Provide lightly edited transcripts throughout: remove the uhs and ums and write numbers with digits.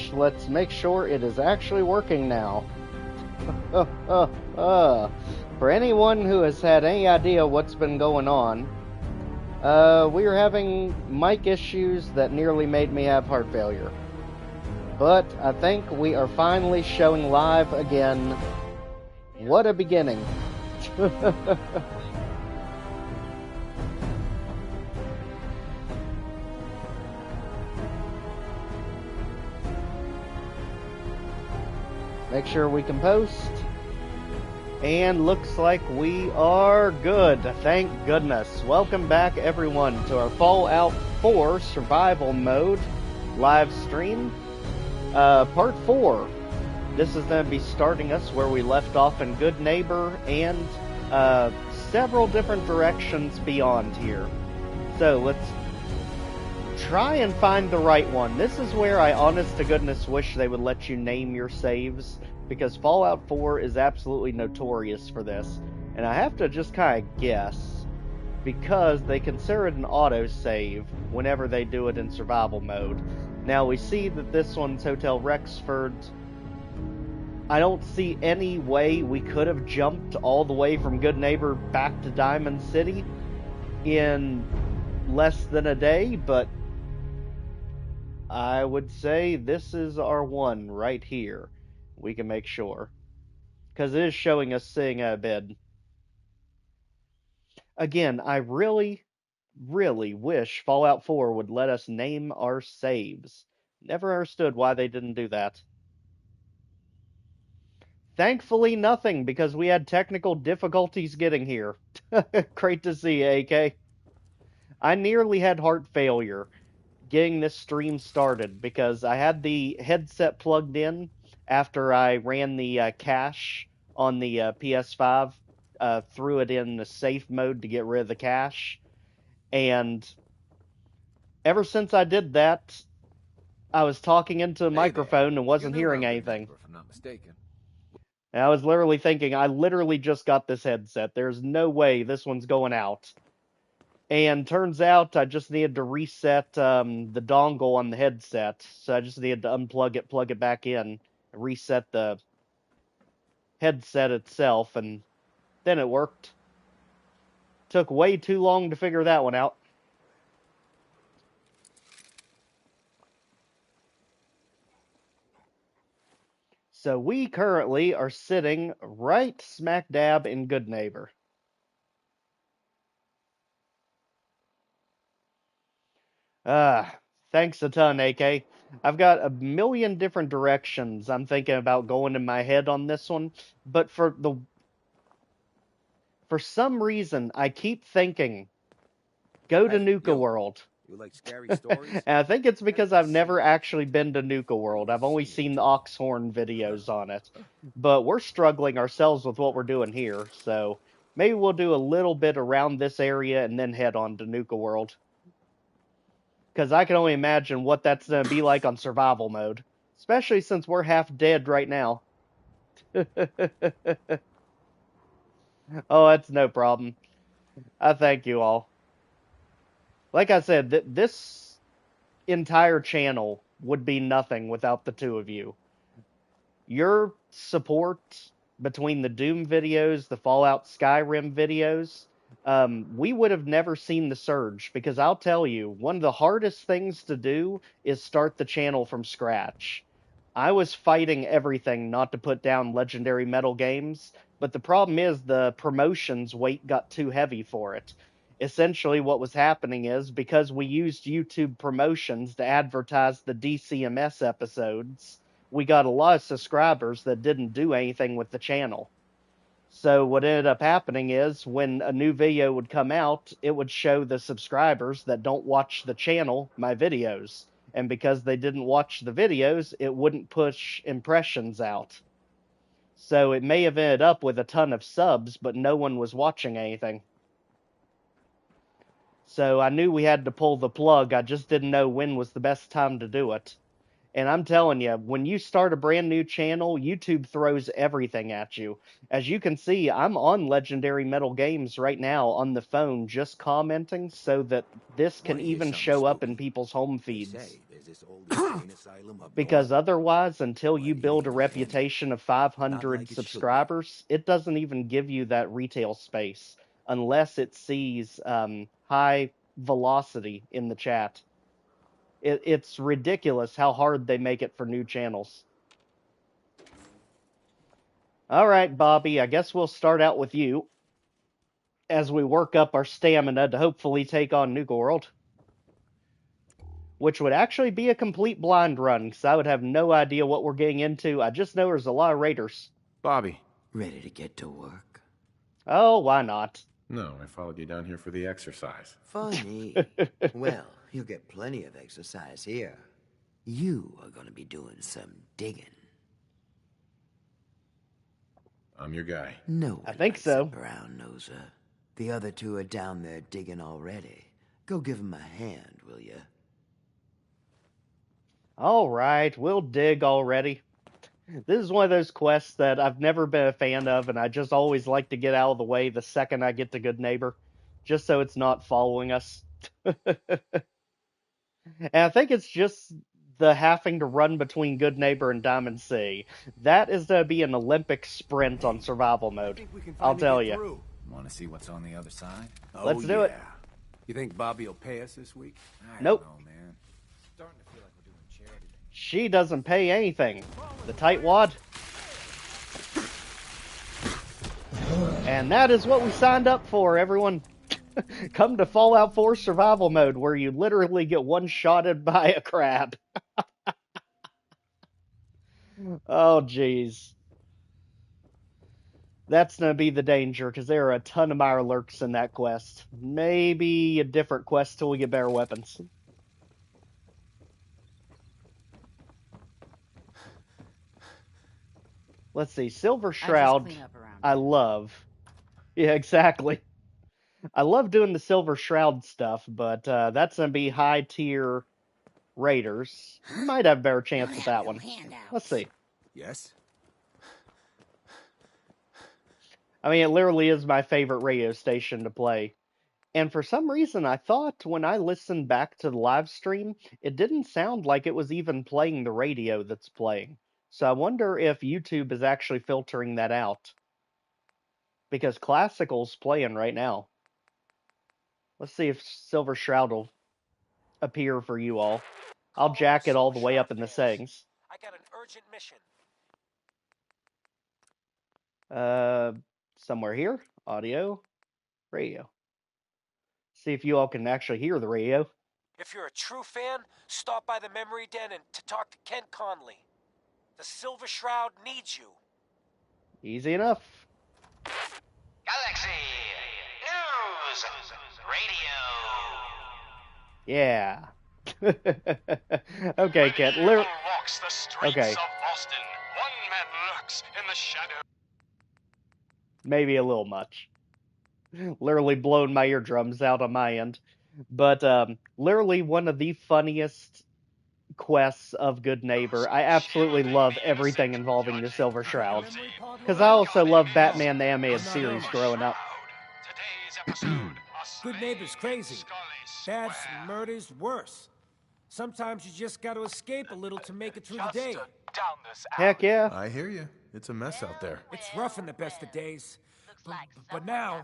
which let's make sure it is actually working now. For anyone who has had any idea what's been going on, we are having mic issues that nearly made me have heart failure. But I think we are finally showing live again. What a beginning. Make sure we can post. And looks like we are good. Thank goodness. Welcome back, everyone, to our Fallout 4 survival mode live stream. Part 4. This is going to be starting us where we left off in Goodneighbor and several different directions beyond here. So let's try and find the right one. This is where I honest to goodness wish they would let you name your saves, because Fallout 4 is absolutely notorious for this. And I have to just kind of guess, because they consider it an autosave whenever they do it in survival mode. Now we see that this one's Hotel Rexford. I don't see any way we could have jumped all the way from Goodneighbor back to Diamond City in less than a day, but I would say this is our one right here. We can make sure, because it is showing us sitting at a bed. Again, I really wish Fallout 4 would let us name our saves. Never understood why they didn't do that. Thankfully, nothing, because we had technical difficulties getting here. Great to see you, AK. I nearly had heart failure getting this stream started because I had the headset plugged in after I ran the cache on the PS5, threw it in the safe mode to get rid of the cache, and ever since I did that, I was talking into the microphone and wasn't hearing anything. If I'm not mistaken. And I was literally thinking, I literally just got this headset. There's no way this one's going out. And turns out I just needed to reset the dongle on the headset. So I just needed to unplug it, plug it back in, and reset the headset itself, and then it worked. Took way too long to figure that one out. So we currently are sitting right smack dab in Goodneighbor. Thanks a ton, AK. I've got a million different directions I'm thinking about going in my head on this one, but for some reason, I keep thinking, go to Nuka World. You like scary stories? And I think it's because I've never actually been to Nuka World. I've only seen the Oxhorn videos on it. But we're struggling ourselves with what we're doing here, so maybe we'll do a little bit around this area and then head on to Nuka World. Because I can only imagine what that's going to be like on survival mode. Especially since we're half dead right now. Oh, that's no problem. I thank you all. Like I said, this entire channel would be nothing without the two of you. Your support between the Doom videos, the Fallout Skyrim videos, we would have never seen the surge, because I'll tell you, one of the hardest things to do is start the channel from scratch. I was fighting everything not to put down Legendary Metal games, but the problem is the promotions weight got too heavy for it. Essentially what was happening is, because we used YouTube promotions to advertise the DCMS episodes, we got a lot of subscribers that didn't do anything with the channel. So what ended up happening is, when a new video would come out, it would show the subscribers that don't watch the channel my videos. And because they didn't watch the videos, it wouldn't push impressions out. So it may have ended up with a ton of subs, but no one was watching anything. So I knew we had to pull the plug, I just didn't know when was the best time to do it. And I'm telling you, when you start a brand new channel, YouTube throws everything at you. As you can see, I'm on Legendary Metal Games right now on the phone just commenting so that this can Want to hear even something show up in spooky? people's home They feeds. say there's this old insane asylum up Because north. otherwise, until you But it build ain't a gonna end. reputation of Not 500 like it should be. subscribers, it doesn't even give you that retail space unless it sees high velocity in the chat. It's ridiculous how hard they make it for new channels. All right, Bobby, I guess we'll start out with you as we work up our stamina to hopefully take on Nuka World, which would actually be a complete blind run because I would have no idea what we're getting into. I just know there's a lot of raiders. Bobby. Ready to get to work? Oh, why not? No, I followed you down here for the exercise. Funny. Well, you'll get plenty of exercise here. You are gonna be doing some digging. I'm your guy. No, I think so. Brown noser. The other two are down there digging already. Go give them a hand, will you? All right, we'll dig already. This is one of those quests that I've never been a fan of, and I just always like to get out of the way the second I get to Goodneighbor, just so it's not following us. And I think it's just the having to run between Goodneighbor and Diamond Sea. That is to be an Olympic sprint on survival mode. I'll tell you. Want to see what's on the other side? Let's do it. You think Bobby will pay us this week? I Nope. don't know, man. Starting to feel like we're doing charity. She doesn't pay anything. The tightwad. And that is what we signed up for, everyone. Come to Fallout 4 survival mode, where you literally get one-shotted by a crab. Oh, jeez. That's going to be the danger, because there are a ton of Mirelurks in that quest. Maybe a different quest till we get better weapons. Let's see, Silver Shroud, I love. Yeah, exactly. I love doing the Silver Shroud stuff, but that's going to be high-tier raiders. You might have a better chance with that one. Let's see. Yes? I mean, it literally is my favorite radio station to play. And for some reason, I thought when I listened back to the live stream, it didn't sound like it was even playing the radio that's playing. So I wonder if YouTube is actually filtering that out. Because Classical's playing right now. Let's see if Silver Shroud will appear for you all. I'll jack it all the way up in the settings. I got an urgent mission. Somewhere here. Audio. Radio. See if you all can actually hear the radio. If you're a true fan, stop by the Memory Den and to talk to Kent Connolly. The Silver Shroud needs you. Easy enough. Galaxy News Radio. Yeah. Okay, Kent. Walks the streets Okay. of Boston. One man lurks in the shadow. Maybe a little much. Literally blowing my eardrums out on my end. But literally one of the funniest quests of Goodneighbor. I absolutely love everything involving the Silver Shroud. Because I also love Batman the Animated Series growing up. Today's episode. Goodneighbor's crazy. Thefts, murders, worse. Sometimes you just gotta escape a little to make it through the day. Down this Heck yeah. I hear you. It's a mess out there. It's rough in the best of days. But now,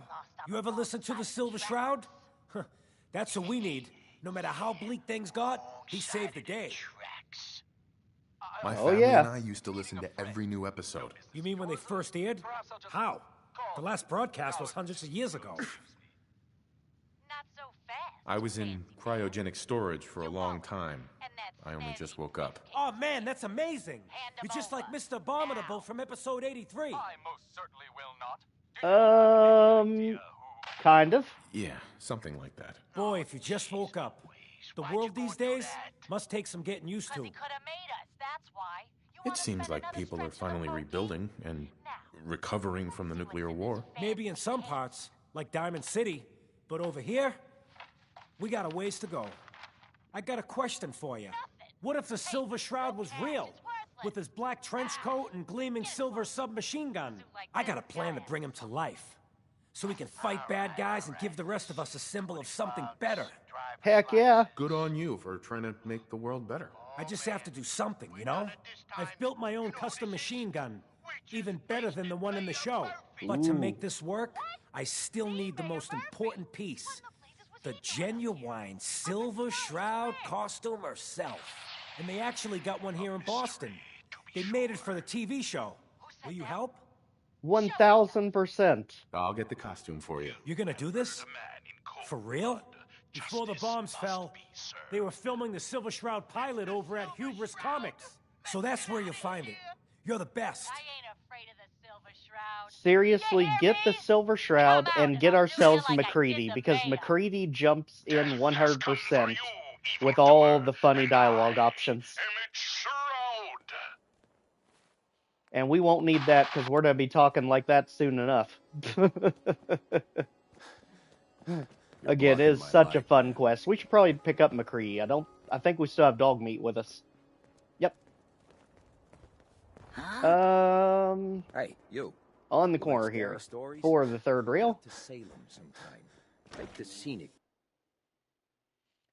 you ever listen to the Silver Shroud? Huh, that's what we need. No matter how bleak things got, he saved the day. My Oh, family yeah. and I used to listen to every new episode. You mean when they first aired? How? The last broadcast was hundreds of years ago. Not so fast. I was in cryogenic storage for a long time. I only just woke up. Oh man, that's amazing! You're just like Mr. Abominable from episode 83. I most certainly will not. Kind of. Yeah, something like that. Boy, if you just woke up. The world these days must take some getting used to. He could have made us, that's why. It seems like people are finally rebuilding and recovering from the nuclear war. Maybe in some parts, like Diamond City. But over here, we got a ways to go. I got a question for you. What if the Silver Shroud was real? With his black trench coat and gleaming silver submachine gun. I got a plan to bring him to life. So he can fight bad guys and give the rest of us a symbol of something better. Heck yeah. Good on you for trying to make the world better. I just have to do something, you know? I've built my own custom machine gun. Even better than the one in the show. But to make this work, I still need the most important piece. The genuine Silver Shroud costume herself. And they actually got one here in Boston. They made it for the TV show. Will you help? 1000%. I'll get the costume for you. You're gonna do this? For real? Before the bombs fell, they were filming the Silver Shroud pilot over at Hubris Comics. So that's where you'll find it. You're the best. I ain't afraid of the Silver Shroud. Seriously, get the Silver Shroud and get ourselves MacReady, because MacReady jumps in 100% with all the funny dialogue options. And we won't need that because we're going to be talking like that soon enough. Again, it is such a fun quest. We should probably pick up MacReady. I think we still have dog meat with us. Yep. Hey, you. On the corner here. For the third rail. To Salem sometime. Like the scenic.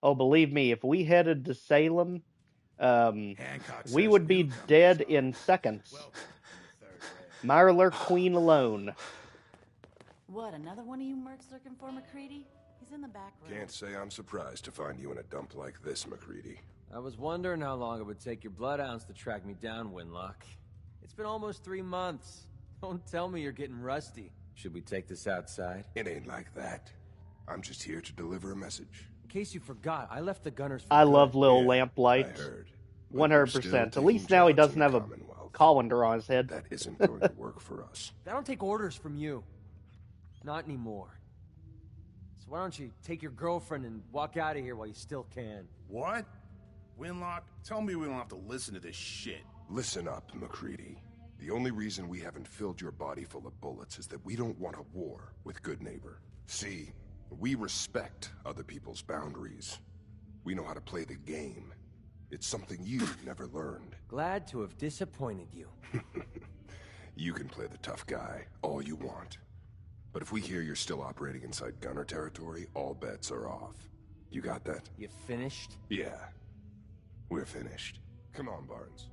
Oh, believe me, if we headed to Salem, we would be dead in seconds. Mirler Queen alone. What, another one of you mercs looking for MacReady? He's in the back room. Can't say I'm surprised to find you in a dump like this, MacReady. I was wondering how long it would take your bloodhounds to track me down, Winlock. It's been almost 3 months. Don't tell me you're getting rusty. Should we take this outside? It ain't like that. I'm just here to deliver a message. In case you forgot, I left the gunners for I good. love Lil Lamplight. I heard. 100%. At least now he doesn't have a colander on his head. That isn't going to work for us. I don't take orders from you. Not anymore. So why don't you take your girlfriend and walk out of here while you still can? What? Winlock, tell me we don't have to listen to this shit. Listen up, MacReady. The only reason we haven't filled your body full of bullets is that we don't want a war with Goodneighbor. See, we respect other people's boundaries. We know how to play the game. It's something you've never learned. Glad to have disappointed you. You can play the tough guy all you want. But if we hear you're still operating inside gunner territory, all bets are off. You got that? You finished? Yeah. We're finished. Come on, Barnes.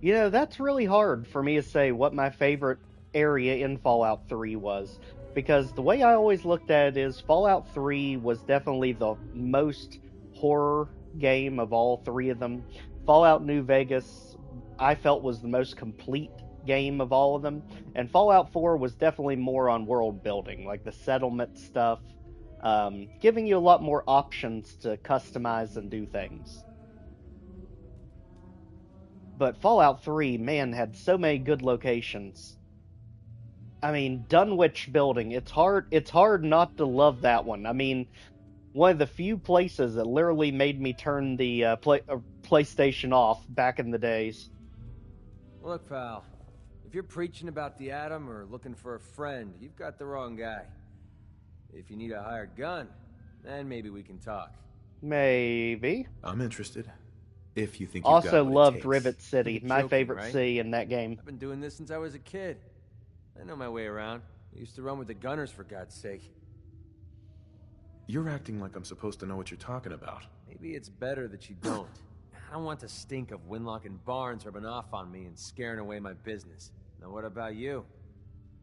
You know, that's really hard for me to say what my favorite area in Fallout 3 was. Because the way I always looked at it is Fallout 3 was definitely the most horror game of all three of them. Fallout New Vegas, I felt, was the most complete game of all of them. And Fallout 4 was definitely more on world building, like the settlement stuff, giving you a lot more options to customize and do things. But Fallout 3, man, had so many good locations. I mean, Dunwich Building, it's hard not to love that one. I mean, one of the few places that literally made me turn the PlayStation off back in the days. Look, pal, if you're preaching about the atom or looking for a friend, you've got the wrong guy. If you need a hired gun, then maybe we can talk. Maybe. I'm interested. If you think also you've got what loved it takes. Rivet City, You're my joking, favorite right? city in that game. I've been doing this since I was a kid. I know my way around. I used to run with the gunners, for God's sake. You're acting like I'm supposed to know what you're talking about. Maybe it's better that you don't. I don't want the stink of Winlock and Barnes rubbing off on me and scaring away my business. Now what about you?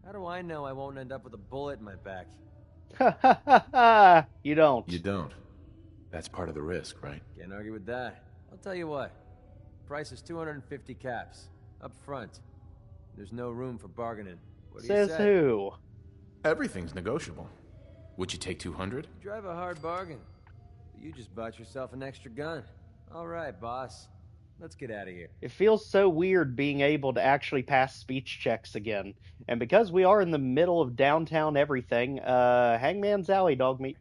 How do I know I won't end up with a bullet in my back? Ha ha ha ha! You don't. You don't. That's part of the risk, right? Can't argue with that. I'll tell you what. Price is 250 caps. Up front. There's no room for bargaining. What do Says you say? who? Everything's negotiable. Would you take 200? You drive a hard bargain. But you just bought yourself an extra gun. All right, boss. Let's get out of here. It feels so weird being able to actually pass speech checks again. And because we are in the middle of downtown everything, Hangman's Alley, dog meat.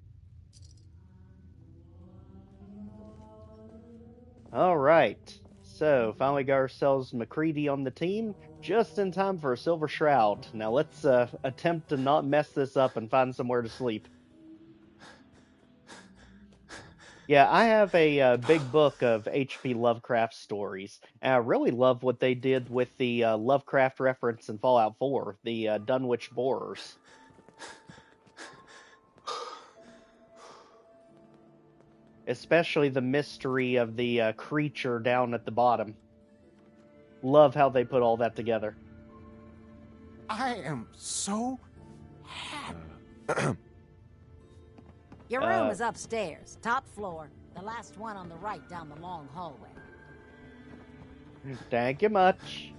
Alright. So, finally got ourselves MacReady on the team, just in time for a Silver Shroud. Now let's attempt to not mess this up and find somewhere to sleep. Yeah, I have a big book of H.P. Lovecraft stories, and I really love what they did with the Lovecraft reference in Fallout 4, the Dunwich Borers. Especially the mystery of the creature down at the bottom. Love how they put all that together. I am so happy. Your room is upstairs, top floor. The last one on the right down the long hallway. Thank you much.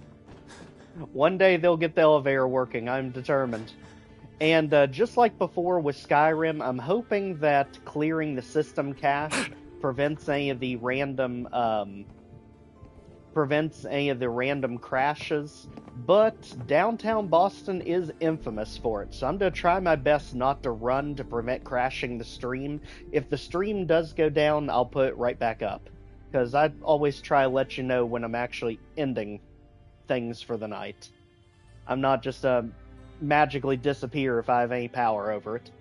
One day they'll get the elevator working, I'm determined. And just like before with Skyrim, I'm hoping that clearing the system cache prevents any of the random crashes. But downtown Boston is infamous for it, so I'm gonna try my best not to run to prevent crashing the stream. If the stream does go down, I'll put it right back up, because I always try to let you know when I'm actually ending things for the night. I'm not just magically disappear if I have any power over it.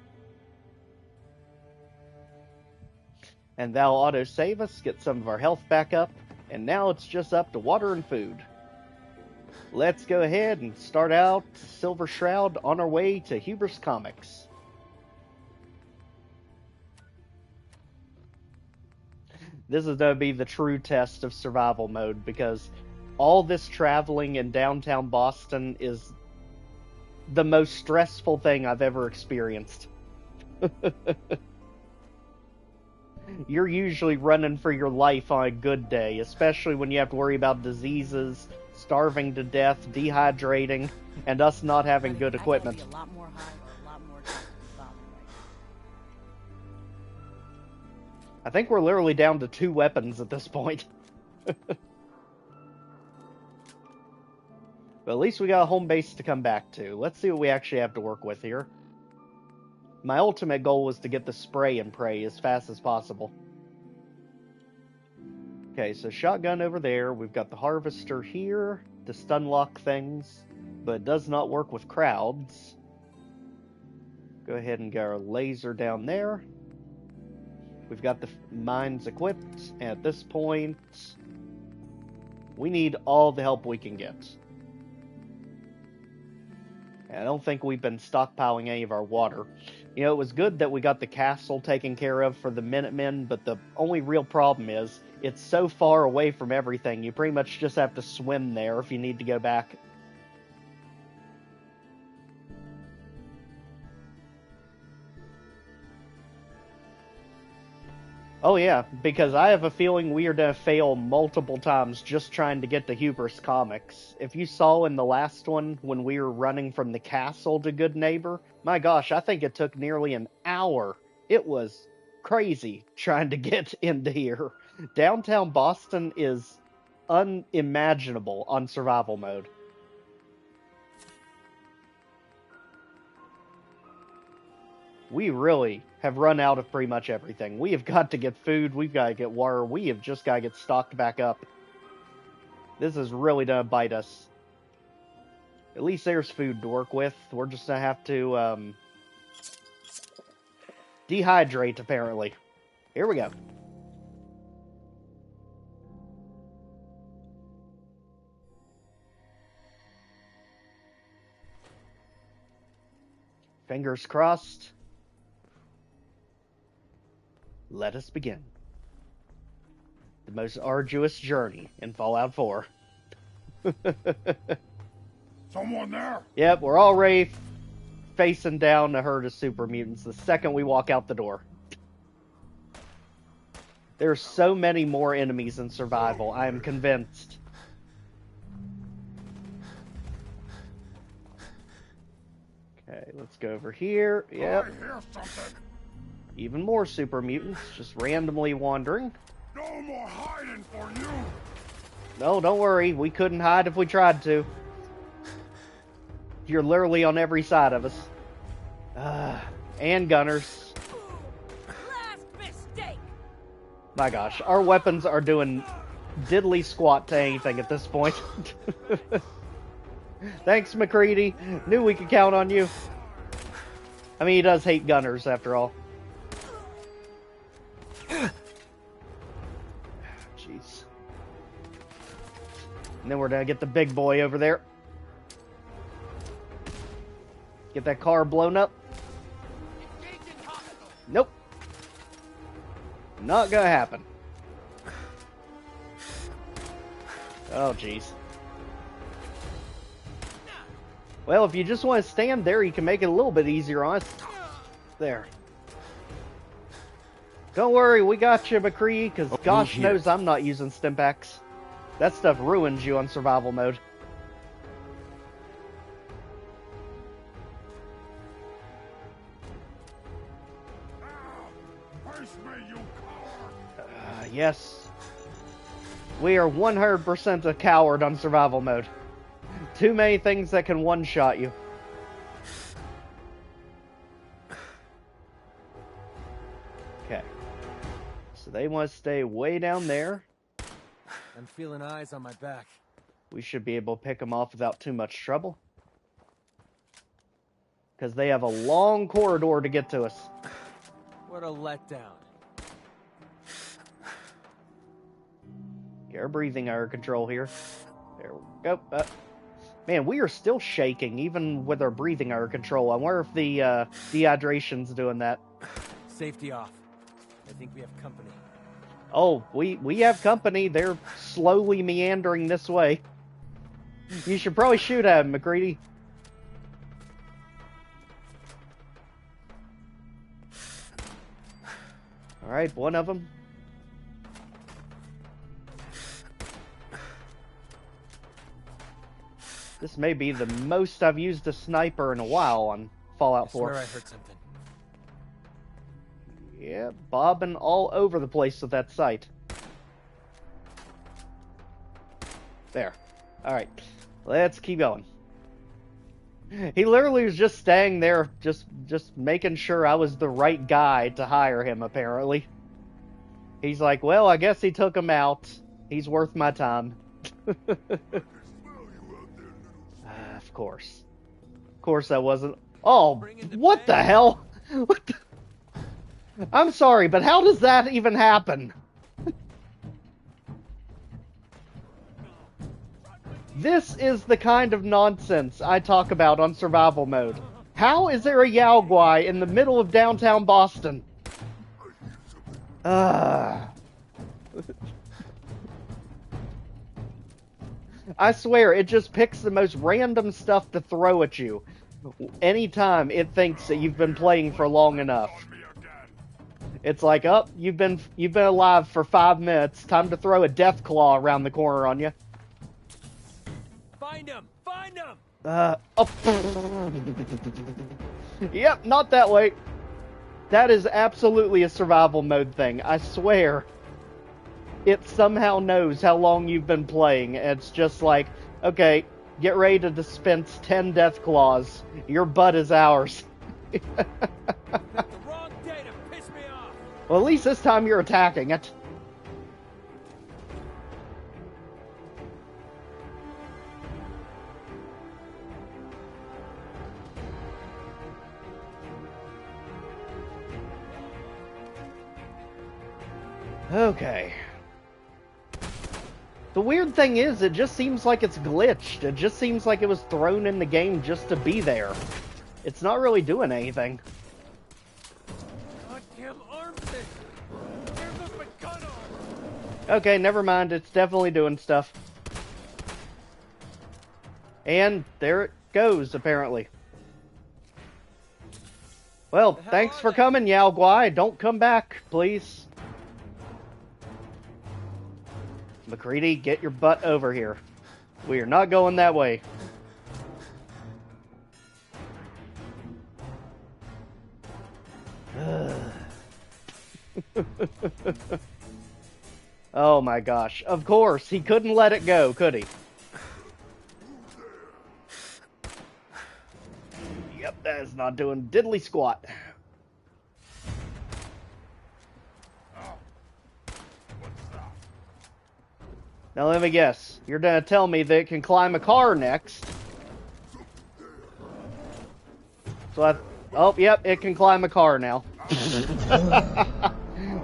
And that'll auto-save us, get some of our health back up, and now it's just up to water and food. Let's go ahead and start out Silver Shroud on our way to Hubris Comics. This is going to be the true test of survival mode, because all this traveling in downtown Boston is the most stressful thing I've ever experienced. You're usually running for your life on a good day, especially when you have to worry about diseases, starving to death, dehydrating, and us not having good equipment. I think we're literally down to 2 weapons at this point. But at least we got a home base to come back to. Let's see what we actually have to work with here. My ultimate goal was to get the spray and pray as fast as possible. Okay, so shotgun over there. We've got the harvester here to stun lock things, but it does not work with crowds. Go ahead and get our laser down there. We've got the mines equipped, and at this point, we need all the help we can get. And I don't think we've been stockpiling any of our water. You know, it was good that we got the castle taken care of for the Minutemen, but the only real problem is it's so far away from everything, you pretty much just have to swim there if you need to go back. Oh yeah, because I have a feeling we are going to fail multiple times just trying to get to Hubris Comics. If you saw in the last one, when we were running from the castle to Goodneighbor, my gosh, I think it took nearly an hour. It was crazy trying to get into here. Downtown Boston is unimaginable on survival mode. We really have run out of pretty much everything. We have got to get food, we've got to get water, we have just got to get stocked back up. This is really gonna bite us. At least there's food to work with. We're just gonna have to dehydrate, apparently. Here we go. Fingers crossed. Let us begin. The most arduous journey in Fallout 4. Someone there? Yep, we're already facing down a herd of super mutants the second we walk out the door. There's so many more enemies in survival, I am convinced. Okay, let's go over here. Yep. I hear something. Even more super mutants just randomly wandering. No more hiding for you. No, don't worry. We couldn't hide if we tried to. You're literally on every side of us. And gunners. Last mistake. My gosh, our weapons are doing diddly squat to anything at this point. Thanks, McCready. Knew we could count on you. I mean, he does hate gunners, after all. And then we're gonna get the big boy over there. Get that car blown up. Nope. Not gonna happen. Oh, jeez. Well, if you just want to stand there, you can make it a little bit easier on us. There. Don't worry, we got you, McCree, because gosh knows I'm not using Stimpaks. That stuff ruins you on survival mode. Yes. We are 100% a coward on survival mode. Too many things that can one-shot you. Okay. So they want to stay way down there. I'm feeling eyes on my back. We should be able to pick them off without too much trouble. Because they have a long corridor to get to us. What a letdown. Get our breathing under control here. There we go. Man, we are still shaking, even with our breathing under control. I wonder if the dehydration's doing that. Safety off. I think we have company. Oh, we have company. They're slowly meandering this way. You should probably shoot at him, McCready. Alright, one of them. This may be the most I've used a sniper in a while on Fallout 4. I swear I heard something. Yeah, bobbing all over the place with that sight. There. Alright, let's keep going. He literally was just staying there, just making sure I was the right guy to hire him, apparently. He's like, well, I guess he took him out. He's worth my time. Of course. Of course I wasn't. Oh, what the hell? What the... I'm sorry, but how does that even happen? This is the kind of nonsense I talk about on survival mode. How is there a Yao Guai in the middle of downtown Boston? I swear, it just picks the most random stuff to throw at you anytime it thinks that you've been playing for long enough. It's like, oh, you've been alive for 5 minutes. Time to throw a death claw around the corner on you. Find him! Find him! Oh. Yep, not that way. That is absolutely a survival mode thing. I swear. It somehow knows how long you've been playing. It's just like, okay, get ready to dispense 10 death claws. Your butt is ours. The wrong day to piss me off. Well, at least this time you're attacking it. Okay. The weird thing is, it just seems like it's glitched. It just seems like it was thrown in the game just to be there. It's not really doing anything. Goddamn arms thing! There goes my gun arm! Okay, never mind. It's definitely doing stuff. And there it goes, apparently. Well, thanks for coming, Yao Guai. Don't come back, please. McCready, get your butt over here. We are not going that way. Oh my gosh. Of course, he couldn't let it go, could he? Yep, that is not doing diddly squat. Now let me guess. You're gonna tell me that it can climb a car next. So oh, yep, it can climb a car now.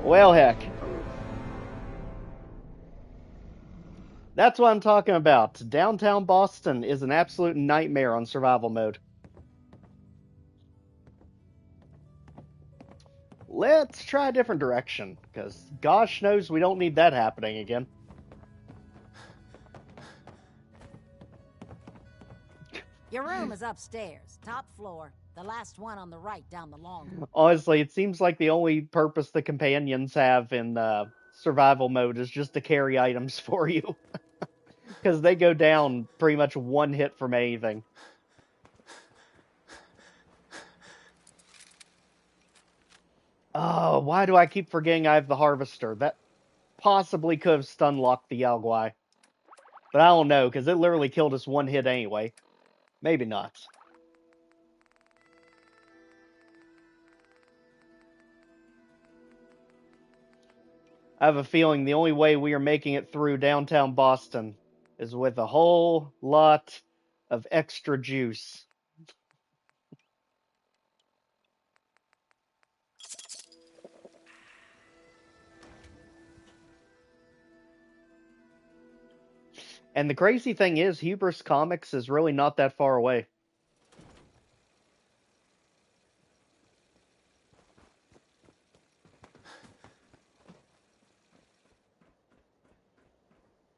Well, heck. That's what I'm talking about. Downtown Boston is an absolute nightmare on survival mode. Let's try a different direction, because gosh knows we don't need that happening again. Your room is upstairs, top floor. The last one on the right down the long hall. Honestly, it seems like the only purpose the companions have in survival mode is just to carry items for you. Because they go down pretty much one hit from anything. Oh, why do I keep forgetting I have the Harvester? That possibly could have stun-locked the Yaogwai. But I don't know, because it literally killed us one hit anyway. Maybe not. I have a feeling the only way we are making it through downtown Boston is with a whole lot of extra juice. And the crazy thing is, Hubris Comics is really not that far away.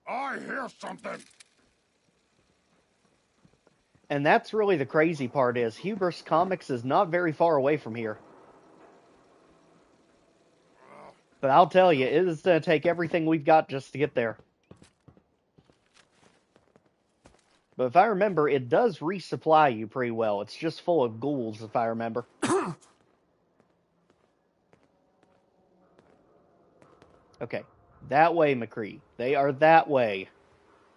I hear something! And that's really the crazy part is, Hubris Comics is not very far away from here. But I'll tell you, it is going to take everything we've got just to get there. But if I remember, it does resupply you pretty well. It's just full of ghouls, if I remember. Okay. That way, McCree. They are that way.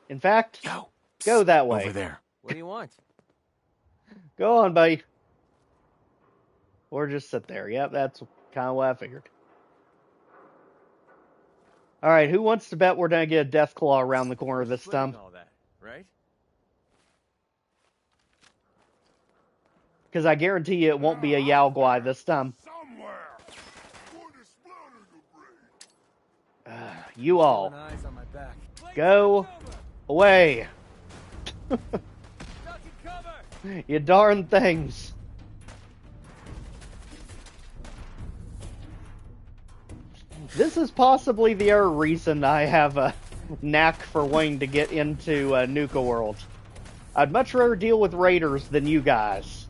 In fact, go that way. Over there. What do you want? Go on, buddy. Or just sit there. Yep, that's kind of what I figured. Alright, who wants to bet we're going to get a death claw around the corner this time? All that, right? Because I guarantee you it won't be a Yaogwai this time. You all. Go away. You darn things. This is possibly the other reason I have a knack for wanting to get into Nuka World. I'd much rather deal with raiders than you guys.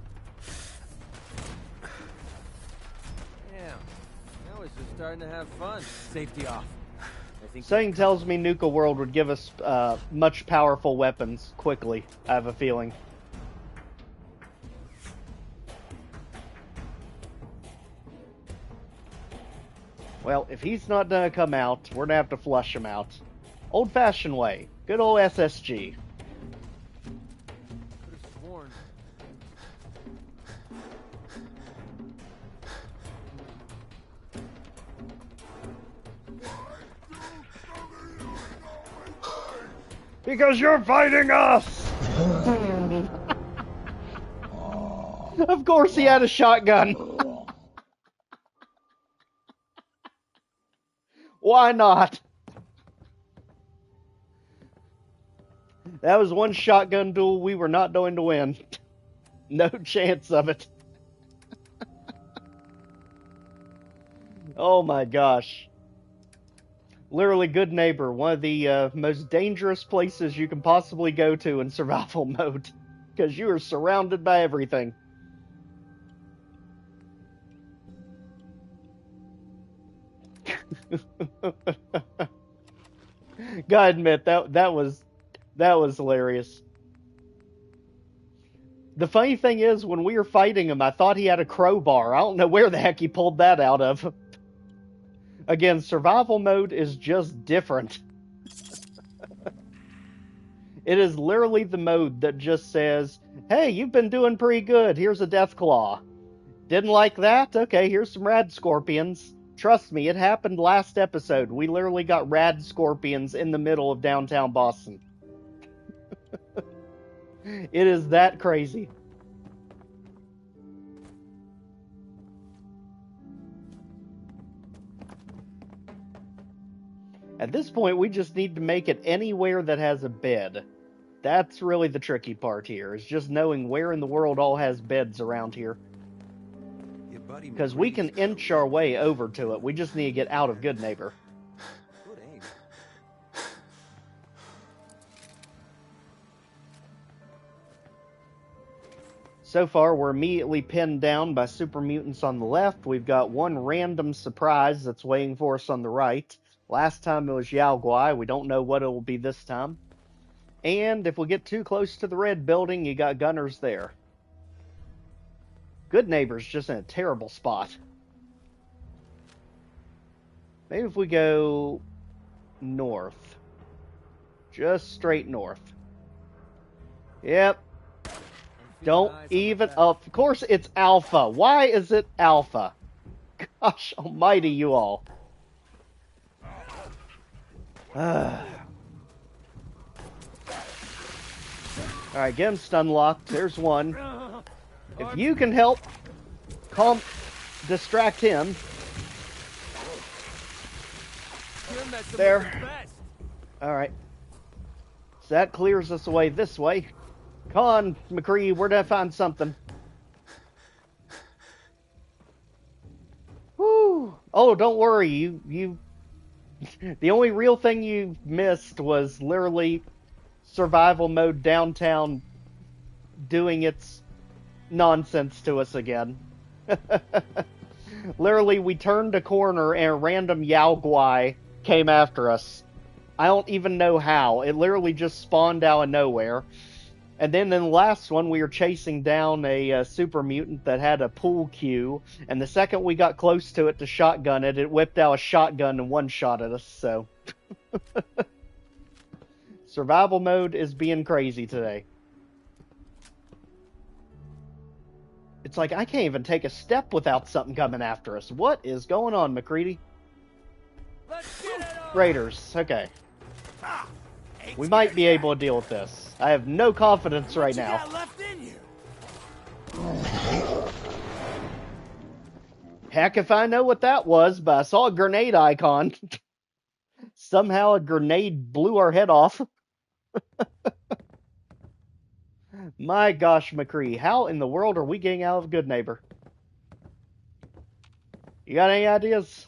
Yeah, now we're just starting to have fun. Safety off. Something tells me Nuka World would give us much powerful weapons quickly, I have a feeling. Well, if he's not gonna come out, we're gonna have to flush him out. Old-fashioned way. Good old SSG. Because you're fighting us! Of course he had a shotgun. Why not? That was one shotgun duel we were not going to win. No chance of it. Oh my gosh. Literally, Goodneighbor, one of the most dangerous places you can possibly go to in survival mode. Because you are surrounded by everything. Gotta admit, that was hilarious. The funny thing is, when we were fighting him, I thought he had a crowbar. I don't know where the heck he pulled that out of. Again, survival mode is just different. It is literally the mode that just says, hey, you've been doing pretty good. Here's a death claw. Didn't like that? Okay, here's some rad scorpions. Trust me, it happened last episode. We literally got rad scorpions in the middle of downtown Boston. It is that crazy. At this point, we just need to make it anywhere that has a bed. That's really the tricky part here, is just knowing where in the world all has beds around here. Because we can inch our way over to it. We just need to get out of Goodneighbor. Good aim. So far, we're immediately pinned down by super mutants on the left. We've got one random surprise that's waiting for us on the right. Last time it was Yao Guai. We don't know what it will be this time. And if we get too close to the red building, you got gunners there. Goodneighbor's just in a terrible spot. Maybe if we go north. Just straight north. Yep. Don't even... Of course it's Alpha. Why is it Alpha? Gosh almighty, you all. Alright, get him stun locked. There's one. If you can help distract him. There. Alright. So that clears us away this way. Come on, McCree, we're gonna find something. Woo! Oh, don't worry, you the only real thing you missed was literally survival mode downtown doing its nonsense to us again. Literally, we turned a corner and a random Yao Guai came after us. I don't even know how. It literally just spawned out of nowhere. And then in the last one, we were chasing down a super mutant that had a pool cue. And the second we got close to it to shotgun it, it whipped out a shotgun and one-shot us, so... Survival mode is being crazy today. It's like, I can't even take a step without something coming after us. What is going on, McCready? Raiders, okay. We might be able to deal with this. I have no confidence right now. Heck if I know what that was, but I saw a grenade icon. Somehow a grenade blew our head off. My gosh, McCree, how in the world are we getting out of Goodneighbor? You got any ideas?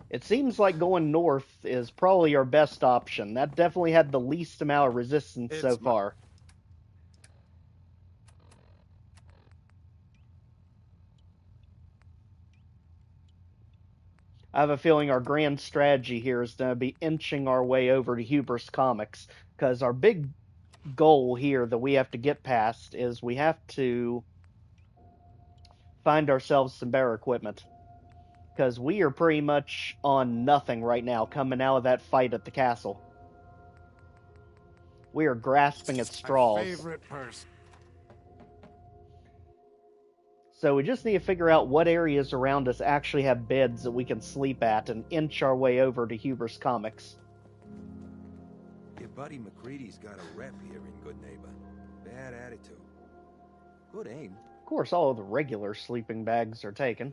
It seems like going north is probably our best option. That definitely had the least amount of resistance so far. I have a feeling our grand strategy here is going to be inching our way over to Hubris Comics, because our big goal here that we have to get past is we have to find ourselves some better equipment. Because we are pretty much on nothing right now coming out of that fight at the castle. We are grasping at straws. Favorite person. So we just need to figure out what areas around us actually have beds that we can sleep at and inch our way over to Hubris Comics. Your buddy McCready's got a rep here in Goodneighbor. Bad attitude. Good aim. Of course, all of the regular sleeping bags are taken.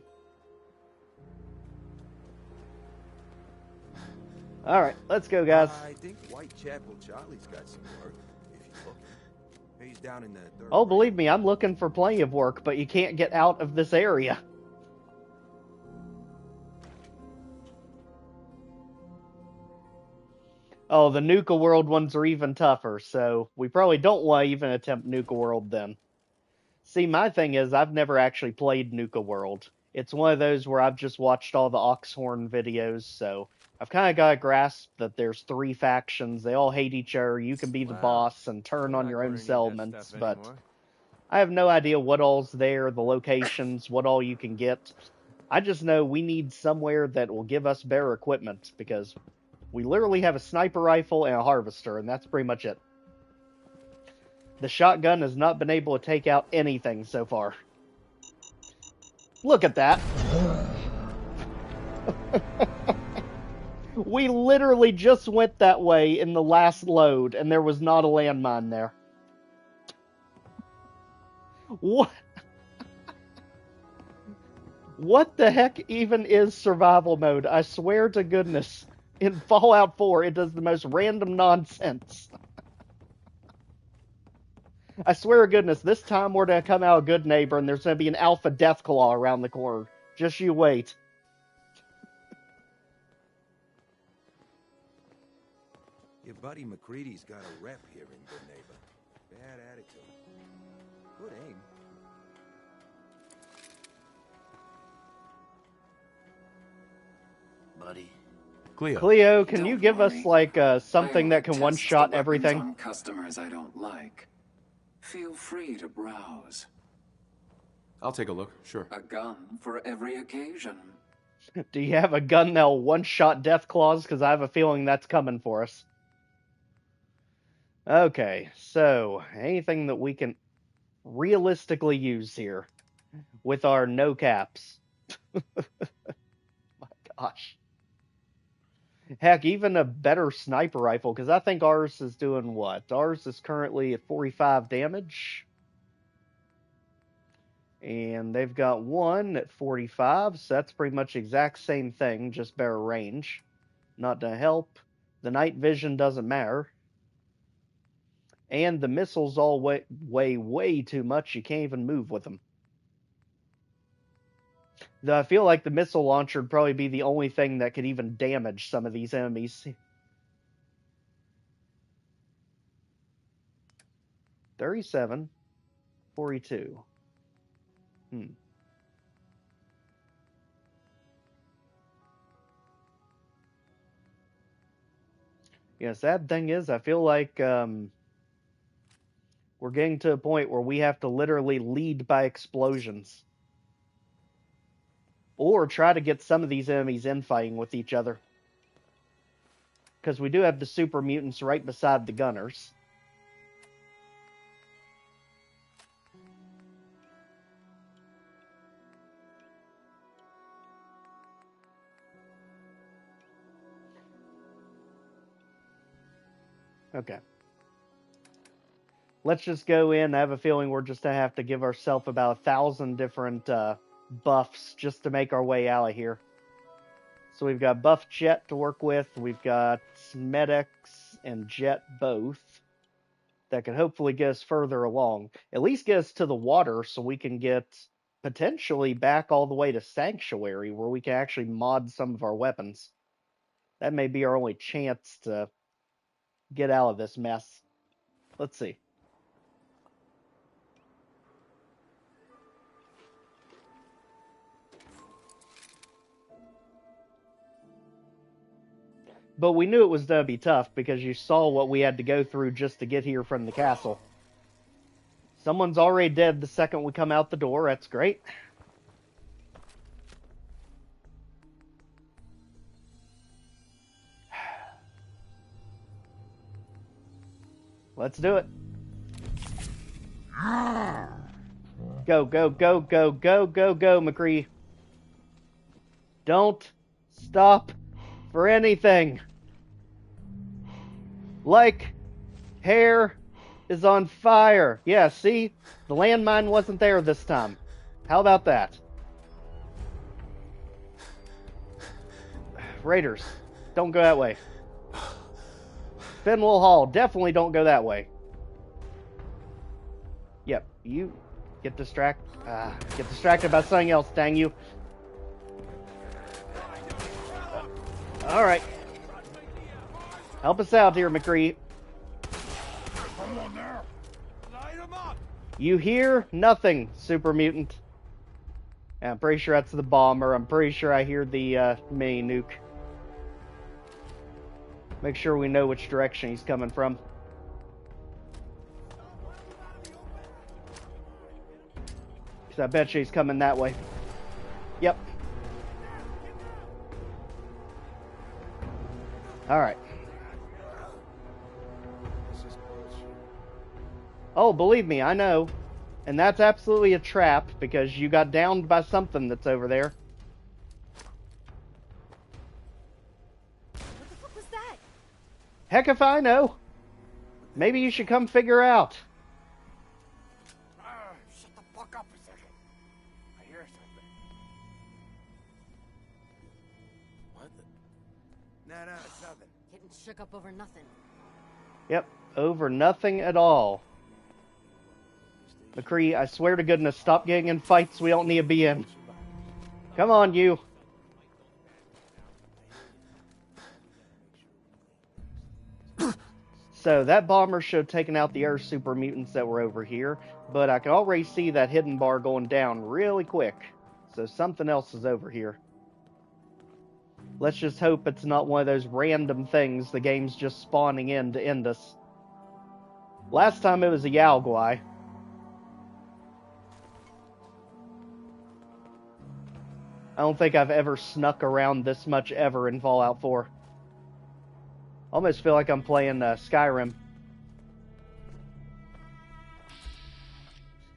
Alright, let's go, guys. I think Whitechapel Charlie's got some work, if you're looking. He's down in the third Oh, believe me, I'm looking for plenty of work, but you can't get out of this area. Oh, the Nuka World ones are even tougher, so we probably don't want to even attempt Nuka World then. See, my thing is, I've never actually played Nuka World. It's one of those where I've just watched all the Oxhorn videos, so I've kind of got a grasp that there's 3 factions. They all hate each other. You can be the boss and turn on your own settlements, but I have no idea what all's there, the locations, what all you can get. I just know we need somewhere that will give us better equipment, because we literally have a sniper rifle and a harvester, and that's pretty much it. The shotgun has not been able to take out anything so far. Look at that. We literally just went that way in the last load, and there was not a landmine there. What? What the heck even is survival mode? I swear to goodness, in Fallout 4, it does the most random nonsense. I swear to goodness, this time we're going to come out a good neighbor and there's going to be an alpha deathclaw around the corner. Just you wait. Your buddy McCready's got a rep here in Goodneighbor. Bad attitude. Good aim. Buddy. Cleo, can you give us, like, something that can one-shot everything? On customers I don't like. Feel free to browse. I'll take a look, sure. A gun for every occasion. Do you have a gun that'll one-shot deathclaws? Because I have a feeling that's coming for us. Okay, so anything that we can realistically use here with our no caps. My gosh. Heck, even a better sniper rifle, because I think ours is doing what? Ours is currently at 45 damage. And they've got one at 45, so that's pretty much the exact same thing, just better range. Not to help. The night vision doesn't matter. And the missiles all weigh way too much, you can't even move with them. Though I feel like the missile launcher would probably be the only thing that could even damage some of these enemies. 37, 42. Yeah, sad thing is, I feel like we're getting to a point where we have to literally lead by explosions. Or try to get some of these enemies infighting with each other. Because we do have the super mutants right beside the gunners. Okay. Let's just go in. I have a feeling we're just going to have to give ourselves about 1,000 different buffs just to make our way out of here. So we've got buff Jet to work with. We've got medics and Jet both. That can hopefully get us further along. At least get us to the water so we can get potentially back all the way to Sanctuary where we can actually mod some of our weapons. That may be our only chance to get out of this mess. Let's see. But we knew it was going to be tough because you saw what we had to go through just to get here from the castle. Someone's already dead the second we come out the door. That's great. Let's do it. Go, go, go, go, go, go, go, McCree. Don't stop for anything. Like hair is on fire. Yeah, see? The landmine wasn't there this time. How about that? Raiders, don't go that way. Fenwell Hall, definitely don't go that way. Yep, you get distracted by something else, dang you. Alright. Help us out here, McCree. You hear nothing, super mutant. Yeah, I'm pretty sure that's the bomber. I'm pretty sure I hear the mini nuke. Make sure we know which direction he's coming from. Because I bet you he's coming that way. Yep. Alright. Oh, believe me, I know. And that's absolutely a trap, because you got downed by something that's over there. What the fuck was that? Heck if I know. Maybe you should come figure out. Shut the fuck up a second. I hear something. No, it's nothing. Getting shook up over nothing. Yep, over nothing at all. McCree, I swear to goodness, stop getting in fights we don't need to be in. Come on, you. So, that bomber should have taken out the other super mutants that were over here, but I can already see that hidden bar going down really quick. So, something else is over here. Let's just hope it's not one of those random things the game's just spawning in to end us. Last time it was a Yao Guai. I don't think I've ever snuck around this much ever in Fallout 4. Almost feel like I'm playing Skyrim.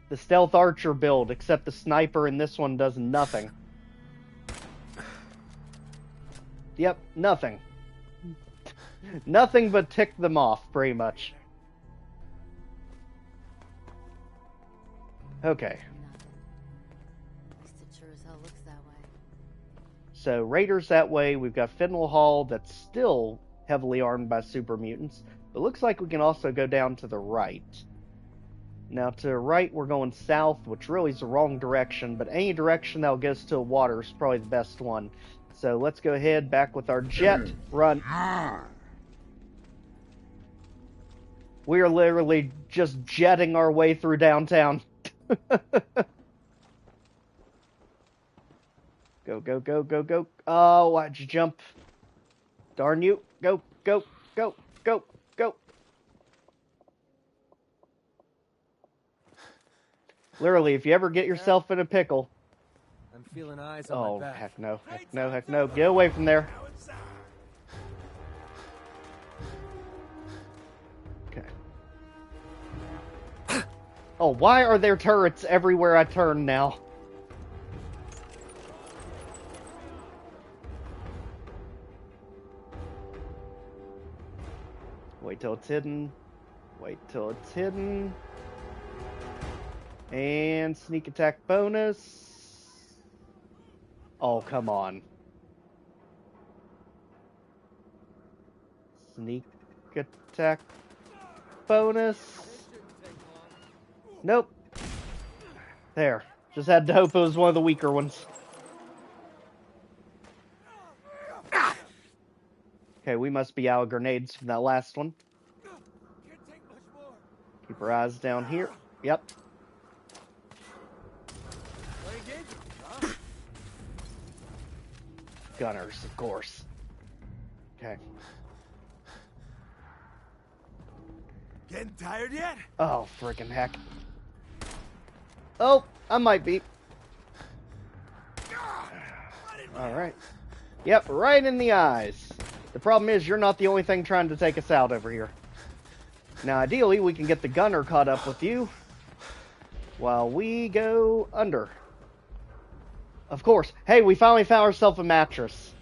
The stealth archer build, except the sniper in this one does nothing. Yep, nothing. Nothing but tick them off, pretty much. Okay. At least it sure as hell looks that way. So, raiders that way. We've got Fenwell Hall that's still heavily armed by super mutants. But looks like we can also go down to the right. Now, to the right, we're going south, which really is the wrong direction. But any direction that'll get us to the water is probably the best one. So, let's go ahead, back with our jet. Run. We are literally just jetting our way through downtown. Go, go, go, go, go. Oh, why'd you jump? Darn you. Go, go, go, go, go. Literally, if you ever get yourself in a pickle. I'm feeling eyes on my back. Oh, heck no. Heck no, heck no. Get away from there. Okay. Oh, why are there turrets everywhere I turn now? Wait till it's hidden. Wait till it's hidden. And sneak attack bonus. Oh, come on. Sneak attack bonus. Nope. There. Just had to hope it was one of the weaker ones. Okay, we must be out of grenades from that last one. Keep our eyes down here. Yep. Gunners, of course. Okay. Getting tired yet? Oh, frickin' heck. Oh, I might be. Alright. Yep, right in the eyes. The problem is you're not the only thing trying to take us out over here. Now, ideally, we can get the gunner caught up with you while we go under. Of course. Hey, we finally found ourselves a mattress.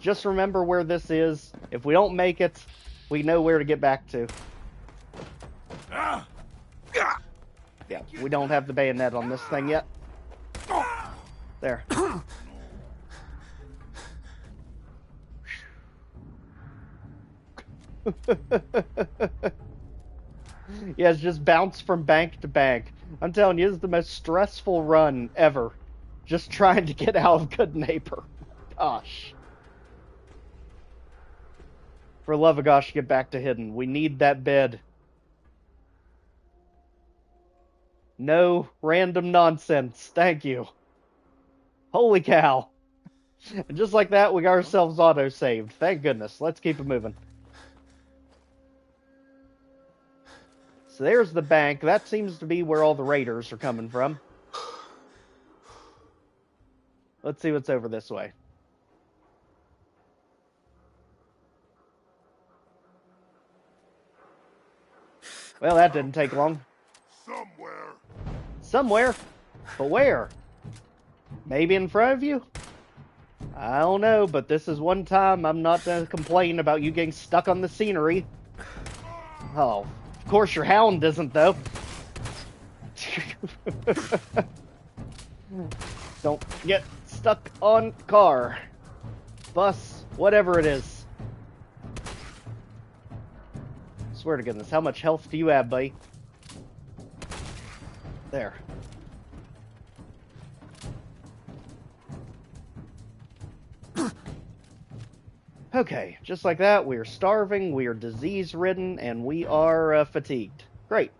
Just remember where this is. If we don't make it, we know where to get back to. Yeah, we don't have the bayonet on this thing yet. There. Yeah, it's just bounce from bank to bank. I'm telling you, this is the most stressful run ever. Just trying to get out of Goodneighbor. Gosh. For love of gosh, get back to Hidden. We need that bed. No random nonsense. Thank you. Holy cow. And just like that, we got ourselves auto-saved. Thank goodness. Let's keep it moving. So there's the bank. That seems to be where all the raiders are coming from. Let's see what's over this way. Well, that didn't take long. Somewhere. Somewhere? But where? Maybe in front of you? I don't know, but this is one time I'm not going to complain about you getting stuck on the scenery. Oh, of course your hound isn't, though. Don't get stuck on car, bus, whatever it is. Swear to goodness, how much health do you have, buddy? There. Okay, just like that, we are starving, we are disease-ridden, and we are fatigued. Great.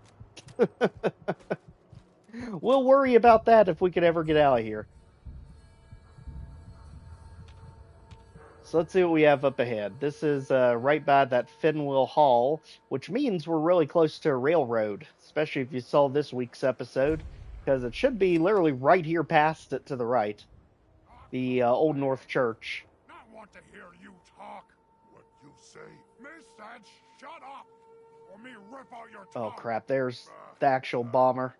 We'll worry about that if we could ever get out of here. So let's see what we have up ahead. This is right by that Fenwell Hall, which means we're really close to a railroad, especially if you saw this week's episode, because it should be literally right here past it to the right. The Old North Church. Not want to hear you talk. What you say? Miss said shut up, or me rip out your tongue. Oh crap, there's the actual bomber.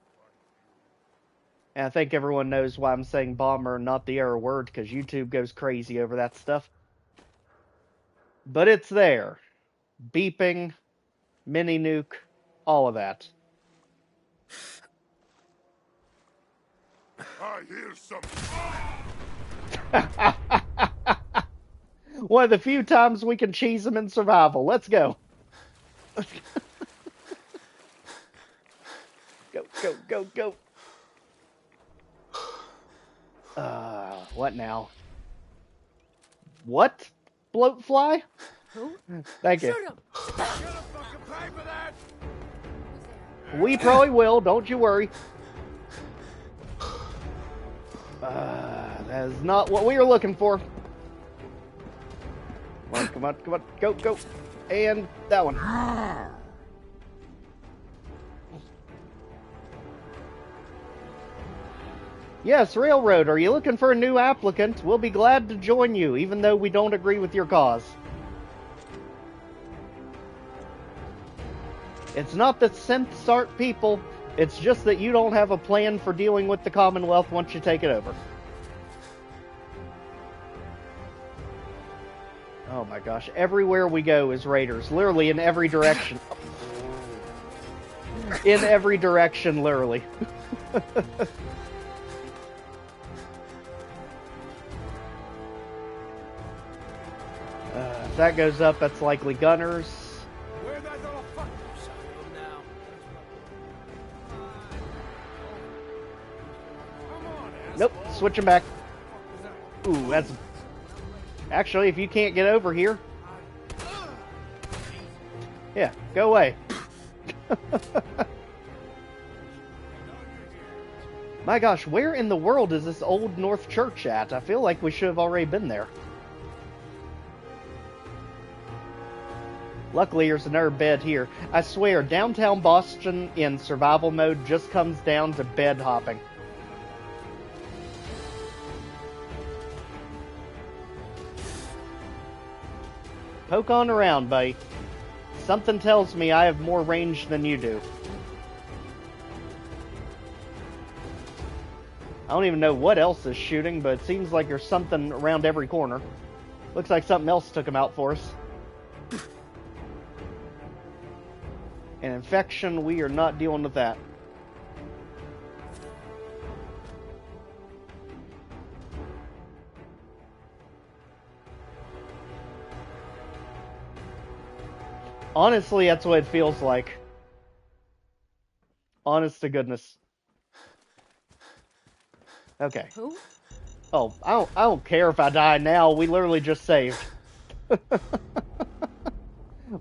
And I think everyone knows why I'm saying bomber, not the error word, because YouTube goes crazy over that stuff. But it's there. Beeping, mini nuke, all of that. I hear something. One of the few times we can cheese them in survival. Let's go. Go, go, go, go. What now? What? Bloatfly? Who? Thank you. Shoot him! We probably will, don't you worry. That is not what we were looking for. Come on, come on, come on. Go, go. And that one. Yes, Railroad, are you looking for a new applicant? We'll be glad to join you, even though we don't agree with your cause. It's not that synths aren't people, it's just that you don't have a plan for dealing with the Commonwealth once you take it over. Oh my gosh, everywhere we go is raiders, literally in every direction. In every direction, literally. If that goes up, that's likely gunners. Where that little fuck? Nope, switching back. Ooh, that's... Actually, if you can't get over here... Yeah, go away. My gosh, where in the world is this Old North Church at? I feel like we should have already been there. Luckily, there's another bed here. I swear, downtown Boston in survival mode just comes down to bed hopping. Poke on around, buddy. Something tells me I have more range than you do. I don't even know what else is shooting, but it seems like there's something around every corner. Looks like something else took him out for us. An infection, we are not dealing with that. Honestly, that's what it feels like. Honest to goodness. Okay. Who? Oh, I don't care if I die now. We literally just saved.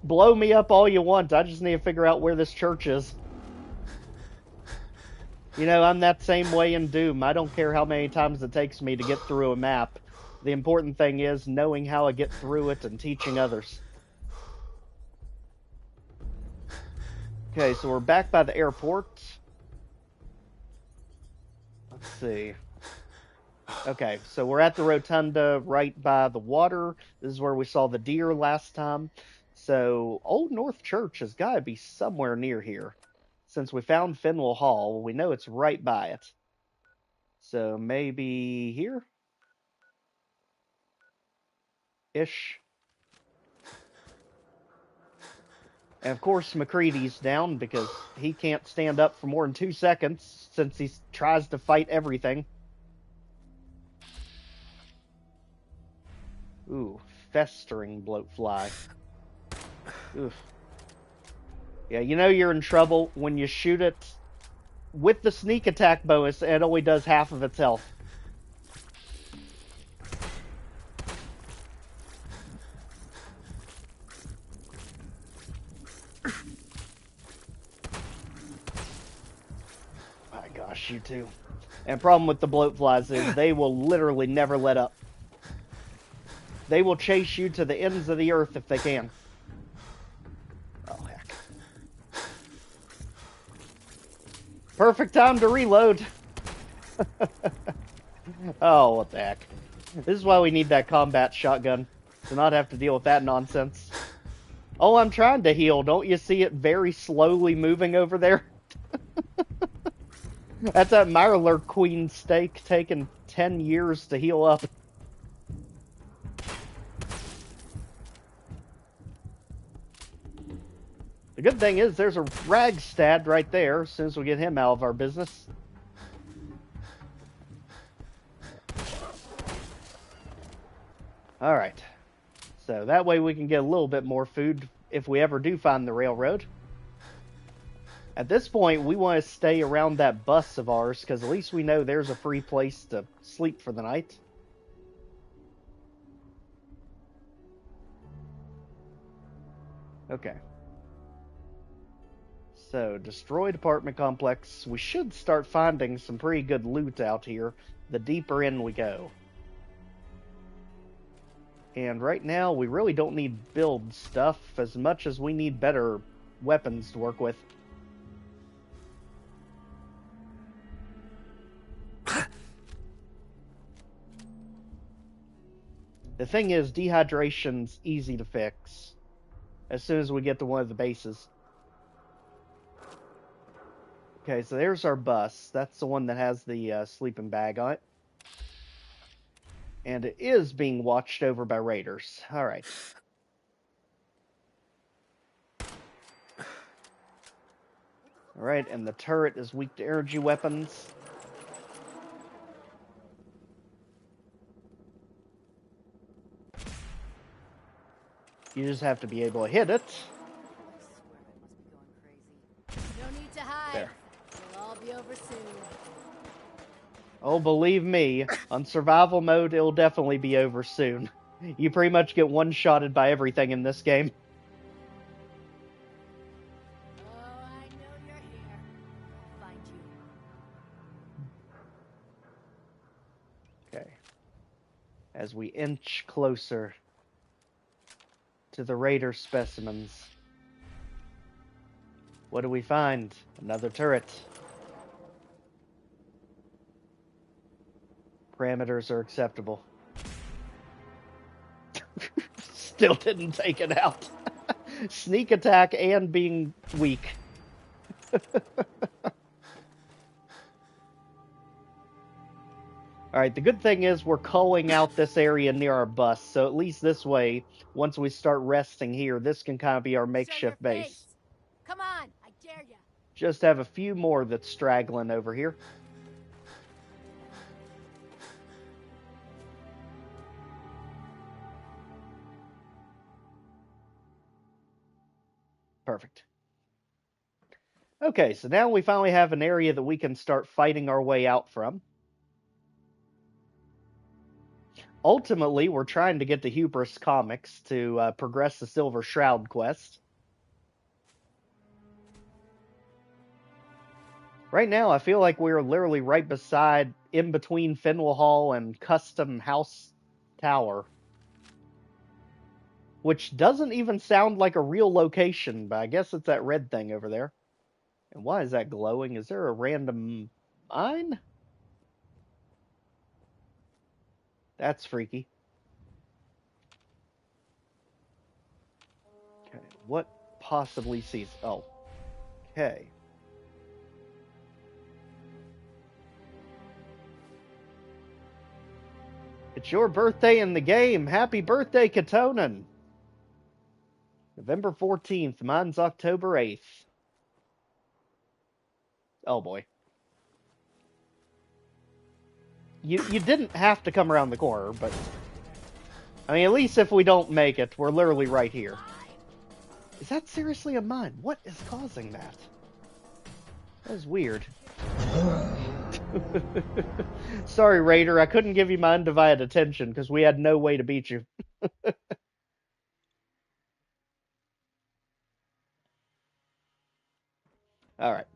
Blow me up all you want. I just need to figure out where this church is. You know, I'm that same way in Doom. I don't care how many times it takes me to get through a map. The important thing is knowing how to get through it and teaching others. Okay, so we're back by the airport. Let's see. Okay, so we're at the rotunda right by the water. This is where we saw the deer last time. So, Old North Church has got to be somewhere near here. Since we found Fenwell Hall, we know it's right by it. So, maybe here? Ish. And of course, McCready's down because he can't stand up for more than 2 seconds since he tries to fight everything. Ooh, festering bloatfly. Oof. Yeah, you know you're in trouble when you shoot it with the sneak attack bonus, it only does half of its health. My gosh, you two. And problem with the bloat flies is they will literally never let up. They will chase you to the ends of the earth if they can. Oh, heck. Perfect time to reload. Oh, what the heck. This is why we need that combat shotgun. To not have to deal with that nonsense. Oh, I'm trying to heal. Don't you see it very slowly moving over there? That's that Mirelurk Queen steak taking 10 years to heal up. The good thing is there's a Ragstad right there as soon as we get him out of our business. Alright. So that way we can get a little bit more food if we ever do find the railroad. At this point, we want to stay around that bus of ours, because at least we know there's a free place to sleep for the night. Okay. So, destroyed apartment complex. We should start finding some pretty good loot out here, the deeper in we go. And right now, we really don't need build stuff as much as we need better weapons to work with. The thing is, dehydration's easy to fix as soon as we get to one of the bases. Okay, so there's our bus. That's the one that has the sleeping bag on it. And it is being watched over by raiders. Alright. Alright, and the turret is weak to energy weapons. You just have to be able to hit it. No need to hide. There. We'll all be over soon. Oh, believe me, on survival mode, it'll definitely be over soon. You pretty much get one-shotted by everything in this game. Oh, I know you're here. I'll find you. Okay. As we inch closer to the raider specimens, what do we find? Another turret. Parameters are acceptable. Still didn't take it out. Sneak attack and being weak. Alright, the good thing is we're culling out this area near our bus, so at least this way, once we start resting here, this can kind of be our makeshift base. Come on, I dare ya. Just have a few more that's straggling over here. Perfect. Okay, so now we finally have an area that we can start fighting our way out from. Ultimately, we're trying to get to Hubris Comics to progress the Silver Shroud quest. Right now, I feel like we're literally right beside, in between Fenwell Hall and Custom House Tower. Which doesn't even sound like a real location, but I guess it's that red thing over there. And why is that glowing? Is there a random mine? That's freaky. Okay, what possibly sees... Oh. Okay. It's your birthday in the game. Happy birthday, Katonan. November 14th. Mine's October 8th. Oh, boy. You didn't have to come around the corner, but... I mean, at least if we don't make it, we're literally right here. Is that seriously a mine? What is causing that? That is weird. Sorry, Raider, I couldn't give you my undivided attention because we had no way to beat you. Alright.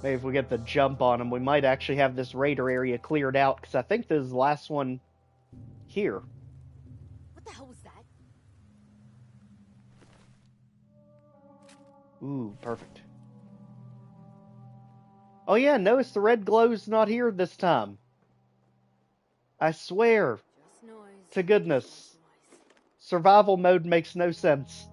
Maybe if we get the jump on him, we might actually have this Raider area cleared out, because I think this is the last one here. What the hell was that? Ooh, perfect. Oh yeah, notice the red glow's not here this time. I swear to goodness. Survival mode makes no sense.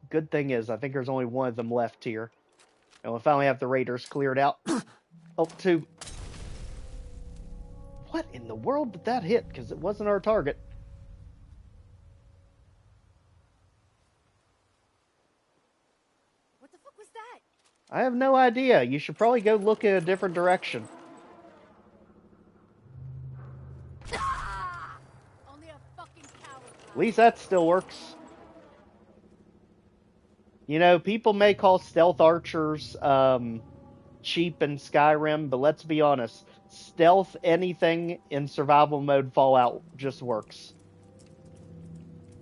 Good thing is, I think there's only one of them left here. And we'll finally have the Raiders cleared out. Oh, two. What in the world did that hit? Because it wasn't our target. What the fuck was that? I have no idea. You should probably go look in a different direction. Only a fucking coward. At least that still works. You know, people may call stealth archers cheap in Skyrim, but let's be honest. Stealth anything in survival mode Fallout just works.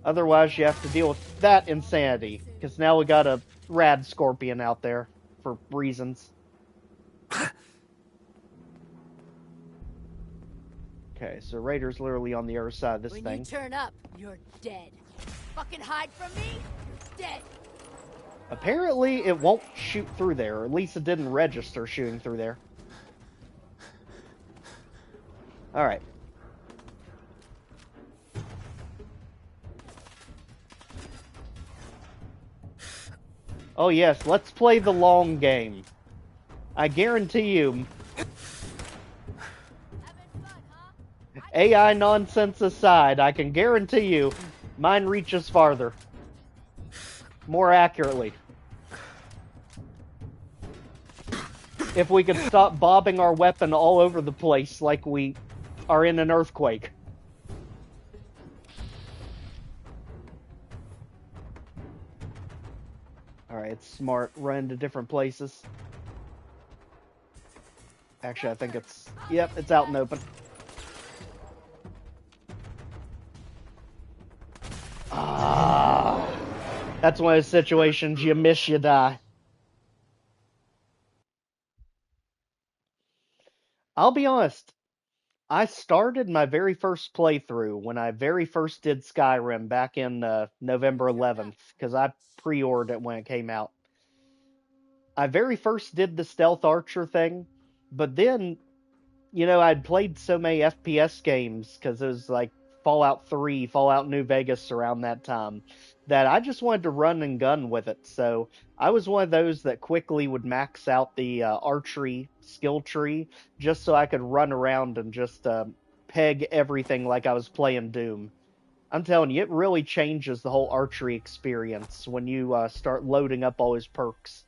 Otherwise, you have to deal with that insanity. Because now we got a rad scorpion out there for reasons. Okay, so Raider's literally on the other side of this thing. When you turn up, you're dead. Fucking hide from me, you're dead. Apparently, it won't shoot through there. Or at least it didn't register shooting through there. Alright. Oh yes, let's play the long game. I guarantee you... AI nonsense aside, I can guarantee you mine reaches farther. More accurately. If we could stop bobbing our weapon all over the place like we are in an earthquake. Alright, it's smart. Run to different places. Actually, I think it's... Yep, it's out and open. Ah, that's one of those situations you miss, you die. I'll be honest. I started my very first playthrough when I very first did Skyrim back in November 11th, because I pre-ordered it when it came out. I very first did the stealth archer thing, but then, you know, I'd played so many FPS games, because it was like Fallout 3, Fallout New Vegas around that time, that I just wanted to run and gun with it. So I was one of those that quickly would max out the archery skill tree just so I could run around and just peg everything like I was playing Doom. I'm telling you, it really changes the whole archery experience when you start loading up all his perks.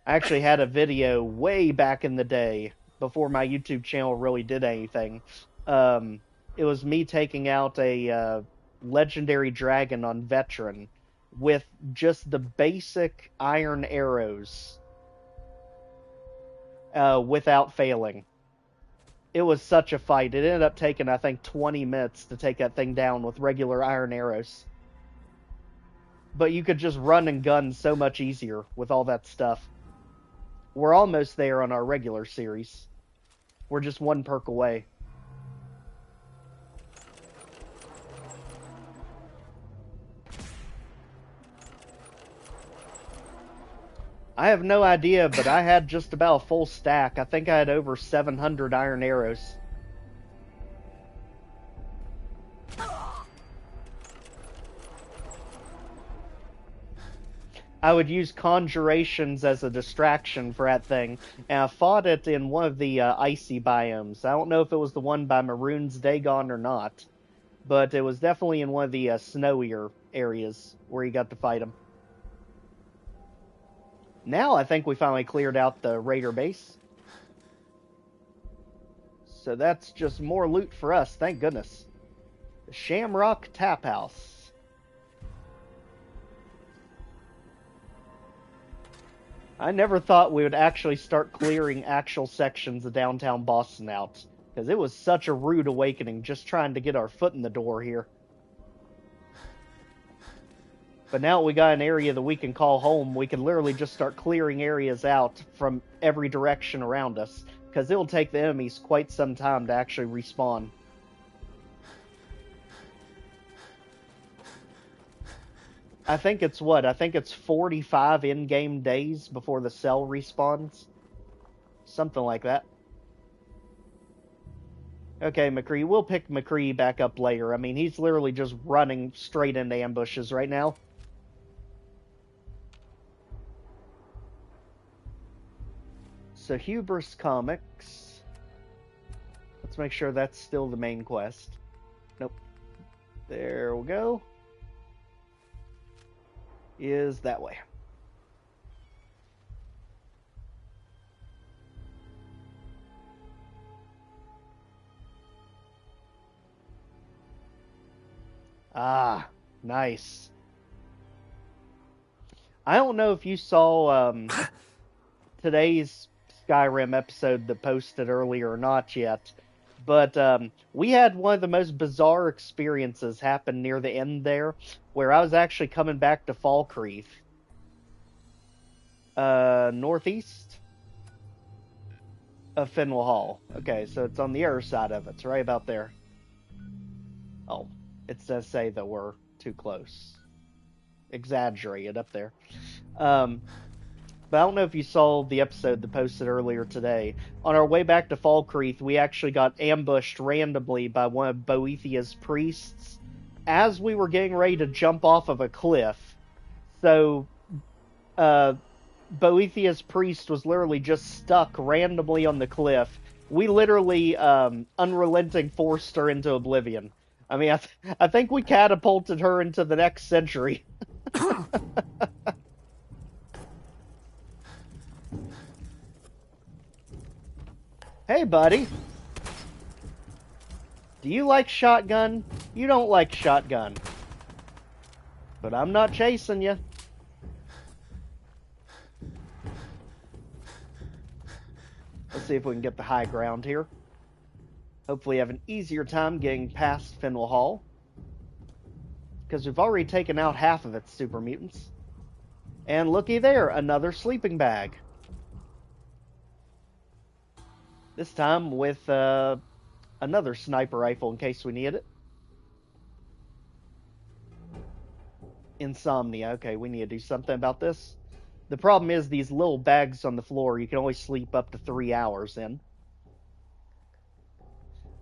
I actually had a video way back in the day, before my YouTube channel really did anything. It was me taking out a legendary dragon on Veteran with just the basic iron arrows without failing. It was such a fight. It ended up taking, I think, 20 minutes to take that thing down with regular iron arrows. But you could just run and gun so much easier with all that stuff. We're almost there on our regular series. We're just one perk away. I have no idea, but I had just about a full stack. I think I had over 700 iron arrows. I would use conjurations as a distraction for that thing, and I fought it in one of the icy biomes. I don't know if it was the one by Maroon's Dagon or not, but it was definitely in one of the snowier areas where you got to fight him. Now I think we finally cleared out the raider base. So that's just more loot for us, thank goodness. The Shamrock Tap House. I never thought we would actually start clearing actual sections of downtown Boston out, because it was such a rude awakening just trying to get our foot in the door here. But now we got an area that we can call home. We can literally just start clearing areas out from every direction around us, because it'll take the enemies quite some time to actually respawn. I think it's what? I think it's 45 in-game days before the cell respawns. Something like that. Okay, McCree. We'll pick McCree back up later. I mean, he's literally just running straight into ambushes right now. So, Hubris Comics. Let's make sure that's still the main quest. Nope. There we go. Is that way. Ah, nice. I don't know if you saw today's Skyrim episode that posted earlier or not yet, but we had one of the most bizarre experiences happen near the end there, where I was actually coming back to Falkreath. Northeast of Fenwell Hall. Okay, so it's on the other side of it. It's right about there. Oh, it does say that we're too close. Exaggerated up there. But I don't know if you saw the episode that posted earlier today. On our way back to Falkreath, we actually got ambushed randomly by one of Boethia's priests as we were getting ready to jump off of a cliff. So, Boethia's priest was literally just stuck randomly on the cliff. We literally, unrelenting, forced her into oblivion. I mean, I think we catapulted her into the next century. Hey, buddy. Do you like shotgun? You don't like shotgun. But I'm not chasing you. Let's see if we can get the high ground here. Hopefully have an easier time getting past Fenwell Hall. Because we've already taken out half of its super mutants. And looky there, another sleeping bag. This time with another sniper rifle in case we need it. Insomnia. Okay, we need to do something about this. The problem is these little bags on the floor, you can only sleep up to 3 hours in.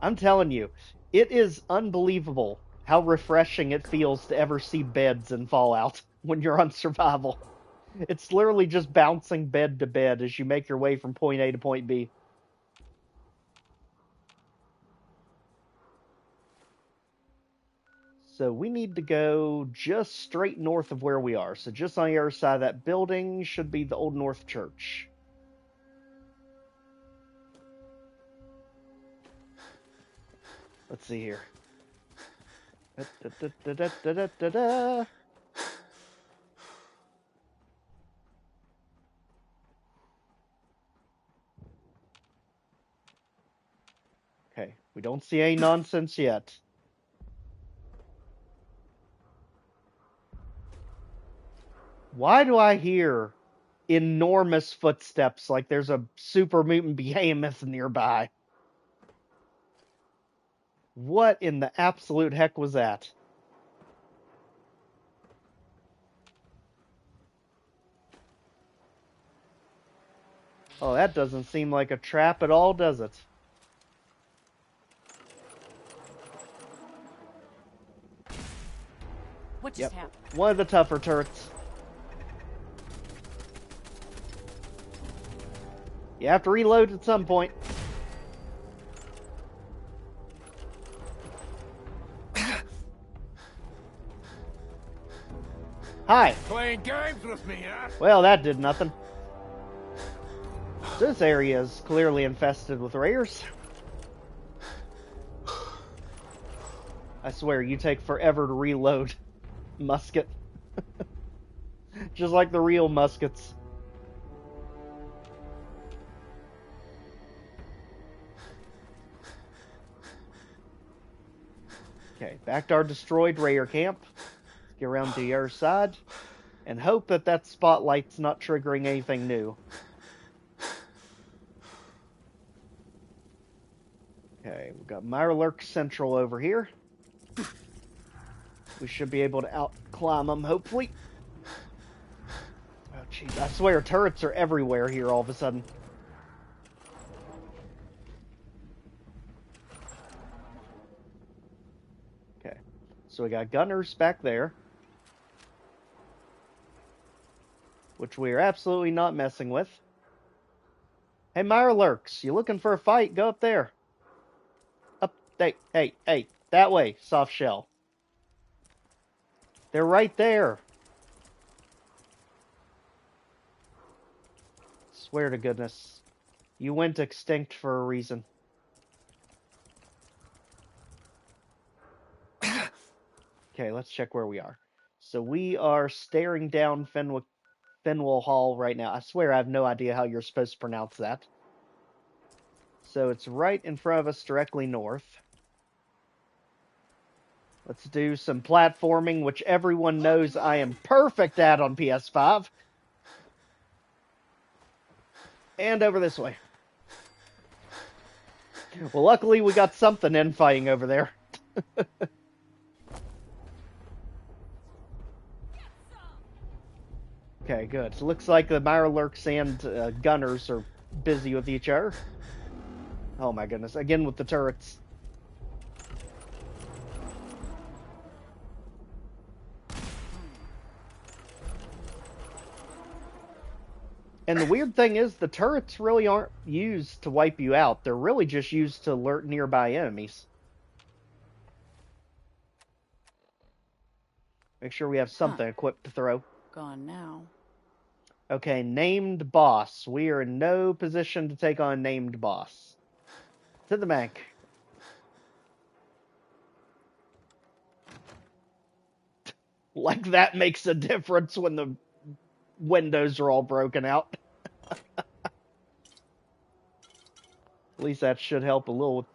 I'm telling you, it is unbelievable how refreshing it feels to ever see beds in Fallout when you're on survival. It's literally just bouncing bed to bed as you make your way from point A to point B. So we need to go just straight north of where we are. So just on the other side of that building should be the Old North Church. Let's see here. Okay, we don't see any nonsense yet. Why do I hear enormous footsteps like there's a super mutant behemoth nearby? What in the absolute heck was that? Oh, that doesn't seem like a trap at all, does it? What just happened? One of the tougher turrets. You have to reload at some point. Hi. Playing games with me, huh? Well, that did nothing. This area is clearly infested with rares. I swear, you take forever to reload musket. Just like the real muskets. Okay, back to our destroyed rare camp. Let's get around to the other side. And hope that that spotlight's not triggering anything new. Okay, we've got Mirelurk Central over here. We should be able to out-climb them, hopefully. Oh, jeez, I swear, turrets are everywhere here all of a sudden. Okay, so we got gunners back there. Which we are absolutely not messing with. Hey, Mirelurks, you looking for a fight? Go up there. Up, hey, that way, soft shell. They're right there. Swear to goodness. You went extinct for a reason. Okay, let's check where we are. So we are staring down Fenwell Hall right now. I swear I have no idea how you're supposed to pronounce that. So it's right in front of us, directly north. Let's do some platforming, which everyone knows I am perfect at on PS5. And over this way. Well, luckily we got something infighting over there. Okay, good. So looks like the Mirelurks and gunners are busy with each other. Oh my goodness, again with the turrets. And the weird thing is, the turrets really aren't used to wipe you out. They're really just used to alert nearby enemies. Make sure we have something equipped to throw. Gone now. Okay, named boss. We are in no position to take on named boss. To the bank. Like that makes a difference when the windows are all broken out. At least that should help a little with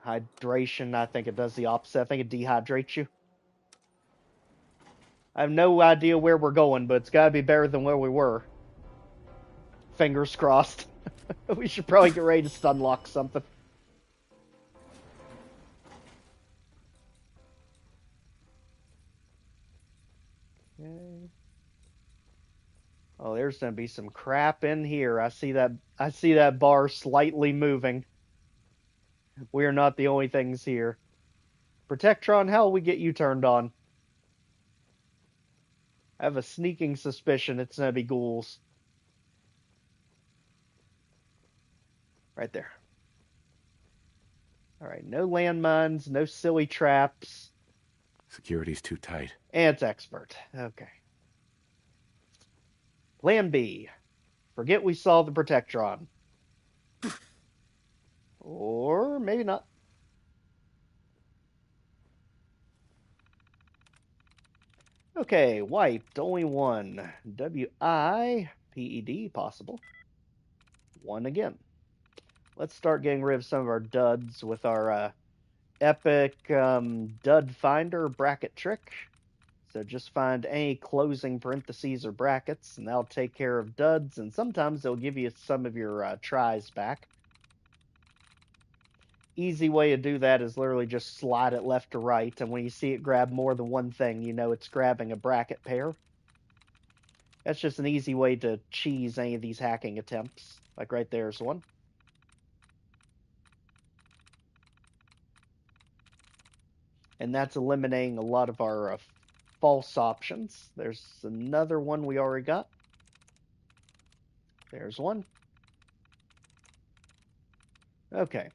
hydration. I think it does the opposite. I think it dehydrates you. I have no idea where we're going, but it's got to be better than where we were. Fingers crossed. We should probably get ready to stunlock something. Okay. Oh, there's gonna be some crap in here. I see that bar slightly moving. We are not the only things here. Protectron, how will we get you turned on? I have a sneaking suspicion it's gonna be ghouls. Right there. Alright, no landmines, no silly traps. Security's too tight. And it's expert. Okay. Plan B. Forget we saw the Protectron. Or maybe not. Okay, wiped. Only one. WIPED, possible. One again. Let's start getting rid of some of our duds with our epic dud finder bracket trick. So just find any closing parentheses or brackets, and that'll take care of duds, and sometimes they'll give you some of your tries back. Easy way to do that is literally just slide it left to right, and when you see it grab more than one thing, you know it's grabbing a bracket pair. That's just an easy way to cheese any of these hacking attempts. Like right there's one. And that's eliminating a lot of our false options. There's another one we already got. There's one. Okay.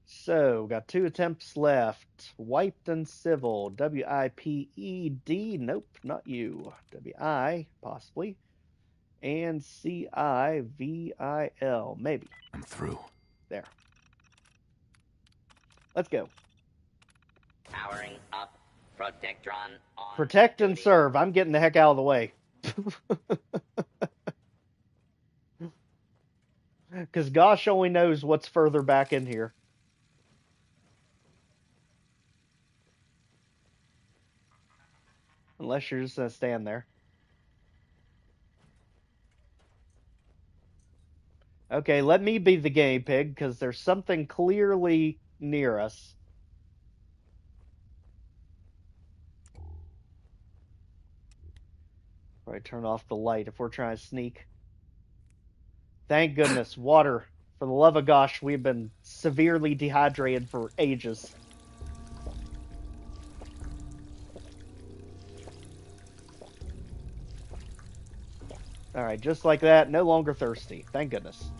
So, got 2 attempts left. Wiped and Civil. WIPED. Nope, not you. WI, possibly. And Civil. Maybe. I'm through. There. Let's go. Powering up. Protectron on. Protect and serve. I'm getting the heck out of the way. Because gosh only knows what's further back in here. Unless you're just going to stand there. Okay, let me be the guinea pig, because there's something clearly near us. Probably turn off the light if we're trying to sneak. Thank goodness, water. For the love of gosh, we've been severely dehydrated for ages. Alright, just like that, no longer thirsty. Thank goodness.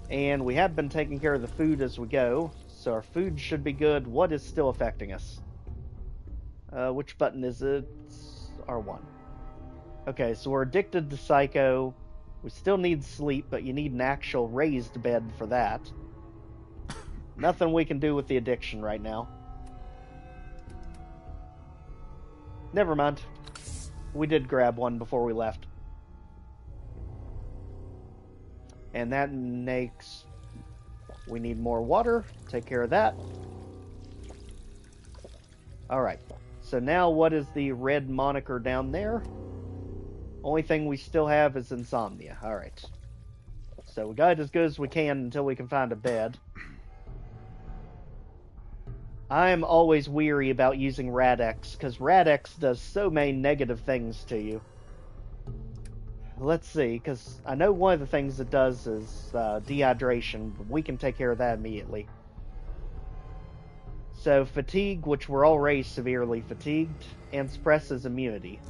And we have been taking care of the food as we go, so our food should be good. What is still affecting us? Which button is it? R1. Okay, so we're addicted to Psycho. We still need sleep, but you need an actual raised bed for that. Nothing we can do with the addiction right now. Never mind. We did grab one before we left. And that makes... We need more water. Take care of that. Alright. So now what is the red moniker down there? Only thing we still have is insomnia. Alright. So we got it as good as we can until we can find a bed. I'm always weary about using Rad-X, because Rad-X does so many negative things to you. Let's see, because I know one of the things it does is dehydration, but we can take care of that immediately. So fatigue, which we're already severely fatigued, and suppresses immunity.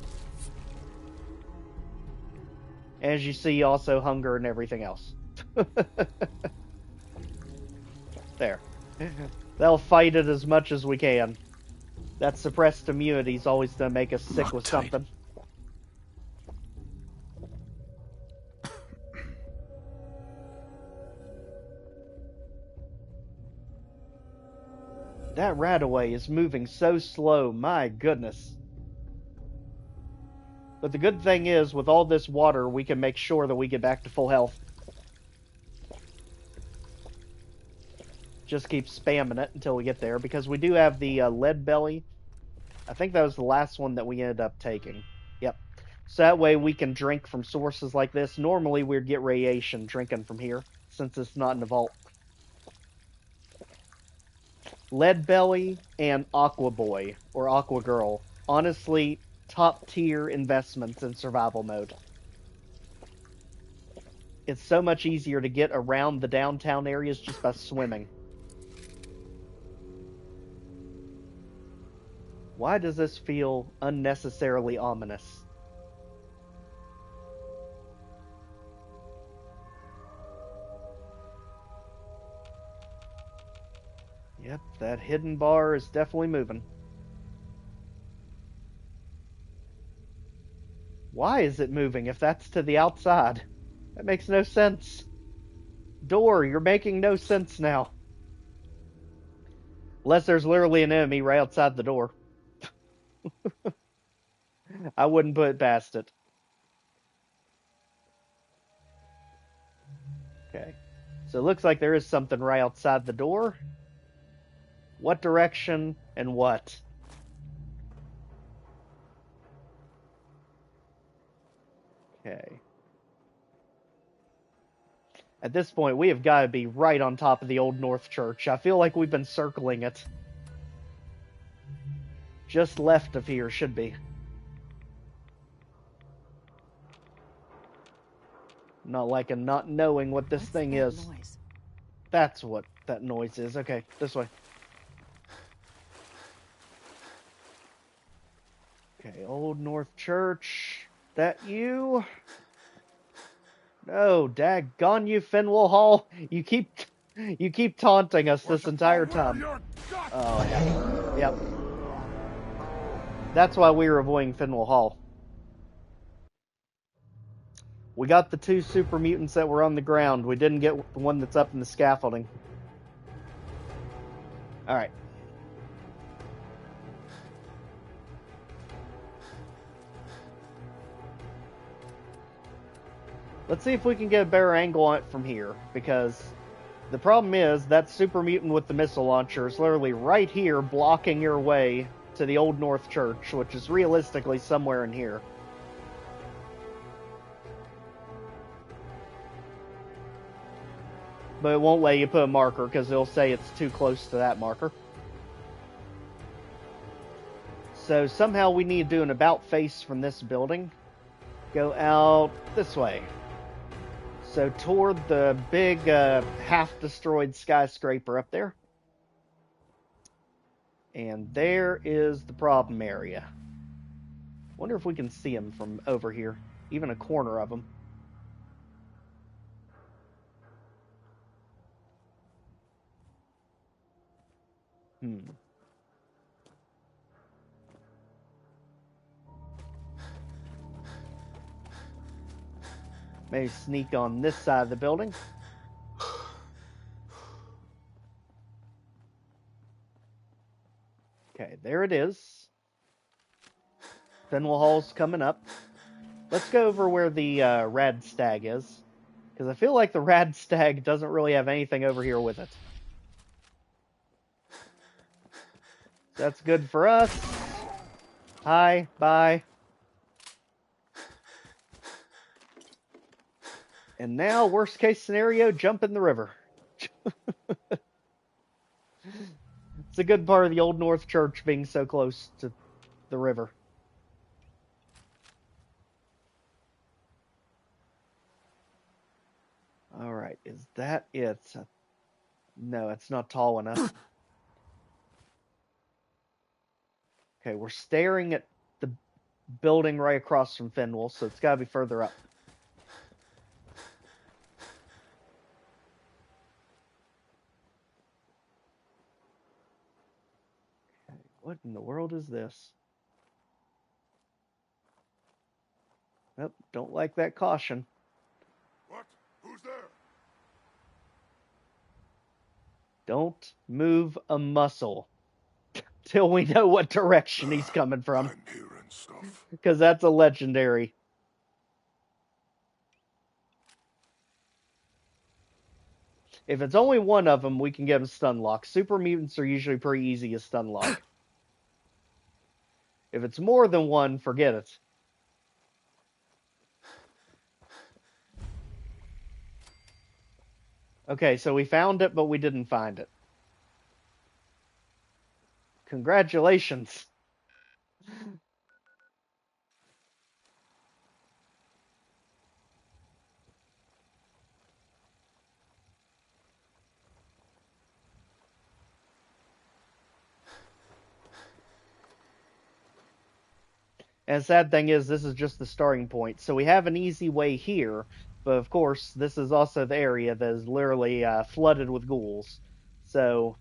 As you see, also hunger and everything else. There. They'll fight it as much as we can. That suppressed immunity is always going to make us sick with something. That Radaway is moving so slow, my goodness. But the good thing is, with all this water, we can make sure that we get back to full health. Just keep spamming it until we get there, because we do have the lead belly. I think that was the last one that we ended up taking. Yep. So that way we can drink from sources like this. Normally we'd get radiation drinking from here, since it's not in the vault. Lead Belly and Aqua Boy, or Aqua Girl. Honestly, top tier investments in survival mode. It's so much easier to get around the downtown areas just by swimming. Why does this feel unnecessarily ominous? Yep, that hidden bar is definitely moving. Why is it moving if that's to the outside? That makes no sense. Door, you're making no sense now. Unless there's literally an enemy right outside the door. I wouldn't put it past it. Okay. So it looks like there is something right outside the door. What direction and what? Okay. At this point, we have got to be right on top of the Old North Church. I feel like we've been circling it. Just left of here should be. Not liking not knowing what this thing is. Noise? That's what that noise is. Okay, this way. Okay, Old North Church. That you? No, daggone you, Fenwell Hall. You keep taunting us this entire time. Oh, yeah. Yep. That's why we were avoiding Fenwell Hall. We got the 2 super mutants that were on the ground. We didn't get the one that's up in the scaffolding. Alright. Let's see if we can get a better angle on it from here, because the problem is that super mutant with the missile launcher is literally right here blocking your way to the Old North Church, which is realistically somewhere in here. But it won't let you put a marker because it'll say it's too close to that marker. So somehow we need to do an about face from this building. Go out this way. So toward the big half-destroyed skyscraper up there. And there is the problem area. Wonder if we can see them from over here. Even a corner of them. Maybe sneak on this side of the building. Okay, there it is. Fenwell Hall's coming up. Let's go over where the Rad Stag is. Because I feel like the Rad Stag doesn't really have anything over here with it. That's good for us. Hi, bye. And now, worst case scenario, jump in the river. It's a good part of the Old North Church being so close to the river. Alright, is that it? No, it's not tall enough. Okay, we're staring at the building right across from Fenwell, so it's gotta be further up. Okay, what in the world is this? Nope, don't like that caution. What? Who's there? Don't move a muscle till we know what direction he's coming from. I'm hearing stuff. Because that's a legendary. If it's only one of them, we can get him stun lock. Super mutants are usually pretty easy to stun lock. If it's more than one, forget it. Okay, so we found it, but we didn't find it. Congratulations. And the sad thing is, this is just the starting point. So we have an easy way here, but of course, this is also the area that is literally flooded with ghouls. So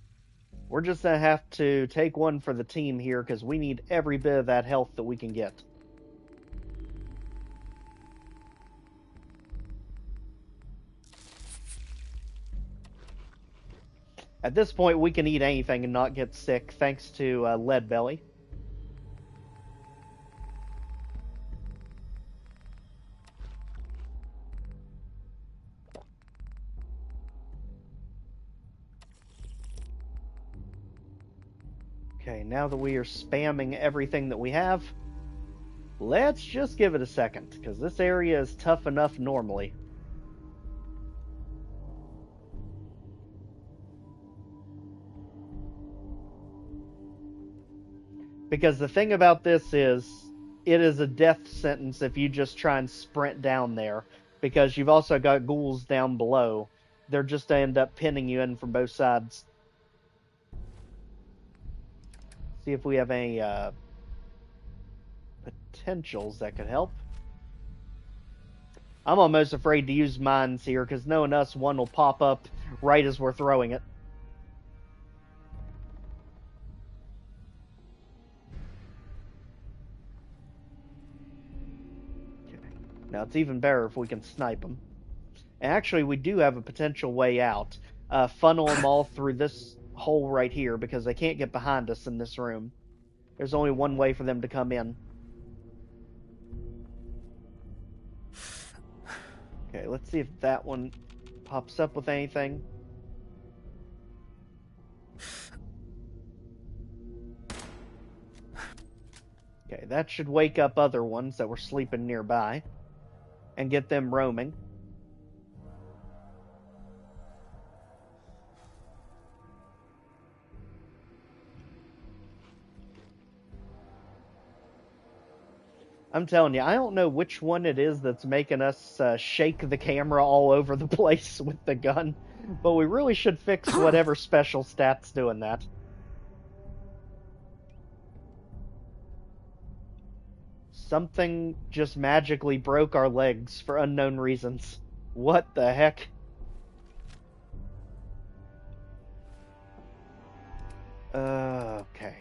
we're just going to have to take one for the team here, because we need every bit of that health that we can get. At this point, we can eat anything and not get sick, thanks to Lead Belly. Okay, now that we are spamming everything that we have, let's just give it a second, because this area is tough enough normally. Because the thing about this is, it is a death sentence if you just try and sprint down there, because you've also got ghouls down below. They're just to end up pinning you in from both sides. See if we have any potentials that could help. I'm almost afraid to use mines here, because knowing us, one will pop up right as we're throwing it. Okay. Now, it's even better if we can snipe them. And actually, we do have a potential way out. Funnel them all through this hole right here, because they can't get behind us in this room. There's only one way for them to come in. Okay, let's see if that one pops up with anything. Okay, that should wake up other ones that were sleeping nearby and get them roaming. I'm telling you, I don't know which one it is that's making us shake the camera all over the place with the gun, but we really should fix whatever special stat's doing that. Something just magically broke our legs for unknown reasons. What the heck? Okay.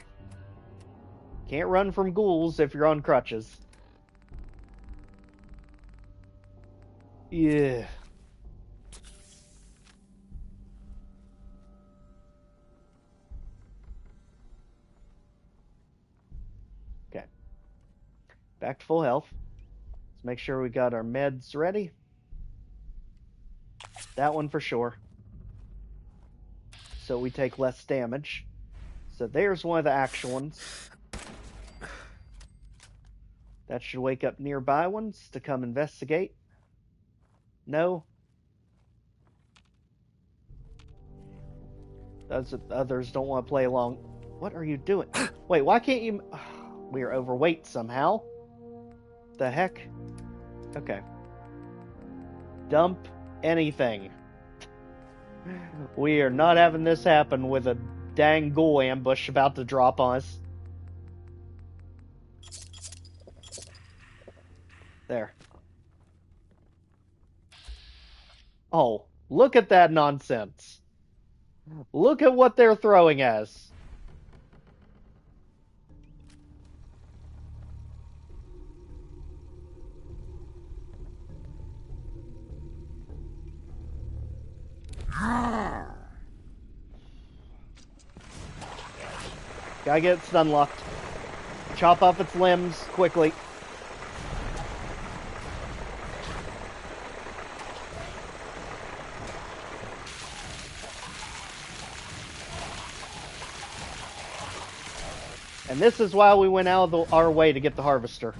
Can't run from ghouls if you're on crutches. Yeah. Okay. Back to full health. Let's make sure we got our meds ready. That one for sure. So we take less damage. So there's one of the actual ones. That should wake up nearby ones to come investigate. No. Those others don't want to play along. What are you doing? Wait, why can't you... We are overweight somehow. The heck? Okay. Dump anything. We are not having this happen with a dang ghoul ambush about to drop on us. There. Oh, look at that nonsense. Look at what they're throwing at us. Gotta get it stun locked. Chop off its limbs quickly. And this is why we went out of our way to get the harvester.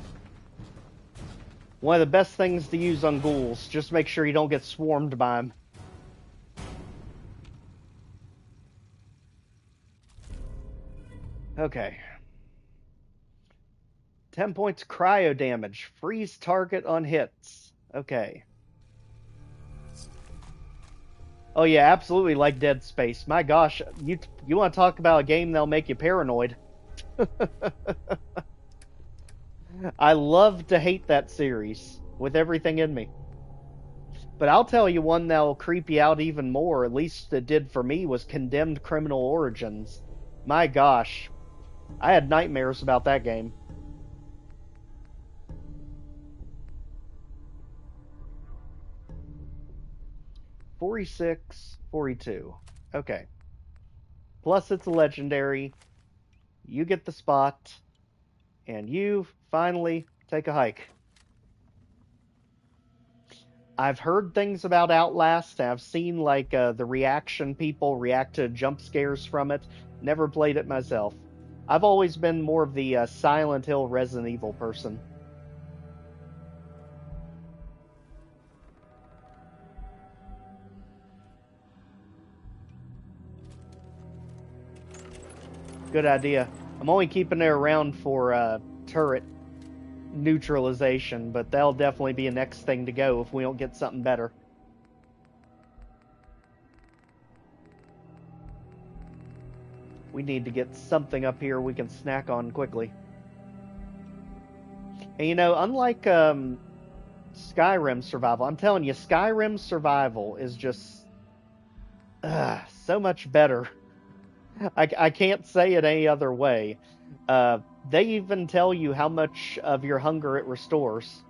One of the best things to use on ghouls. Just make sure you don't get swarmed by them. Okay. 10 points cryo damage. Freeze target on hits. Okay. Oh yeah, absolutely like Dead Space. My gosh, you want to talk about a game that'll make you paranoid. I love to hate that series with everything in me. But I'll tell you one that'll creep you out even more, at least it did for me, was Condemned Criminal Origins. My gosh. I had nightmares about that game. $46, $42. Okay. Plus it's a legendary. You get the spot. And you finally take a hike. I've heard things about Outlast. I've seen like the reaction people react to jump scares from it. Never played it myself. I've always been more of the Silent Hill Resident Evil person. Good idea. I'm only keeping it around for turret neutralization, but that'll definitely be a next thing to go if we don't get something better. We need to get something up here we can snack on quickly. And you know, unlike Skyrim Survival, I'm telling you, Skyrim Survival is just so much better. I can't say it any other way. They even tell you how much of your hunger it restores.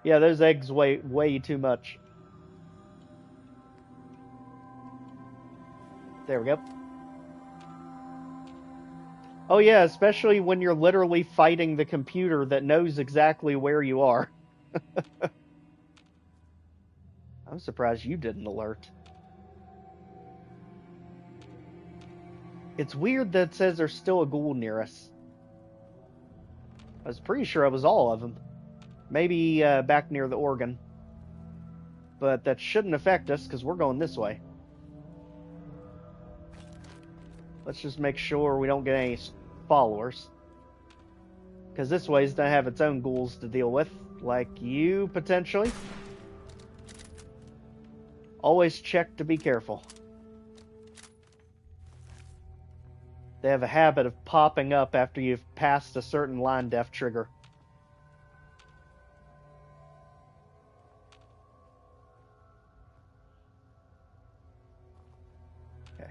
Yeah, those eggs weigh way too much. There we go. Oh yeah, especially when you're literally fighting the computer that knows exactly where you are. I'm surprised you didn't alert. It's weird that it says there's still a ghoul near us. I was pretty sure it was all of them. Maybe back near the organ. But that shouldn't affect us because we're going this way. Let's just make sure we don't get any followers. Because this way is going to have its own ghouls to deal with. Like you, potentially. Always check to be careful. They have a habit of popping up after you've passed a certain line depth trigger. Okay.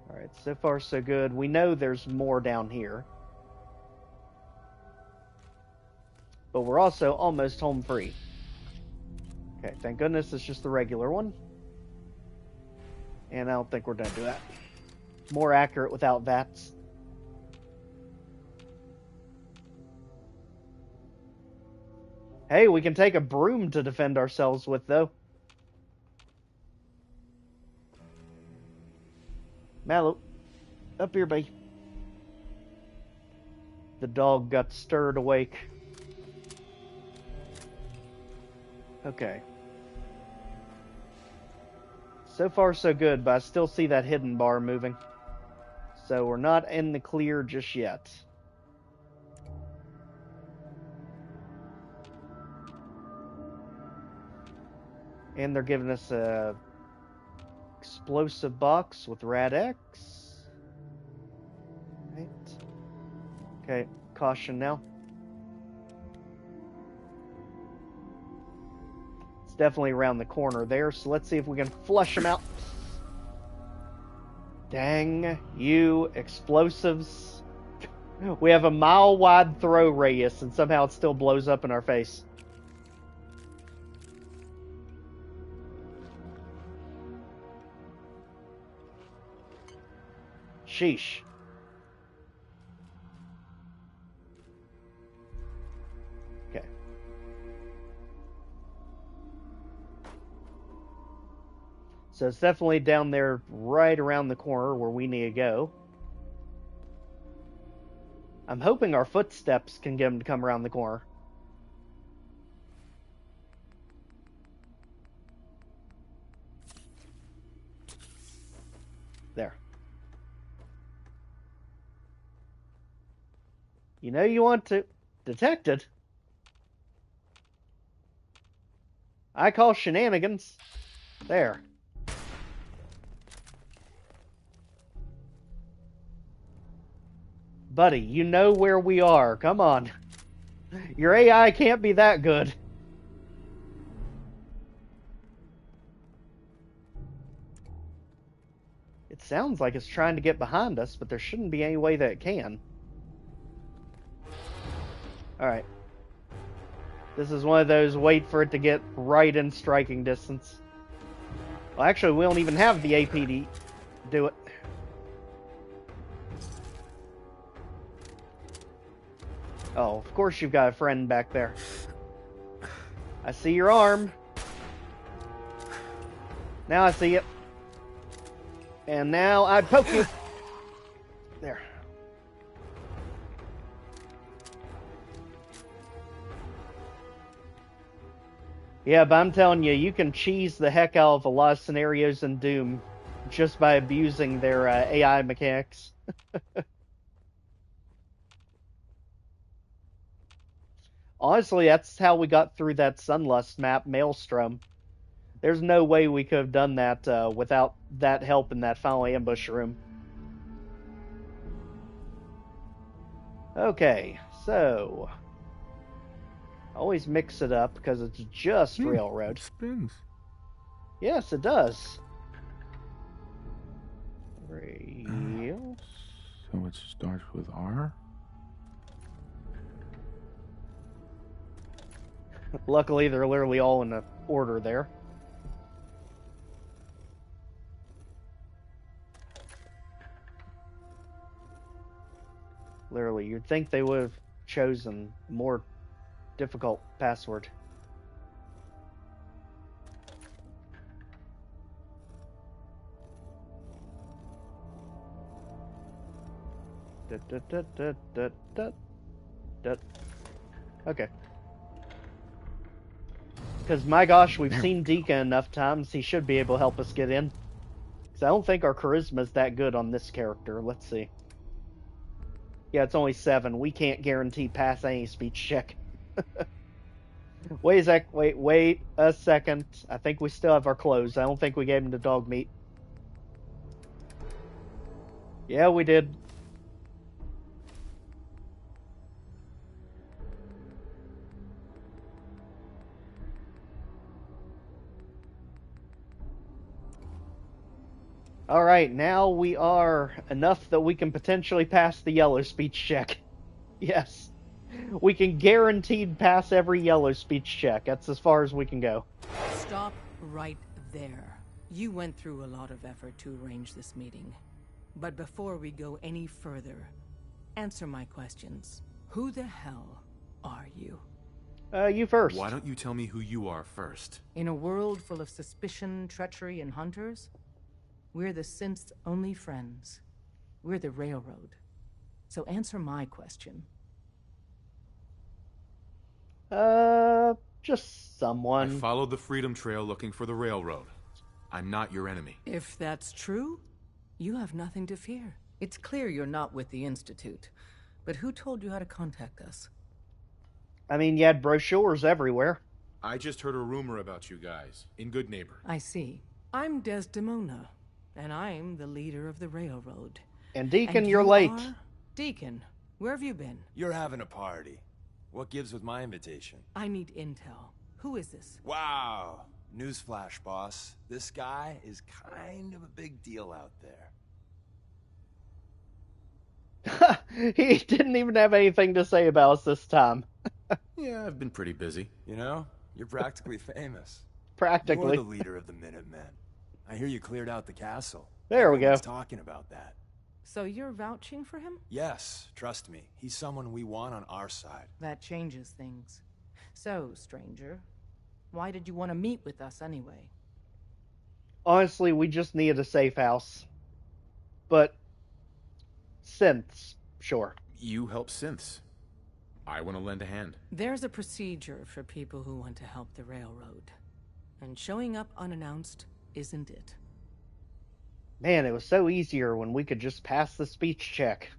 Alright, so far so good. We know there's more down here. But we're also almost home free. Okay, thank goodness it's just the regular one. And I don't think we're going to do that. More accurate without VATS. Hey, we can take a broom to defend ourselves with, though. Mallow, up here, buddy. The dog got stirred awake. Okay. So far, so good, but I still see that hidden bar moving. So we're not in the clear just yet. And they're giving us a explosive box with Rad-X. Right. Okay, caution now. It's definitely around the corner there, so let's see if we can flush them out. Dang you, explosives. We have a mile-wide throw radius, and somehow it still blows up in our face. Sheesh. Okay. So it's definitely down there right around the corner where we need to go. I'm hoping our footsteps can get him to come around the corner. There. You know you want to. Detected. I call shenanigans. There. Buddy, you know where we are. Come on. Your AI can't be that good. It sounds like it's trying to get behind us, but there shouldn't be any way that it can. Alright. This is one of those wait for it to get right in striking distance. Well, actually, we don't even have the APD do it. Oh, of course you've got a friend back there. I see your arm. Now I see it. And now I poke you. There. Yeah, but I'm telling you, you can cheese the heck out of a lot of scenarios in Doom just by abusing their AI mechanics. Honestly, that's how we got through that Sunlust map, Maelstrom. There's no way we could have done that without that help in that final ambush room. Okay, so... always mix it up because it's just railroad. It spins. Yes, it does. Rail. So it starts with R? Luckily, they're literally all in order there. Literally, you'd think they would have chosen a more difficult password. Okay. Because, my gosh, we've seen Deacon enough times, he should be able to help us get in. Because I don't think our charisma's that good on this character. Let's see. Yeah, it's only 7. We can't guarantee pass any speech check. Wait a second. I think we still have our clothes. I don't think we gave him the dog meat. Yeah, we did. Alright, now we are enough that we can potentially pass the yellow speech check. Yes. We can guaranteed pass every yellow speech check. That's as far as we can go. Stop right there. You went through a lot of effort to arrange this meeting. But before we go any further, answer my questions. Who the hell are you? You first. Why don't you tell me who you are first? In a world full of suspicion, treachery, and hunters, we're the synth's only friends. We're the Railroad. So answer my question. Just someone. I followed the Freedom Trail looking for the Railroad. I'm not your enemy. If that's true, you have nothing to fear. It's clear you're not with the Institute. But who told you how to contact us? I mean, you had brochures everywhere. I just heard a rumor about you guys in Goodneighbor. I see. I'm Desdemona, and I'm the leader of the Railroad. And Deacon, And you're you late. are? Deacon, where have you been? You're having a party. What gives with my invitation? I need intel. Who is this? Wow. Newsflash, boss. This guy is kind of a big deal out there. He didn't even have anything to say about us this time. Yeah, I've been pretty busy. You know, you're practically famous. Practically. You're the leader of the Minutemen. I hear you cleared out the castle. There we go. Everyone's talking about that. So you're vouching for him? Yes, trust me. He's someone we want on our side. That changes things. So, stranger, why did you want to meet with us anyway? Honestly, we just needed a safe house. But synths, sure. You help synths. I want to lend a hand. There's a procedure for people who want to help the Railroad. And showing up unannounced isn't it. Man, it was so easier when we could just pass the speech check.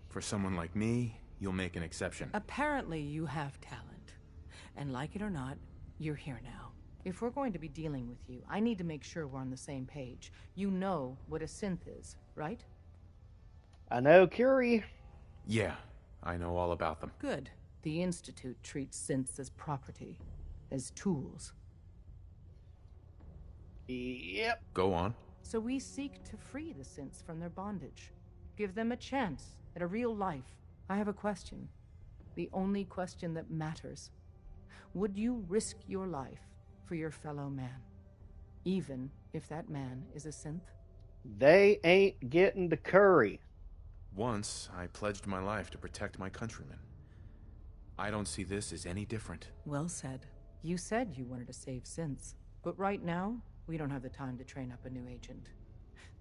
For someone like me, you'll make an exception. Apparently you have talent. And like it or not, you're here now. If we're going to be dealing with you, I need to make sure we're on the same page. You know what a synth is, right? I know, Curie. Yeah, I know all about them. Good. The Institute treats synths as property, as tools. Yep. Go on. So we seek to free the synths from their bondage. Give them a chance at a real life. I have a question. The only question that matters. Would you risk your life for your fellow man? Even if that man is a synth? They ain't getting to Curry. Once, I pledged my life to protect my countrymen. I don't see this as any different. Well said. You said you wanted to save synths. But right now, we don't have the time to train up a new agent.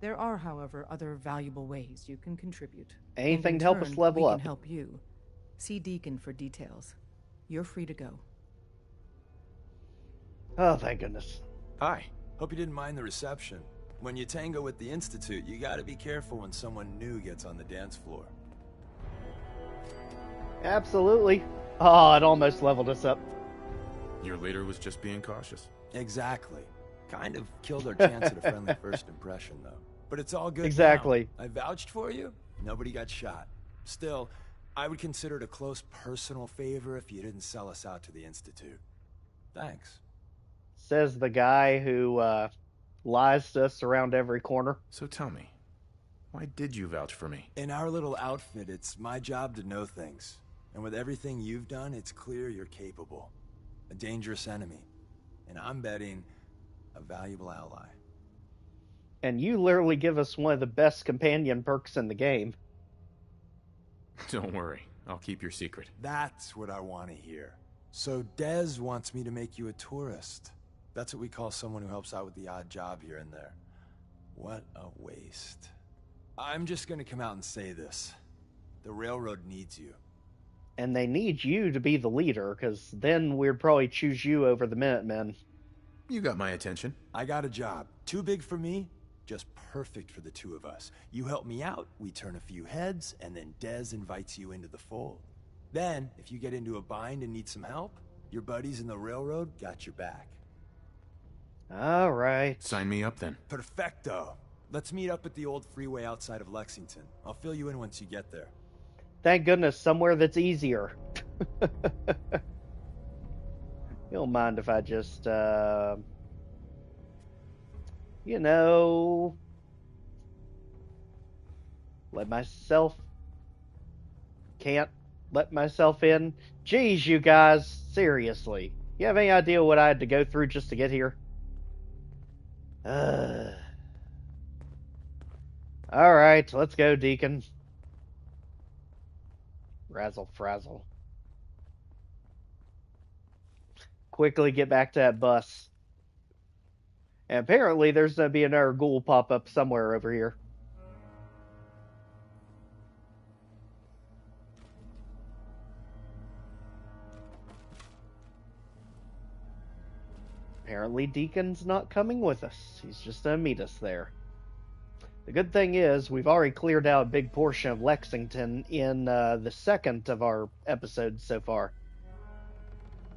There are, however, other valuable ways you can contribute. Anything to help us level up. We can help you. See Deacon for details. You're free to go. Oh, thank goodness. Hi. Hope you didn't mind the reception. When you tango with the Institute, you gotta be careful when someone new gets on the dance floor. Absolutely. Oh, it almost leveled us up. Your leader was just being cautious. Exactly. Kind of killed our chance at a friendly first impression, though. But it's all good Exactly. now. I vouched for you. Nobody got shot. Still, I would consider it a close personal favor if you didn't sell us out to the Institute. Thanks. Says the guy who lies to us around every corner. So tell me, Why did you vouch for me? In our little outfit, it's my job to know things. And with everything you've done, it's clear you're capable. A dangerous enemy. And I'm betting a valuable ally. And you literally give us one of the best companion perks in the game. Don't worry, I'll keep your secret. That's what I want to hear. So Dez wants me to make you a tourist. That's what we call someone who helps out with the odd job here and there. What a waste. I'm just gonna come out and say this. The railroad needs you. And they need you to be the leader, because then we'd probably choose you over the Minutemen. You got my attention. I got a job. Too big for me, just perfect for the two of us. You help me out, we turn a few heads, and then Dez invites you into the fold. Then, if you get into a bind and need some help, your buddies in the railroad got your back. All right. Sign me up then. Perfecto. Let's meet up at the old freeway outside of Lexington. I'll fill you in once you get there. Thank goodness, somewhere that's easier. You don't mind if I just, you know, can't let myself in? Jeez, you guys, seriously. You have any idea what I had to go through just to get here? Alright, let's go, Deacon. Razzle frazzle. Quickly get back to that bus. And apparently there's going to be another ghoul pop-up somewhere over here. Apparently Deacon's not coming with us. He's just going to meet us there. The good thing is, we've already cleared out a big portion of Lexington in the second of our episodes so far.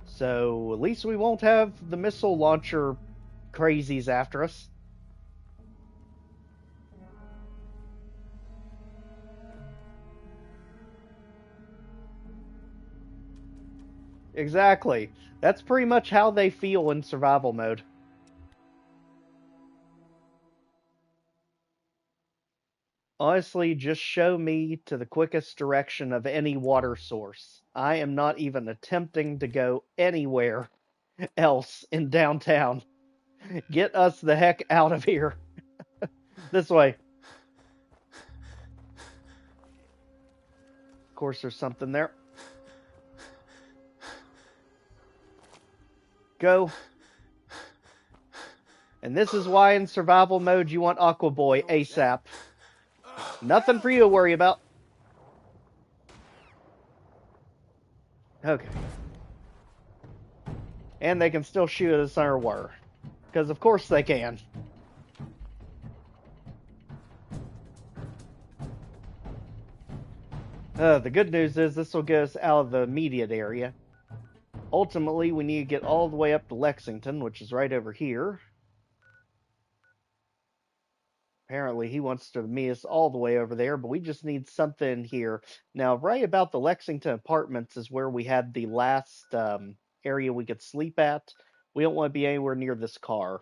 So, at least we won't have the missile launcher crazies after us. Exactly. That's pretty much how they feel in survival mode. Honestly, just show me to the quickest direction of any water source. I am not even attempting to go anywhere else in downtown. Get us the heck out of here. This way. Of course, there's something there. Go. And this is why in survival mode you want Aqua Boy ASAP. Nothing for you to worry about. Okay. And they can still shoot at us underwater. Because of course they can. The good news is this will get us out of the immediate area. Ultimately, we need to get all the way up to Lexington, which is right over here. Apparently, he wants to meet us all the way over there, but we just need something here. Now, right about the Lexington Apartments is where we had the last area we could sleep at. We don't want to be anywhere near this car.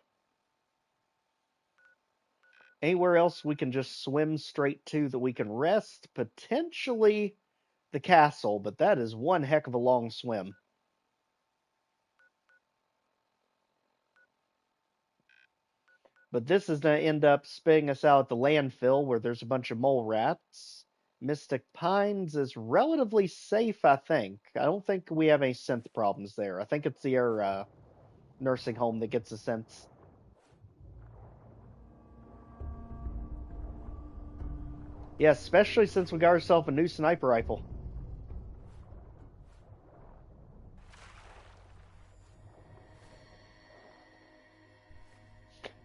Anywhere else we can just swim straight to that we can rest? Potentially the castle, but that is one heck of a long swim. But this is going to end up spitting us out at the landfill where there's a bunch of mole rats. Mystic Pines is relatively safe, I think. I don't think we have any synth problems there. I think it's the nursing home that gets the synths. Yeah, especially since we got ourselves a new sniper rifle.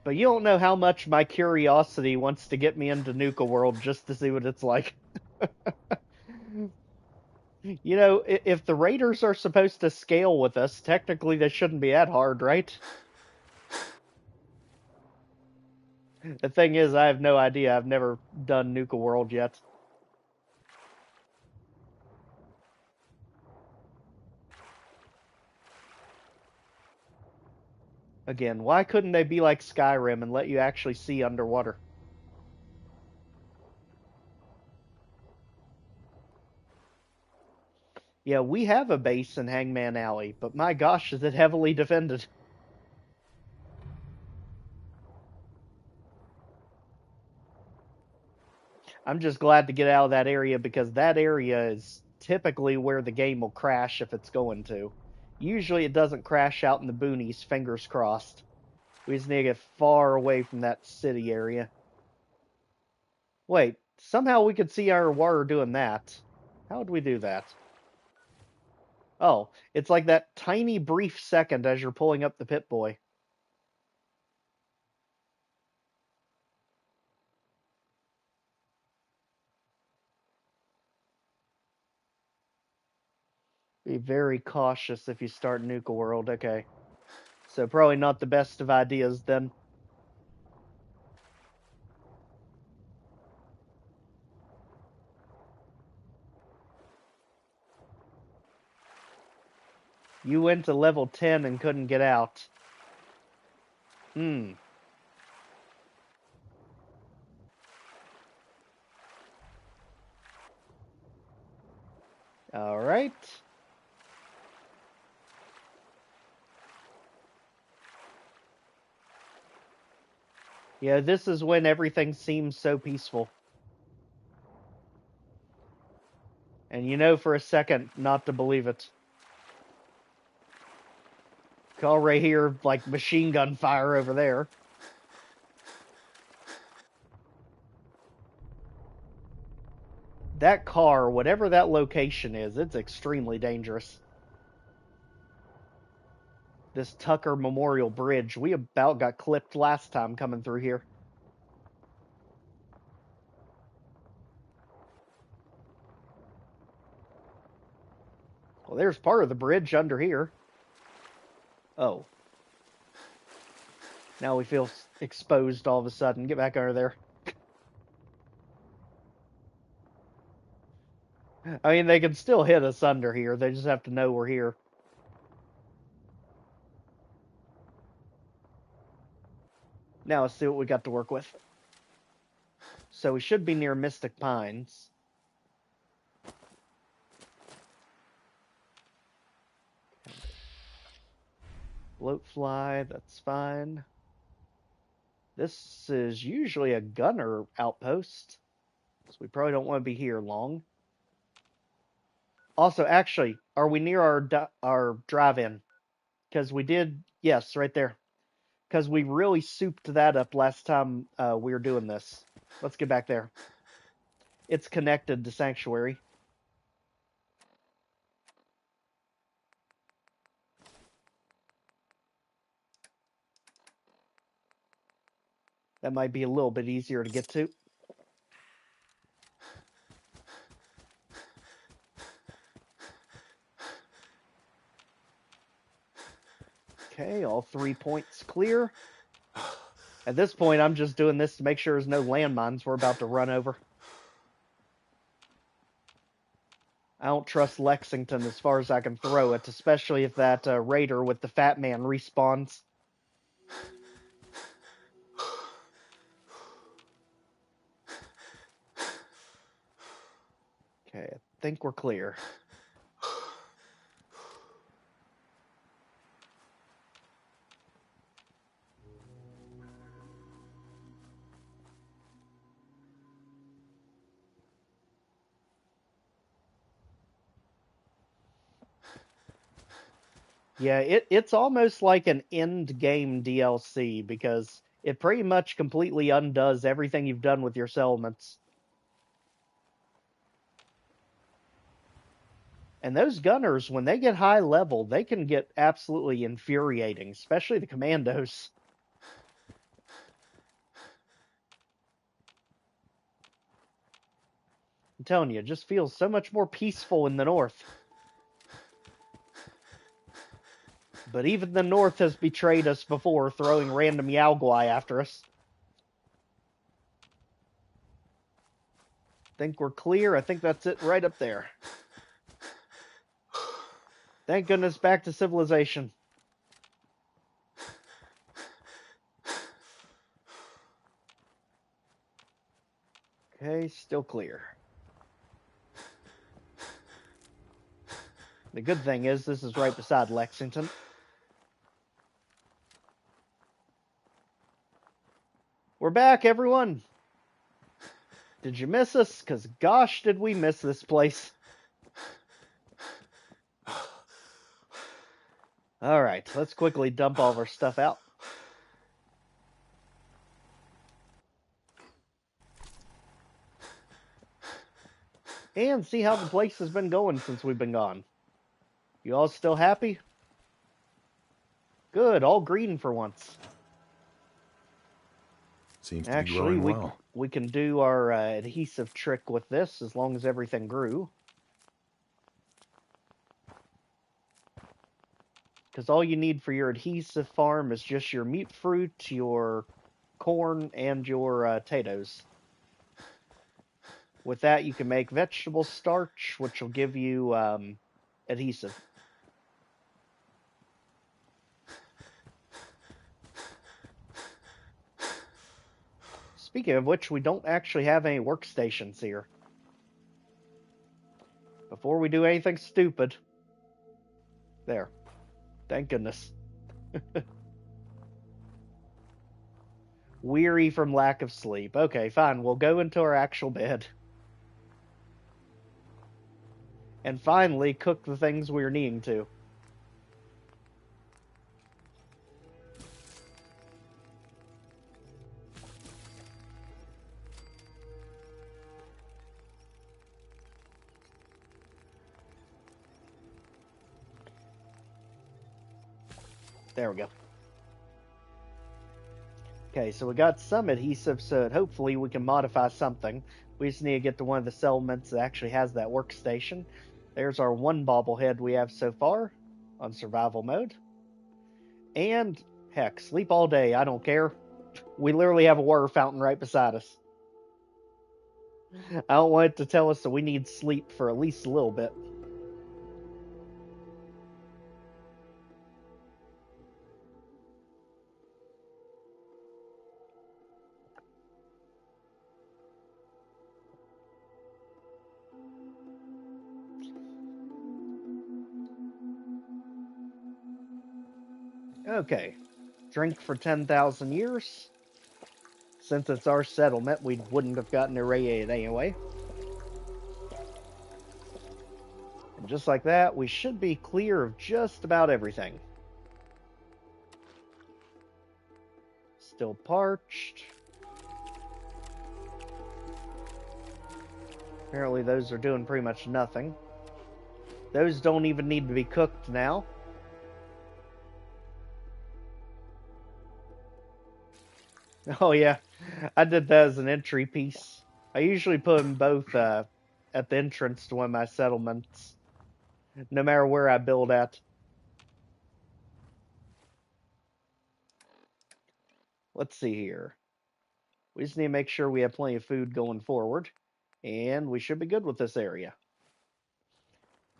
But you don't know how much my curiosity wants to get me into Nuka World just to see what it's like. You know, if the raiders are supposed to scale with us, technically they shouldn't be that hard, right? The thing is, I have no idea. I've never done Nuka World yet. Again, why couldn't they be like Skyrim and let you actually see underwater? Yeah, we have a base in Hangman Alley, but my gosh, is it heavily defended. I'm just glad to get out of that area because that area is typically where the game will crash if it's going to. Usually it doesn't crash out in the boonies, fingers crossed. We just need to get far away from that city area. Wait, somehow we could see our water doing that. How would we do that? Oh, it's like that tiny brief second as you're pulling up the Pip-Boy. Be very cautious if you start Nuka World. Okay. So probably not the best of ideas then. You went to level 10 and couldn't get out. Hmm. Alright. Yeah, this is when everything seems so peaceful. And you know for a second not to believe it. Call right here, like machine gun fire over there. That car, whatever that location is, it's extremely dangerous. This Tucker Memorial Bridge, we about got clipped last time coming through here. Well, there's part of the bridge under here. Oh. Now we feel exposed all of a sudden. Get back under there. I mean, they can still hit us under here. They just have to know we're here. Now let's see what we got to work with. So we should be near Mystic Pines. Bloatfly, that's fine. This is usually a gunner outpost, so we probably don't want to be here long. Also, actually, are we near our drive-in? Because we did, yes, right there. Because we really souped that up last time we were doing this. Let's get back there. It's connected to Sanctuary. That might be a little bit easier to get to. Okay, all 3 points clear. At this point, I'm just doing this to make sure there's no landmines we're about to run over. I don't trust Lexington as far as I can throw it, especially if that raider with the fat man respawns. Okay, I think we're clear. Yeah, it's almost like an end game DLC because it pretty much completely undoes everything you've done with your settlements. And those gunners, when they get high level, they can get absolutely infuriating, especially the commandos. I'm telling you, it just feels so much more peaceful in the north. But even the north has betrayed us before, throwing random Yaogwai after us. Think we're clear? I think that's it right up there. Thank goodness, back to civilization. Okay, still clear. The good thing is this is right beside Lexington. We're back, everyone! Did you miss us? Because gosh, did we miss this place. Alright, let's quickly dump all of our stuff out. And see how the place has been going since we've been gone. You all still happy? Good, all green for once. Seems to be Actually, growing well. we can do our adhesive trick with this as long as everything grew. Because all you need for your adhesive farm is just your mute fruit, your corn, and your potatoes. With that, you can make vegetable starch, which will give you adhesive. Speaking of which, we don't actually have any workstations here. Before we do anything stupid. There. Thank goodness. Weary from lack of sleep. Okay, fine. We'll go into our actual bed. And finally, cook the things we're needing to. There we go. Okay, so we got some adhesive, so hopefully we can modify something. We just need to get to one of the settlements that actually has that workstation. There's our one bobblehead we have so far on survival mode. And, heck, sleep all day, I don't care. We literally have a water fountain right beside us. I don't want it to tell us that we need sleep for at least a little bit. Okay, drink for 10,000 years. Since it's our settlement, we wouldn't have gotten irradiated anyway. And just like that, we should be clear of just about everything. Still parched. Apparently those are doing pretty much nothing. Those don't even need to be cooked now. Oh yeah, I did that as an entry piece. I usually put them both at the entrance to one of my settlements, no matter where I build at. Let's see here. We just need to make sure we have plenty of food going forward, and we should be good with this area.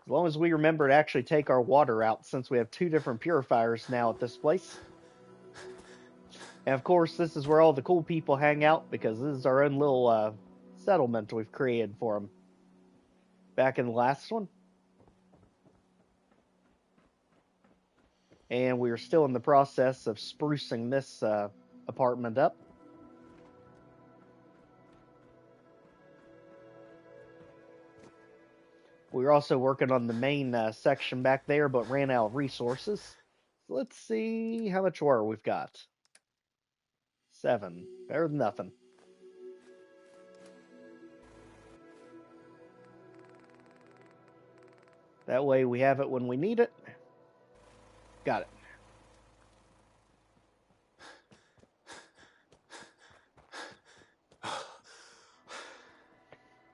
As long as we remember to actually take our water out, since we have 2 different purifiers now at this place. And of course, this is where all the cool people hang out, because this is our own little settlement we've created for them. Back in the last one. And we are still in the process of sprucing this apartment up. We were also working on the main section back there, but ran out of resources. So let's see how much water we've got. 7. Better than nothing. That way we have it when we need it. Got it.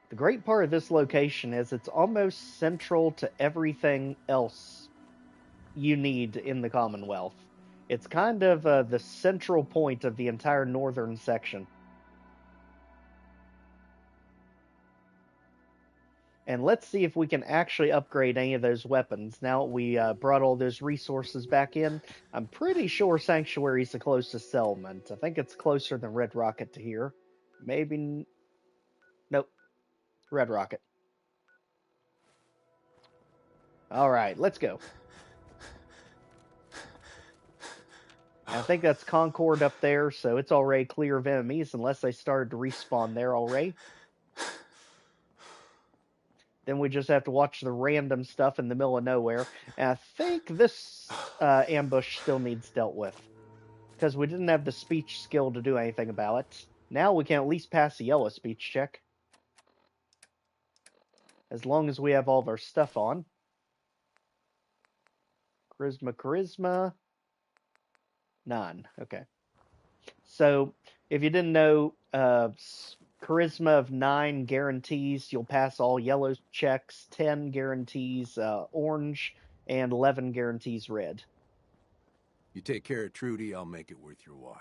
The great part of this location is it's almost central to everything else you need in the Commonwealth. It's kind of the central point of the entire northern section. And let's see if we can actually upgrade any of those weapons. Now we brought all those resources back in. I'm pretty sure Sanctuary's the closest settlement. I think it's closer than Red Rocket to here. Maybe... Nope. Red Rocket. Alright, let's go. And I think that's Concord up there, so it's already clear of enemies, unless they started to respawn there already. Then we just have to watch the random stuff in the middle of nowhere. And I think this ambush still needs dealt with, because we didn't have the speech skill to do anything about it. Now we can at least pass the yellow speech check, as long as we have all of our stuff on. Charisma. 9. Okay. So, if you didn't know, charisma of 9 guarantees you'll pass all yellow checks, 10 guarantees orange, and 11 guarantees red. You take care of Trudy, I'll make it worth your while.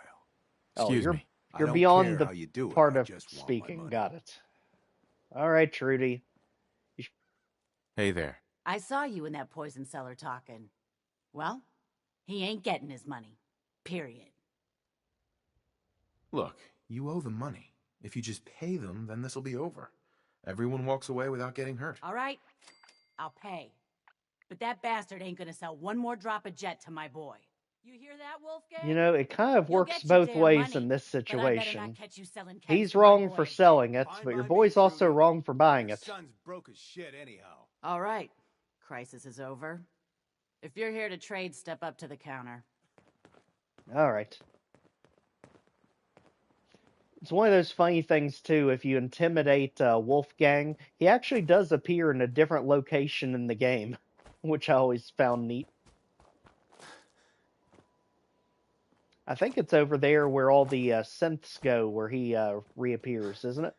Excuse me. You're beyond the part of speaking. Got it. All right, Trudy. Hey there. I saw you in that poison cellar talking. Well, he ain't getting his money. Period. Look, you owe them money. If you just pay them, then this'll be over. Everyone walks away without getting hurt. All right, I'll pay. But that bastard ain't gonna sell one more drop of jet to my boy. You hear that, Wolfgang? You know, it kind of works both ways in this situation. He's wrong for selling it, but your boy's also wrong for buying it. Son's broke as shit anyhow. All right, crisis is over. If you're here to trade, step up to the counter. All right. It's one of those funny things, too, if you intimidate Wolfgang, he actually does appear in a different location in the game, which I always found neat. I think it's over there where all the synths go, where he reappears, isn't it?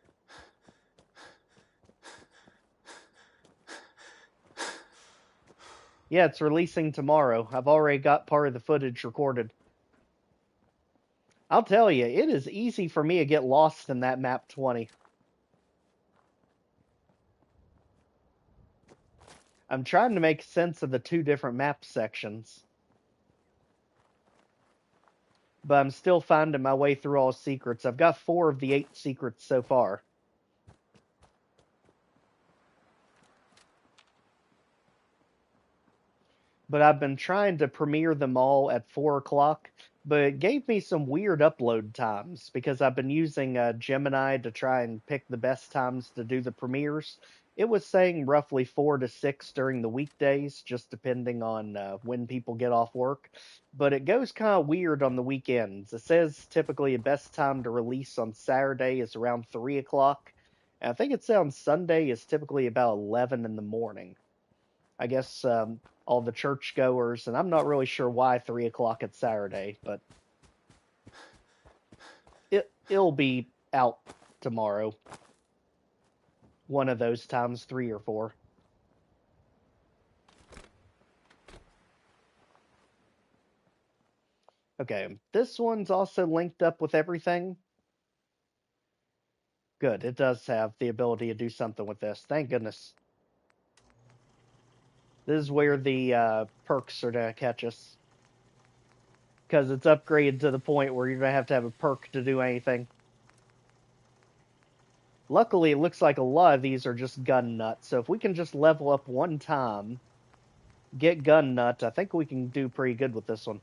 Yeah, it's releasing tomorrow. I've already got part of the footage recorded. I'll tell you, it is easy for me to get lost in that map 20. I'm trying to make sense of the 2 different map sections. But I'm still finding my way through all secrets. I've got 4 of the 8 secrets so far. But I've been trying to premiere them all at 4 o'clock, but it gave me some weird upload times, because I've been using Gemini to try and pick the best times to do the premieres. It was saying roughly 4 to 6 during the weekdays, just depending on when people get off work. But it goes kind of weird on the weekends. It says typically the best time to release on Saturday is around 3 o'clock. And I think it said on Sunday is typically about 11 in the morning. I guess all the churchgoers, and I'm not really sure why 3 o'clock at Saturday, but it'll be out tomorrow. One of those times, 3 or 4. Okay, this one's also linked up with everything. Good, it does have the ability to do something with this. Thank goodness. This is where the perks are going to catch us. Because it's upgraded to the point where you're going to have a perk to do anything. Luckily, it looks like a lot of these are just gun nuts. So if we can just level up one time, get gun nut, I think we can do pretty good with this one.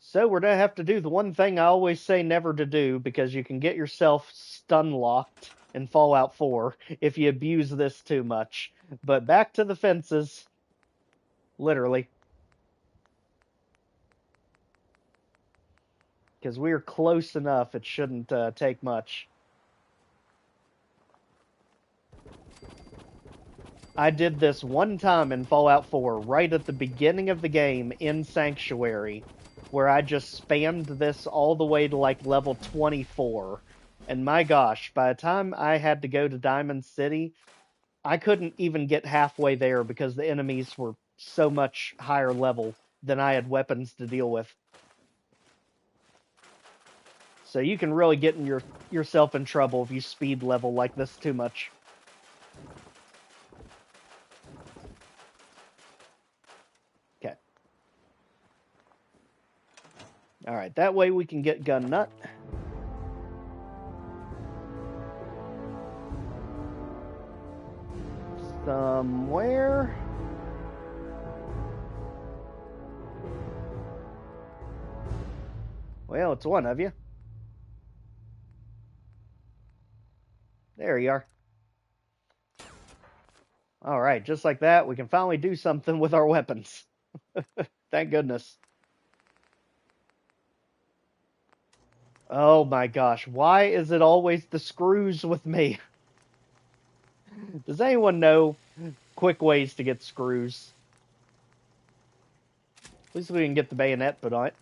So we're going to have to do the one thing I always say never to do, because you can get yourself stun locked in Fallout 4 if you abuse this too much. But back to the fences. Literally. Because we're close enough, it shouldn't take much. I did this one time in Fallout 4, right at the beginning of the game in Sanctuary, where I just spammed this all the way to like level 24. And my gosh, by the time I had to go to Diamond City, I couldn't even get halfway there because the enemies were so much higher level than I had weapons to deal with. So you can really get yourself in trouble if you speed level like this too much. Okay. Alright, that way we can get gun nut. somewhere. Well, it's one of you. There you are. Alright, just like that, we can finally do something with our weapons. Thank goodness. Oh my gosh, why is it always the screws with me? Does anyone know quick ways to get screws? At least we can get the bayonet put on it.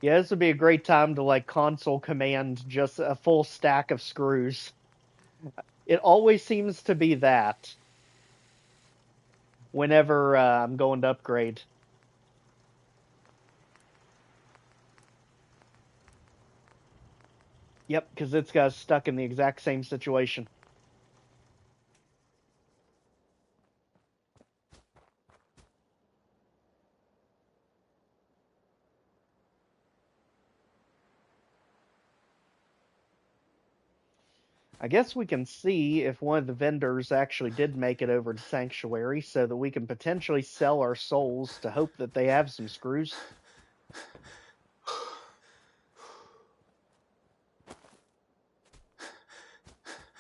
Yeah, this would be a great time to like console command just a full stack of screws. It always seems to be that whenever I'm going to upgrade. Yep, because it's got us stuck in the exact same situation. I guess we can see if one of the vendors actually did make it over to Sanctuary so that we can potentially sell our souls to hope that they have some screws.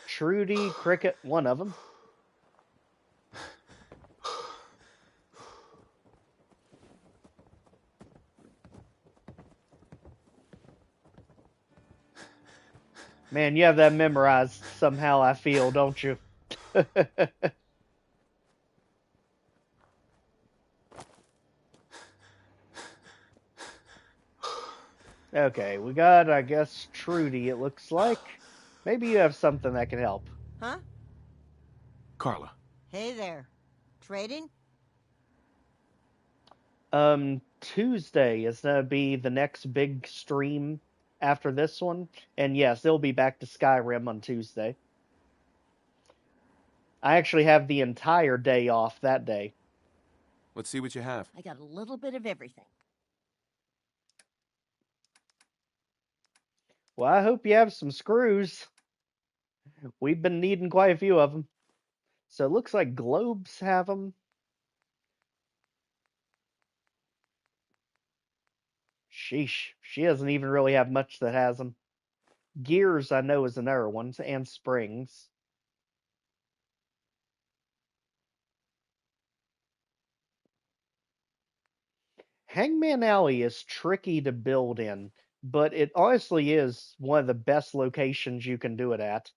Trudy, Cricket, one of them. Man, you have that memorized somehow, I feel, don't you? Okay, we got, I guess, Trudy, it looks like. Maybe you have something that can help. Huh? Carla. Hey there. Trading? Tuesday is gonna be the next big stream after this one. And yes, they'll be back to Skyrim on Tuesday. I actually have the entire day off that day. Let's see what you have. I got a little bit of everything. Well, I hope you have some screws. We've been needing quite a few of them. So it looks like globes have them. Sheesh, she doesn't even really have much that has them. Gears, I know, is another one, and springs. Hangman Alley is tricky to build in, but it honestly is one of the best locations you can do it at.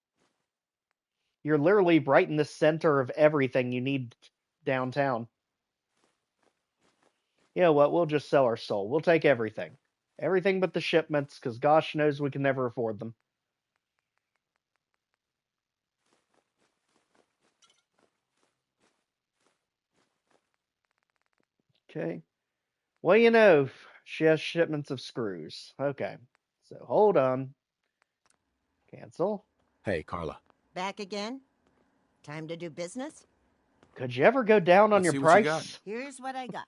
You're literally right in the center of everything you need downtown. You know what? We'll just sell our soul. We'll take everything. Everything but the shipments, because gosh knows we can never afford them. Okay. Well, you know, she has shipments of screws. Okay. So hold on. Cancel. Hey, Carla. Back again? Time to do business? Could you ever go down on Let's your see what you got. price? Here's what I got.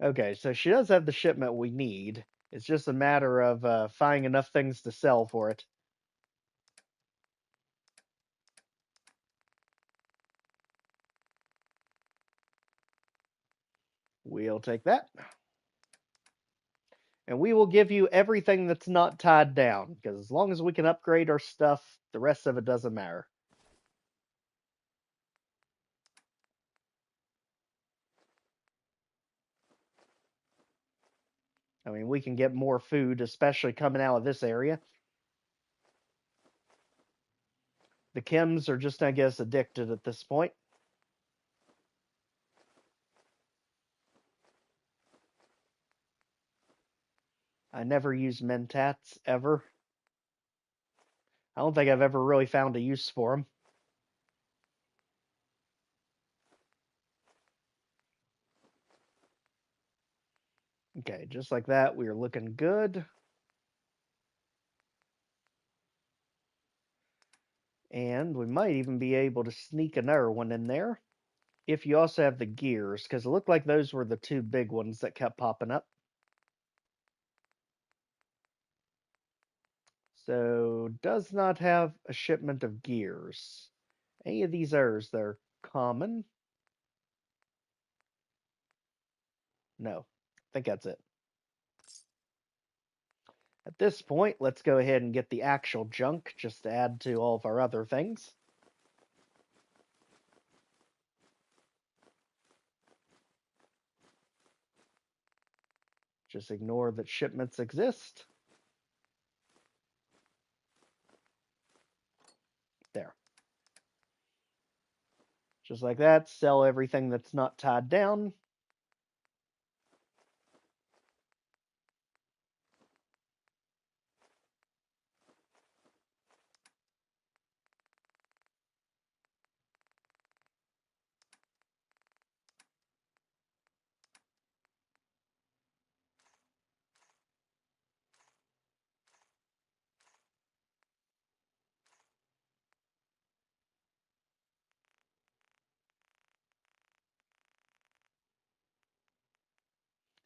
Okay, so she does have the shipment we need. It's just a matter of finding enough things to sell for it. We'll take that. And we will give you everything that's not tied down, because as long as we can upgrade our stuff, the rest of it doesn't matter. I mean, we can get more food, especially coming out of this area. The chems are just, I guess, addicted at this point. I never use mentats, ever. I don't think I've ever really found a use for them. Okay, just like that, we are looking good. And we might even be able to sneak another one in there. if you also have the gears, because it looked like those were the two big ones that kept popping up. So, does not have a shipment of gears. Any of these errors, they're common? No, I think that's it. At this point, let's go ahead and get the actual junk, just to add to all of our other things. Just ignore that shipments exist. There. Just like that, sell everything that's not tied down.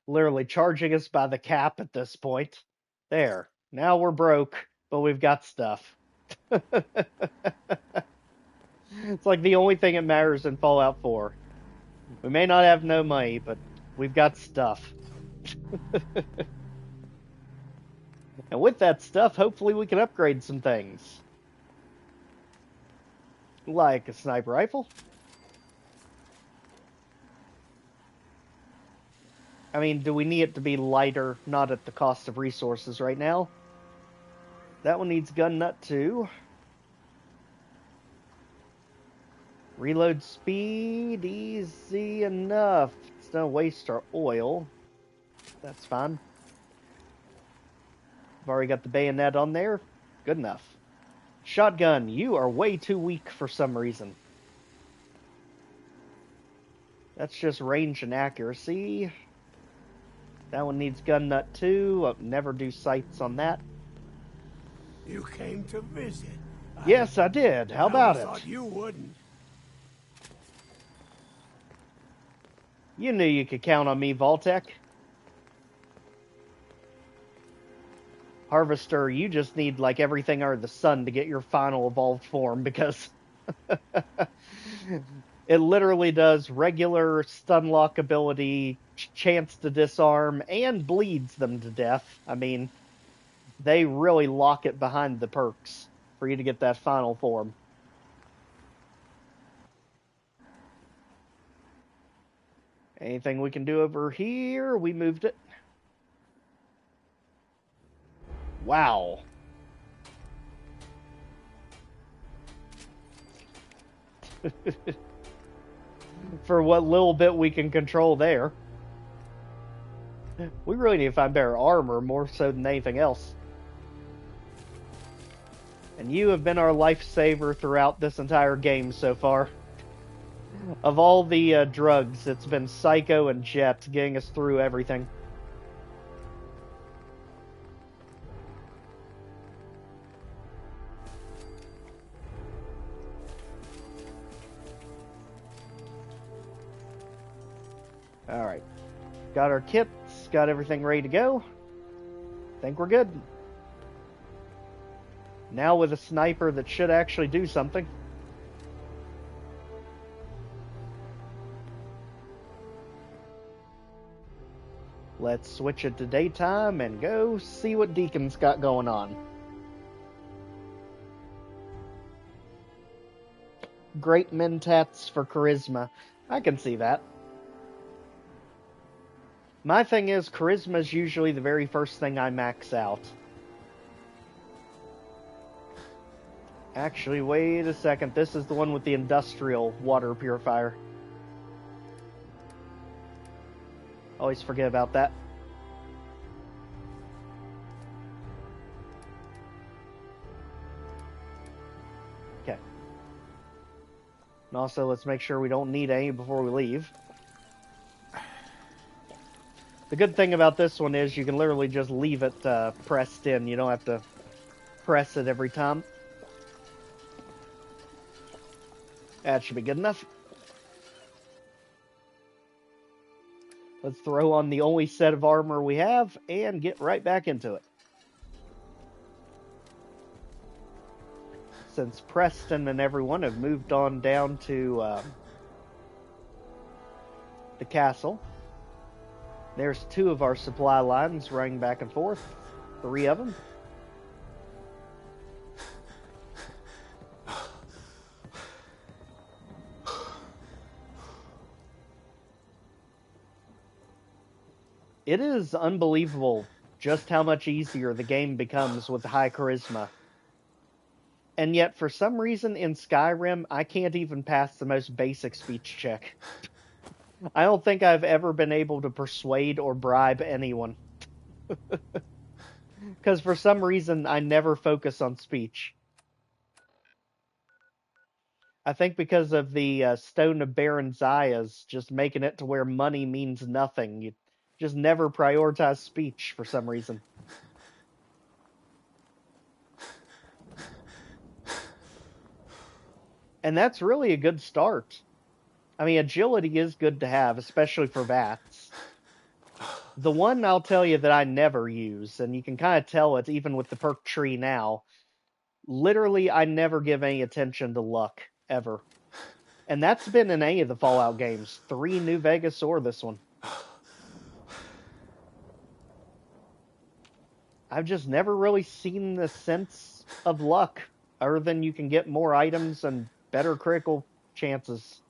Literally charging us by the cap at this point. There. Now we're broke, but we've got stuff. It's like the only thing that matters in Fallout 4. We may not have no money, but we've got stuff. And with that stuff, hopefully we can upgrade some things. Like a sniper rifle. I mean, do we need it to be lighter, not at the cost of resources right now? That one needs gun nut too. Reload speed, easy enough. It's gonna waste our oil. That's fine. I've already got the bayonet on there. Good enough. Shotgun, you are way too weak for some reason. That's just range and accuracy. That one needs gun nut too. I'll never do sights on that. You came to visit. Yes, I did. How about it? Thought you wouldn't. You knew you could count on me, Vault-Tec. Harvester, you just need like everything under the sun to get your final evolved form, because it literally does regular stun lock ability, chance to disarm, and bleeds them to death. I mean, they really lock it behind the perks for you to get that final form. Anything we can do over here? We moved it. Wow. For what little bit we can control there. We really need to find better armor, more so than anything else. And you have been our lifesaver throughout this entire game so far. Of all the drugs, it's been Psycho and Jet getting us through everything. Alright. Got our kits, got everything ready to go. Think we're good. Now with a sniper that should actually do something. Let's switch it to daytime and go see what Deacon's got going on. Great mentats for charisma. I can see that. My thing is, charisma is usually the very first thing I max out. Actually, wait a second. This is the one with the industrial water purifier. Always forget about that. Okay. And also, let's make sure we don't need any before we leave. The good thing about this one is you can literally just leave it pressed in. You don't have to press it every time. That should be good enough. Let's throw on the only set of armor we have and get right back into it. Since Preston and everyone have moved on down to the castle, there's 2 of our supply lines running back and forth. 3 of them. It is unbelievable just how much easier the game becomes with high charisma. And yet, for some reason, in Skyrim, I can't even pass the most basic speech check. I don't think I've ever been able to persuade or bribe anyone. Because for some reason, I never focus on speech. I think because of the Stone of Baron Zaya's just making it to where money means nothing. You just never prioritize speech for some reason. And that's really a good start. I mean, agility is good to have, especially for VATs. The one I'll tell you that I never use, and you can kind of tell it even with the perk tree now, literally I never give any attention to luck, ever. And that's been in any of the Fallout games, 3 New Vegas or this one. I've just never really seen the sense of luck, other than you can get more items and better critical chances.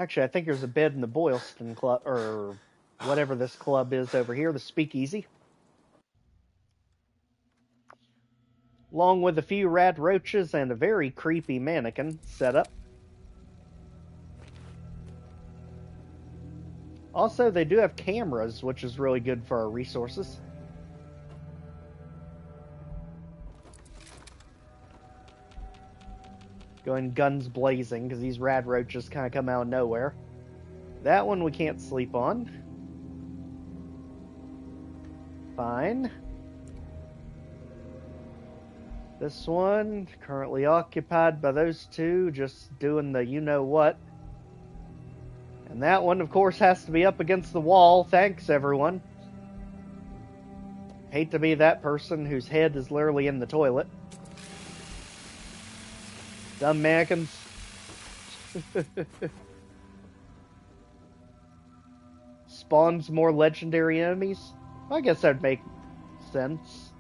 Actually, I think there's a bed in the Boylston Club, or whatever this club is over here, the Speakeasy. Along with a few rat roaches and a very creepy mannequin set up. Also, they do have cameras, which is really good for our resources. Going guns blazing, because these rat roaches kind of come out of nowhere. That one we can't sleep on. Fine. This one, currently occupied by those 2, just doing the you-know-what. And that one, of course, has to be up against the wall. Thanks, everyone. Hate to be that person whose head is literally in the toilet. Dumb mannequins. Spawns more legendary enemies? I guess that would make sense.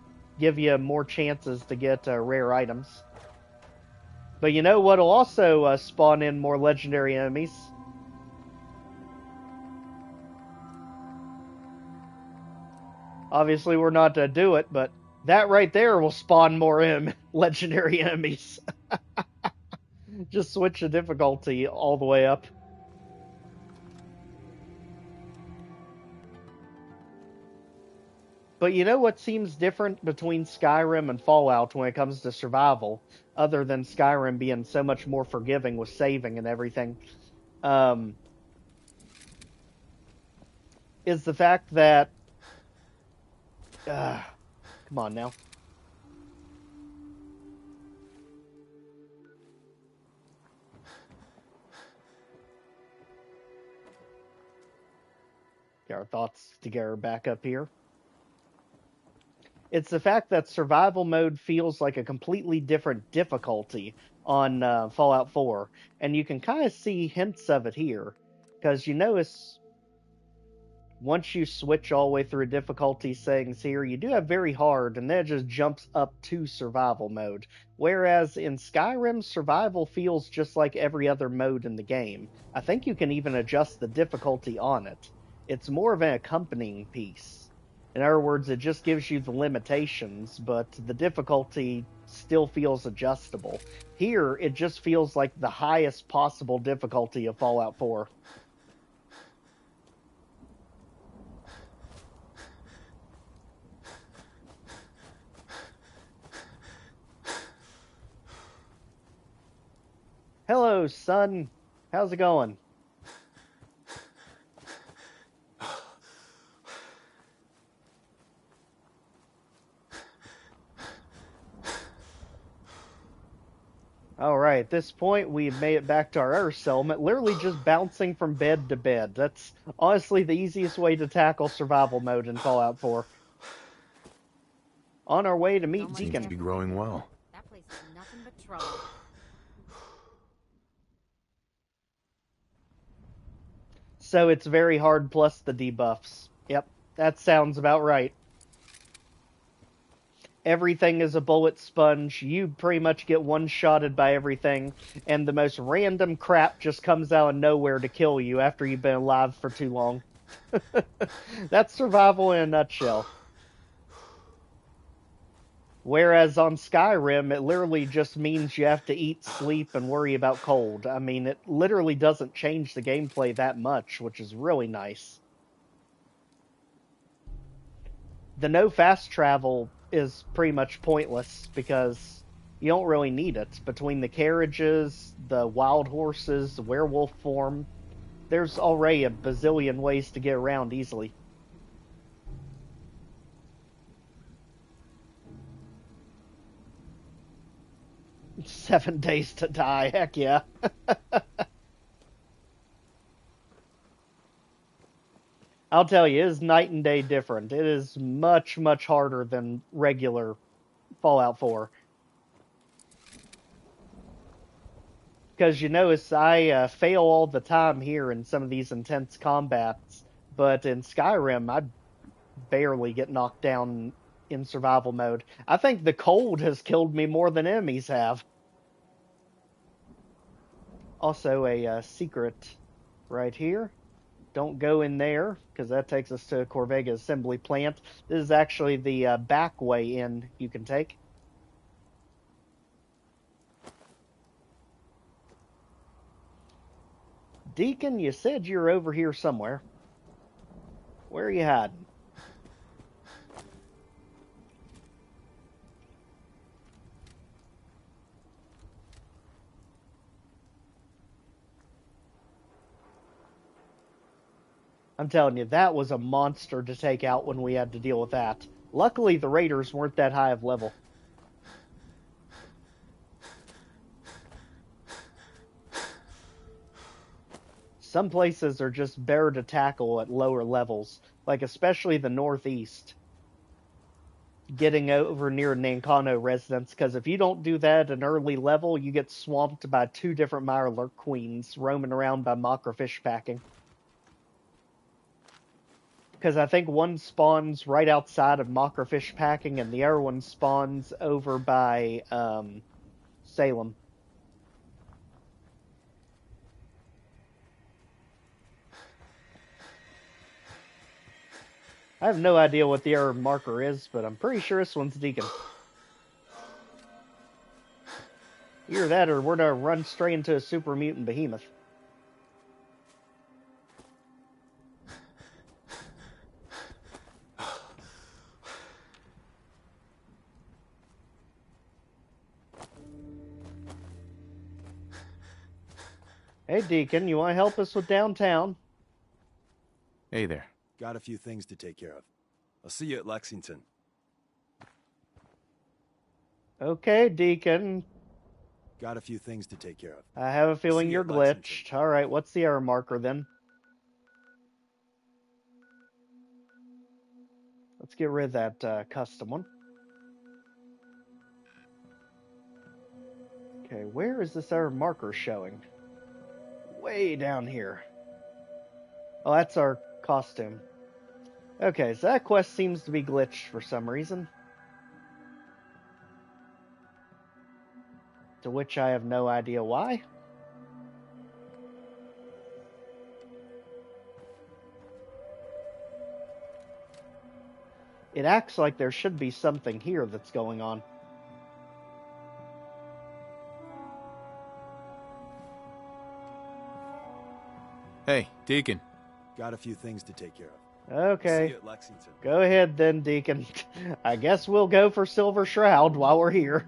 Give you more chances to get rare items. But you know what'll also spawn in more legendary enemies? Obviously, we're not to do it, but that right there will spawn more legendary enemies. Just switch the difficulty all the way up. But you know what seems different between Skyrim and Fallout when it comes to survival, other than Skyrim being so much more forgiving with saving and everything, is the fact that... come on now. Get our thoughts together back up here. It's the fact that survival mode feels like a completely different difficulty on Fallout 4. And you can kind of see hints of it here. Because you notice, once you switch all the way through difficulty settings here, you do have very hard, and then it just jumps up to survival mode. Whereas in Skyrim, survival feels just like every other mode in the game. I think you can even adjust the difficulty on it. It's more of an accompanying piece. In other words, it just gives you the limitations, but the difficulty still feels adjustable. Here, it just feels like the highest possible difficulty of Fallout 4. Hello, son. How's it going? Alright, at this point, we've made it back to our Earth settlement, literally just bouncing from bed to bed. That's honestly the easiest way to tackle survival mode in Fallout 4. On our way to meet Seems Deacon. to be growing well. That place is nothing but trouble. So it's very hard plus the debuffs. Yep, that sounds about right. Everything is a bullet sponge. You pretty much get one-shotted by everything, and the most random crap just comes out of nowhere to kill you after you've been alive for too long. That's survival in a nutshell. Whereas on Skyrim, it literally just means you have to eat, sleep, and worry about cold. I mean, it literally doesn't change the gameplay that much, which is really nice. The no fast travel is pretty much pointless because you don't really need it. Between the carriages, the wild horses, the werewolf form, there's already a bazillion ways to get around easily. "7 days to die," heck yeah. I'll tell you, it is night and day different. It is much, much harder than regular Fallout 4. Because you notice I fail all the time here in some of these intense combats, but in Skyrim I barely get knocked down in survival mode. I think the cold has killed me more than enemies have. Also a secret right here. Don't go in there, because that takes us to Corvega assembly plant. This is actually the back way in you can take. Deacon, you said you're over here somewhere. Where are you hiding? I'm telling you, that was a monster to take out when we had to deal with that. Luckily, the raiders weren't that high of level. Some places are just better to tackle at lower levels, like especially the northeast. Getting over near Nankano residence, because if you don't do that at an early level, you get swamped by 2 different Mirelurk queens roaming around by macrofish packing. Because I think one spawns right outside of macrofish packing, and the other one spawns over by Salem. I have no idea what the other marker is, but I'm pretty sure this one's Deacon. Either that, or we're gonna run straight into a super mutant behemoth. Hey, Deacon, you want to help us with downtown? Hey there. Got a few things to take care of. I'll see you at Lexington. Okay, Deacon. Got a few things to take care of. I have a feeling you're glitched. Alright, what's the error marker then? Let's get rid of that custom one. Okay, where is this error marker showing? Way down here. Oh, that's our costume. Okay, so that quest seems to be glitched for some reason. To which I have no idea why. It acts like there should be something here that's going on. Hey, Deacon. Got a few things to take care of. Okay. See you at Lexington. Go ahead then, Deacon. I guess we'll go for Silver Shroud while we're here.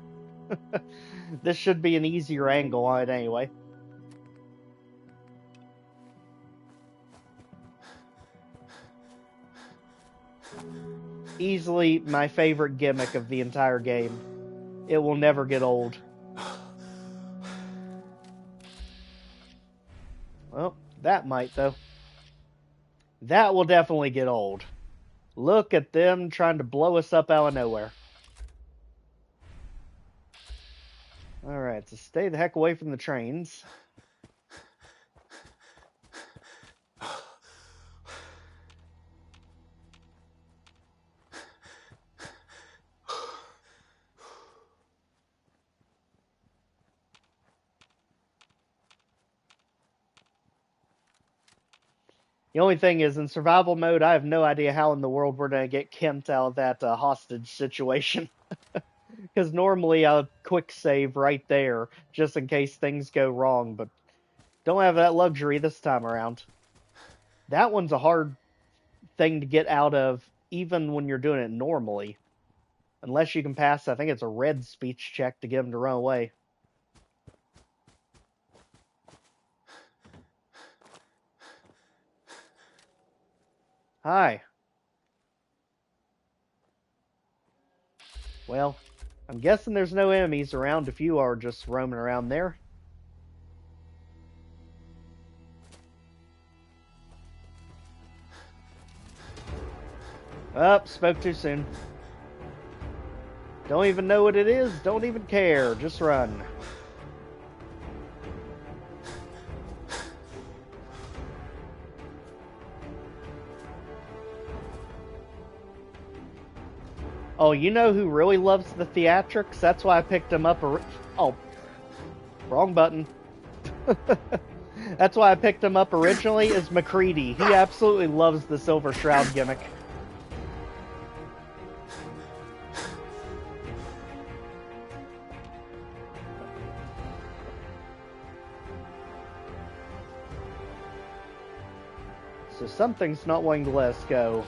This should be an easier angle on it anyway. Easily my favorite gimmick of the entire game. It will never get old. That might, though. That will definitely get old. Look at them trying to blow us up out of nowhere. Alright, so stay the heck away from the trains. The only thing is, in survival mode, I have no idea how in the world we're going to get Kent out of that hostage situation. Because normally I'll quick save right there, just in case things go wrong, but don't have that luxury this time around. That one's a hard thing to get out of, even when you're doing it normally. Unless you can pass, I think it's a red speech check to get him to run away. Hi. Well, I'm guessing there's no enemies around if you are just roaming around there. Spoke too soon. Don't even know what it is, don't even care, just run. Oh, you know who really loves the theatrics? That's why I picked him up. Oh, wrong button. That's why I picked him up originally, is MacCready. He absolutely loves the Silver Shroud gimmick. So something's not wanting to let us go.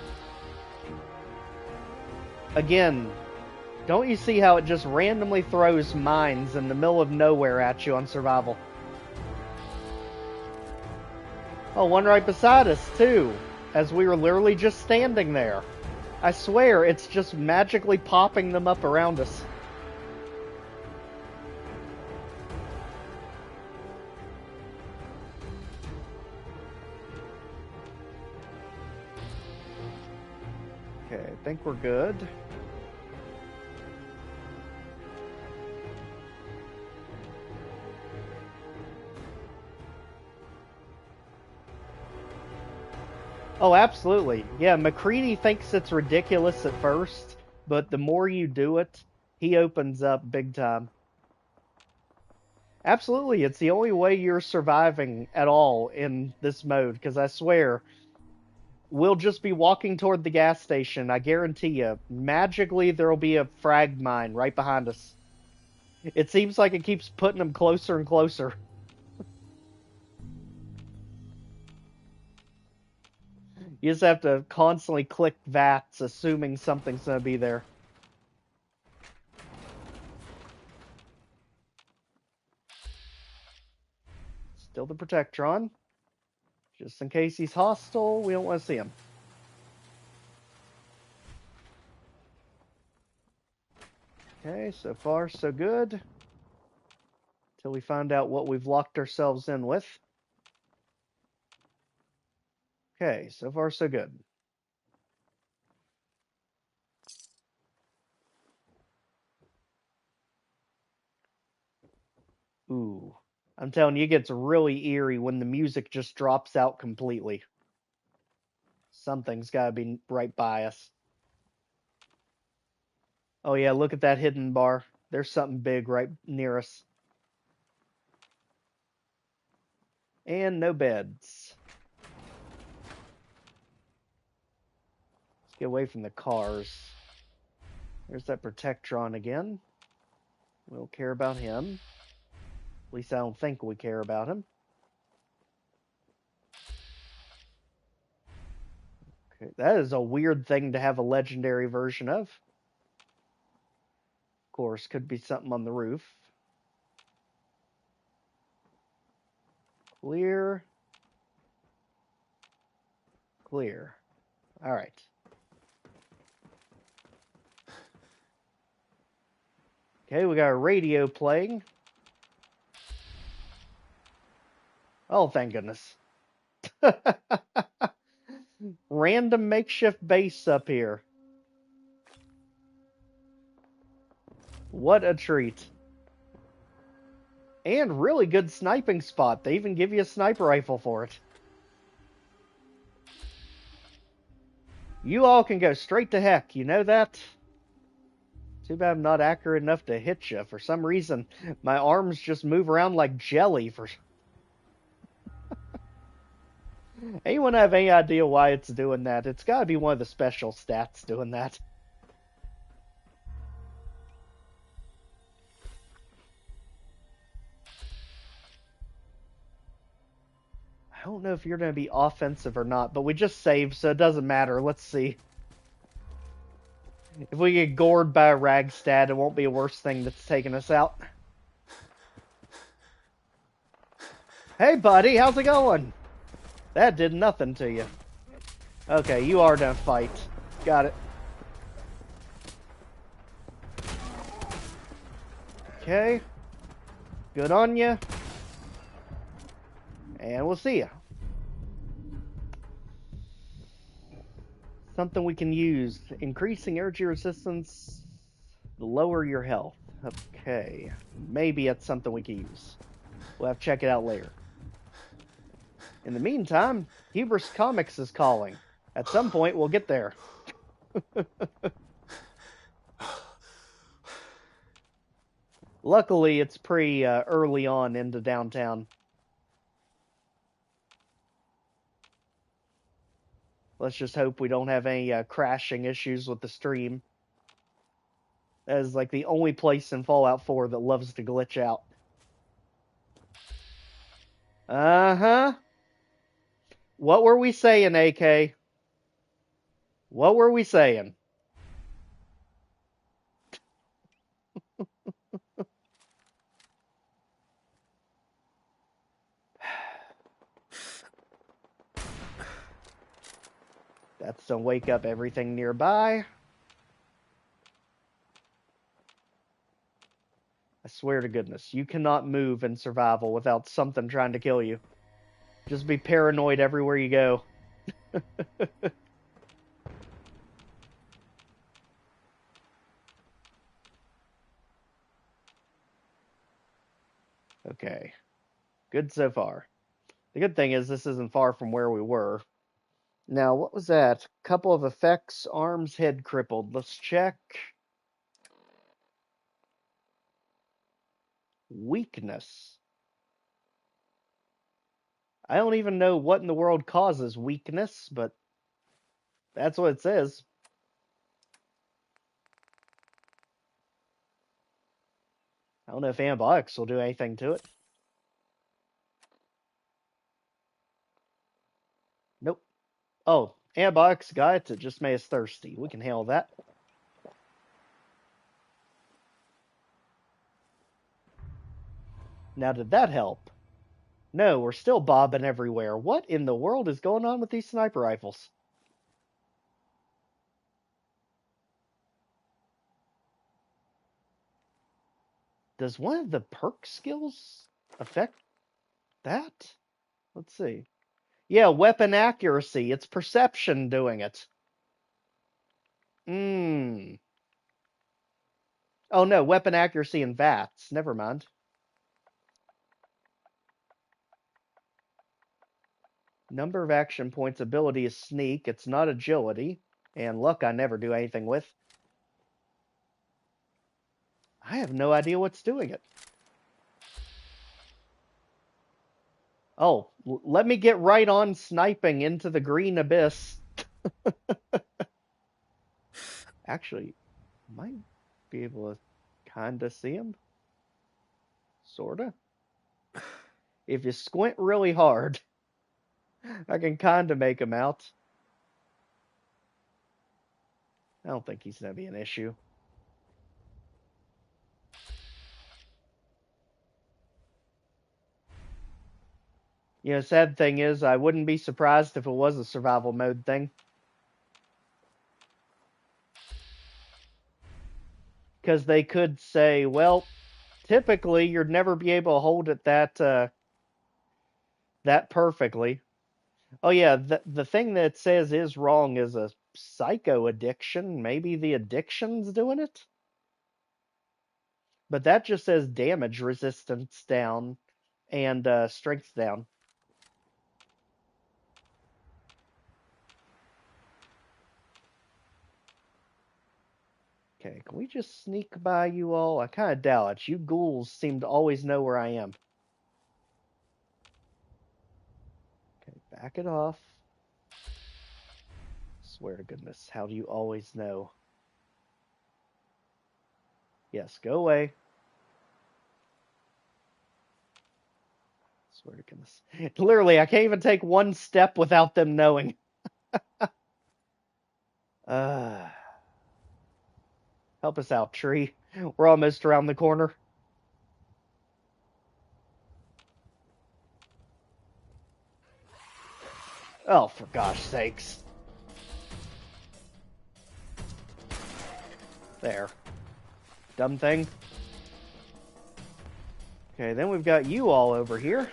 Again, don't you see how it just randomly throws mines in the middle of nowhere at you on survival? Oh, one right beside us, too, as we were literally just standing there. I swear, it's just magically popping them up around us. Okay, I think we're good. Oh, absolutely. Yeah, MacCready thinks it's ridiculous at first, but the more you do it, he opens up big time. Absolutely, it's the only way you're surviving at all in this mode, because I swear, we'll just be walking toward the gas station, I guarantee you. Magically, there'll be a frag mine right behind us. It seems like it keeps putting them closer and closer. You just have to constantly click VATS, assuming something's going to be there. Still the Protectron. Just in case he's hostile, we don't want to see him. Okay, so far so good. Till we find out what we've locked ourselves in with. Okay, so far so good. Ooh. I'm telling you, it gets really eerie when the music just drops out completely. Something's gotta be right by us. Oh yeah, look at that hidden bar. There's something big right near us. And no beds. Let's get away from the cars. There's that Protectron again. We don't care about him. At least I don't think we care about him. Okay, that is a weird thing to have a legendary version of. Of course, could be something on the roof. Clear. Clear. Alright. Okay, we got a radio playing. Oh, thank goodness. Random makeshift base up here. What a treat. And really good sniping spot. They even give you a sniper rifle for it. You all can go straight to heck, you know that? Too bad I'm not accurate enough to hit you. For some reason, my arms just move around like jelly. Anyone have any idea why it's doing that? It's gotta be one of the special stats doing that. I don't know if you're going to be offensive or not, but we just saved, so it doesn't matter. Let's see. If we get gored by a Ragstad, it won't be a worse thing that's taking us out. Hey, buddy, how's it going? That did nothing to you. Okay, you are going to fight. Got it. Okay. Good on you. And we'll see you. Something we can use. Increasing energy resistance. Lower your health. Okay. Maybe it's something we can use. We'll have to check it out later. In the meantime, Hubris Comics is calling. At some point, we'll get there. Luckily, it's pretty early on into downtown. Let's just hope we don't have any crashing issues with the stream. That is like the only place in Fallout 4 that loves to glitch out. Uh-huh. What were we saying, AK? What were we saying? That's to wake up everything nearby. I swear to goodness, you cannot move in survival without something trying to kill you. Just be paranoid everywhere you go. Okay. Good so far. The good thing is this isn't far from where we were. Now, what was that? Couple of effects, arms, head crippled. Let's check. Weakness. I don't even know what in the world causes weakness, but that's what it says. I don't know if antibiotics will do anything to it. Nope. Oh, antibiotics got it. It just made us thirsty. We can handle that. Now, did that help? No, we're still bobbing everywhere. What in the world is going on with these sniper rifles? Does one of the perk skills affect that? Let's see. Yeah, weapon accuracy. It's perception doing it. Oh no, weapon accuracy and VATS. Never mind. Number of action points ability is sneak. It's not agility. And luck I never do anything with. I have no idea what's doing it. Oh, let me get right on sniping into the green abyss. Actually, might be able to kinda see him. Sorta. If you squint really hard, I can kinda make him out. I don't think he's gonna be an issue. You know, sad thing is, I wouldn't be surprised if it was a survival mode thing. Because they could say, well, typically you'd never be able to hold it that perfectly. Oh yeah, the thing that it says is wrong is a psycho addiction. Maybe the addiction's doing it? But that just says damage resistance down and strength down. Okay, can we just sneak by you all? I kind of doubt it. You ghouls seem to always know where I am. Okay, back it off. Swear to goodness, how do you always know? Yes, go away. Swear to goodness. Literally, I can't even take one step without them knowing. Help us out, tree. We're almost around the corner. Oh, for gosh sakes. There. Dumb thing. Okay, then we've got you all over here.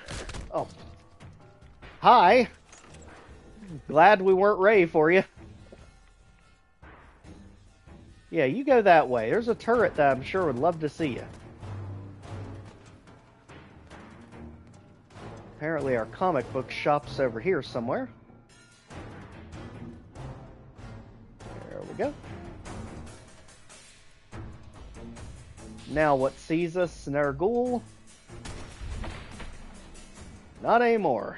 Oh. Hi. Glad we weren't ready for you. Yeah, you go that way. There's a turret that I'm sure would love to see you. Apparently our comic book shop's over here somewhere. There we go. Now what sees us in our ghoul? Not anymore.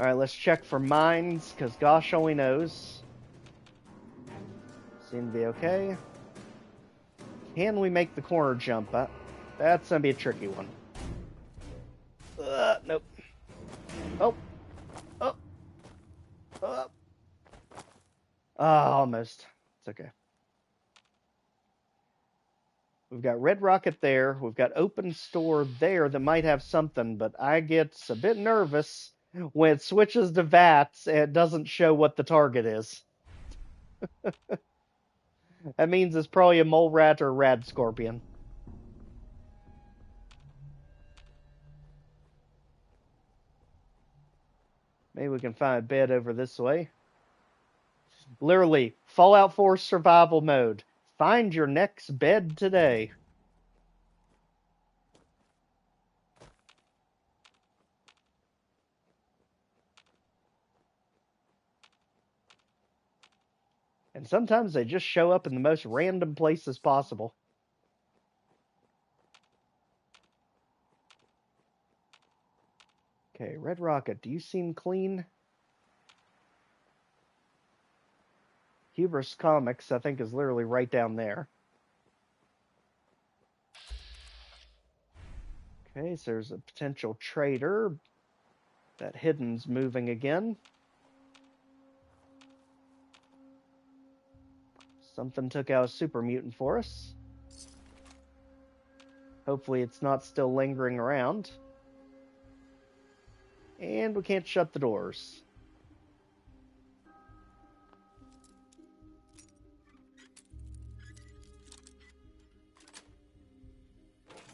Alright, let's check for mines, because gosh only knows. Seem to be okay. Can we make the corner jump? That's going to be a tricky one. Nope. Oh. Oh. Oh. Almost. It's okay. We've got Red Rocket there. We've got Open Store there that might have something, but I get a bit nervous when it switches to VATS and it doesn't show what the target is. That means it's probably a mole rat or a rad scorpion. Maybe we can find a bed over this way. Literally, Fallout 4 survival mode. Find your next bed today. And sometimes they just show up in the most random places possible. Okay, Red Rocket, do you seem clean? Hubris Comics, I think, is literally right down there. Okay, so there's a potential trader. That hidden's moving again. Something took out a super mutant for us. Hopefully it's not still lingering around. And we can't shut the doors.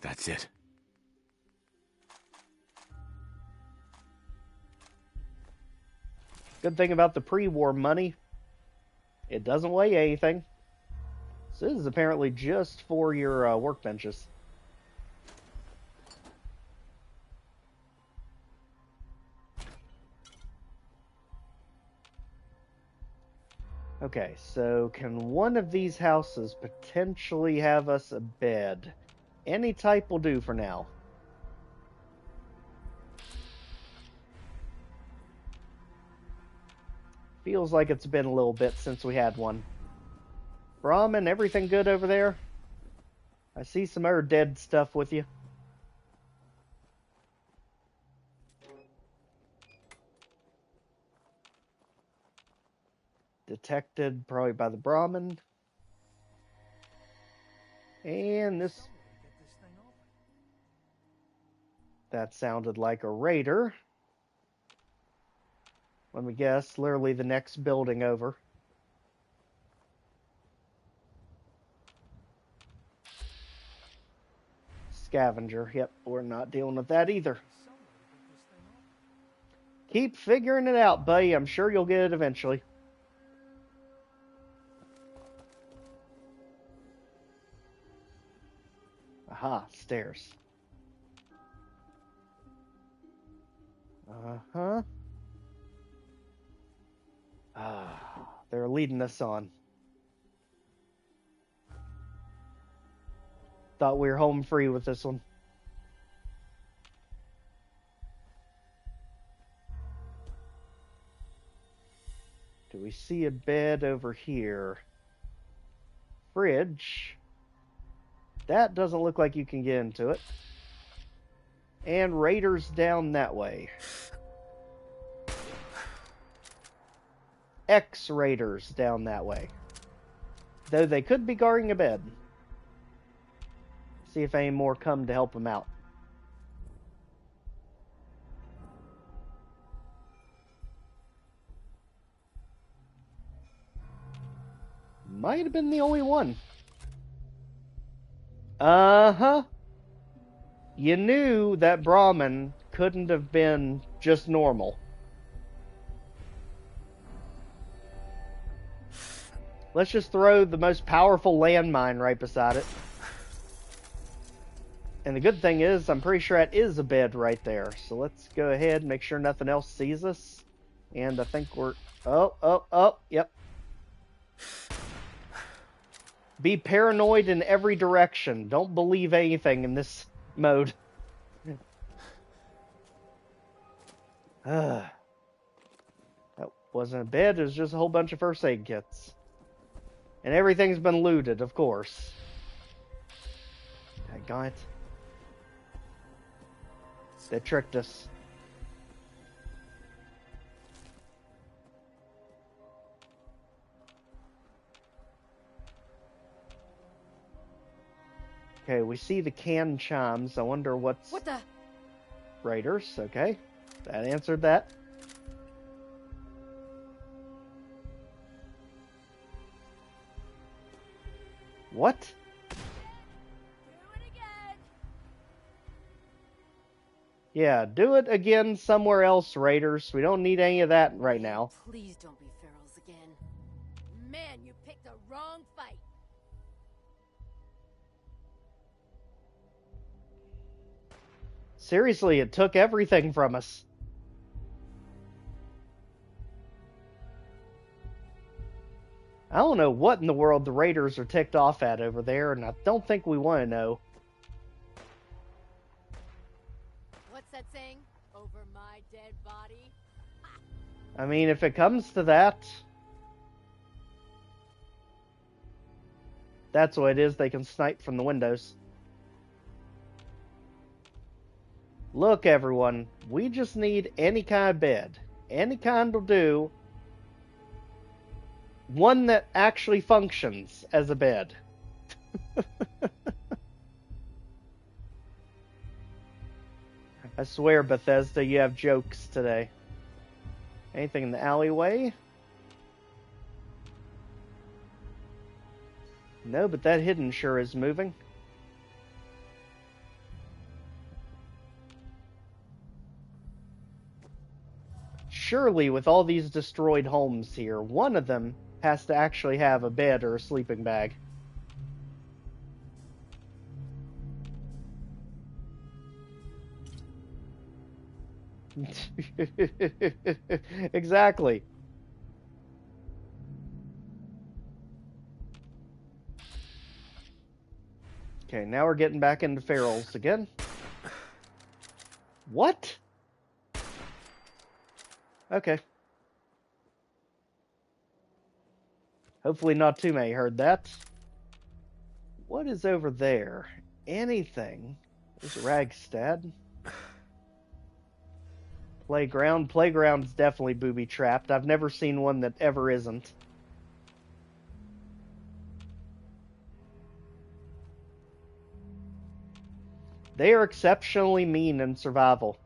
That's it. Good thing about the pre-war money, it doesn't weigh anything. So this is apparently just for your workbenches. Okay, so can one of these houses potentially have us a bed? Any type will do for now. Feels like it's been a little bit since we had one. Brahmin, everything good over there? I see some other dead stuff with you. Detected probably by the Brahmin. And this... That sounded like a raider. Let me guess, literally the next building over. Scavenger. Yep, we're not dealing with that either. Keep figuring it out, buddy. I'm sure you'll get it eventually. Aha, stairs. Uh-huh. They're leading us on. Thought we were home free with this one. Do we see a bed over here? Fridge. That doesn't look like you can get into it. And raiders down that way. X-raiders down that way. Though they could be guarding a bed. See if any more come to help them out. Might have been the only one. Uh-huh. You knew that Brahmin couldn't have been just normal. Let's just throw the most powerful landmine right beside it. And the good thing is, I'm pretty sure that is a bed right there. So let's go ahead and make sure nothing else sees us. And I think we're... Oh, yep. Be paranoid in every direction. Don't believe anything in this mode. That wasn't a bed, it was just a whole bunch of first aid kits. And everything's been looted, of course. Daggone it. They tricked us. Okay, we see the can chimes. I wonder what's... What the... Raiders, okay. That answered that. What? Do it again. Yeah, do it again somewhere else, Raiders. We don't need any of that right now. Please don't be ferals again. Man, you picked the wrong fight. Seriously, it took everything from us. I don't know what in the world the Raiders are ticked off at over there, and I don't think we want to know. What's that saying? Over my dead body? I mean, if it comes to that, that's what it is. They can snipe from the windows. Look, everyone, we just need any kind of bed. Any kind will do. One that actually functions as a bed. I swear, Bethesda, you have jokes today. Anything in the alleyway? No, but that hidden sure is moving. Surely, with all these destroyed homes here, one of them has to actually have a bed or a sleeping bag. Exactly. Okay, now we're getting back into ferals again. What? Okay. Hopefully not too many heard that. What is over there? Anything? There's Ragstad. Playground. Playground's definitely booby-trapped. I've never seen one that ever isn't. They are exceptionally mean in survival.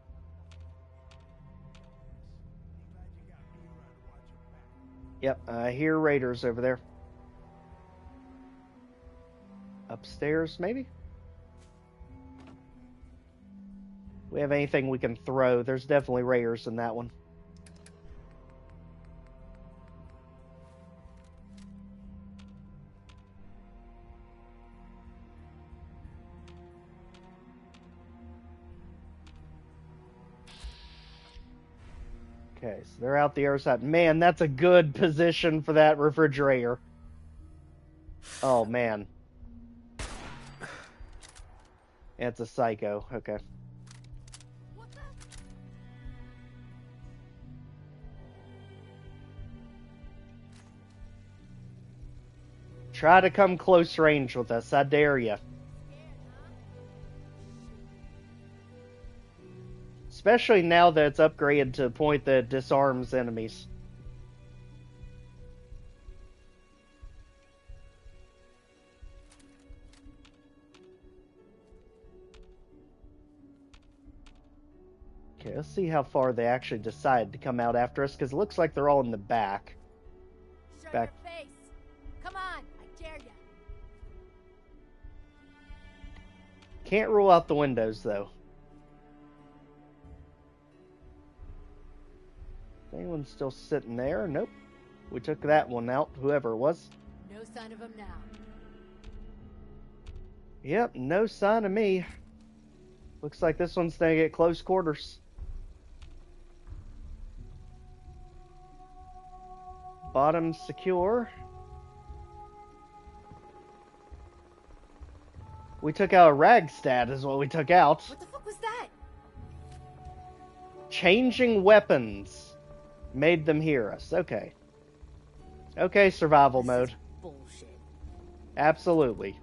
Yep, I hear raiders over there. Upstairs, maybe? We have anything we can throw. There's definitely raiders in that one. Okay, so they're out the other side. Man, that's a good position for that refrigerator. Oh, man. It's a psycho. Okay. Try to come close range with us. I dare you. Especially now that it's upgraded to a point that it disarms enemies. Okay, let's see how far they actually decide to come out after us, because it looks like they're all in the back. Show your face. Come on, I dare you. Can't rule out the windows, though. Anyone still sitting there? Nope. We took that one out, whoever it was. No sign of him now. Yep, no sign of me. Looks like this one's gonna get close quarters. Bottom secure. We took out a Ragstad is what we took out. What the fuck was that? Changing weapons made them hear us. Okay. Okay, survival mode. Bullshit. Absolutely.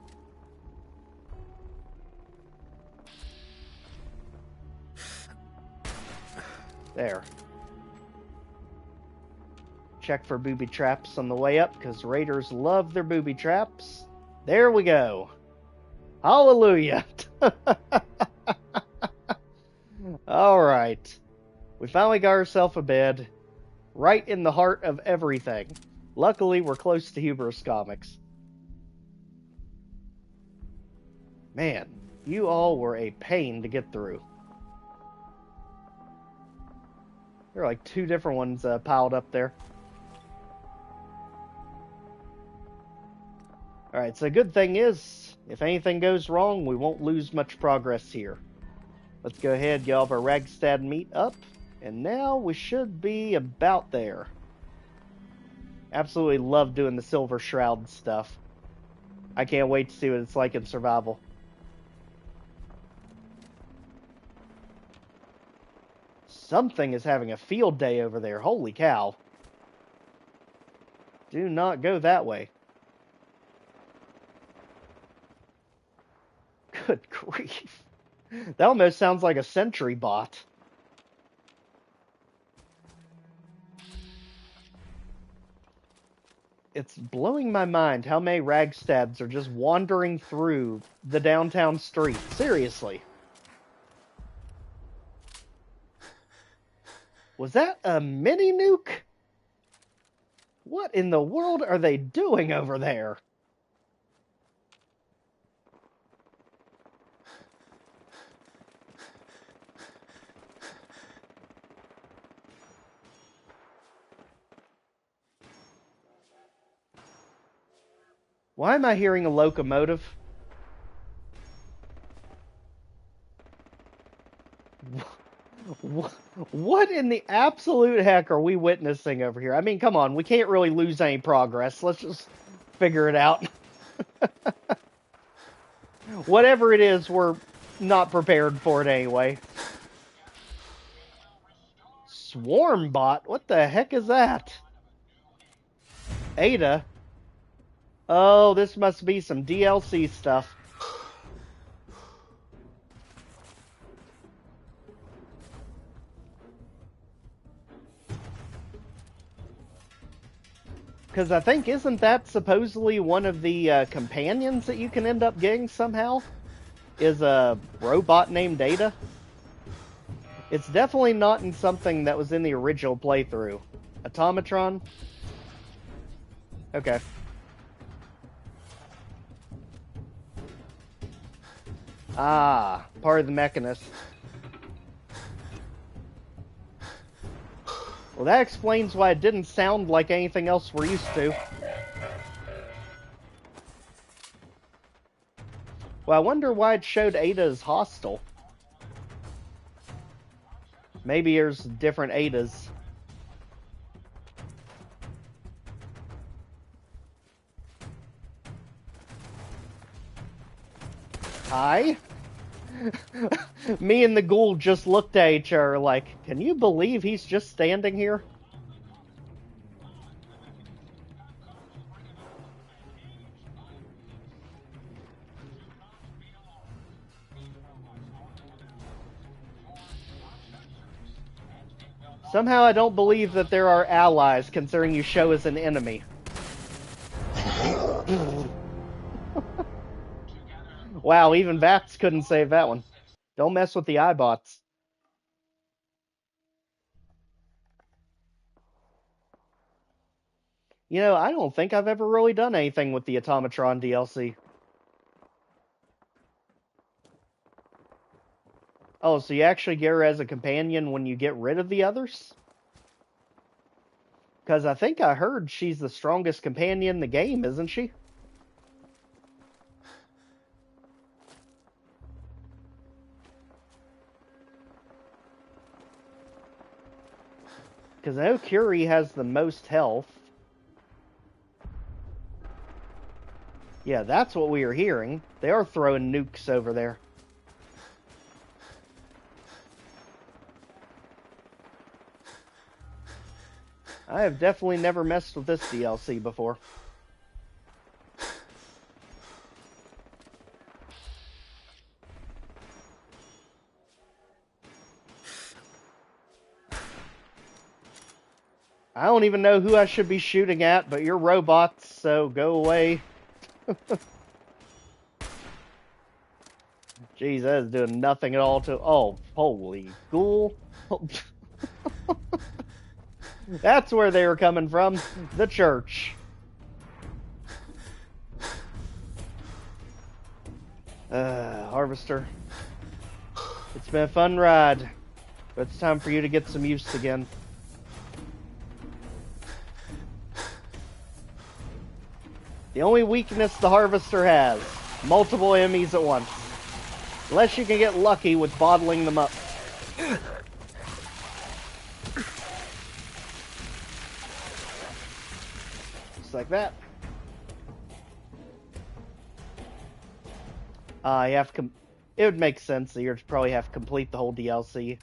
There. Check for booby traps on the way up, because raiders love their booby traps. There we go. Hallelujah. Alright. We finally got ourselves a bed. Right in the heart of everything. Luckily, we're close to Hubris Comics. Man, you all were a pain to get through. There are like 2 different ones piled up there. Alright, so the good thing is, if anything goes wrong, we won't lose much progress here. Let's go ahead and get all of our Ragstad meat up. And now we should be about there. Absolutely love doing the Silver Shroud stuff. I can't wait to see what it's like in survival. Something is having a field day over there. Holy cow. Do not go that way. Good grief. That almost sounds like a sentry bot. It's blowing my mind how many Ragstads are just wandering through the downtown street. Seriously. Was that a mini nuke? What in the world are they doing over there? Why am I hearing a locomotive? What in the absolute heck are we witnessing over here? I mean, come on, we can't really lose any progress. Let's just figure it out. Whatever it is, we're not prepared for it anyway. Swarm bot? What the heck is that? Ada? Oh, this must be some DLC stuff. Because I think, isn't that supposedly one of the companions that you can end up getting somehow? Is a robot named Ada? It's definitely not in something that was in the original playthrough. Automatron? Okay. Ah, part of the Mechanist. Well, that explains why it didn't sound like anything else we're used to. Well, I wonder why it showed Ada as hostile. Maybe there's different Adas. Hi? Me and the ghoul just looked at each other like, can you believe he's just standing here? Somehow I don't believe that there are allies, considering you show as an enemy. Wow, even Vats couldn't save that one. Don't mess with the iBots. You know, I don't think I've ever really done anything with the Automatron DLC. Oh, so you actually get her as a companion when you get rid of the others? Because I think I heard she's the strongest companion in the game, isn't she? Because I know Curie has the most health. Yeah, that's what we are hearing. They are throwing nukes over there. I have definitely never messed with this DLC before. I don't even know who I should be shooting at, but you're robots, so go away. Jeez, that is doing nothing at all to... Oh, holy ghoul. That's where they were coming from. The church. Harvester. It's been a fun ride, but it's time for you to get some use again. The only weakness the Harvester has, multiple enemies at once. Unless you can get lucky with bottling them up. Just like that. You have to it would make sense that you'd probably have to complete the whole DLC.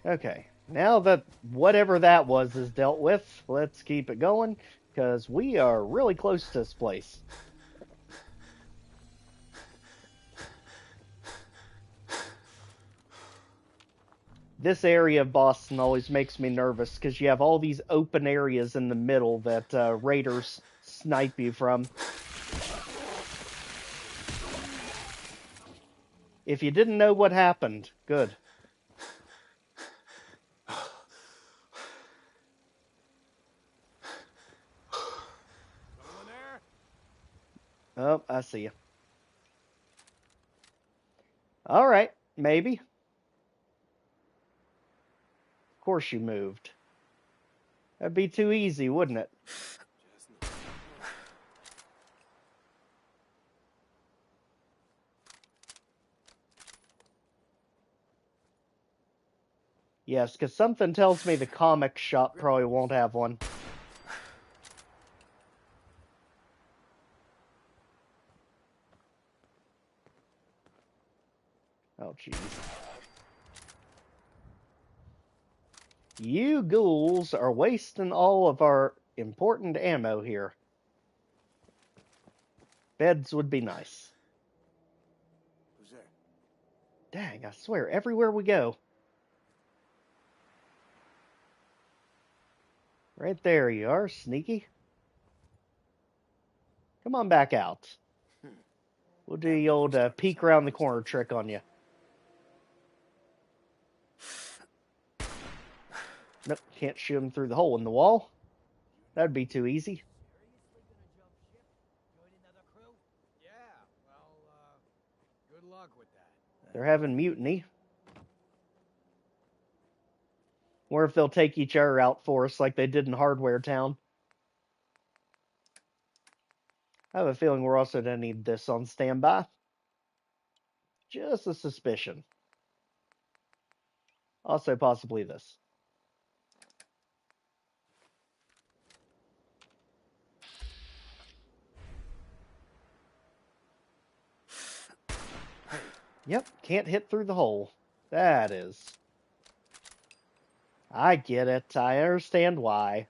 Okay, now that whatever that was is dealt with, let's keep it going, because we are really close to this place. This area of Boston always makes me nervous, because you have all these open areas in the middle that raiders snipe you from. If you didn't know what happened, good. Oh, I see you. Alright, maybe. Of course you moved. That'd be too easy, wouldn't it? Yes, because something tells me the comic shop probably won't have one. Oh, jeez. You ghouls are wasting all of our important ammo here. Beds would be nice. Who's there? Dang, I swear, everywhere we go. Right there you are, sneaky. Come on back out. We'll do the old peek around the corner trick on you. Nope, can't shoot him through the hole in the wall. That'd be too easy. Good luck with that. They're having mutiny. Or if they'll take each other out for us like they did in Hardware Town. I have a feeling we're also going to need this on standby. Just a suspicion. Also possibly this. Yep, can't hit through the hole. That is. I get it. I understand why.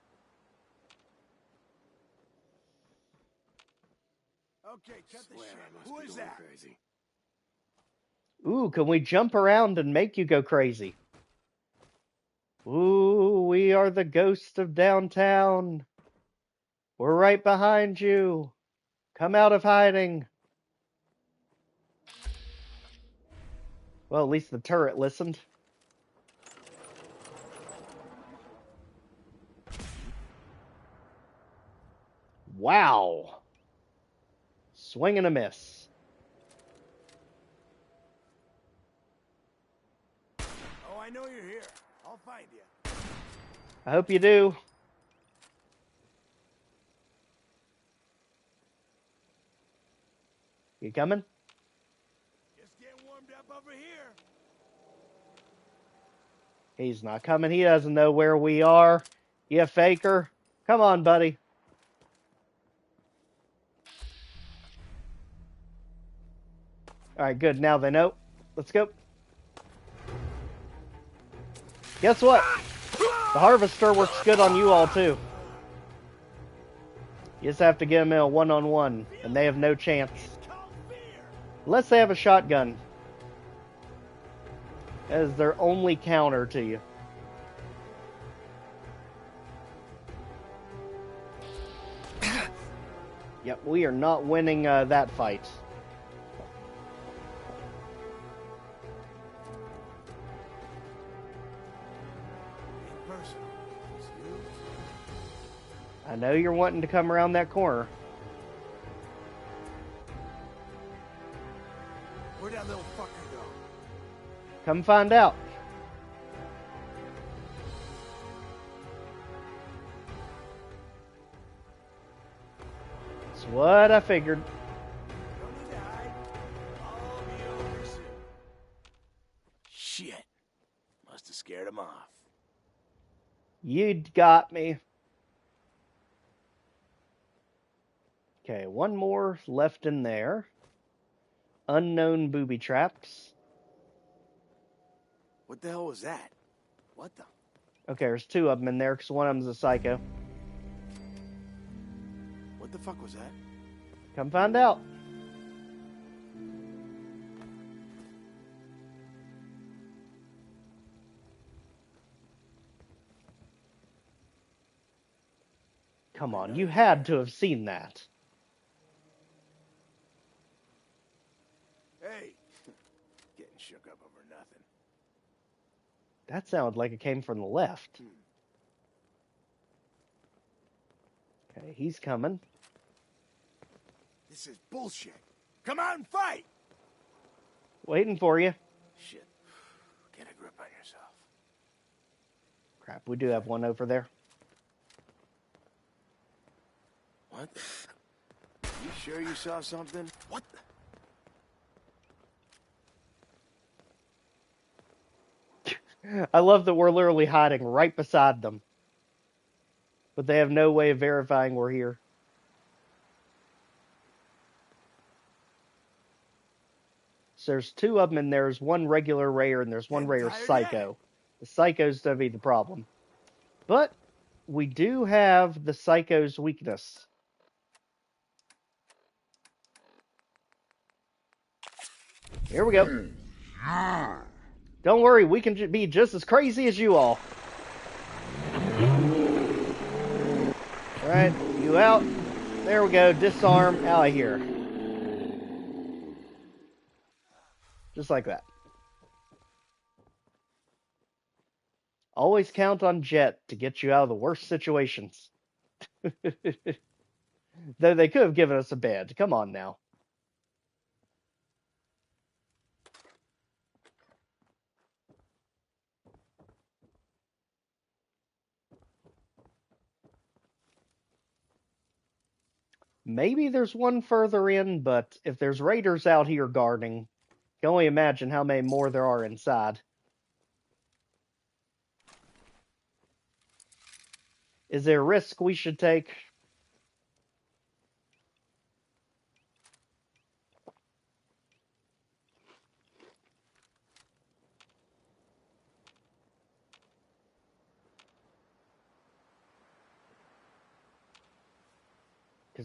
Okay, cut the shit. Who is that? Crazy. Ooh, can we jump around and make you go crazy? Ooh, we are the ghosts of downtown. We're right behind you. Come out of hiding. Well, at least the turret listened. Wow. Swing and a miss. Oh, I know you're here. I'll find you. I hope you do. You coming? Just getting warmed up over here. He's not coming. He doesn't know where we are. You faker. Come on, buddy. Alright, good. Now they know. Let's go. Guess what? The harvester works good on you all, too. You just have to get them in a one-on-one, and they have no chance. Unless they have a shotgun. That is their only counter to you. Yep, we are not winning that fight. I know you're wanting to come around that corner. Where'd that little fucker go? Come find out. That's what I figured. Don't need to hide. I'll be over soon. Shit. Must have scared him off. You got me. Okay, one more left in there. Unknown booby traps. What the hell was that? What the? Okay, there's two of them in there because one of them's a psycho. What the fuck was that? Come find out. Come on, you had to have seen that. Hey. Getting shook up over nothing. That sounded like it came from the left. Okay, he's coming. This is bullshit. Come out and fight! Waiting for you. Shit. Get a grip on yourself. Crap, we do have one over there. What? You sure you saw something? What the? I love that we're literally hiding right beside them. But they have no way of verifying we're here. So there's two of them in there. There's one regular Rayer and there's one Rayer Psycho. The Psycho's gonna be the problem. But we do have the Psycho's weakness. Here we go. Don't worry, we can be just as crazy as you all. Alright, you out. There we go, disarm, out of here. Just like that. Always count on Jet to get you out of the worst situations. Though they could have given us a bed. Come on now. Maybe there's one further in, but if there's raiders out here guarding, you can only imagine how many more there are inside. Is there a risk we should take?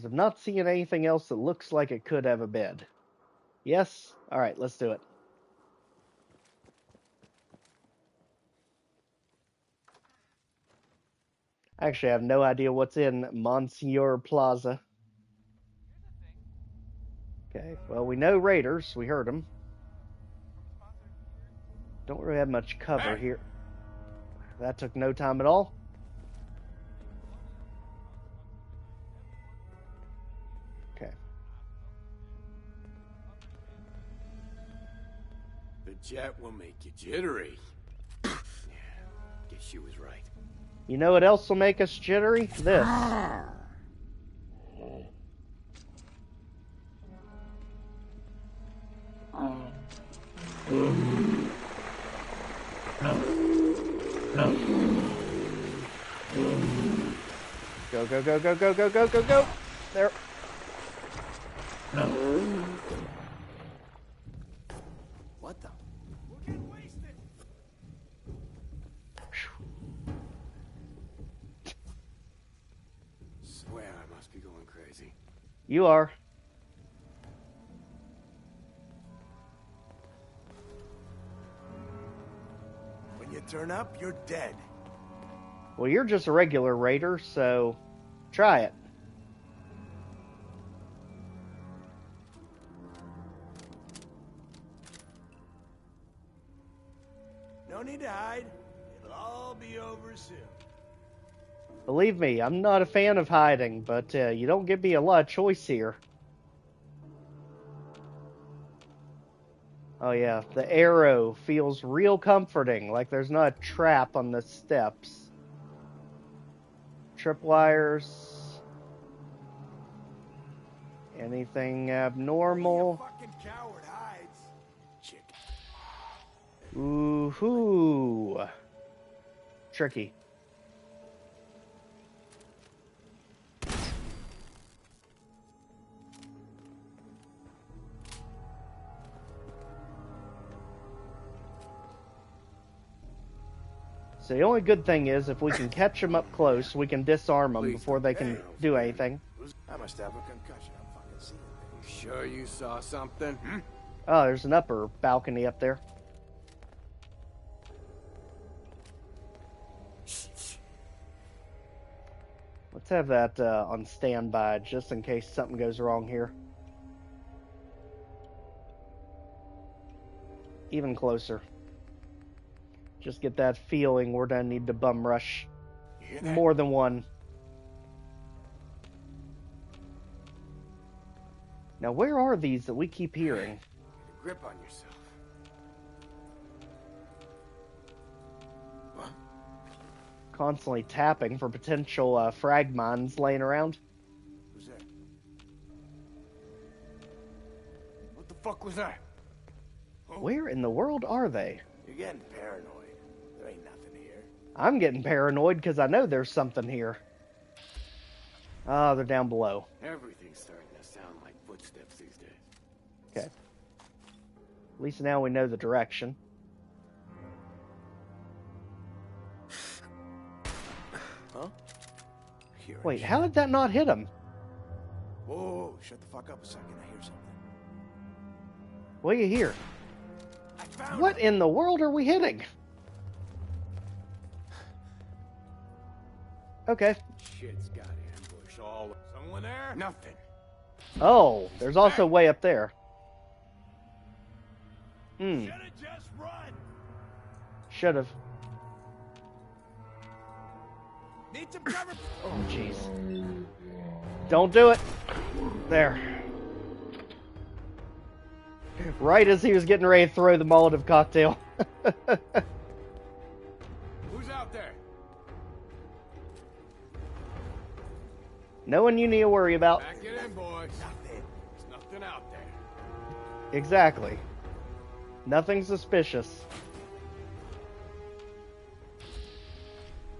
Because I'm not seeing anything else that looks like it could have a bed. Yes? Alright, let's do it. Actually, I have no idea what's in Monsieur Plaza. Okay, well, we know raiders. We heard them. Don't really have much cover here. That took no time at all. Okay. The jet will make you jittery. Yeah, guess she was right. You know what else will make us jittery? This. Go, go, go, go, go, go, go, go, go. There. What the? We're getting wasted. Swear I must be going crazy. You are. When you turn up, you're dead. Well, you're just a regular raider, so try it. No need to hide. It'll all be over soon. Believe me, I'm not a fan of hiding, but you don't give me a lot of choice here. Oh yeah, the arrow feels real comforting, like there's not a trap on the steps. Tripwires. Anything abnormal? Fucking coward hides. Chick. Ooh-hoo. Tricky. So the only good thing is, if we can catch them up close, we can disarm them before they can do anything. I must have a concussion. I'm fucking seeing things. You sure you saw something? Oh, there's an upper balcony up there. Let's have that on standby, just in case something goes wrong here. Even closer. Just get that feeling we're gonna need to bum rush more than one. Now, where are these that we keep hearing? Get a grip on yourself. What? Constantly tapping for potential frag mines laying around. Who's that? What the fuck was that? Where in the world are they? You're getting paranoid. There ain't nothing here. I'm getting paranoid because I know there's something here. Ah, they're down below. Everything's starting to sound like footsteps these days. Okay. At least now we know the direction. Huh? Here. Wait, how did that not hit him? Whoa, shut the fuck up a second. I hear something. What do you hear? I found What in the world are we hitting? Okay. Shit's got ambushed all. Someone there? Nothing. Oh, there's also way up there. Should've just run. Should've. Need some cover. Oh, jeez. Don't do it. There. Right as he was getting ready to throw the Molotov cocktail. Who's out there? No one you need to worry about. Back it in, boys. Nothing. There's nothing out there. Exactly. Nothing suspicious.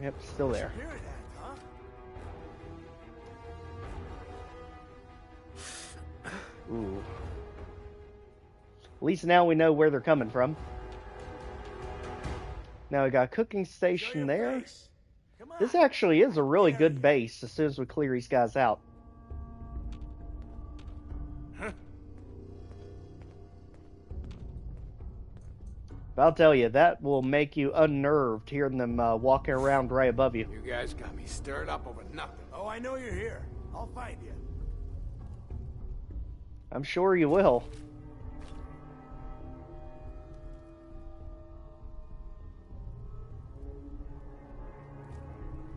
Yep, still there. Hear that, huh? Ooh. At least now we know where they're coming from. Now we got a cooking station there. This actually is a really good base as soon as we clear these guys out. I'll tell you, that will make you unnerved hearing them walking around right above you. You guys got me stirred up over nothing. Oh, I know you're here. I'll find you. I'm sure you will.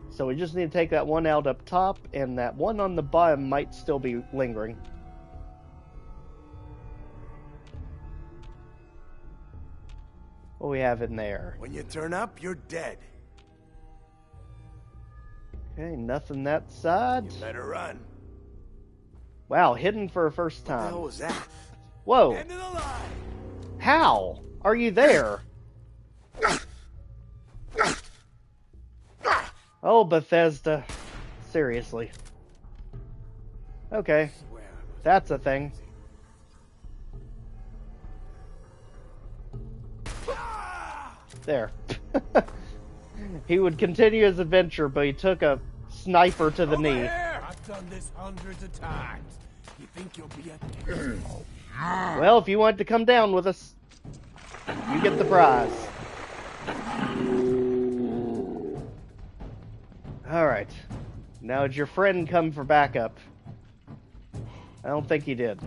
So we just need to take that one out up top, and that one on the bottom might still be lingering. What do we have in there? When you turn up, you're dead. Okay, nothing that side. You better run. Wow, hidden for a first time. What the hell was that? Whoa. End of the line. How are you there? Oh, Bethesda. Seriously. Okay. That's a thing. There. He would continue his adventure, but he took a sniper to the knee. I've done this hundreds of times. You think you'll be a... Well, if you want to come down with us, you get the prize. Alright. Now, did your friend come for backup? I don't think he did.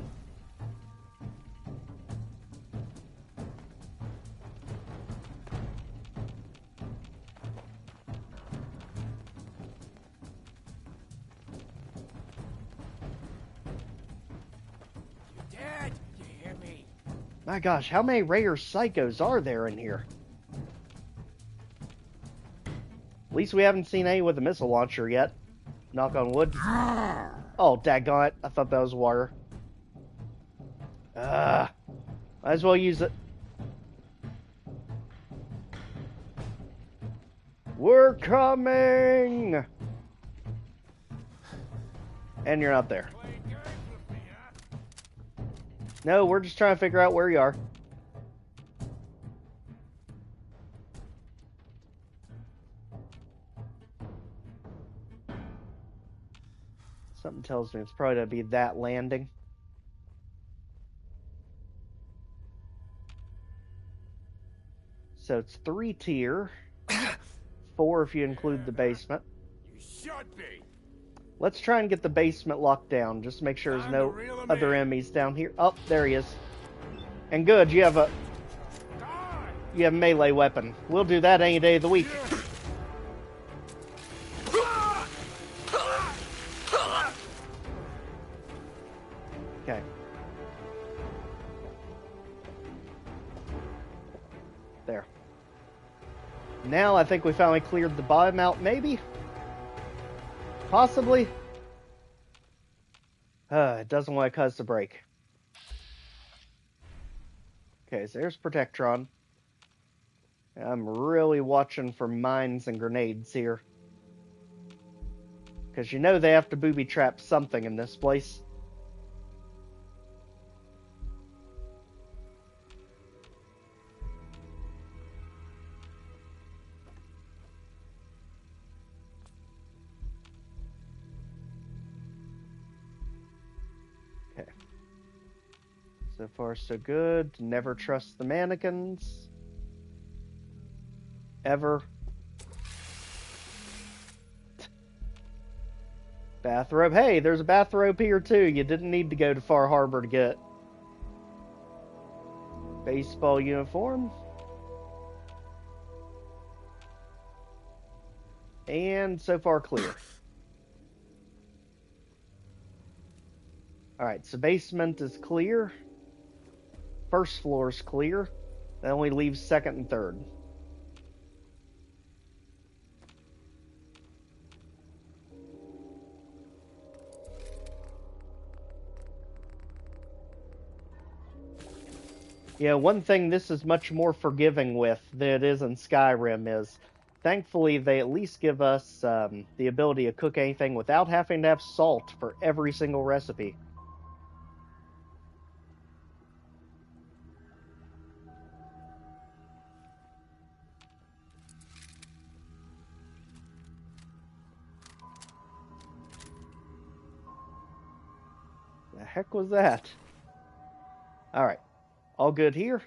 Dad, you hear me? My gosh, how many rare psychos are there in here? At least we haven't seen any with a missile launcher yet. Knock on wood. Oh, daggone it. I thought that was water. Might as well use it. We're coming! And you're not there. No, we're just trying to figure out where you are. Something tells me it's probably going to be that landing. So it's 3 tier. 4 if you include the basement. You should be. Let's try and get the basement locked down. Just to make sure there's no other enemies down here. Oh, there he is. And good, you have a melee weapon. We'll do that any day of the week. Okay. There. Now I think we finally cleared the bottom out, maybe? Possibly? It doesn't want to cause the break. Okay, so there's Protectron. I'm really watching for mines and grenades here. Because you know they have to booby trap something in this place. Okay. So far, so good. Never trust the mannequins. Ever. Bathrobe. Hey, there's a bathrobe here too. You didn't need to go to Far Harbor to get it. Baseball uniform. And so far clear. Alright, so basement is clear. First floor is clear. That only leaves second and third. Yeah, one thing this is much more forgiving with than it is in Skyrim is, thankfully, they at least give us the ability to cook anything without having to have salt for every single recipe. The heck was that? Alright. All good here.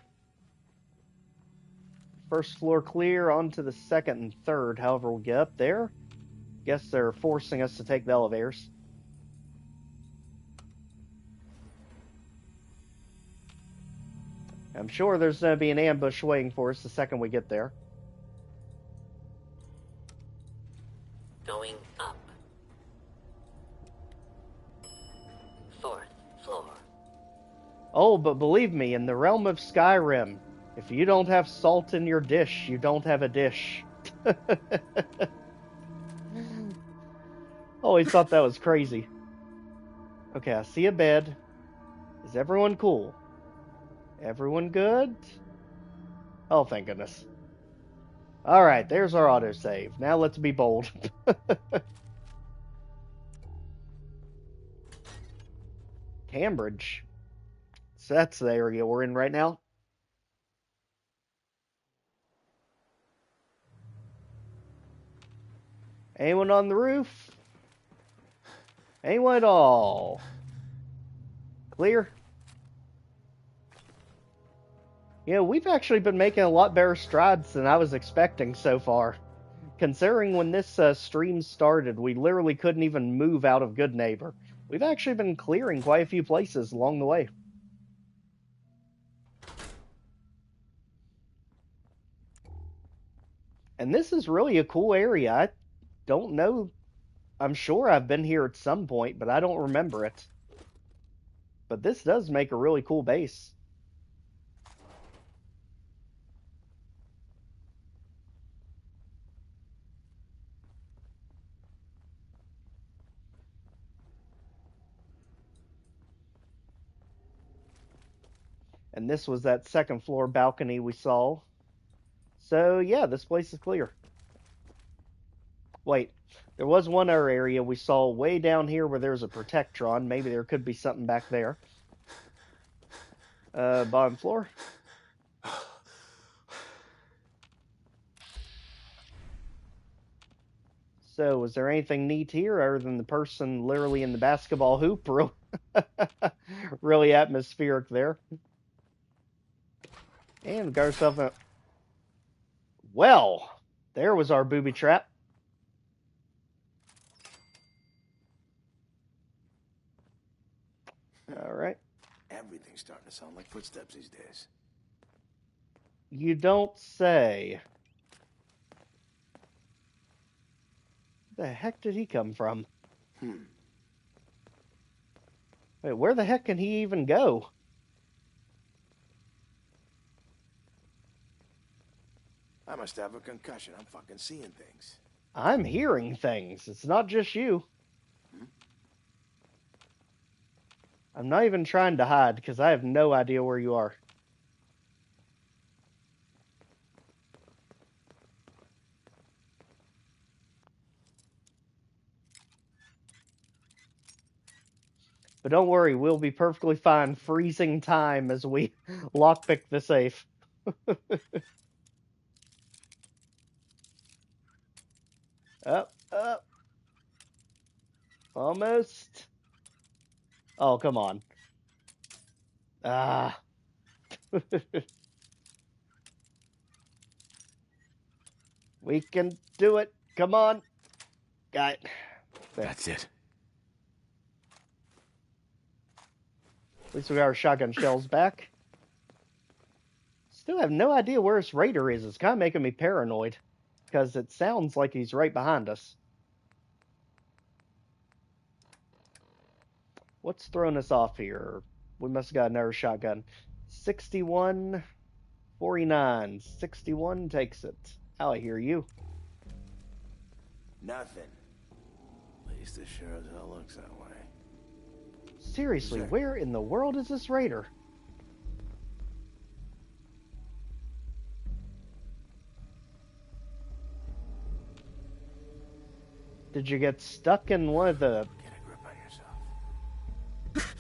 First floor clear, onto the second and third. However, we'll get up there. Guess they're forcing us to take the elevators. I'm sure there's going to be an ambush waiting for us the second we get there. Going up. 4th floor. Oh, but believe me, in the realm of Skyrim, if you don't have salt in your dish, you don't have a dish. Always thought that was crazy. Okay, I see a bed. Is everyone cool? Everyone good? Oh, thank goodness. Alright, there's our autosave. Now let's be bold. Cambridge. So that's the area we're in right now. Anyone on the roof? Anyone at all? Clear? You know, we've actually been making a lot better strides than I was expecting so far. Considering when this stream started, we literally couldn't even move out of Goodneighbor. We've actually been clearing quite a few places along the way. And this is really a cool area. I don't know. I'm sure I've been here at some point, but I don't remember it. But this does make a really cool base. And this was that second floor balcony we saw. So yeah, this place is clear. Wait, there was one other area we saw way down here where there's a Protectron. Maybe there could be something back there. Bottom floor. So, was there anything neat here other than the person literally in the basketball hoop? Really atmospheric there. And we got ourselves a... Well, there was our booby trap. Alright. Everything's starting to sound like footsteps these days. You don't say. Where the heck did he come from? Wait, where the heck can he even go? I must have a concussion. I'm fucking seeing things. I'm hearing things. It's not just you. I'm not even trying to hide because I have no idea where you are. But don't worry, we'll be perfectly fine freezing time as we lockpick the safe. Up, up. Almost. Oh, come on. Ah. We can do it. Come on. Got it. There. That's it. At least we got our shotgun shells back. Still have no idea where this raider is. It's kind of making me paranoid. Because it sounds like he's right behind us. What's throwing us off here? We must have got another shotgun. 61, 49. 61 takes it. How I hear you. Nothing. At least it sure as hell looks that way. Seriously, where in the world is this raider? Did you get stuck in one of the... Get a grip on yourself.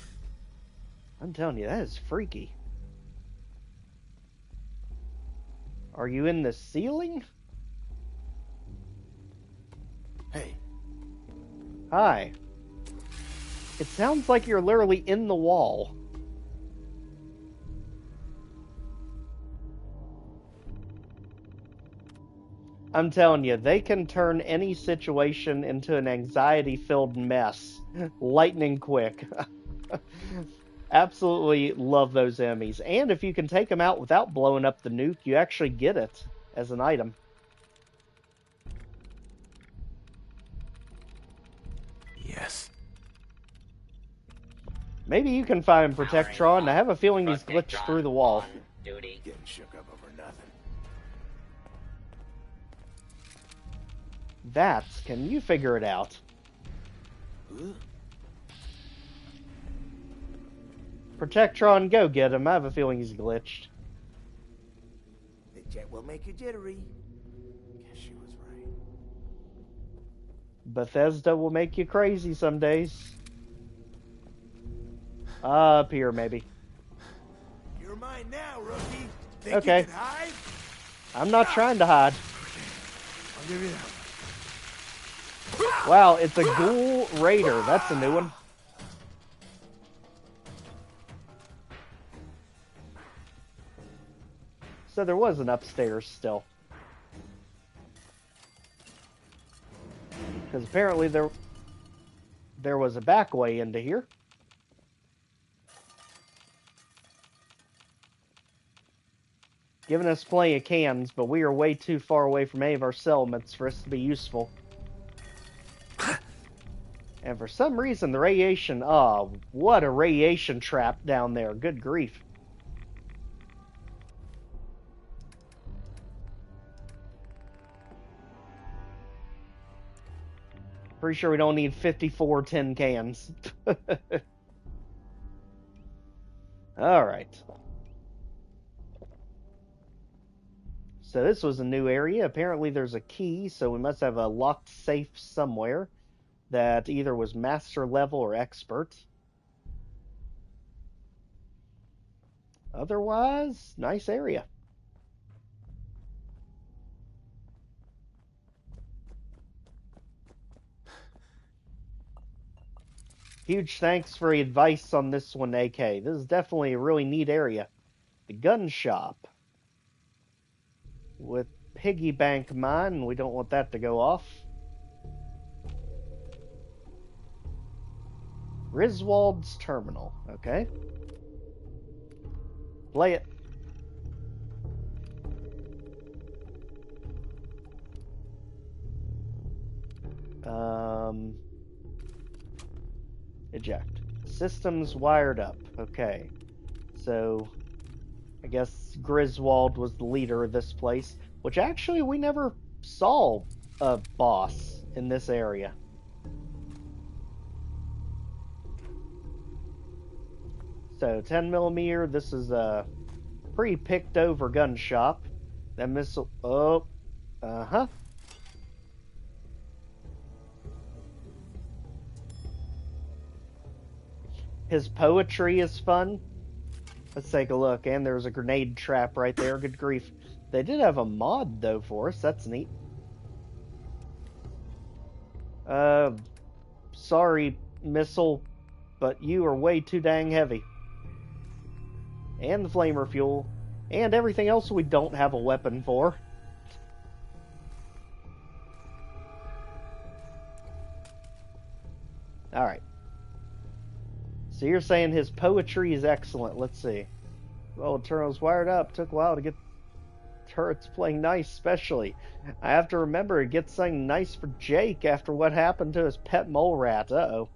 I'm telling you, that is freaky. Are you in the ceiling? Hey. Hi. It sounds like you're literally in the wall. I'm telling you, they can turn any situation into an anxiety-filled mess. Lightning quick. Absolutely love those enemies. And if you can take them out without blowing up the nuke, you actually get it as an item. Yes. Maybe you can find Protectron. I have a feeling he's glitched through the wall. Duty. Getting shook up over nothing. That's, can you figure it out? Protectron, go get him. I have a feeling he's glitched. The jet will make you jittery. Guess she was right. Bethesda will make you crazy some days. Up here, maybe. You're mine now, rookie. Think Okay. you can hide? I'm not trying to hide. I'll give you that. Wow, it's a ghoul raider. That's a new one. So there was an upstairs still. Because apparently there was a back way into here. Giving us plenty of cans, but we are way too far away from any of our settlements for us to be useful. And for some reason, the radiation... Oh, what a radiation trap down there. Good grief. Pretty sure we don't need 54 tin cans. Alright. So this was a new area. Apparently there's a key, so we must have a locked safe somewhere that either was master level or expert. Otherwise, nice area. Huge thanks for your advice on this one, AK. This is definitely a really neat area. The gun shop. With piggy bank mine, we don't want that to go off. Griswold's terminal, okay. Play it. Eject. Systems wired up, okay. So, I guess Griswold was the leader of this place, which actually we never saw a boss in this area. So 10mm, this is a pretty picked over gun shop. That missile, oh, uh-huh. His poetry is fun. Let's take a look. And there's a grenade trap right there. Good grief. They did have a mod, though, for us. That's neat. Sorry, missile, but you are way too dang heavy. And the flamer fuel. And everything else we don't have a weapon for. Alright. So you're saying his poetry is excellent. Let's see. Well, the terminal's wired up. Took a while to get turrets playing nice, especially. I have to remember to get something nice for Jake after what happened to his pet mole rat. Uh-oh.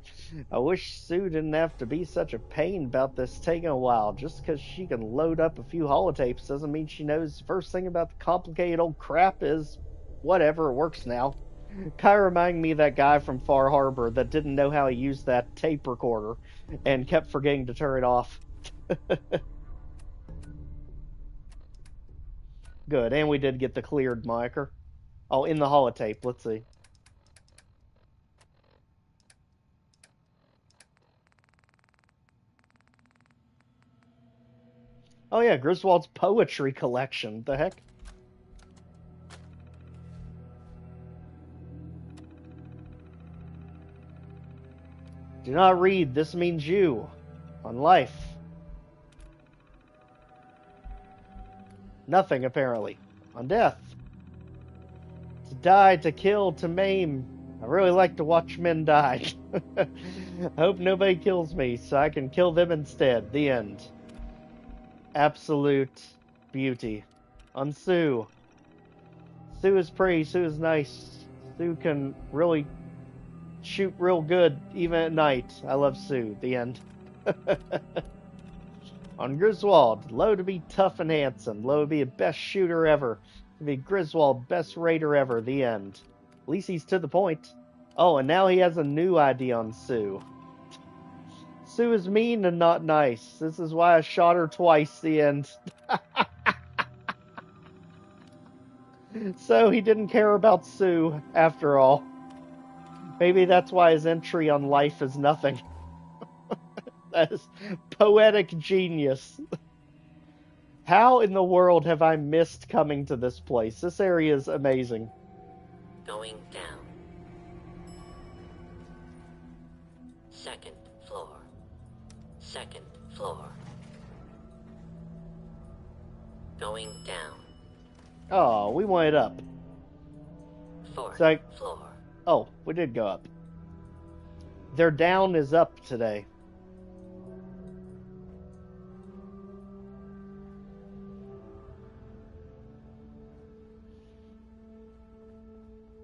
I wish Sue didn't have to be such a pain about this taking a while. Just because she can load up a few holotapes doesn't mean she knows the first thing about the complicated old crap is whatever, it works now. Kind of reminding me of that guy from Far Harbor that didn't know how to use that tape recorder and kept forgetting to turn it off. Good, and we did get the cleared marker. Oh, in the holotape, let's see. Oh yeah, Griswold's poetry collection. The heck? Do not read, this means you. On life. Nothing, apparently. On death. To die, to kill, to maim. I really like to watch men die. I hope nobody kills me so I can kill them instead. The end. Absolute beauty. On Sue. Sue is pretty, Sue is nice. Sue can really shoot real good even at night. I love Sue. The end. On Griswold, low to be tough and handsome, low to be a best shooter ever, to be Griswold, best raider ever, the end. At least he's to the point. Oh, and now he has a new idea on Sue. Sue is mean and not nice. This is why I shot her twice, the end. So he didn't care about Sue, after all. Maybe that's why his entry on life is nothing. That is poetic genius. How in the world have I missed coming to this place? This area is amazing. Going down. Second floor. Second floor. Going down. Oh, we went up. Fourth floor. Oh, we did go up. Their down is up today.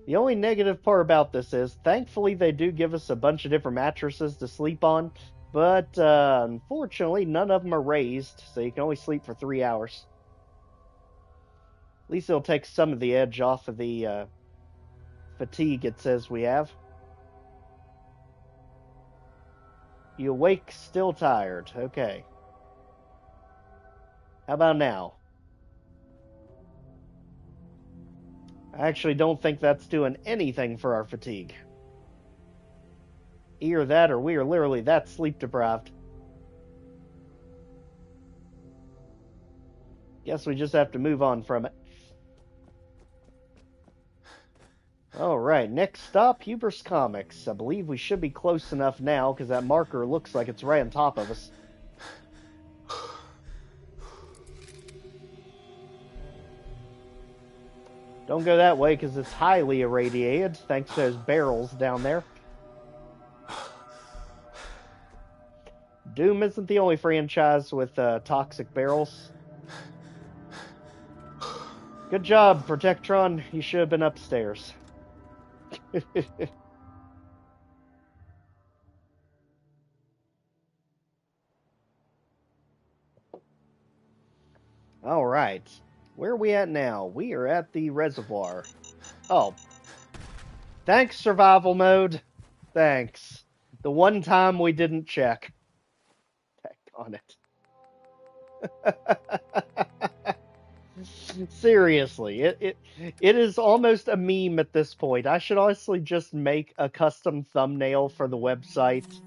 The only negative part about this is, thankfully they do give us a bunch of different mattresses to sleep on, but unfortunately none of them are raised, so you can only sleep for 3 hours. At least it'll take some of the edge off of the fatigue it says we have. You awake still tired. Okay. How about now? I actually don't think that's doing anything for our fatigue. Either that or we are literally that sleep deprived. Guess we just have to move on from it. Alright, next stop, Hubris Comics. I believe we should be close enough now, because that marker looks like it's right on top of us. Don't go that way, because it's highly irradiated, thanks to those barrels down there. Doom isn't the only franchise with toxic barrels. Good job, Protectron. You should have been upstairs. Alright. Where are we at now? We are at the reservoir. Oh. Thanks, survival mode. Thanks. The one time we didn't check. Heck on it. Seriously, it is almost a meme at this point. I should honestly just make a custom thumbnail for the website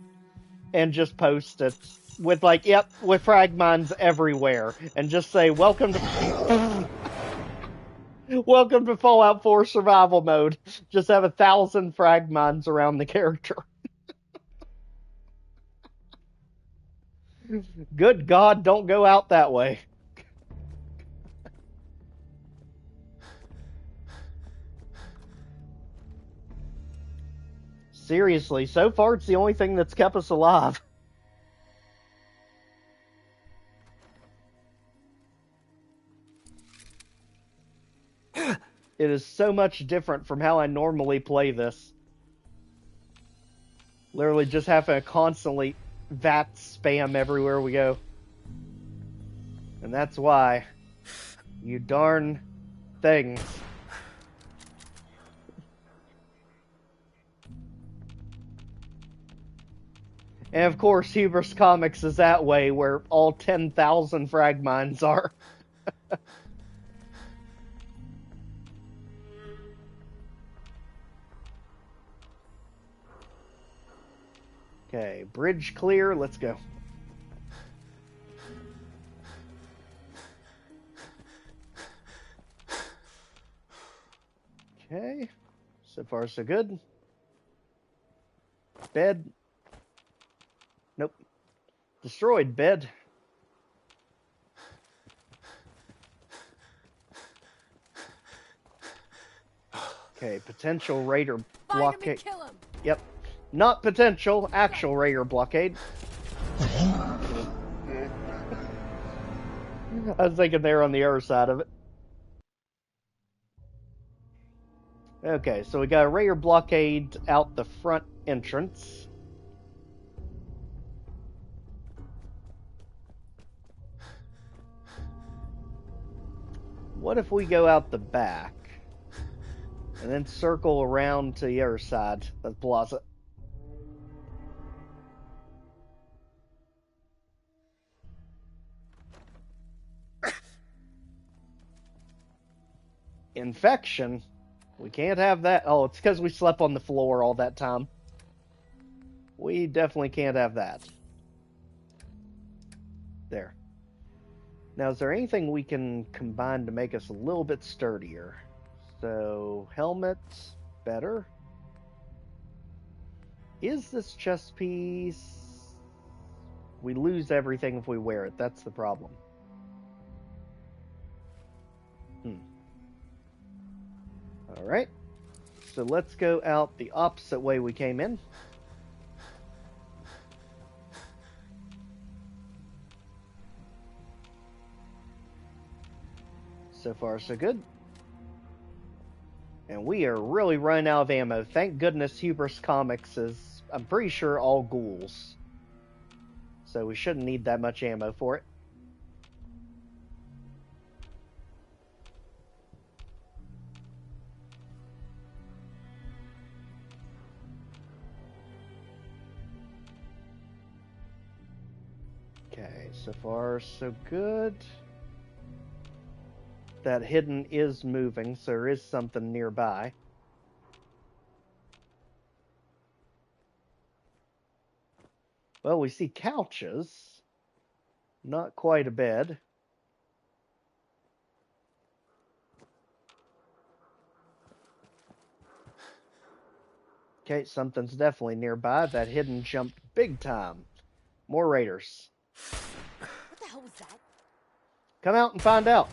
and just post it with like, yep, with fragmines everywhere, and just say, welcome to welcome to Fallout 4 survival mode. Just have 1,000 fragmines around the character. Good God, don't go out that way. Seriously, so far it's the only thing that's kept us alive. It is so much different from how I normally play this. Literally just having to constantly VAT spam everywhere we go. And that's why. You darn things. And of course, Hubris Comics is that way, where all 10,000 fragmines are. Okay, bridge clear, let's go. Okay, so far so good. Bed. Nope. Destroyed bed. Okay, potential raider Find him blockade. and kill him. Yep. Not potential, actual raider blockade. I was thinking they're on the other side of it. Okay, so we got a raider blockade out the front entrance. What if we go out the back and then circle around to the other side of the plaza? Infection? We can't have that. Oh, it's because we slept on the floor all that time. We definitely can't have that. There. Now, is there anything we can combine to make us a little bit sturdier? So, helmets, better. Is this chest piece... We lose everything if we wear it. That's the problem. Alright. So let's go out the opposite way we came in. So far, so good. And we are really running out of ammo. Thank goodness Hubris Comics is, I'm pretty sure, all ghouls. So we shouldn't need that much ammo for it. Okay, so far, so good. That hidden is moving, so there is something nearby. Well, we see couches. Not quite a bed. Okay, something's definitely nearby. That hidden jumped big time. More raiders. What the hell was that? Come out and find out.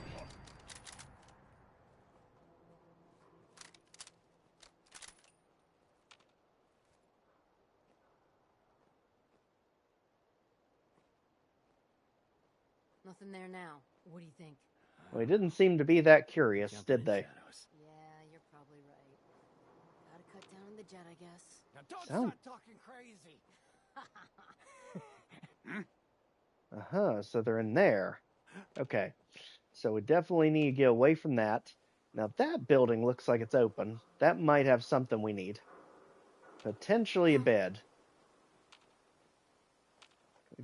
Nothing there now. What do you think? Well, they didn't seem to be that curious, did they? Yeah, you're probably right. Gotta cut down on the jet, I guess. Now don't Sound- start talking crazy. So they're in there. Okay. So we definitely need to get away from that. Now that building looks like it's open. That might have something we need. Potentially a bed.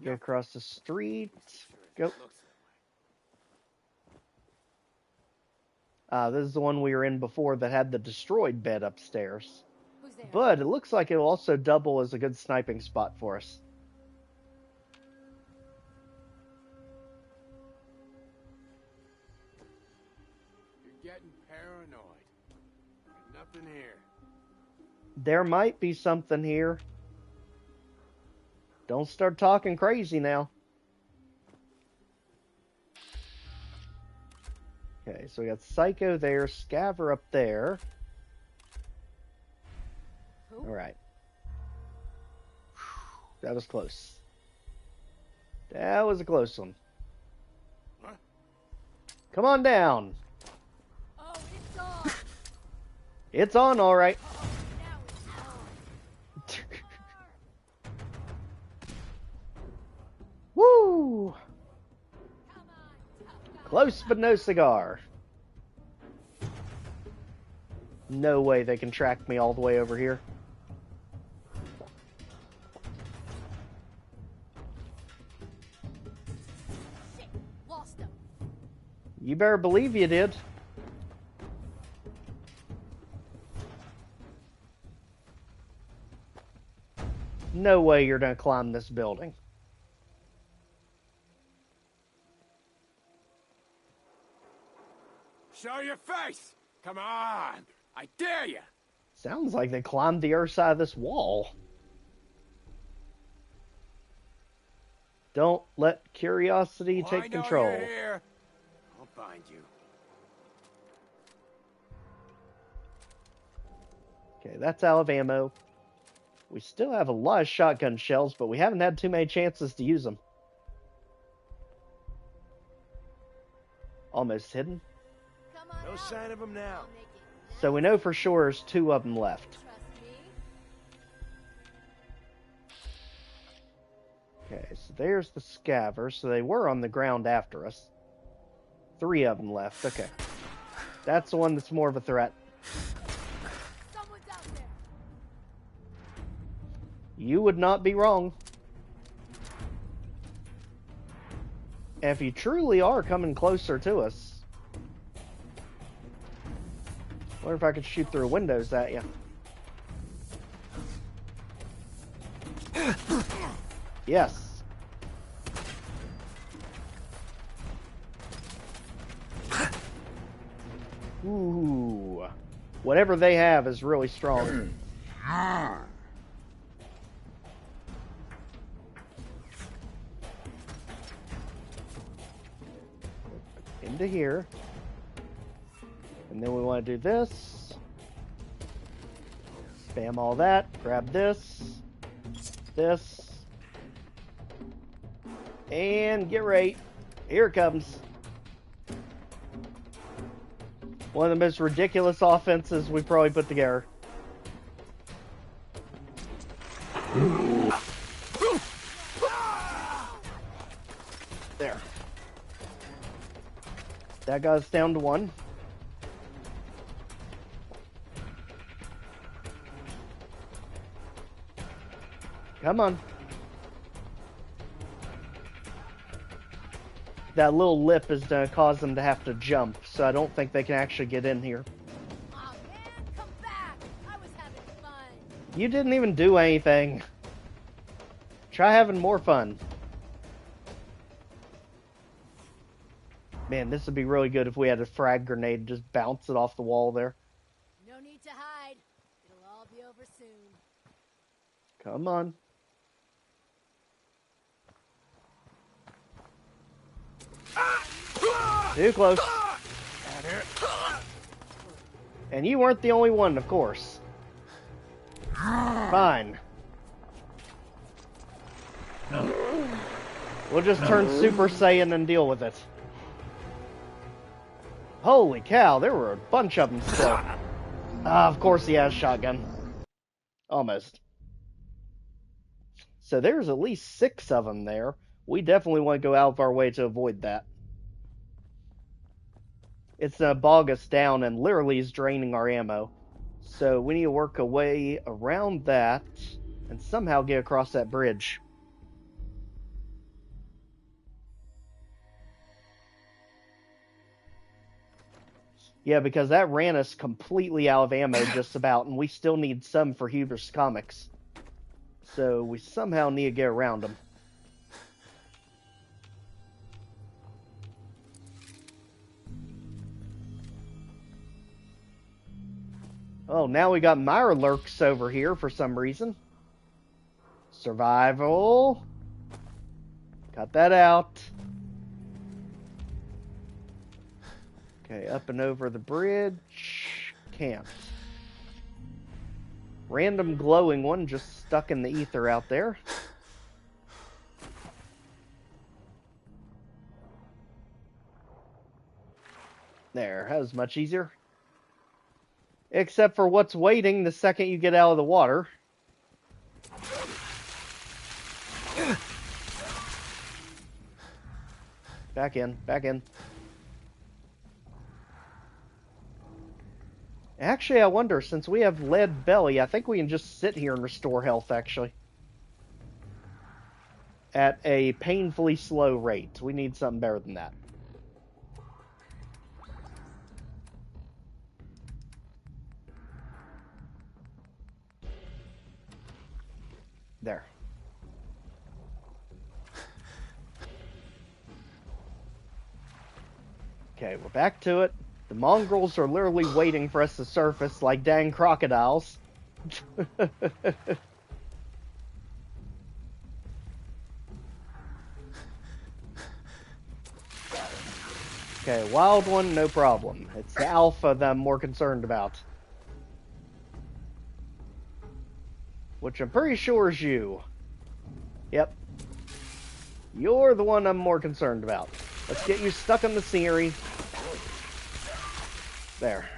Go across the street. Go. This is the one we were in before that had the destroyed bed upstairs. But it looks like it will also double as a good sniping spot for us. You're getting paranoid. There's nothing here. There might be something here. Don't start talking crazy now. Okay, so we got Psycho there, Scaver up there. Alright. That was close. That was a close one. Come on down. Oh, it's on. It's on, alright. Woo! Close but no cigar. No way they can track me all the way over here. Shit, lost him. You better believe you did. No way you're gonna climb this building. Show your face! Come on! I dare you! Sounds like they climbed the other side of this wall. Don't let curiosity Oh, take I know control. you're here. I'll find you. Okay, that's out of ammo. We still have a lot of shotgun shells, but we haven't had too many chances to use them. Almost hidden. No sign of him now. So we know for sure there's 2 of them left. Okay, so there's the scavver. So they were on the ground after us. 3 of them left. Okay. That's the one that's more of a threat. You would not be wrong. And if you truly are coming closer to us, I wonder if I could shoot through windows at you. Yes. Ooh. Whatever they have is really strong. Into here. And then we want to do this. Spam all that. Grab this. This. And get ready. Here it comes. One of the most ridiculous offenses we've probably put together. There. That got us down to 1. Come on. That little lip is going to cause them to have to jump, so I don't think they can actually get in here. Aw, man, come back! I was having fun. You didn't even do anything. Try having more fun. Man, this would be really good if we had a frag grenade and just bounce it off the wall there. No need to hide. It'll all be over soon. Come on. Too close. And you weren't the only one, of course. Fine. We'll just turn Super Saiyan and deal with it. Holy cow, there were a bunch of them still. Of course he has a shotgun. Almost. So there's at least 6 of them there. We definitely want to go out of our way to avoid that. It's going to bog us down and literally is draining our ammo. So we need to work a way around that and somehow get across that bridge. Yeah, because that ran us completely out of ammo just about, and we still need some for Hubris Comics. So we somehow need to get around them. Oh, now we got Mirelurks over here for some reason. Survival. Cut that out. Okay, up and over the bridge. Can't. Random glowing one just stuck in the ether out there. There, that was much easier. Except for what's waiting the second you get out of the water. Back in, back in. Actually, I wonder, since we have lead belly, I think we can just sit here and restore health, actually. At a painfully slow rate. We need something better than that. There. Okay, we're back to it. The mongrels are literally waiting for us to surface like dang crocodiles. Okay, wild one, no problem. It's the alpha that I'm more concerned about. which I'm pretty sure is you. Yep. You're the one I'm more concerned about. Let's get you stuck in the scenery. There.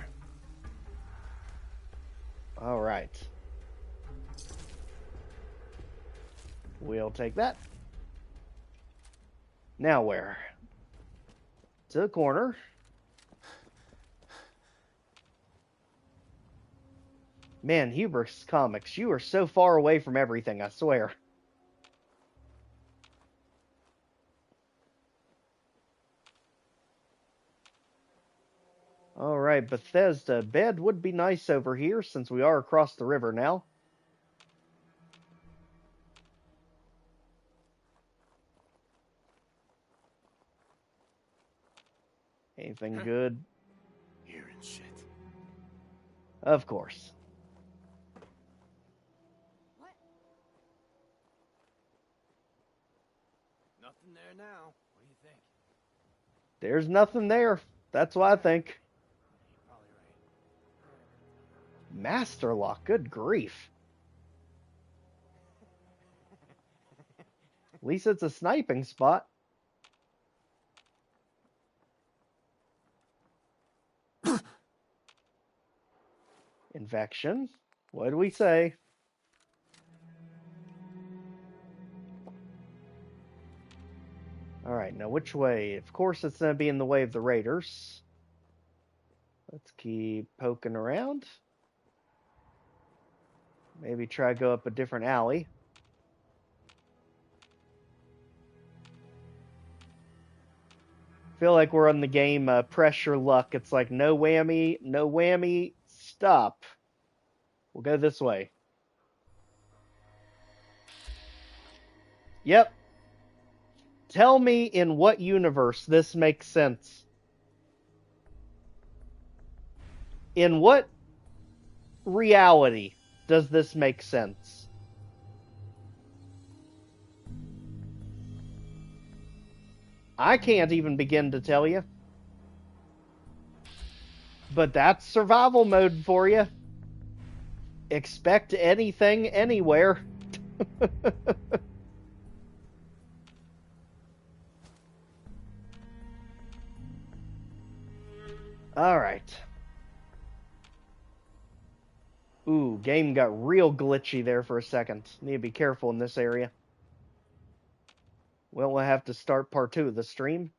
Alright. We'll take that. Now where? To the corner. Man, Hubris Comics, you are so far away from everything, I swear. Alright, Bethesda. Bed would be nice over here, since we are across the river now. Anything good? Hearing shit. Of course. What? Nothing there now. What do you think? There's nothing there. That's what I think. Probably right. Master lock, good grief. At least it's a sniping spot. Infection. What do we say? Alright, now which way? Of course it's going to be in the way of the raiders. Let's keep poking around. Maybe try to go up a different alley. Feel like we're on the game Pressure Luck. It's like no whammy, stop. We'll go this way. Yep. Tell me in what universe this makes sense. In what reality does this make sense? I can't even begin to tell you. But that's survival mode for you. Expect anything, anywhere. Alright. Ooh, game got real glitchy there for a second. Need to be careful in this area. Well, we'll have to start part 2 of the stream.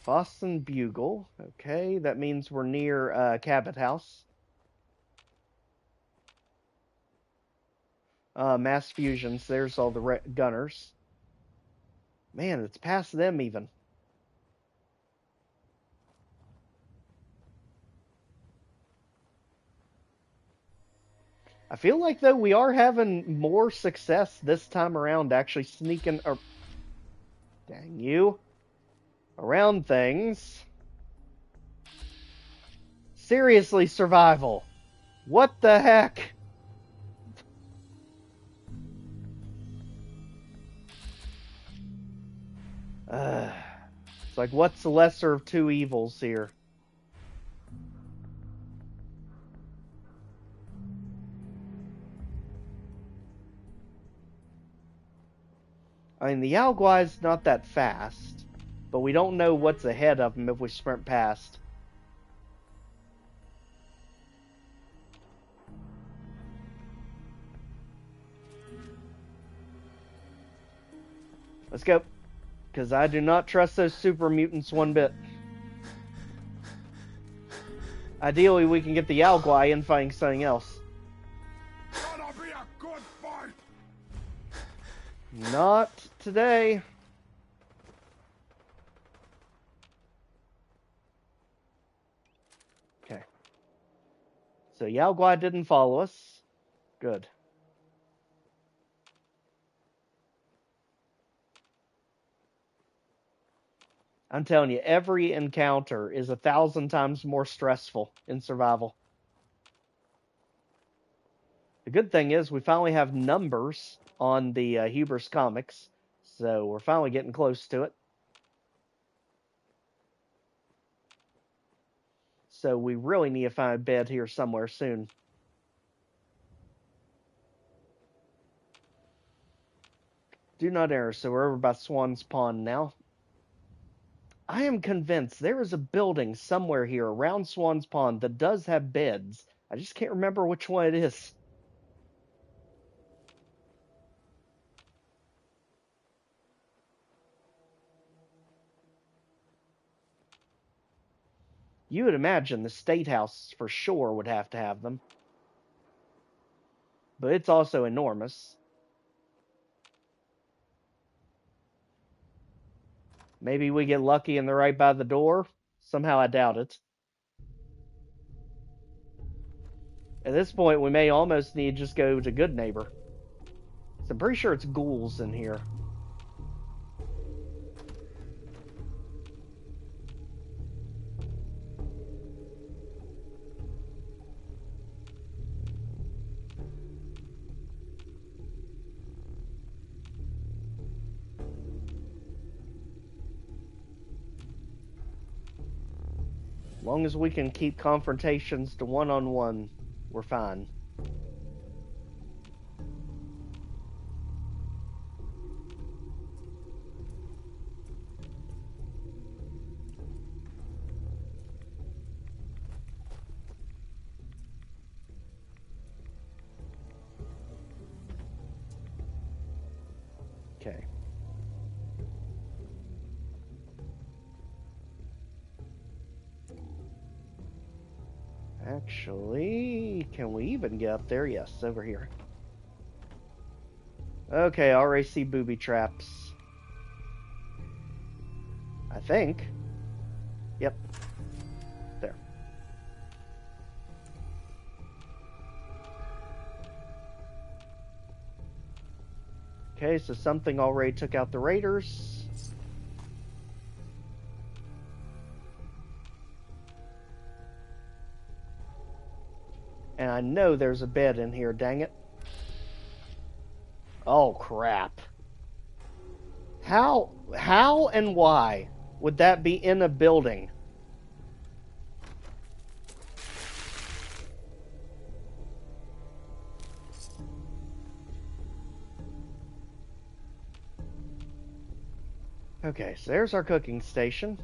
Boston Bugle. Okay, that means we're near Cabot House. Mass fusions. There's all the gunners. Man, it's past them even. I feel like, though, we are having more success this time around actually sneaking... Dang you. Around things. Seriously, survival. What the heck? It's like, what's the lesser of two evils here? I mean, the Yaoguai's not that fast, but we don't know what's ahead of him if we sprint past. Let's go. Because I do not trust those super mutants one bit. Ideally, we can get the Yaoguai and find something else. Gonna be a good fight. Not today. Okay. So Yaoguai didn't follow us. Good. I'm telling you, every encounter is 1,000 times more stressful in survival. The good thing is we finally have numbers on the Hubris Comics, so we're finally getting close to it. So we really need to find a bed here somewhere soon. Do not err, so we're over by Swan's Pond now. I am convinced there is a building somewhere here around Swan's Pond that does have beds. I just can't remember which one it is. You would imagine the State House for sure would have to have them. But it's also enormous. Maybe we get lucky and they're right by the door. Somehow I doubt it. At this point, we may almost need to just go to Goodneighbor. So I'm pretty sure it's ghouls in here. As long as we can keep confrontations to one-on-one, we're fine. Okay. Actually, can we even get up there? Yes, over here. Okay, I already see booby traps. I think. Yep. There. Okay, so something already took out the raiders. And I know there's a bed in here, dang it. Oh, crap. How and why would that be in a building? Okay, so there's our cooking station.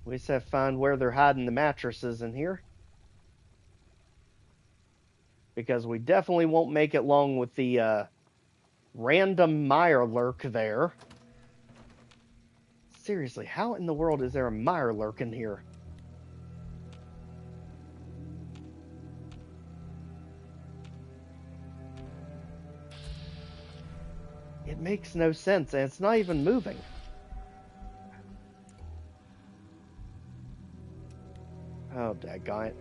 We just have to find where they're hiding the mattresses in here. Because we definitely won't make it long with the random Mirelurk there. Seriously, how in the world is there a Mirelurk in here? It makes no sense, and it's not even moving. Oh, daggone it.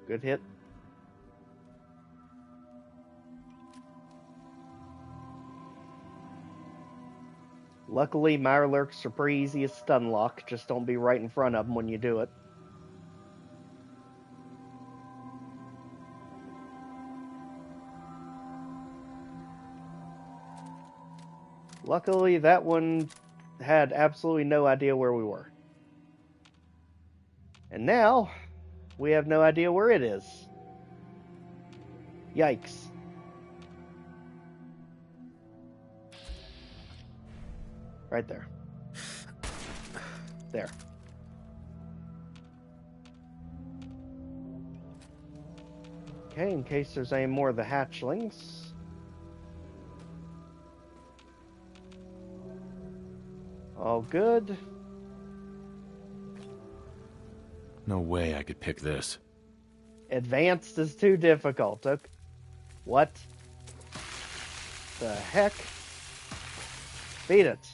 Good hit. Luckily, Mirelurks are pretty easy to stun lock. Just don't be right in front of them when you do it. Luckily, that one had absolutely no idea where we were. And now, we have no idea where it is. Yikes. Right there. There. Okay, in case there's any more of the hatchlings. All good. No way I could pick this. Advanced is too difficult. Okay. What the heck? Beat it.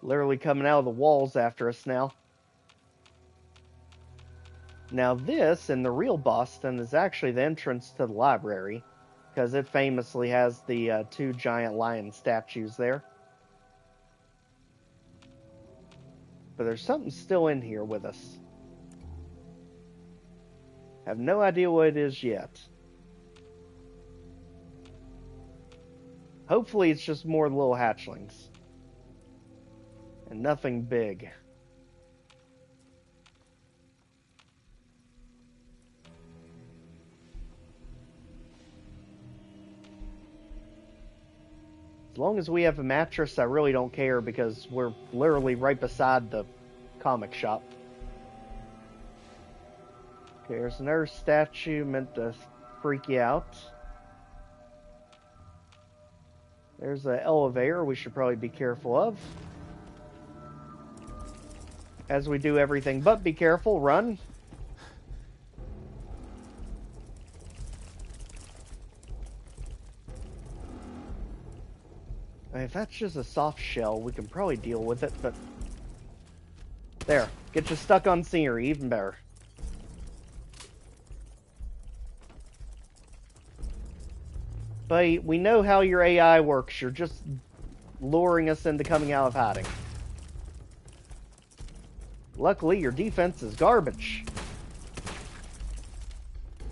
Literally coming out of the walls after us now. Now this, in the real Boston, is actually the entrance to the library. because it famously has the 2 giant lion statues there. But there's something still in here with us. Have no idea what it is yet. Hopefully it's just more little hatchlings. And nothing big. As long as we have a mattress, I really don't care because we're literally right beside the comic shop. Okay, there's another statue meant to freak you out. There's an elevator we should probably be careful of. As we do everything but be careful, run. I mean, if that's just a soft shell, we can probably deal with it, but... There. Get you stuck on scenery, even better. But we know how your AI works. You're just luring us into coming out of hiding. Luckily, your defense is garbage.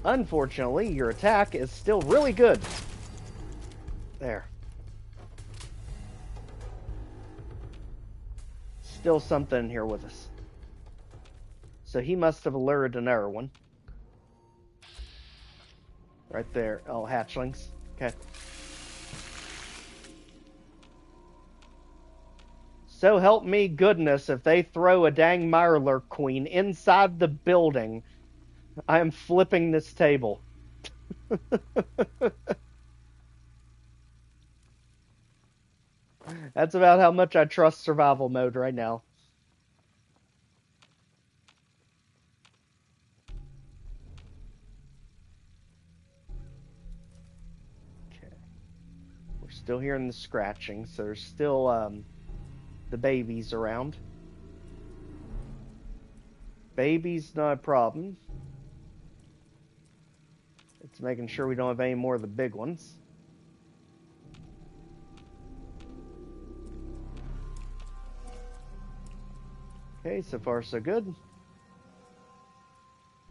Unfortunately, your attack is still really good. There. Still something in here with us. So he must have lured another one. Right there. Oh, hatchlings. Okay. So help me goodness, if they throw a dang Mirelurk Queen inside the building, I am flipping this table. That's about how much I trust survival mode right now. Okay. We're still hearing the scratching, so there's still the babies around. Babies, not a problem. It's making sure we don't have any more of the big ones. Okay, so far so good.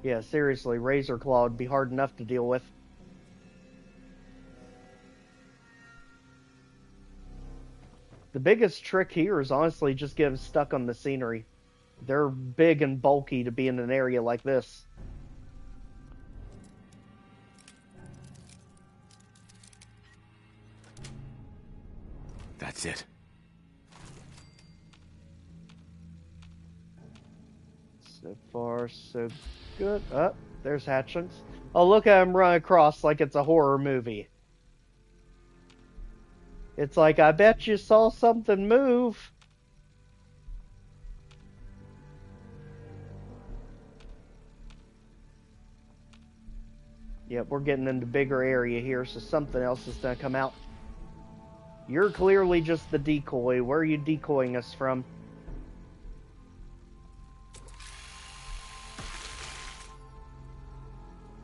Yeah, seriously, Razor Claw would be hard enough to deal with. The biggest trick here is honestly just get them stuck on the scenery. They're big and bulky to be in an area like this. That's it. So far, so good. Oh, there's hatchlings. Oh, look at him run across like it's a horror movie. It's like, I bet you saw something move. Yep, we're getting into bigger area here, so something else is going to come out. You're clearly just the decoy. Where are you decoying us from?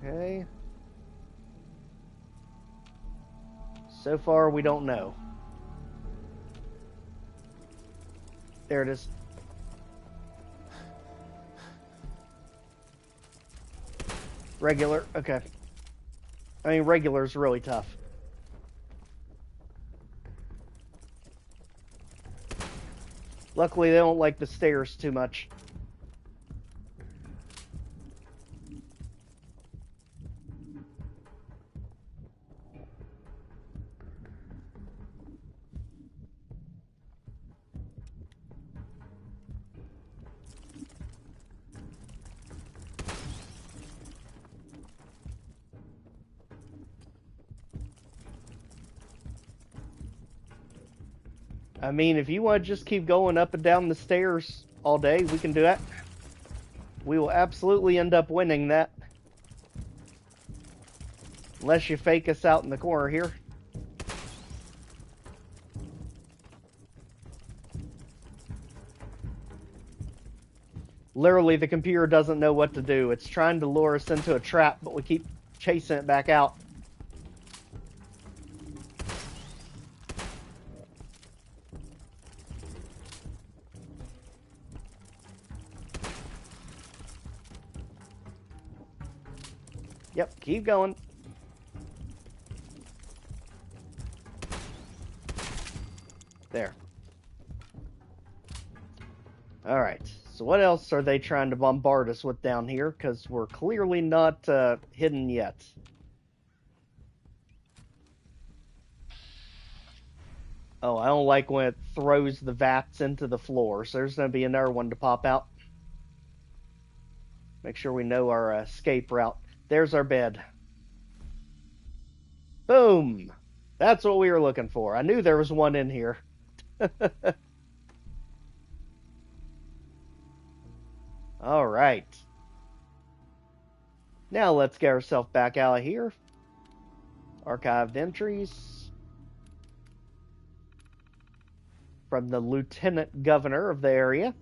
Okay. So far, we don't know. There it is. Regular, okay. I mean, regular's really tough. Luckily, they don't like the stairs too much. I mean, if you want to just keep going up and down the stairs all day, we can do that. We will absolutely end up winning that. Unless you fake us out in the corner here. Literally, the computer doesn't know what to do. It's trying to lure us into a trap, but we keep chasing it back out. Yep, keep going. There. Alright, so what else are they trying to bombard us with down here? Because we're clearly not hidden yet. Oh, I don't like when it throws the vats into the floor, so there's going to be another one to pop out. Make sure we know our escape route. There's our bed. Boom! That's what we were looking for. I knew there was one in here. Alright. Now let's get ourselves back out of here. Archived entries. From the Lieutenant Governor of the area.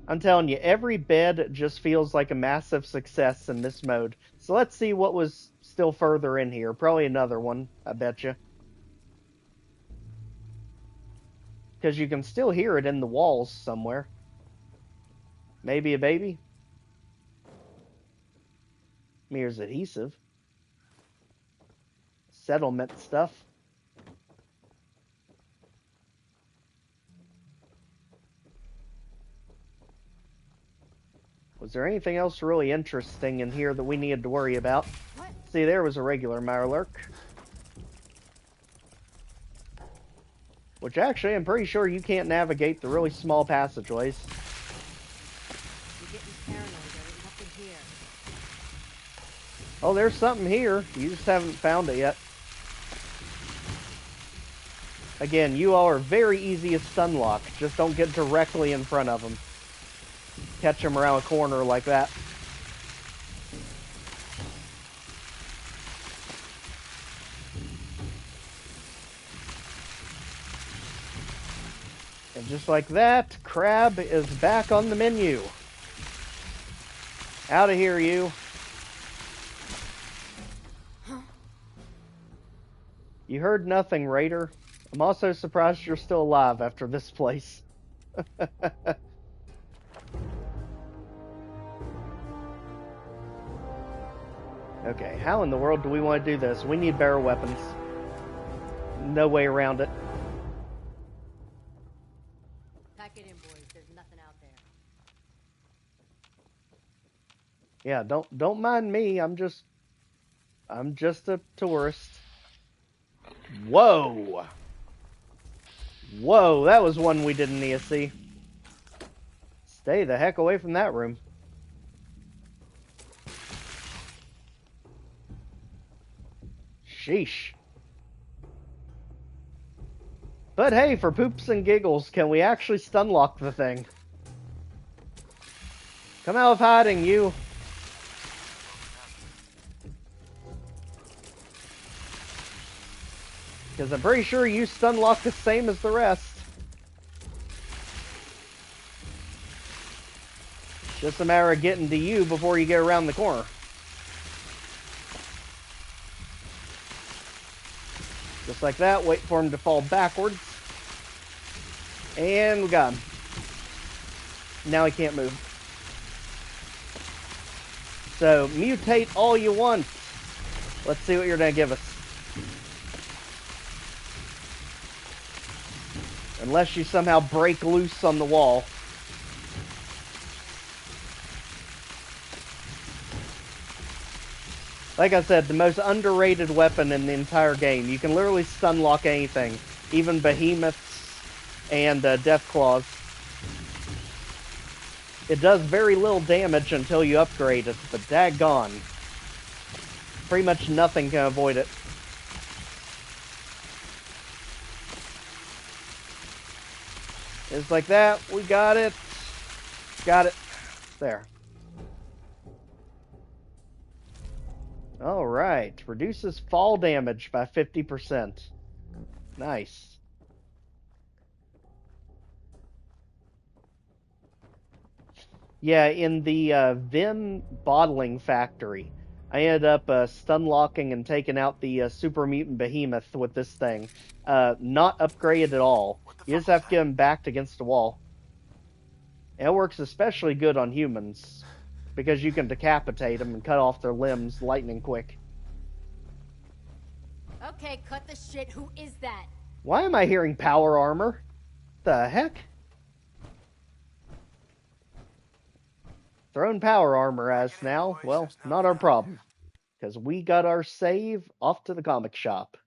I'm telling you, every bed just feels like a massive success in this mode. So let's see what was still further in here. Probably another one, I bet you. Because you can still hear it in the walls somewhere. Maybe a baby? Here's adhesive. Settlement stuff. Was there anything else really interesting in here that we needed to worry about? What? See, there was a regular Mirelurk. Which actually, I'm pretty sure you can't navigate the really small passageways. You're getting paranoid. There's nothing here. Oh, there's something here. You just haven't found it yet. Again, you all are very easy to stun lock. Just don't get directly in front of them. Catch them around a corner like that. And just like that, Crab is back on the menu. Out of here, you. You heard nothing, Raider. I'm also surprised you're still alive after this place. Okay, how in the world do we want to do this? We need better weapons. No way around it. Pack it in, boys. There's nothing out there. Yeah, don't mind me. I'm just a tourist. Whoa! Whoa, that was one we didn't need to see. Stay the heck away from that room. Sheesh. But hey, for poops and giggles, can we actually stun lock the thing? Come out of hiding, you. Because I'm pretty sure you stun lock the same as the rest. Just a matter of getting to you before you get around the corner. Just like that, wait for him to fall backwards. And we got him. Now he can't move. So, mutate all you want. Let's see what you're going to give us. Unless you somehow break loose on the wall. Like I said, the most underrated weapon in the entire game. You can literally stun lock anything. Even behemoths and death claws. It does very little damage until you upgrade it, but daggone. Pretty much nothing can avoid it. Just like that, we got it. Got it. There. Alright, reduces fall damage by 50%. Nice. Yeah, in the Vim bottling factory, I ended up stun locking and taking out the super mutant behemoth with this thing. Not upgraded at all. You just have to get him backed against the wall. And it works especially good on humans. because you can decapitate them and cut off their limbs lightning quick. Okay, cut the shit. Who is that? Why am I hearing power armor? The heck? Throwing power armor at us now? Well, not our problem. Because we got our save off to the comic shop.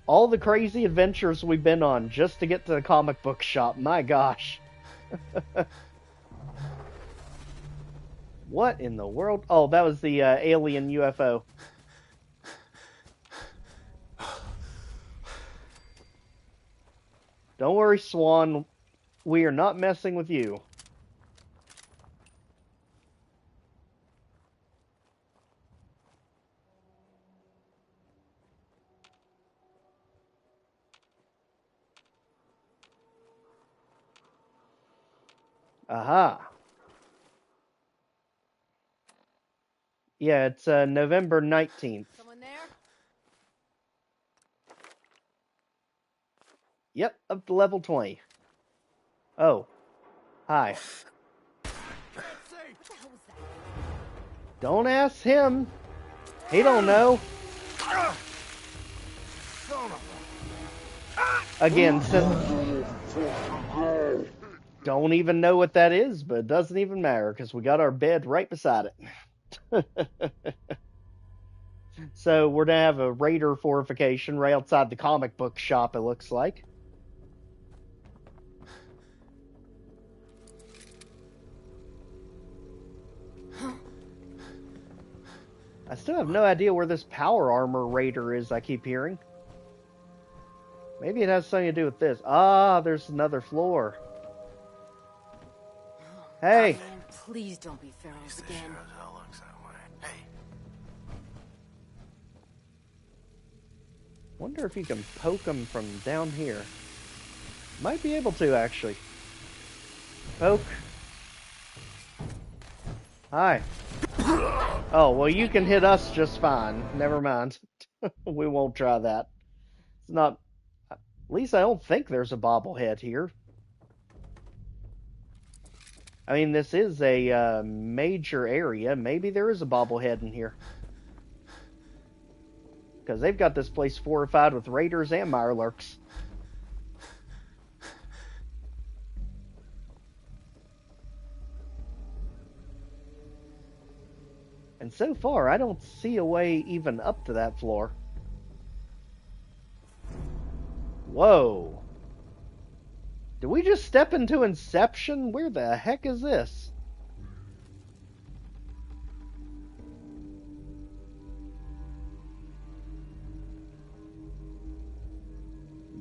All the crazy adventures we've been on just to get to the comic book shop. My gosh. What in the world? Oh, that was the alien UFO. Don't worry, Swan. We are not messing with you. Aha. Yeah, it's November 19th. Someone there? Yep, up to level 20. Oh. Hi. Don't ask him. He don't know. Again, since... Don't even know what that is, but it doesn't even matter, because we got our bed right beside it. So, we're going to have a raider fortification right outside the comic book shop, it looks like. I still have no idea where this power armor raider is I keep hearing. Maybe it has something to do with this. Ah, there's another floor. Hey! Please don't be Pharaoh's again. Wonder if you can poke them from down here. Might be able to, actually. Poke. Hi. Oh, well, you can hit us just fine. Never mind. We won't try that. It's not... At least I don't think there's a bobblehead here. I mean, this is a major area. Maybe there is a bobblehead in here. Because they've got this place fortified with raiders and mirelurks. And so far, I don't see a way even up to that floor. Whoa. Did we just step into Inception? Where the heck is this?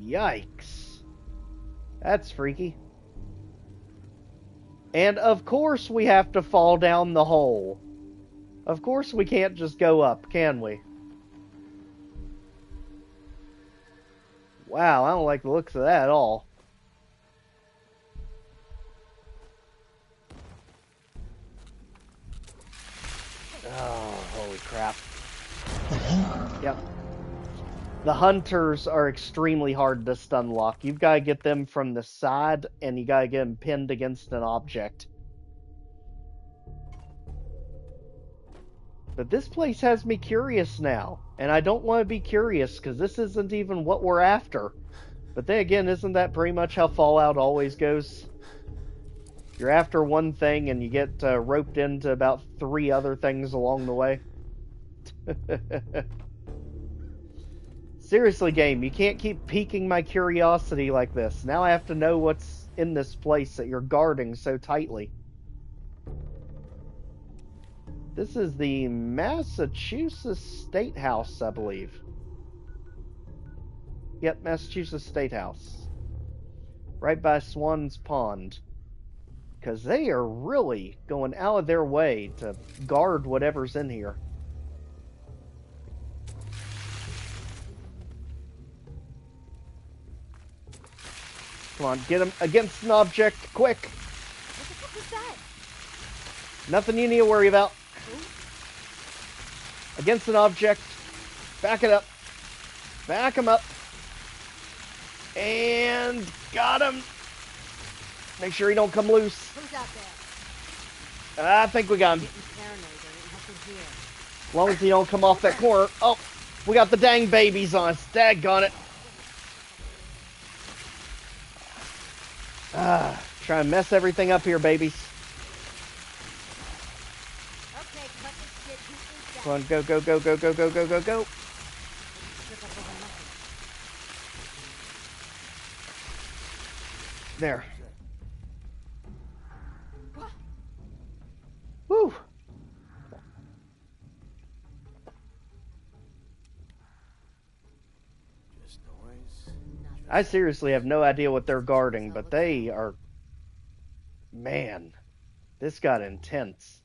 Yikes. That's freaky. And of course we have to fall down the hole. Of course we can't just go up, can we? Wow, I don't like the looks of that at all. Oh, holy crap. Yep. The hunters are extremely hard to stun lock. You've got to get them from the side, and you got to get them pinned against an object. But this place has me curious now, and I don't want to be curious, because this isn't even what we're after. But then again, isn't that pretty much how Fallout always goes? You're after one thing, and you get roped into about 3 other things along the way. Seriously, game, you can't keep piquing my curiosity like this. Now I have to know what's in this place that you're guarding so tightly. This is the Massachusetts State House, I believe. Yep, Massachusetts State House. Right by Swan's Pond. Because they are really going out of their way to guard whatever's in here. Come on, get him against an object, quick! What the fuck was that? Nothing you need to worry about. Against an object. Back it up. Back him up. And got him. Make sure he don't come loose. Who's out there? I think we got him. As long as he don't come off that corner. Oh, we got the dang babies on us. Daggone it. Try and mess everything up here, babies. Okay, cut this shit. Come on, go, go, go, go, go, go, go, go, go. There. Woo. I seriously have no idea what they're guarding, but they are... Man, this got intense.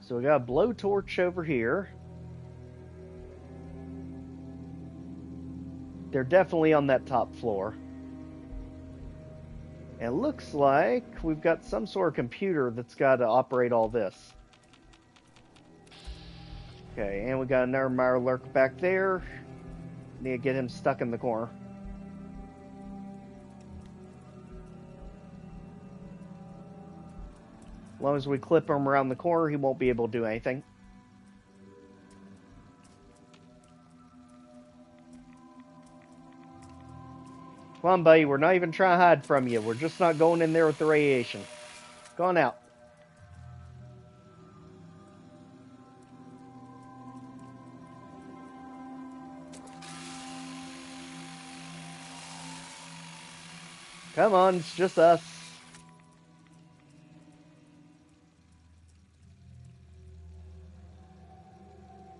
So we got a blowtorch over here. They're definitely on that top floor. And it looks like we've got some sort of computer that's got to operate all this. Okay, and we got another Mirelurk back there. Need to get him stuck in the corner. As long as we clip him around the corner, he won't be able to do anything. Come on, buddy. We're not even trying to hide from you. We're just not going in there with the radiation. Go on out. Come on, it's just us.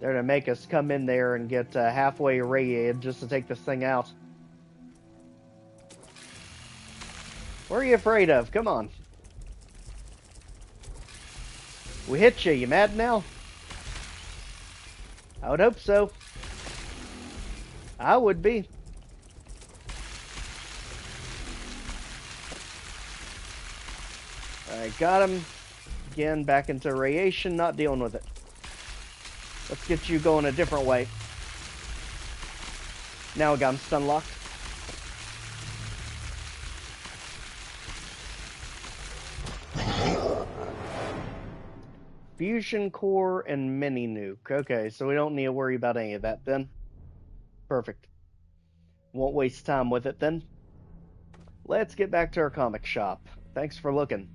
They're to make us come in there and get halfway irradiated just to take this thing out. What are you afraid of? Come on. We hit you. You mad now? I would hope so. I would be. Alright, got him. Again, back into radiation, not dealing with it. Let's get you going a different way. Now we got him stun locked. Fusion core and mini nuke. Okay, so we don't need to worry about any of that then. Perfect. Won't waste time with it then. Let's get back to our comic shop. Thanks for looking.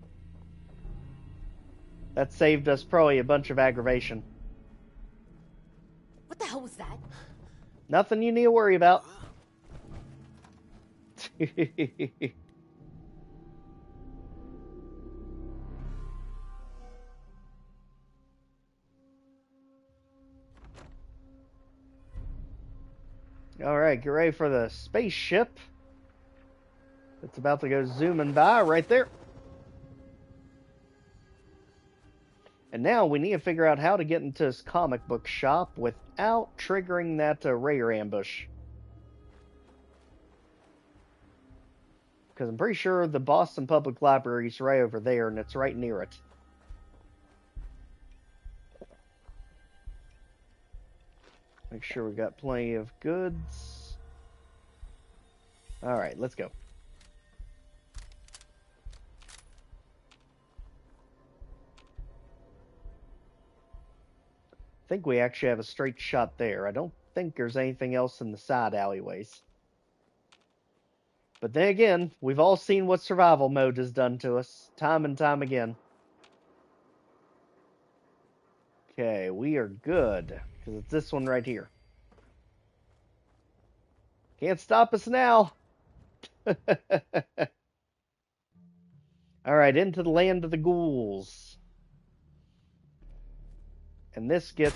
That saved us probably a bunch of aggravation. What the hell was that? Nothing you need to worry about. Alright, get ready for the spaceship. It's about to go zooming by right there. And now we need to figure out how to get into this comic book shop without triggering that raider ambush. Because I'm pretty sure the Boston Public Library is right over there, and it's right near it. Make sure we got plenty of goods. Alright, let's go. I think we actually have a straight shot there. I don't think there's anything else in the side alleyways. But then again, we've all seen what survival mode has done to us, time and time again. Okay, we are good, because it's this one right here. Can't stop us now. Alright, into the land of the ghouls. And this gets...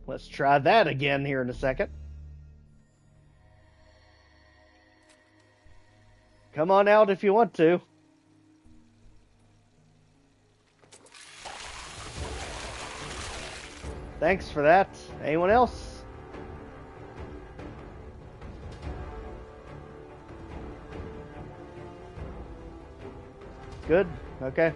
Let's try that again here in a second. Come on out if you want to. Thanks for that. Anyone else? Good? Okay.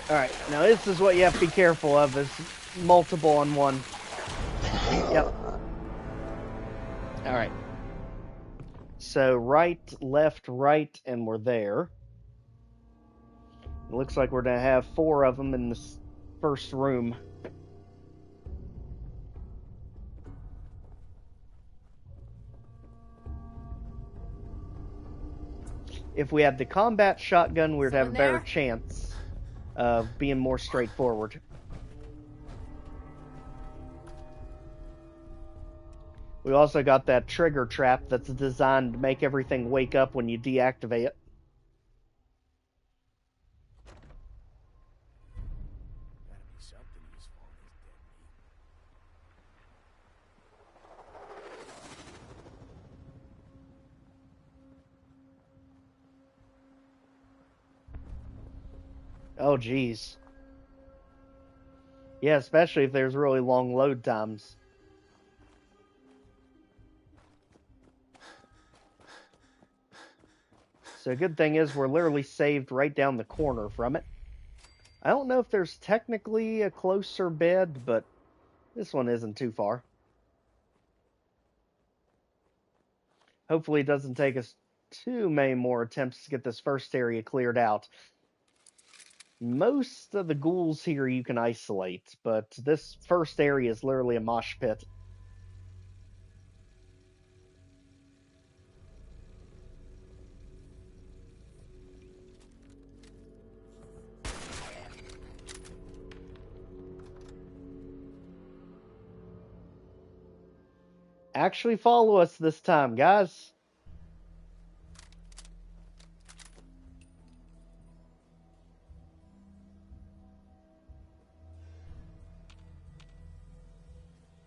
Alright, now this is what you have to be careful of, is multiple on one. Yep. Alright. So right, left, right, and we're there. It looks like we're going to have 4 of them in this first room. If we had the combat shotgun, we'd have a better chance of being more straightforward. We also got that trigger trap that's designed to make everything wake up when you deactivate it. Gotta be something useful in this dead meat. Oh, geez. Yeah, especially if there's really long load times. So a good thing is we're literally saved right down the corner from it. I don't know if there's technically a closer bed, but this one isn't too far. Hopefully it doesn't take us too many more attempts to get this first area cleared out. Most of the ghouls here you can isolate, but this first area is literally a mosh pit. Actually follow us this time, guys.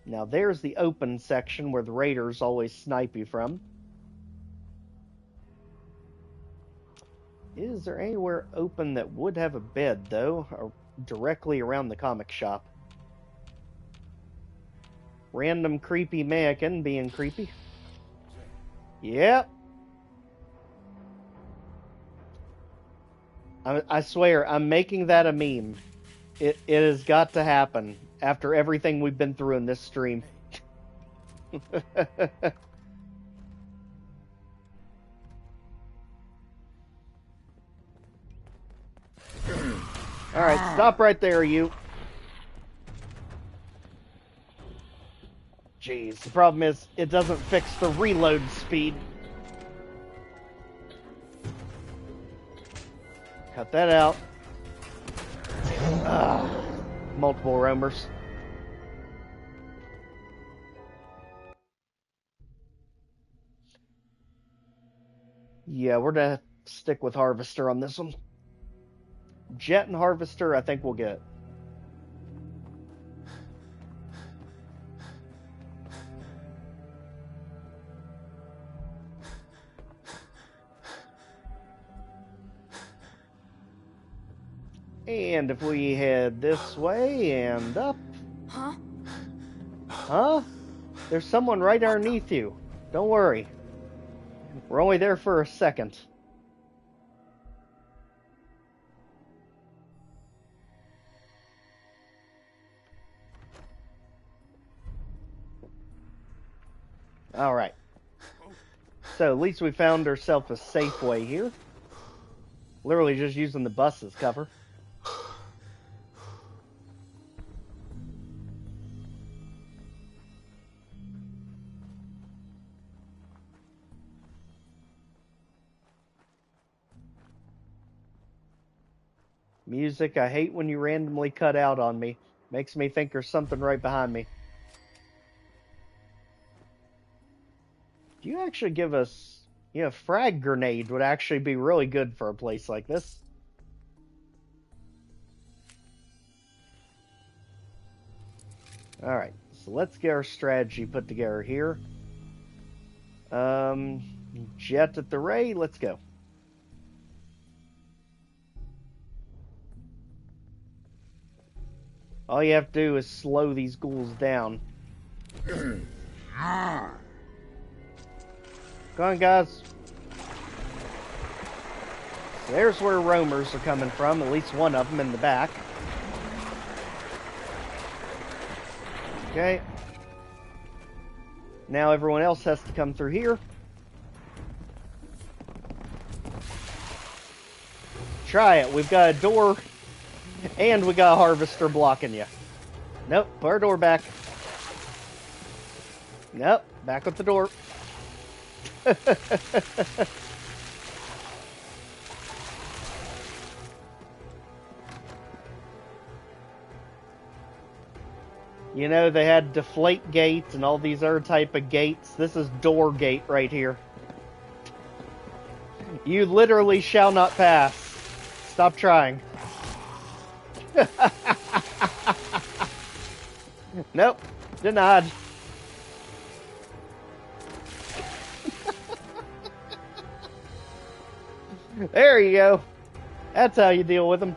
Now there's the open section where the raiders always snipe you from. Is there anywhere open that would have a bed, though, or directly around the comic shop? Random creepy mannequin being creepy. Yep. I swear, I'm making that a meme. It has got to happen after everything we've been through in this stream. Alright, stop right there, you. Jeez, the problem is, it doesn't fix the reload speed. Cut that out. Multiple roamers. Yeah, we're gonna stick with Harvester on this one. Jet and Harvester, I think we'll get. And if we head this way and up. Huh? Huh? There's someone right underneath you. Don't worry. We're only there for a second. Alright. So at least we found ourselves a safe way here. Literally just using the bus as cover. Music, I hate when you randomly cut out on me. Makes me think there's something right behind me. Do you actually give us... You know, frag grenade would actually be really good for a place like this. Alright, so let's get our strategy put together here. Jet at the ray, let's go. All you have to do is slow these ghouls down. Come on, guys. There's where roamers are coming from, at least one of them in the back. Okay. Now everyone else has to come through here. Try it. We've got a door, and we got a harvester blocking you. Nope, put our door back. Nope, back with the door. You know, they had deflate gates and all these other type of gates. This is door gate right here. You literally shall not pass. Stop trying. Nope, denied. There you go. That's how you deal with them.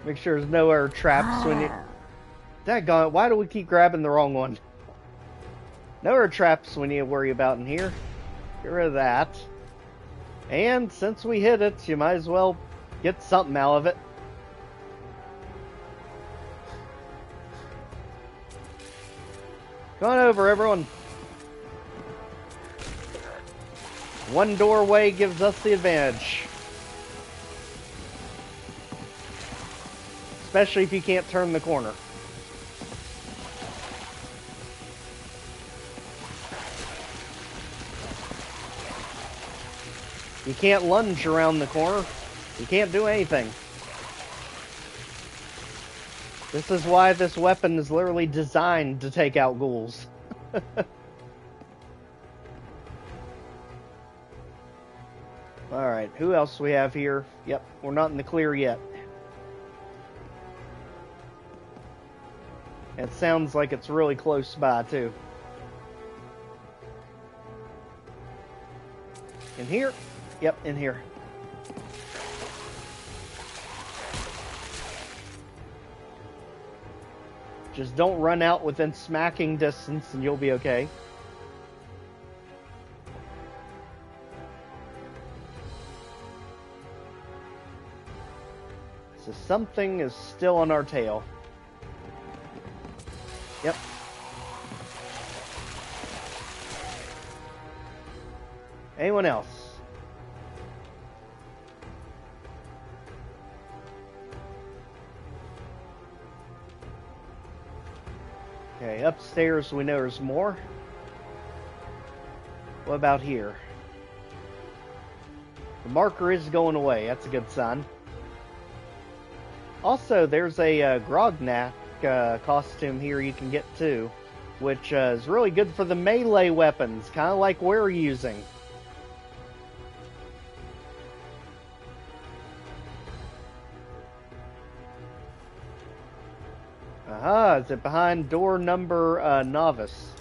Make sure there's no other traps when you... Daggone it, why do we keep grabbing the wrong one? No other traps we need to worry about in here. Get rid of that. And since we hit it, you might as well get something out of it. Come on over, everyone. One doorway gives us the advantage. Especially if you can't turn the corner. You can't lunge around the corner. You can't do anything. This is why this weapon is literally designed to take out ghouls. Alright, who else we have here? Yep, we're not in the clear yet. It sounds like it's really close by, too. In here? Yep, in here. Just don't run out within smacking distance and you'll be okay. So something is still on our tail. Yep. Anyone else? Okay, upstairs we know there's more. What about here? The marker is going away. That's a good sign. Also, there's a Grognak costume here you can get too, which is really good for the melee weapons, kind of like we're using. Aha, is it behind door number novice?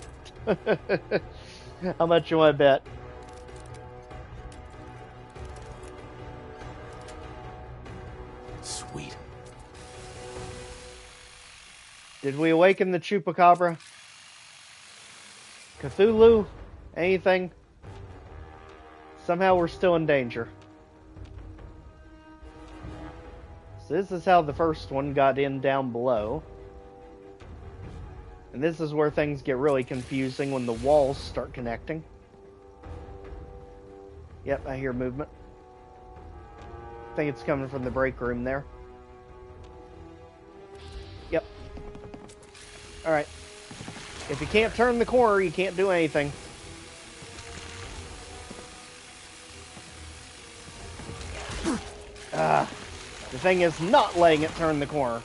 How much you want to bet? Sweet. Did we awaken the Chupacabra? Cthulhu? Anything? Somehow we're still in danger. So this is how the first one got in down below. And this is where things get really confusing when the walls start connecting. Yep, I hear movement. I think it's coming from the break room there. Yep. Alright. If you can't turn the corner, you can't do anything. The thing is not letting it turn the corner.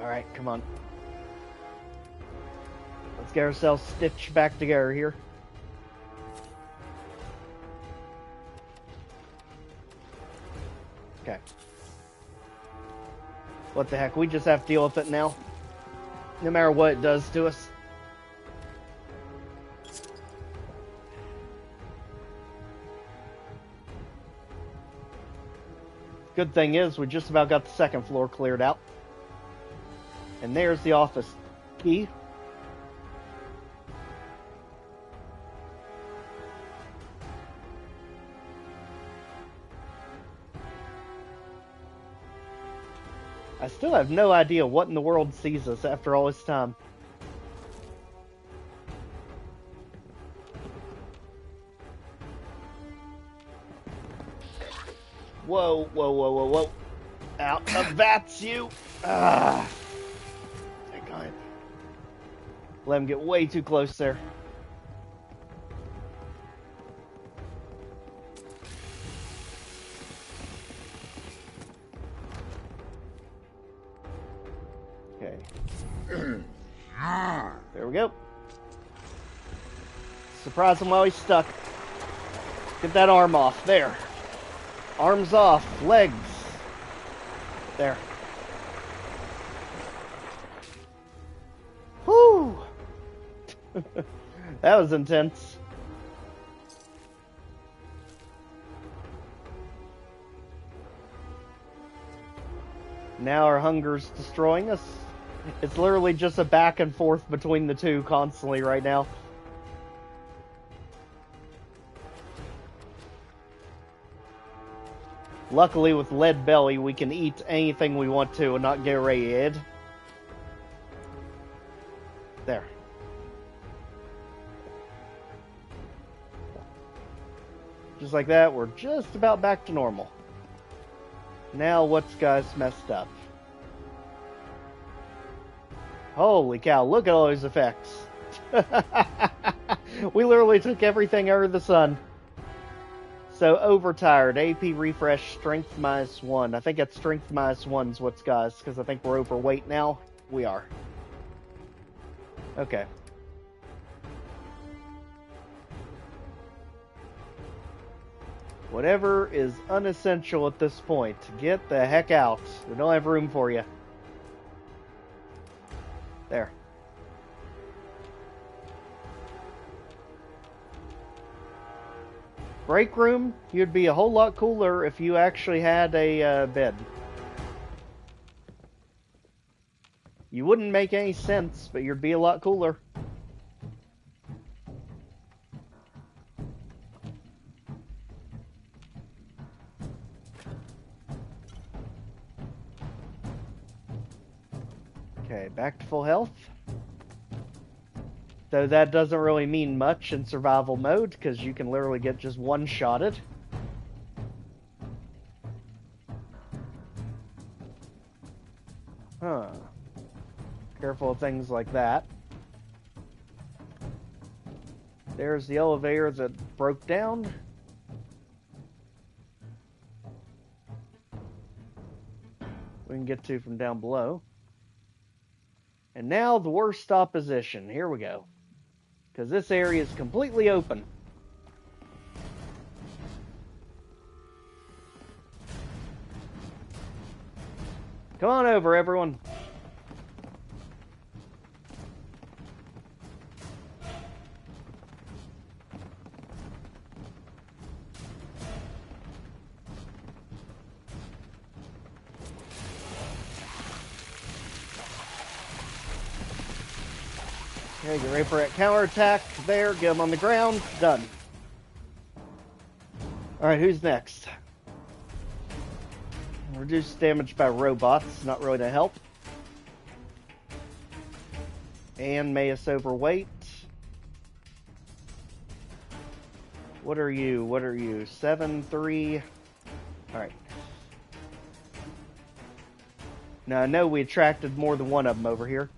Alright, come on. Let's get ourselves stitched back together here. Okay. What the heck, we just have to deal with it now. No matter what it does to us. Good thing is, we just about got the second floor cleared out. And there's the office key. I still have no idea what in the world sees us after all this time. Whoa, whoa, whoa, whoa, whoa. Out of that's you. Ah. Thank God. Let him get way too close there. Okay. There we go. Surprise him while he's stuck. Get that arm off. There. Arms off. Legs. There. Whew. That was intense. Now our hunger's destroying us. It's literally just a back and forth between the two constantly right now. Luckily, with Lead Belly, we can eat anything we want to and not get raided. There. Just like that, we're just about back to normal. Now, what's guys messed up? Holy cow, look at all those effects. We literally took everything under the sun. So, overtired, AP refresh, strength -1. I think that's strength -1 is what's guys, because I think we're overweight now. We are. Okay. Whatever is unessential at this point, get the heck out. We don't have room for you. There. Break room, you'd be a whole lot cooler if you actually had a bed. You wouldn't make any sense, but you'd be a lot cooler. Okay, back to full health. Though that doesn't really mean much in survival mode, because you can literally get just one-shotted. Huh. Careful of things like that. There's the elevator that broke down. We can get to from down below. And now the worst opposition. Here we go. Because this area is completely open. Come on over, everyone. Okay, get ready for that counterattack. There, get him on the ground. Done. Alright, who's next? Reduce damage by robots. Not really to help. And made us overweight. What are you? What are you? 7-3. Alright. Now, I know we attracted more than one of them over here.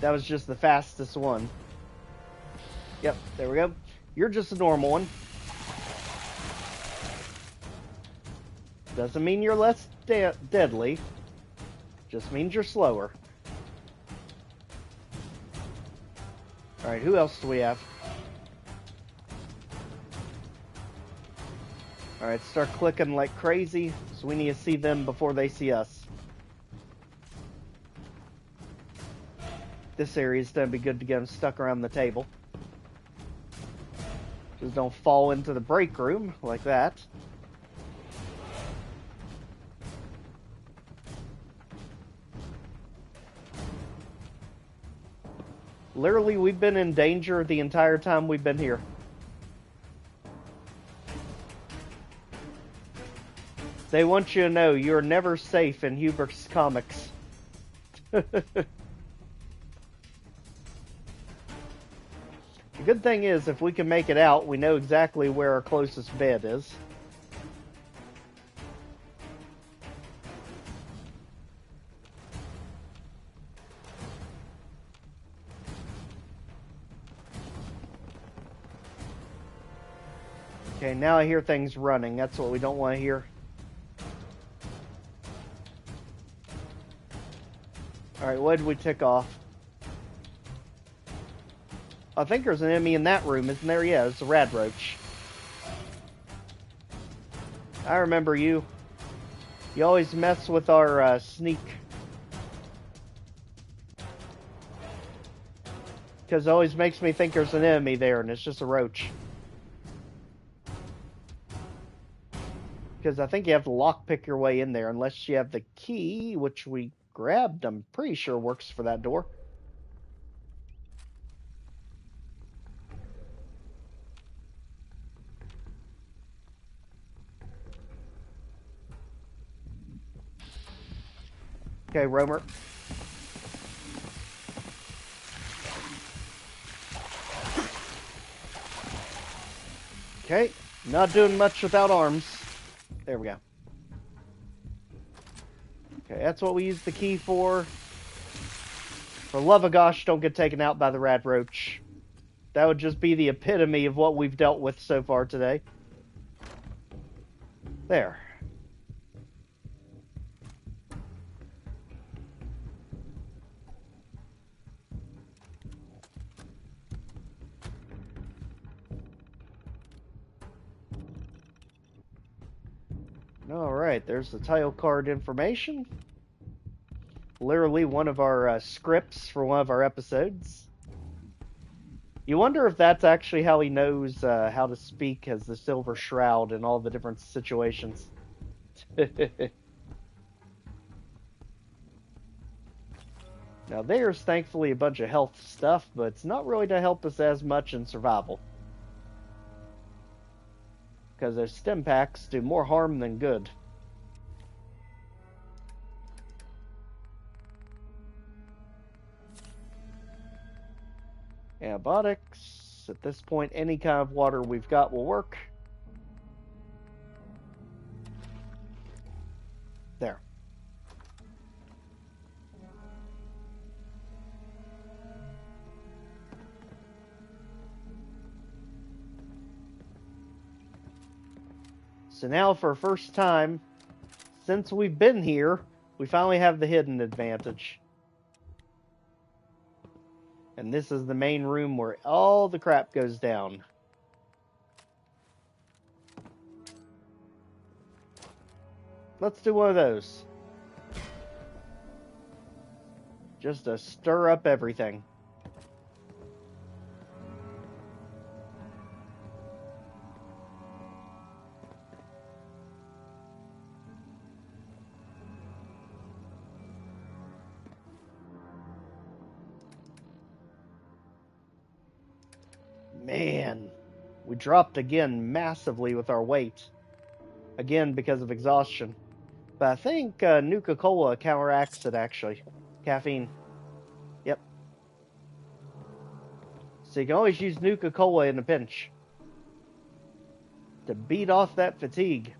That was just the fastest one. Yep, there we go. You're just a normal one. Doesn't mean you're less deadly. Just means you're slower. Alright, who else do we have? Alright, start clicking like crazy, so we need to see them before they see us. This area is going to be good to get them stuck around the table. Just don't fall into the break room like that. Literally, we've been in danger the entire time we've been here. They want you to know you're never safe in Hubris Comics. The good thing is, if we can make it out, we know exactly where our closest bed is. Okay, now I hear things running. That's what we don't want to hear. Alright, what did we tick off? I think there's an enemy in that room, isn't there? Yeah, it's a rad roach. I remember you. You always mess with our sneak. Because it always makes me think there's an enemy there, and it's just a roach. Because I think you have to lockpick your way in there, unless you have the key, which we grabbed. I'm pretty sure works for that door. Okay, Romer. Okay, not doing much without arms. There we go. Okay, that's what we use the key for. For love of gosh, don't get taken out by the rad roach. That would just be the epitome of what we've dealt with so far today. There. Alright, there's the title card information. Literally one of our scripts for one of our episodes. You wonder if that's actually how he knows how to speak as the Silver Shroud in all the different situations. Now there's thankfully a bunch of health stuff, but it's not really to help us as much in survival. Because those stim packs do more harm than good. Antibiotics. At this point, any kind of water we've got will work. There. So now, for the first time since we've been here, we finally have the hidden advantage. And this is the main room where all the crap goes down. Let's do one of those. Just to stir up everything. Man, we dropped again massively with our weight. Again, because of exhaustion. But I think Nuka-Cola counteracts it, actually. Caffeine. Yep. So you can always use Nuka-Cola in a pinch. To beat off that fatigue.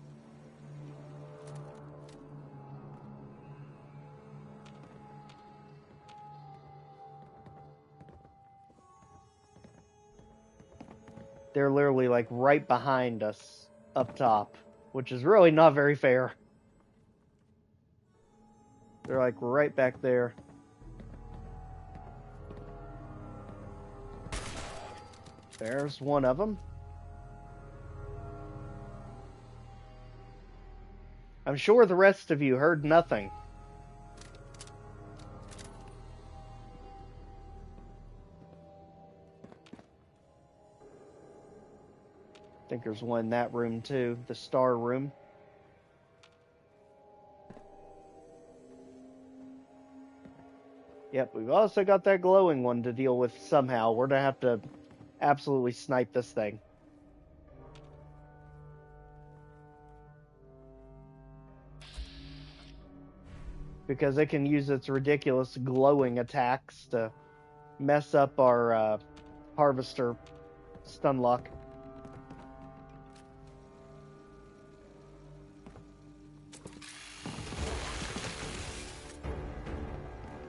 They're literally like right behind us up top, which is really not very fair. They're like right back there. There's one of them. I'm sure the rest of you heard nothing. I think there's one in that room too, the star room. Yep, we've also got that glowing one to deal with somehow. We're gonna have to absolutely snipe this thing. Because it can use its ridiculous glowing attacks to mess up our harvester stun lock.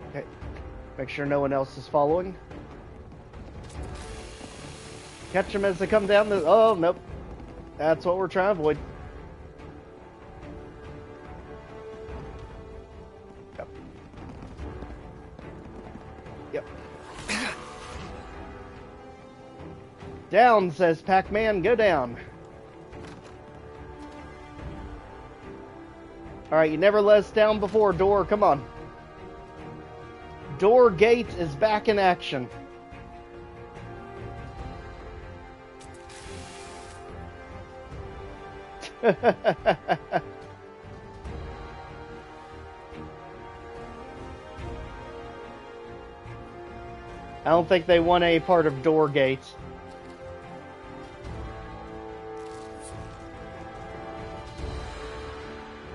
Okay, make sure no one else is following. Catch them as they come down the... Oh, nope. That's what we're trying to avoid. Yep. Down, says Pac-Man. Go down. Alright, you never let us down before, Door. Come on. Door gate is back in action. I don't think they want any part of Door gate.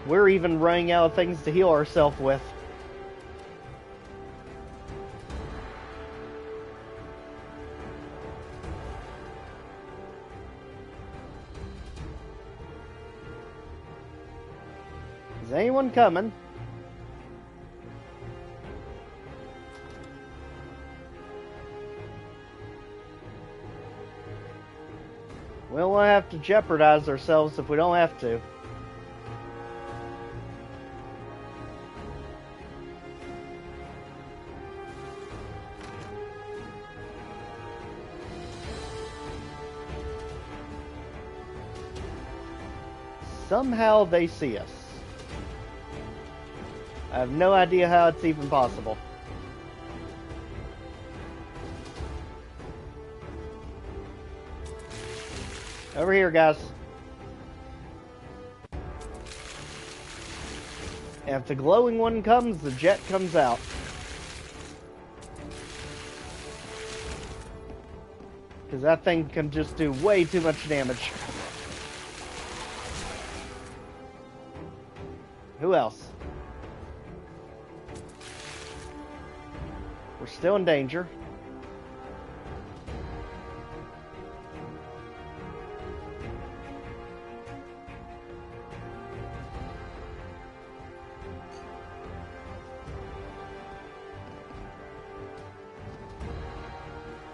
We're even running out of things to heal ourselves with. Is anyone coming? We'll have to jeopardize ourselves if we don't have to. Somehow they see us. I have no idea how it's even possible. Over here, guys. And if the glowing one comes, the jet comes out. Because that thing can just do way too much damage. Who else? We're still in danger.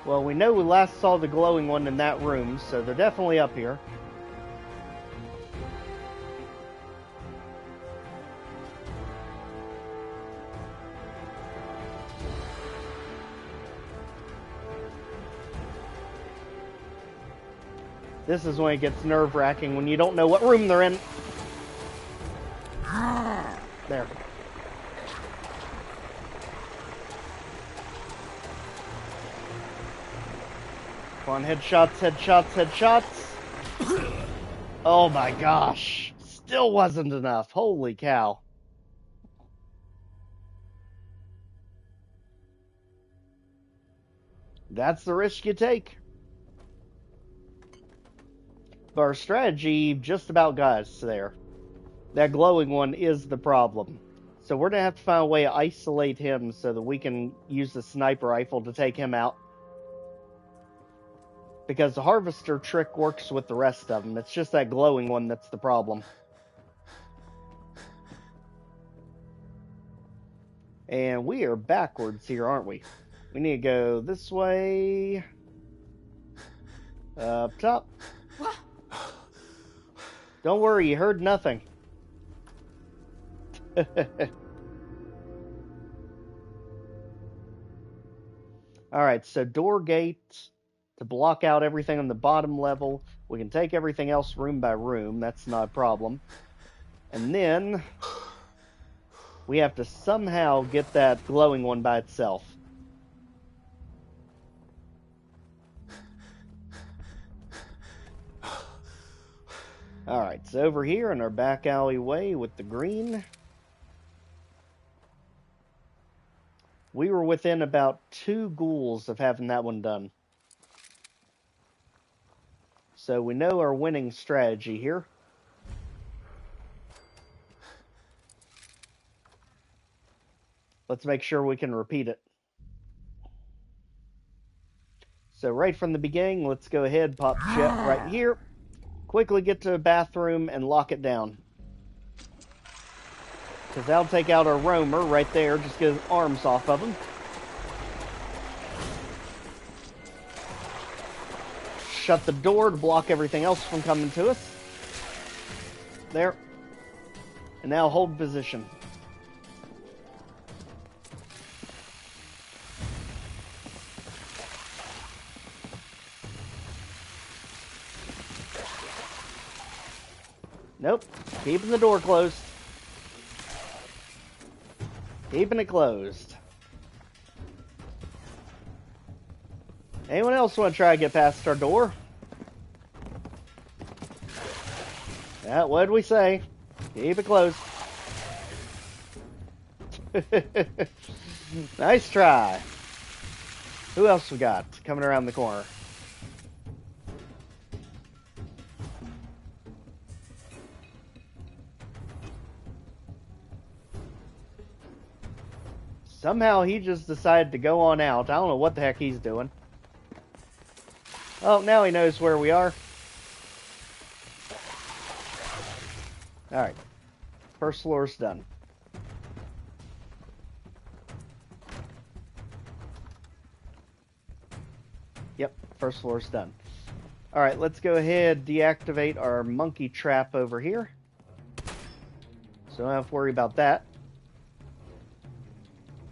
Well, we know we last saw the glowing one in that room, so they're definitely up here. This is when it gets nerve-wracking, when you don't know what room they're in. There. Come on, headshots, headshots, headshots. Oh my gosh. Still wasn't enough. Holy cow. That's the risk you take. But our strategy just about got us there. That glowing one is the problem. So we're going to have to find a way to isolate him so that we can use the sniper rifle to take him out. Because the harvester trick works with the rest of them. It's just that glowing one that's the problem. And we are backwards here, aren't we? We need to go this way. Up top. Don't worry, you heard nothing. Alright, so door gate to block out everything on the bottom level. We can take everything else room by room. That's not a problem. And then we have to somehow get that glowing one by itself. Alright, so over here in our back alleyway with the green, we were within about 2 ghouls of having that one done. So we know our winning strategy here. Let's make sure we can repeat it. So right from the beginning, let's go ahead, pop Jet right here. Quickly get to the bathroom and lock it down. Because that'll take out our roamer right there, just get his arms off of him. Shut the door to block everything else from coming to us. There. And now hold position. Nope. Keeping the door closed. Keeping it closed. Anyone else want to try to get past our door? Yeah, what did we say? Keep it closed. Nice try. Who else we got coming around the corner? Somehow he just decided to go on out. I don't know what the heck he's doing. Oh, now he knows where we are. Alright. First floor's done. Yep, first floor's done. Alright, let's go ahead, deactivate our monkey trap over here. So don't have to worry about that.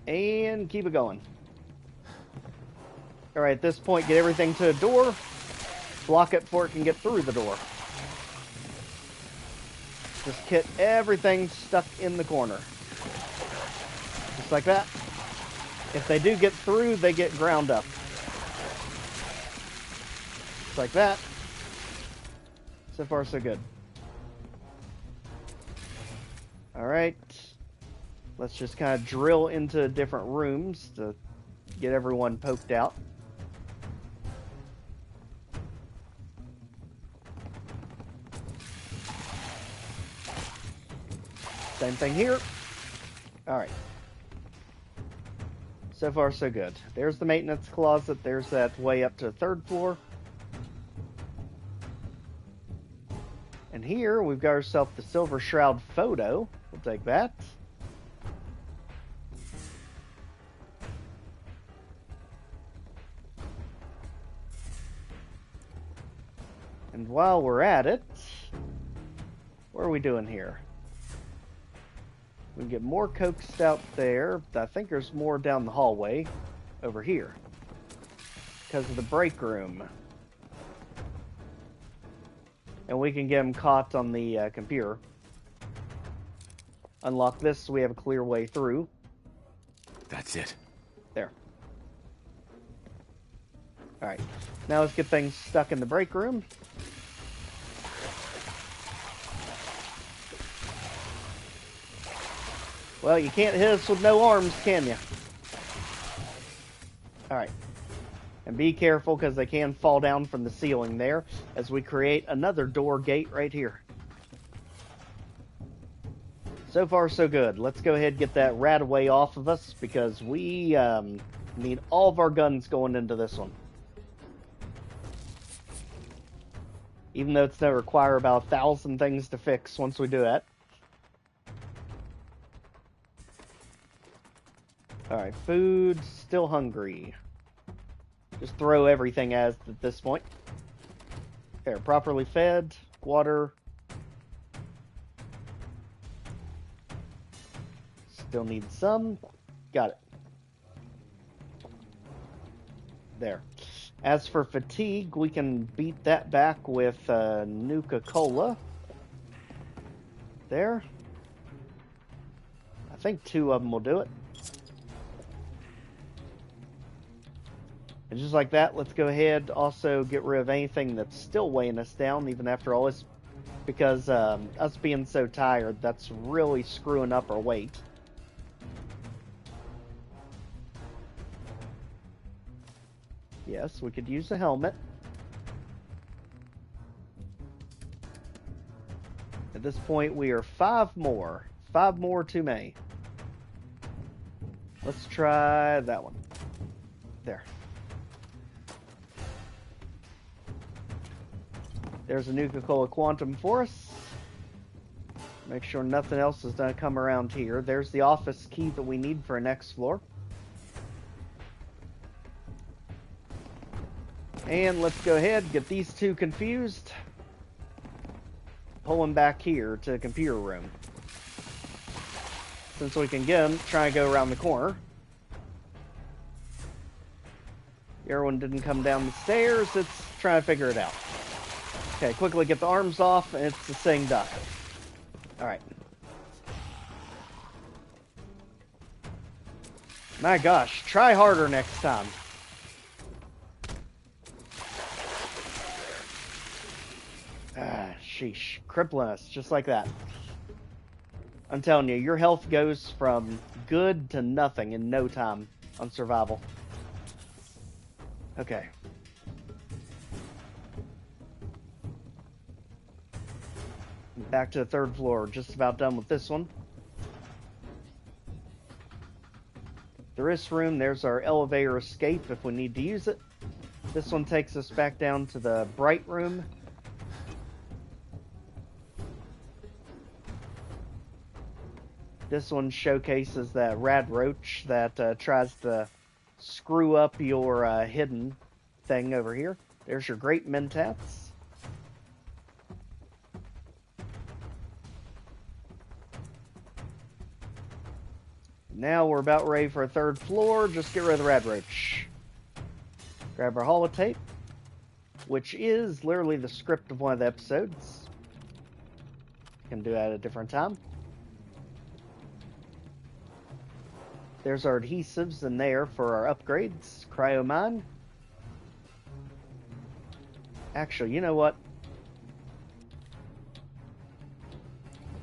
And keep it going. Alright, at this point, get everything to the door. Block it before it can get through the door. Just get everything stuck in the corner. Just like that. If they do get through, they get ground up. Just like that. So far, so good. Alright. Let's just kind of drill into different rooms to get everyone poked out. Same thing here. Alright. So far, so good. There's the maintenance closet. There's that way up to the 3rd floor. And here, we've got ourselves the Silver Shroud photo. We'll take that. And while we're at it, what are we doing here? We can get more coaxed out there. I think there's more down the hallway over here because of the break room. And we can get them caught on the computer. Unlock this so we have a clear way through. That's it. There. Alright. Now let's get things stuck in the break room. Well, you can't hit us with no arms, can you? Alright. And be careful, because they can fall down from the ceiling there, as we create another door gate right here. So far, so good. Let's go ahead and get that rat away off of us, because we need all of our guns going into this one. Even though it's going to require about 1,000 things to fix once we do that. Alright, food, still hungry. Just throw everything at this point. There, properly fed, water. Still need some. Got it. There. As for fatigue, we can beat that back with Nuka-Cola. There. I think 2 of them will do it. And just like that, let's go ahead, also get rid of anything that's still weighing us down, even after all this, because us being so tired, that's really screwing up our weight. Yes, we could use a helmet. At this point, we are 5 more. 5 more too many. Let's try that one. There. There's a Nuka-Cola Quantum for us. Make sure nothing else is going to come around here. There's the office key that we need for our next floor. And let's go ahead, get these 2 confused. Pull them back here to the computer room. Since we can get them, try and go around the corner. The other one didn't come down the stairs. It's trying to figure it out. Okay, quickly get the arms off, and it's the same duck. Alright. My gosh, try harder next time. Ah, sheesh. Crippling us, just like that. I'm telling you, your health goes from good to nothing in no time on survival. Okay. Back to the 3rd floor. Just about done with this one. This room, there's our elevator escape if we need to use it. This one takes us back down to the bright room. This one showcases that rad roach that tries to screw up your hidden thing over here. There's your great mentats. Now we're about ready for a 3rd floor. Just get rid of the rad roach. Grab our holotape, which is literally the script of one of the episodes. Can do that at a different time. There's our adhesives in there for our upgrades. Cryomine. Actually, you know what?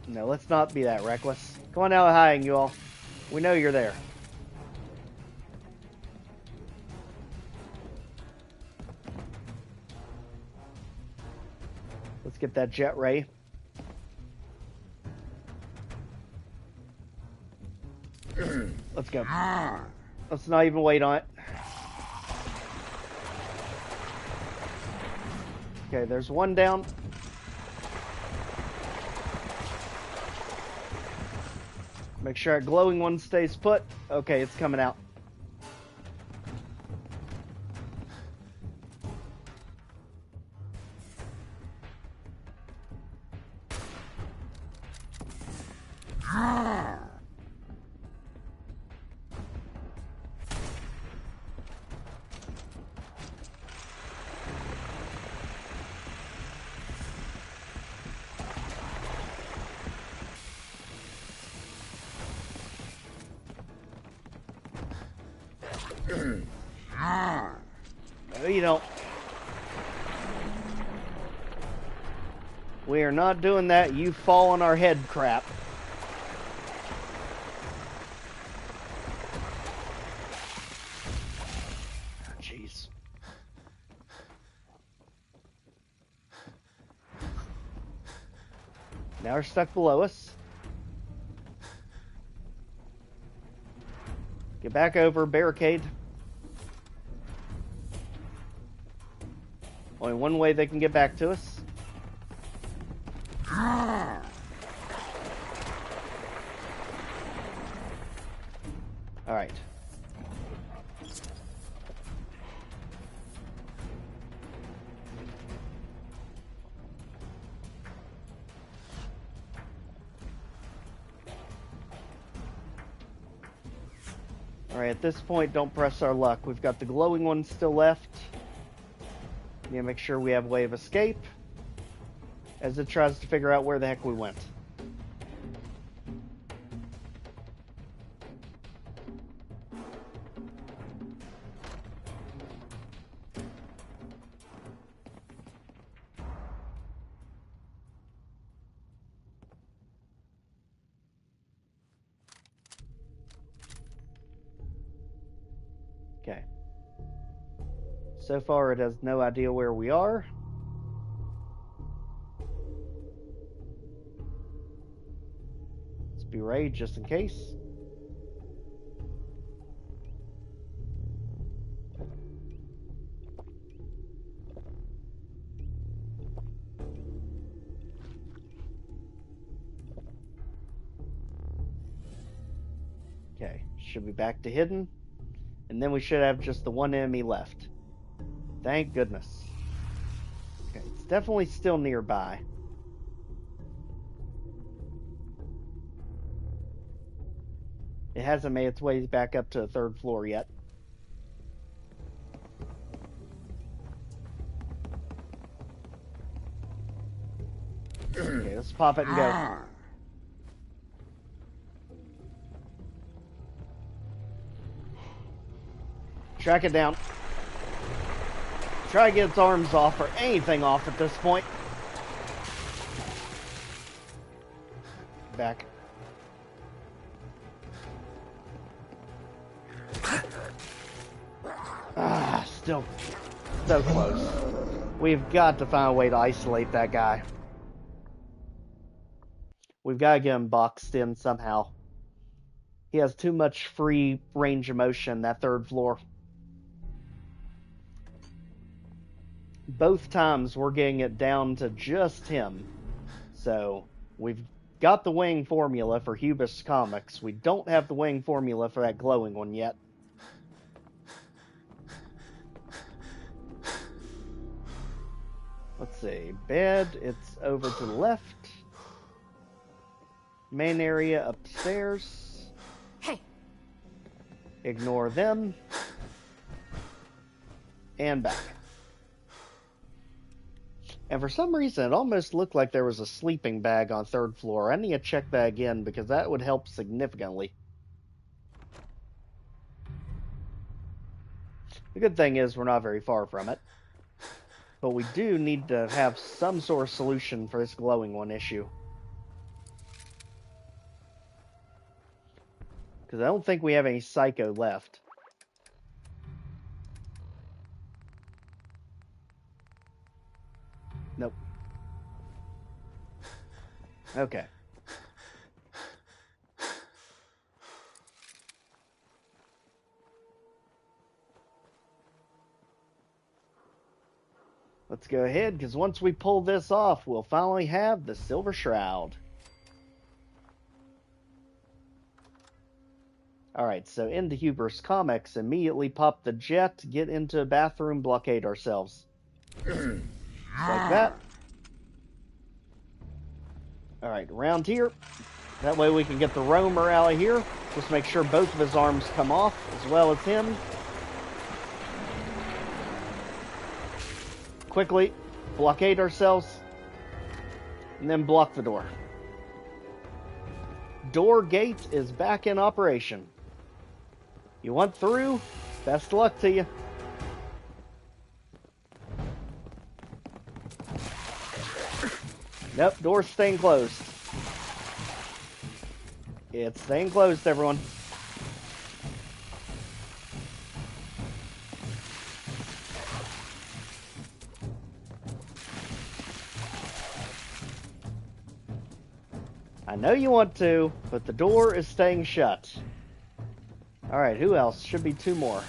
No, let's not be that reckless. Come on out of hiding, you all. We know you're there. Let's get that jet ray. Let's go. Let's not even wait on it. Okay, there's one down. Make sure that glowing one stays put. Okay, it's coming out. No, you don't. We are not doing that. You fall on our head crap. Oh, jeez. Now we're stuck below us. Get back over, barricade. Only one way they can get back to us. Alright. Alright, at this point, don't press our luck. We've got the glowing one still left. Need to make sure we have a way of escape as it tries to figure out where the heck we went. Okay. So far, it has no idea where we are. Let's be ready just in case. Okay, should be back to hidden. And then we should have just the one enemy left. Thank goodness. Okay, it's definitely still nearby. It hasn't made its way back up to the 3rd floor yet. Okay, let's pop it and go. Track it down. Try to get its arms off or anything off at this point. Back. Still so close. We've got to find a way to isolate that guy. We've got to get him boxed in somehow. He has too much free range of motion, that 3rd floor. Both times we're getting it down to just him. So we've got the wing formula for Hubris Comics. We don't have the wing formula for that glowing one yet. Let's see. Bed, it's over to the left. Main area upstairs. Hey. Ignore them. And back. And for some reason, it almost looked like there was a sleeping bag on 3rd floor. I need to check that again because that would help significantly. The good thing is we're not very far from it. But we do need to have some sort of solution for this glowing one issue. Because I don't think we have any Psycho left. Nope. Okay. Let's go ahead, because once we pull this off, we'll finally have the Silver Shroud. Alright, so into Hubris Comics, immediately pop the jet, get into a bathroom, blockade ourselves. Like that. Alright, around here. That way we can get the roamer out of here. Just make sure both of his arms come off, as well as him. Quickly blockade ourselves, and then block the door. Door gate is back in operation. You want through? Best of luck to you. Nope, door's staying closed. It's staying closed, everyone. I know you want to, but the door is staying shut. Alright, who else? Should be 2 more.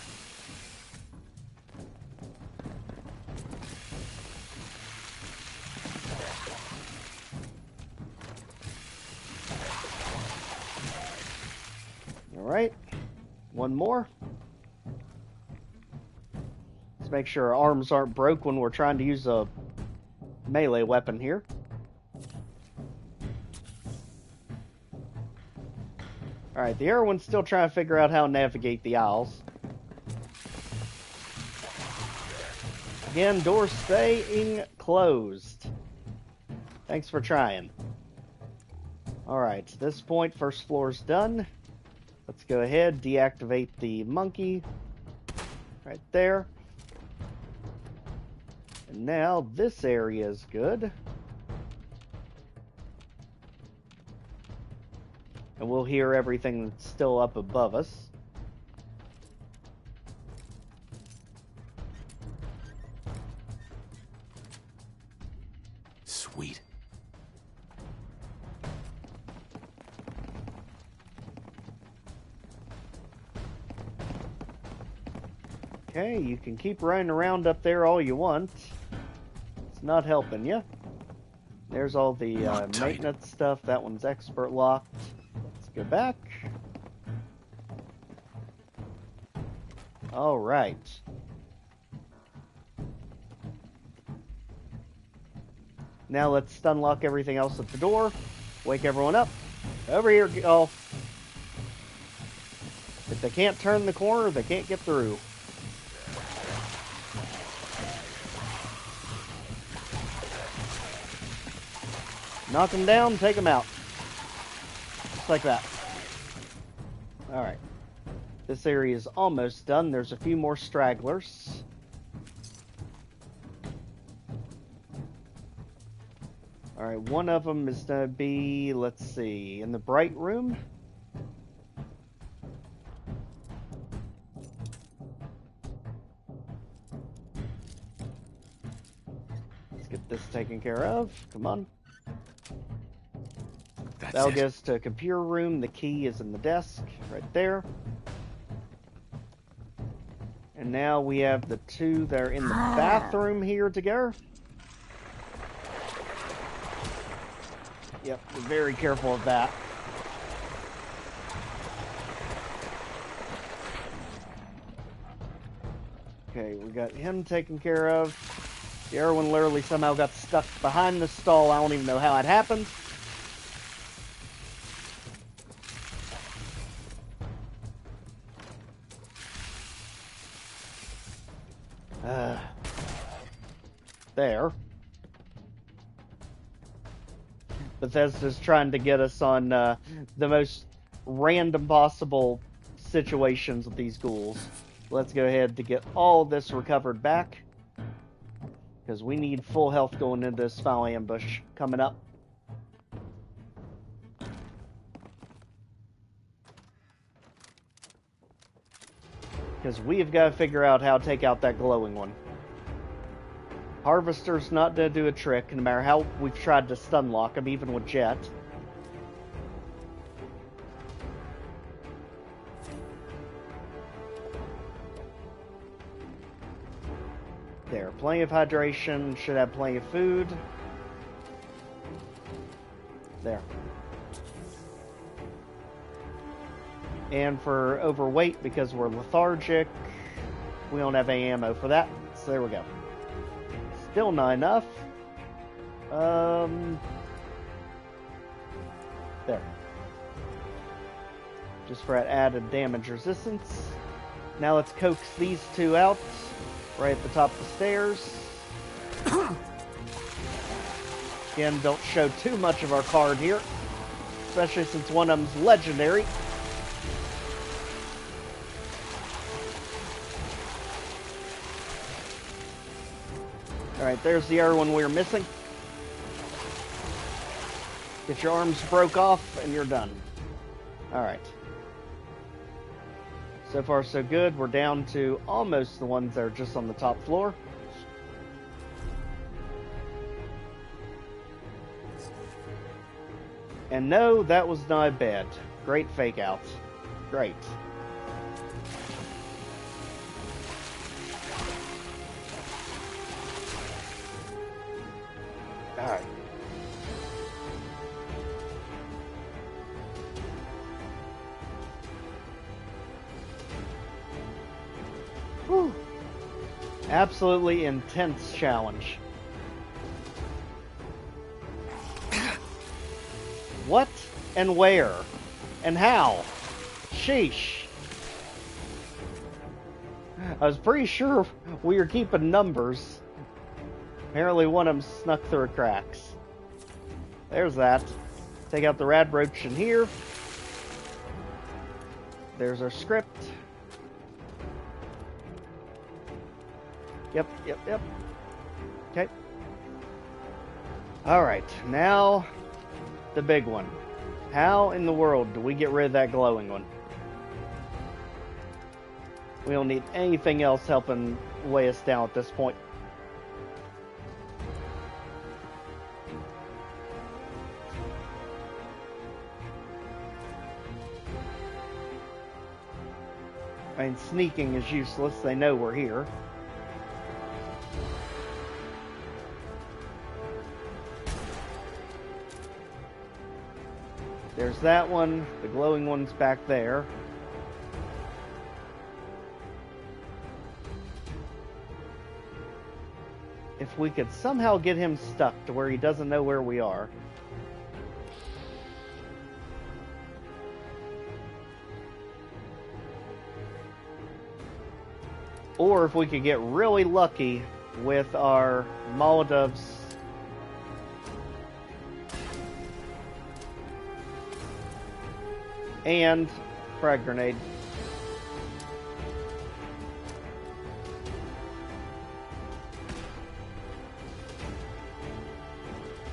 Alright, 1 more. Let's make sure our arms aren't broke when we're trying to use a melee weapon here. Alright, the heroine's still trying to figure out how to navigate the aisles. Again, door staying closed. Thanks for trying. Alright, at this point, 1st floor's done. Let's go ahead, deactivate the monkey. Right there. And now this area is good. And we'll hear everything that's still up above us. weed. Okay, you can keep running around up there all you want. It's not helping you. There's all the maintenance stuff. That one's expert locked. Let's go back. All right. Now let's stun lock everything else at the door. Wake everyone up. Over here, oh. If they can't turn the corner, they can't get through. Knock them down, take them out. Just like that. Alright. This area is almost done. There's a few more stragglers. Alright, one of them is going to be, let's see, in the bright room. Let's get this taken care of. Come on. That'll get us to a computer room. The key is in the desk, right there. And now we have the two that are in the bathroom here together. Yep, be very careful of that. Okay, we got him taken care of. The other one literally somehow got stuck behind the stall. I don't even know how it happened. There. Bethesda's trying to get us on the most random possible situations with these ghouls. Let's go ahead to get all this recovered back, because we need full health going into this final ambush coming up. Because we've got to figure out how to take out that glowing one. Harvester's not going to do a trick, no matter how we've tried to stun lock him, even with Jet. There, plenty of hydration, should have plenty of food. There. And for overweight, because we're lethargic, we don't have any ammo for that, so there we go. Still not enough. There. Just for that added damage resistance. Now let's coax these two out. Right at the top of the stairs. Again, don't show too much of our card here. Especially since one of them's legendary. Alright, there's the other one we were missing. Get your arms broke off and you're done. Alright. So far so good. We're down to almost the ones that are just on the top floor. And no, that was not bad. Great fake out. Great. Alright. Whew. Absolutely intense challenge. What and where and how? Sheesh. I was pretty sure we were keeping numbers. Apparently one of them snuck through the cracks. There's that. Take out the rad roach in here. There's our script. Yep. Okay. Alright, now the big one. How in the world do we get rid of that glowing one? We don't need anything else helping weigh us down at this point. I mean, sneaking is useless. They know we're here. There's that one. The glowing one's back there. If we could somehow get him stuck to where he doesn't know where we are. Or if we could get really lucky with our Molotovs. And frag grenade.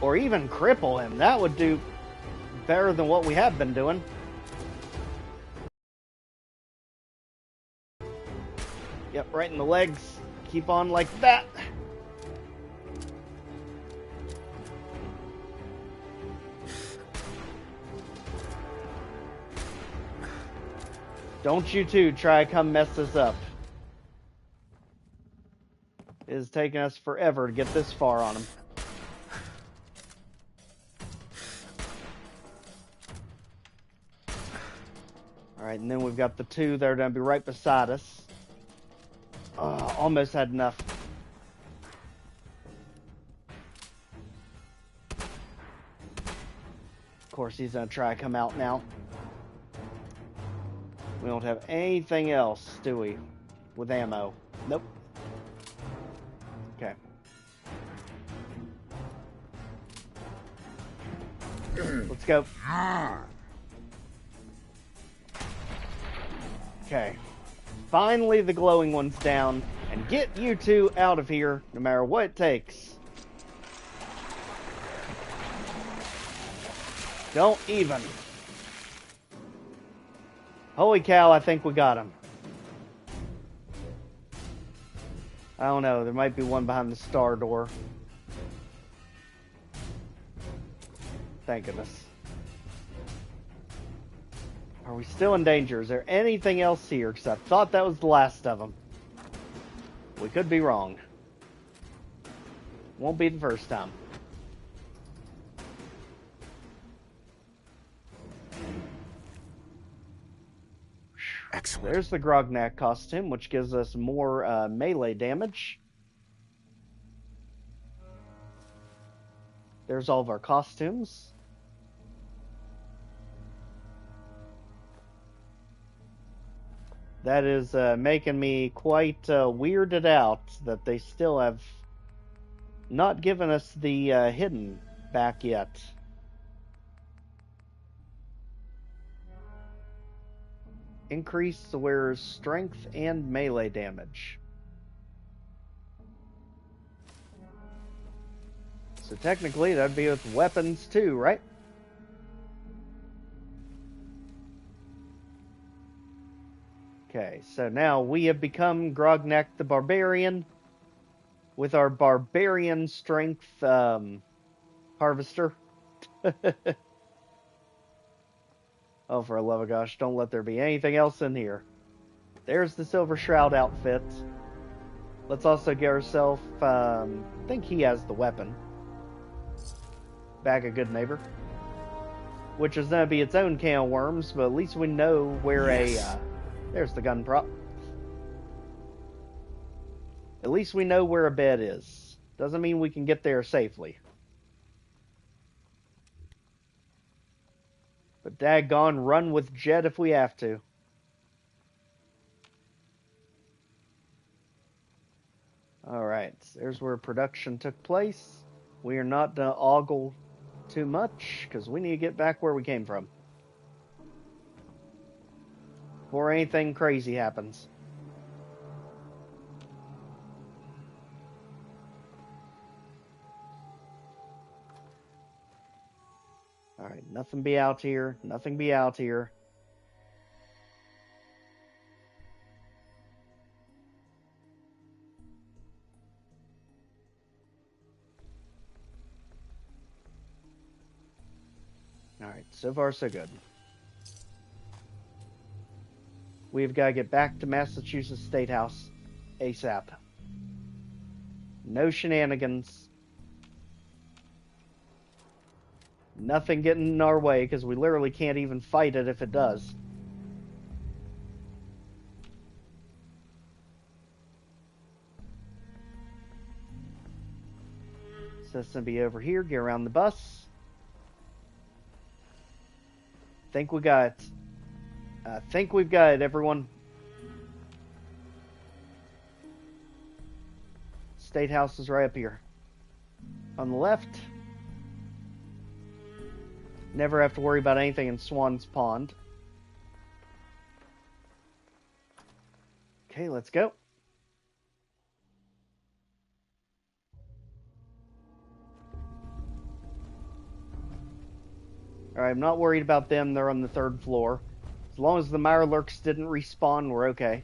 Or even cripple him. That would do better than what we have been doing. Yep, right in the legs. Keep on like that. Don't you two try to come mess this up. It has taken us forever to get this far on him. Alright, and then we've got the two that are going to be right beside us. Almost had enough. Of course, he's going to try to come out now. We don't have anything else, do we? With ammo. Nope. Okay. Let's go. Okay. Finally, the glowing one's down. And get you two out of here, no matter what it takes. Don't even. Holy cow, I think we got him. I don't know, there might be one behind the star door. Thank goodness. Are we still in danger? Is there anything else here? Because I thought that was the last of them. We could be wrong. Won't be the first time. Excellent. There's the Grognak costume, which gives us more melee damage. There's all of our costumes. That is making me quite weirded out that they still have not given us the hidden back yet. Increase the wearer's strength and melee damage. So technically that'd be with weapons too, right? Okay, so now we have become Grognak the Barbarian with our Barbarian Strength Harvester. Oh, for the love of gosh, don't let there be anything else in here. There's the Silver Shroud outfit. Let's also get ourselves, I think he has the weapon. Bag of Goodneighbor. Which is going to be its own can of worms, but at least we know where there's the gun prop. At least we know where a bed is. Doesn't mean we can get there safely. But daggone, run with Jet if we have to. Alright, there's where production took place. We are not going to ogle too much, because we need to get back where we came from. Before anything crazy happens. Alright, nothing be out here. Nothing be out here. Alright, so far so good. We've got to get back to Massachusetts State House ASAP. No shenanigans. Nothing getting in our way, because we literally can't even fight it if it does. So it's going to be over here. Get around the bus. I think we've got it, everyone. State House is right up here. On the left. Never have to worry about anything in Swan's Pond. Okay, let's go. Alright, I'm not worried about them. They're on the 3rd floor. As long as the Mirelurks didn't respawn, we're okay.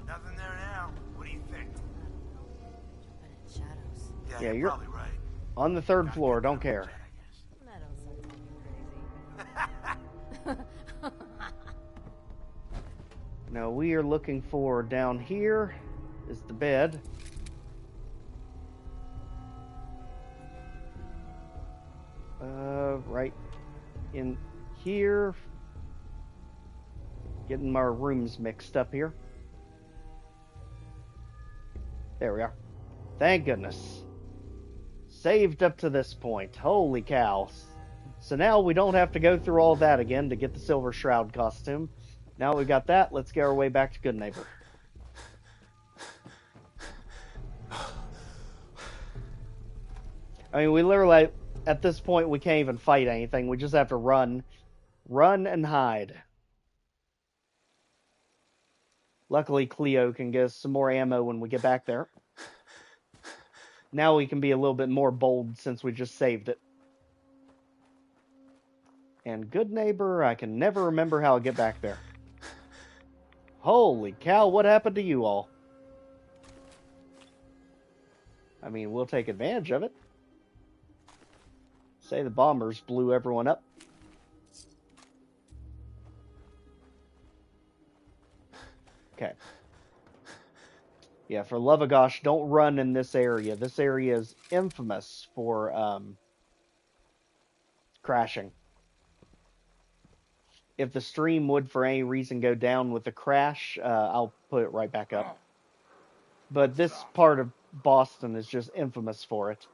Nothing there now. What do you think? Shadows. Yeah, you're probably right. on the 3rd floor. Don't care. Now we are looking for down here is the bed. Right in here. Getting my rooms mixed up here. There we are. Thank goodness. Saved up to this point. Holy cow. So now we don't have to go through all that again to get the Silver Shroud costume. Now we've got that, let's get our way back to Goodneighbor. I mean, we literally, at this point, we can't even fight anything. We just have to run. Run and hide. Luckily, Cleo can get us some more ammo when we get back there. Now we can be a little bit more bold since we just saved it. And Goodneighbor, I can never remember how to get back there. Holy cow, what happened to you all? I mean, we'll take advantage of it. Say the bombers blew everyone up. Okay. Yeah, for love of gosh, don't run in this area. This area is infamous for crashing. If the stream would, for any reason, go down with a crash, I'll put it right back up. But this part of Boston is just infamous for it.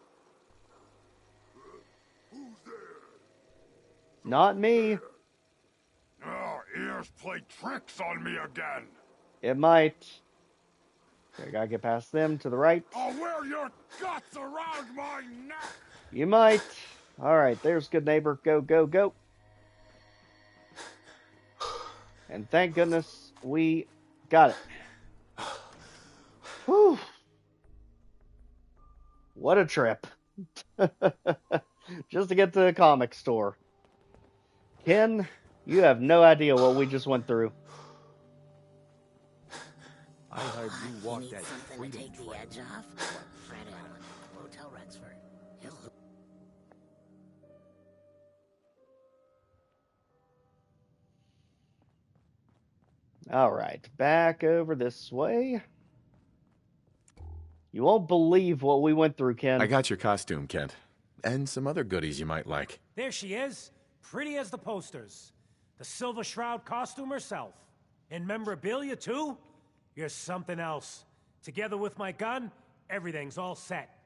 Not me. Your ears play tricks on me again. It might. Okay, gotta get past them to the right. I'll wear your guts around my neck. You might. Alright, there's Goodneighbor. Go, go, go. And thank goodness we got it. Whew. What a trip. Just to get to the comic store. Ken, you have no idea what we just went through. I heard you walk that something to take the edge off? Fred Allen, Motel Rexford. Alright, back over this way. You won't believe what we went through, Ken. I got your costume, Kent. And some other goodies you might like. There she is, pretty as the posters. The Silver Shroud costume herself. And memorabilia, too? You're something else. Together with my gun, everything's all set.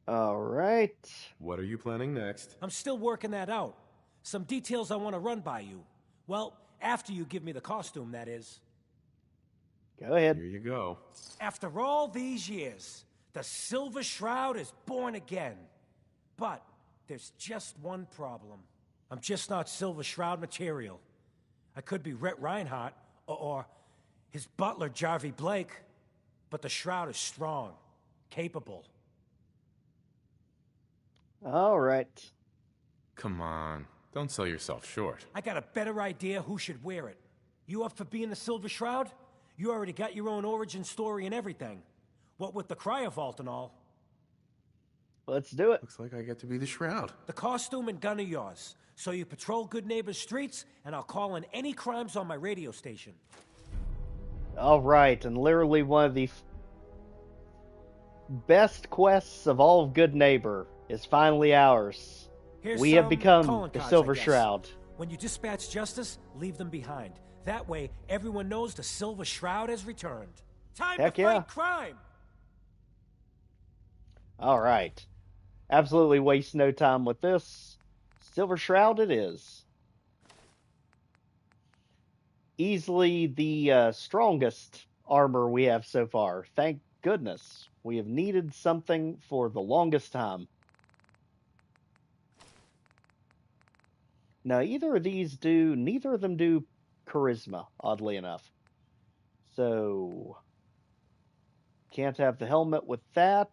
Alright. What are you planning next? I'm still working that out. Some details I want to run by you. Well, after you give me the costume, that is. Go ahead. Here you go. After all these years, the Silver Shroud is born again. But there's just one problem. I'm just not Silver Shroud material. I could be Rhett Reinhardt or his butler, Jarvie Blake. But the Shroud is strong, capable. All right. Come on. Don't sell yourself short. I got a better idea who should wear it. You up for being the Silver Shroud? You already got your own origin story and everything. What with the cryovault and all. Let's do it. Looks like I get to be the Shroud. The costume and gun are yours. So you patrol Goodneighbor's streets, and I'll call in any crimes on my radio station. All right, and literally one of the best quests of all of Goodneighbor is finally ours. Here's We have some become calling the cards, Silver I guess. Shroud. When you dispatch justice, leave them behind. That way, everyone knows the Silver Shroud has returned. Time Heck to yeah. fight crime! All right. Absolutely waste no time with this. Silver Shroud it is. Easily the strongest armor we have so far. Thank goodness. We have needed something for the longest time. Now, neither of them do charisma, oddly enough. So, can't have the helmet with that.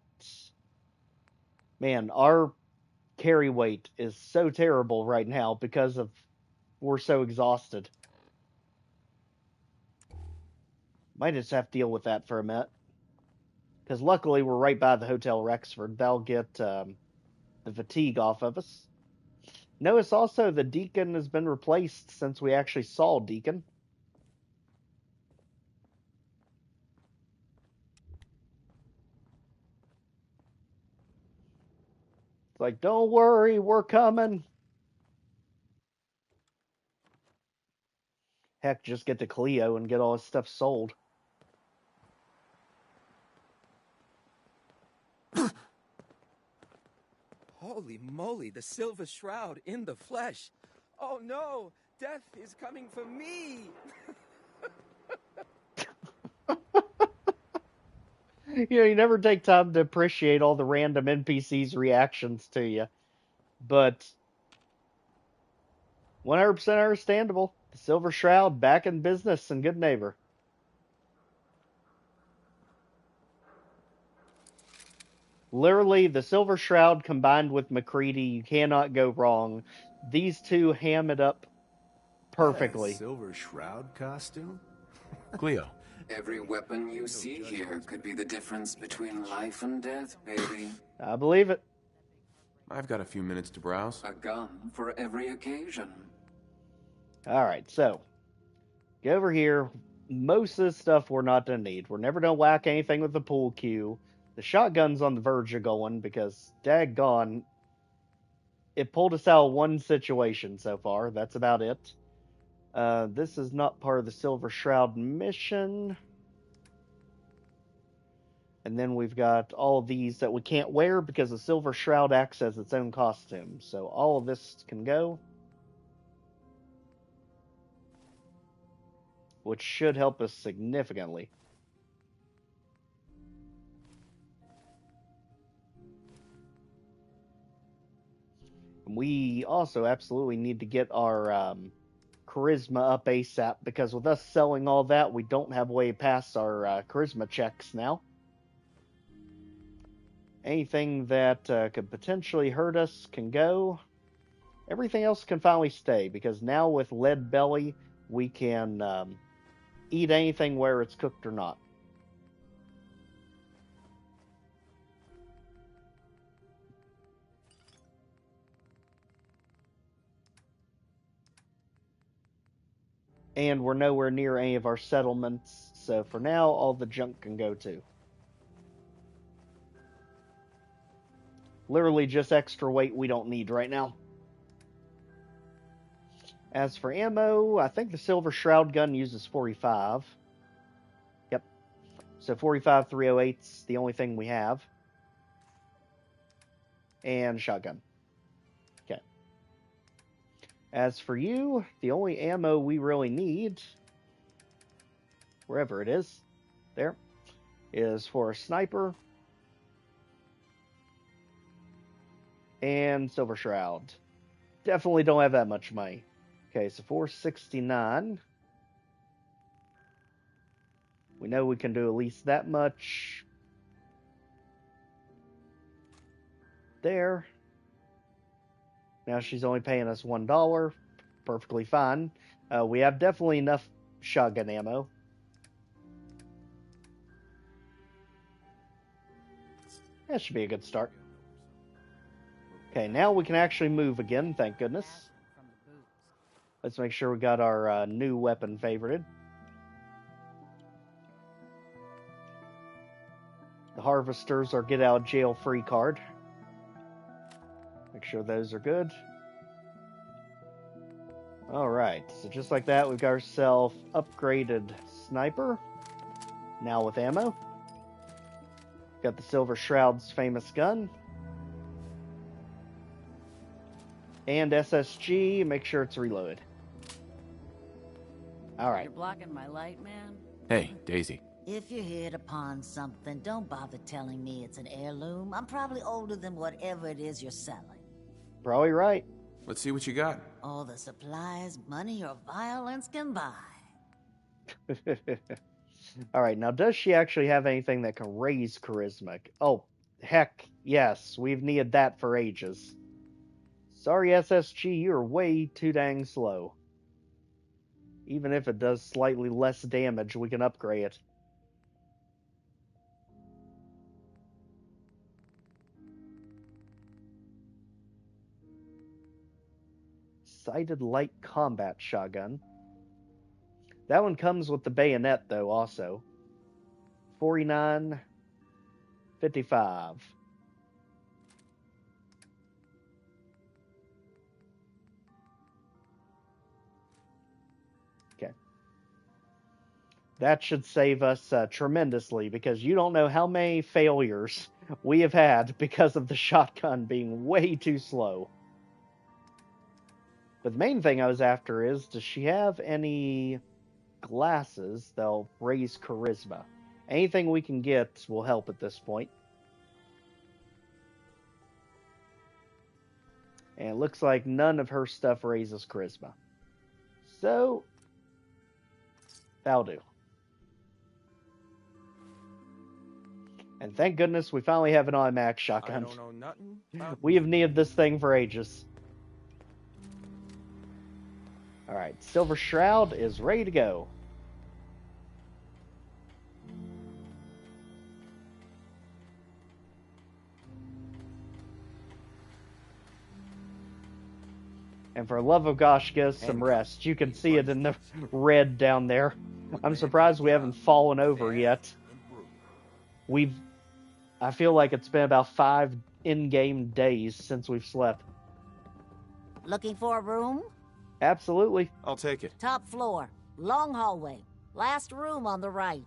Man, our carry weight is so terrible right now because of we're so exhausted. Might just have to deal with that for a minute. Because luckily we're right by the Hotel Rexford. That'll get the fatigue off of us. Notice also the Deacon has been replaced since we actually saw Deacon. It's like, don't worry, we're coming. Heck, just get to Cleo and get all his stuff sold. Holy moly, the Silver Shroud in the flesh. Oh no, death is coming for me. You never take time to appreciate all the random NPCs' reactions to you. But 100% understandable. The Silver Shroud back in business and Goodneighbor. Literally, the Silver Shroud combined with MacReady, you cannot go wrong. These two ham it up perfectly. Silver Shroud costume? Cleo. Every weapon you see here could be the difference between life and death, baby. I believe it. I've got a few minutes to browse. A gun for every occasion. Alright, so. Go over here. Most of the stuff we're not going to need. We're never going to whack anything with the pool cue. The shotgun's on the verge of going because, daggone, it pulled us out of one situation so far. That's about it. This is not part of the Silver Shroud mission. And then we've got all these that we can't wear because the Silver Shroud acts as its own costume. So all of this can go. Which should help us significantly. We also absolutely need to get our charisma up ASAP, because with us selling all that, we don't have a way past our charisma checks now. Anything that could potentially hurt us can go. Everything else can finally stay, because now with Lead Belly, we can eat anything where it's cooked or not. And we're nowhere near any of our settlements, so for now, all the junk can go too. Literally just extra weight we don't need right now. As for ammo, I think the Silver Shroud gun uses 45. Yep. So 45 308's the only thing we have. And shotgun. Okay. As for you, the only ammo we really need, wherever it is, there, is for a sniper and Silver Shroud. Definitely don't have that much money. Okay, so 469. We know we can do at least that much. There. Now she's only paying us $1. Perfectly fine. We have definitely enough shotgun ammo. That should be a good start. Okay, now we can actually move again, thank goodness. From Let's make sure we got our new weapon favorited. The Harvester's our get out of jail free card. Make sure those are good. Alright, so just like that, we've got ourselves upgraded sniper. Now with ammo. Got the Silver Shroud's famous gun. And SSG, make sure it's reloaded. Alright. You're blocking my light, man? Hey, Daisy. If you're here to pawn something, don't bother telling me it's an heirloom. I'm probably older than whatever it is you're selling. Probably right. Let's see what you got. All the supplies, money, or violence can buy. Alright, now does she actually have anything that can raise charisma? Oh, heck, yes. We've needed that for ages. Sorry, SSG, you're way too dang slow. Even if it does slightly less damage, we can upgrade it. Sighted light combat shotgun. That one comes with the bayonet, though, also. 49.55. Okay. That should save us tremendously, because you don't know how many failures we have had because of the shotgun being way too slow. But the main thing I was after is, does she have any glasses that'll raise charisma? Anything we can get will help at this point. And it looks like none of her stuff raises charisma. So, that'll do. And thank goodness we finally have an automatic shotgun. I don't know nothing. We have needed this thing for ages. Alright, Silver Shroud is ready to go. And for love of gosh, get us some rest. You can see it in the red down there. I'm surprised we haven't fallen over yet. I feel like it's been about 5 in-game days since we've slept. Looking for a room? Absolutely. I'll take it. Top floor, long hallway, last room on the right.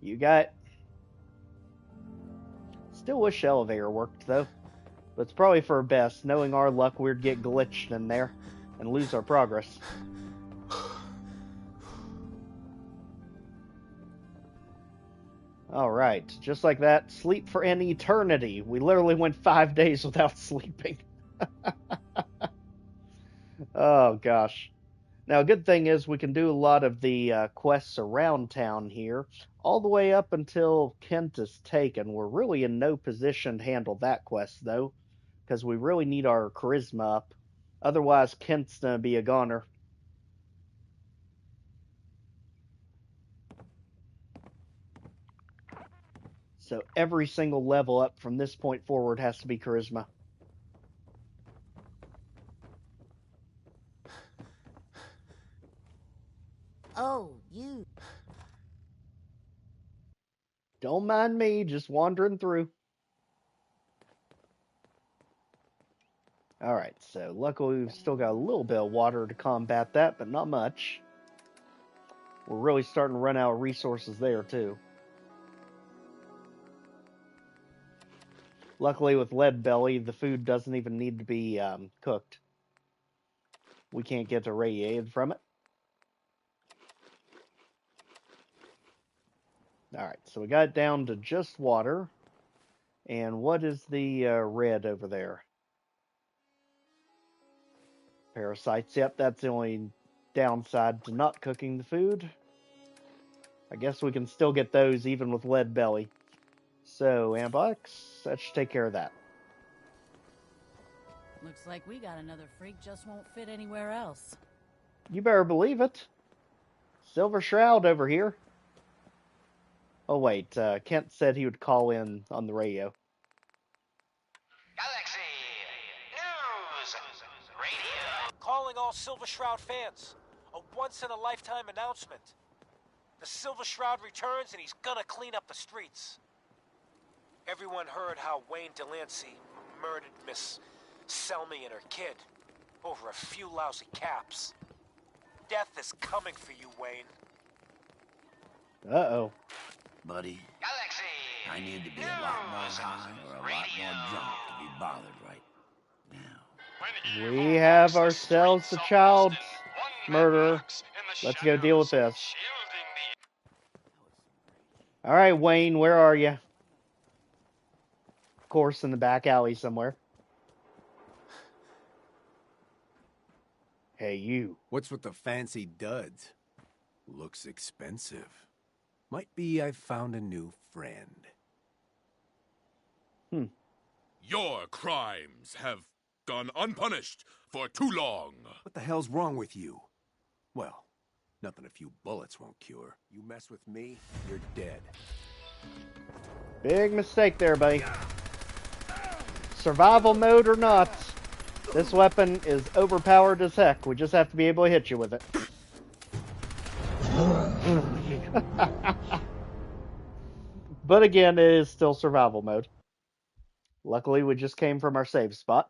You got it. Still wish the elevator worked, though. But it's probably for best. Knowing our luck, we'd get glitched in there and lose our progress. Alright, just like that, sleep for an eternity. We literally went 5 days without sleeping. Oh, gosh. Now, a good thing is we can do a lot of the quests around town here, all the way up until Kent is taken. We're really in no position to handle that quest, though, because we really need our charisma up. Otherwise, Kent's going to be a goner. So every single level up from this point forward has to be charisma. Oh, you. Don't mind me, just wandering through. Alright, so luckily we've still got a little bit of water to combat that, but not much. We're really starting to run out of resources there, too. Luckily with Lead Belly, the food doesn't even need to be cooked. We can't get irradiated from it. Alright, so we got it down to just water. And what is the red over there? Parasites. Yep, that's the only downside to not cooking the food. I guess we can still get those even with Lead Belly. So, antibiotics, that should take care of that. Looks like we got another freak just won't fit anywhere else. You better believe it. Silver Shroud over here. Oh wait, Kent said he would call in on the radio. Galaxy News Radio. Calling all all Silver Shroud fans. A once-in-a-lifetime announcement. The Silver Shroud returns and he's gonna clean up the streets. Everyone heard how Wayne Delancy murdered Miss Selmy and her kid over a few lousy caps. Death is coming for you, Wayne. Uh-oh. Buddy, I need to be a lot more high or a lot more drunk to be bothered right now. We have ourselves a child murderer. Let's go deal with this. Alright, Wayne, where are you? Of course, in the back alley somewhere. Hey, you. What's with the fancy duds? Looks expensive. Might be I found a new friend. Your crimes have gone unpunished for too long. What the hell's wrong with you? Well, nothing a few bullets won't cure. You mess with me, you're dead. Big mistake there, buddy. Survival mode or not, this weapon is overpowered as heck. We just have to be able to hit you with it. But again, it is still survival mode. Luckily, we just came from our save spot.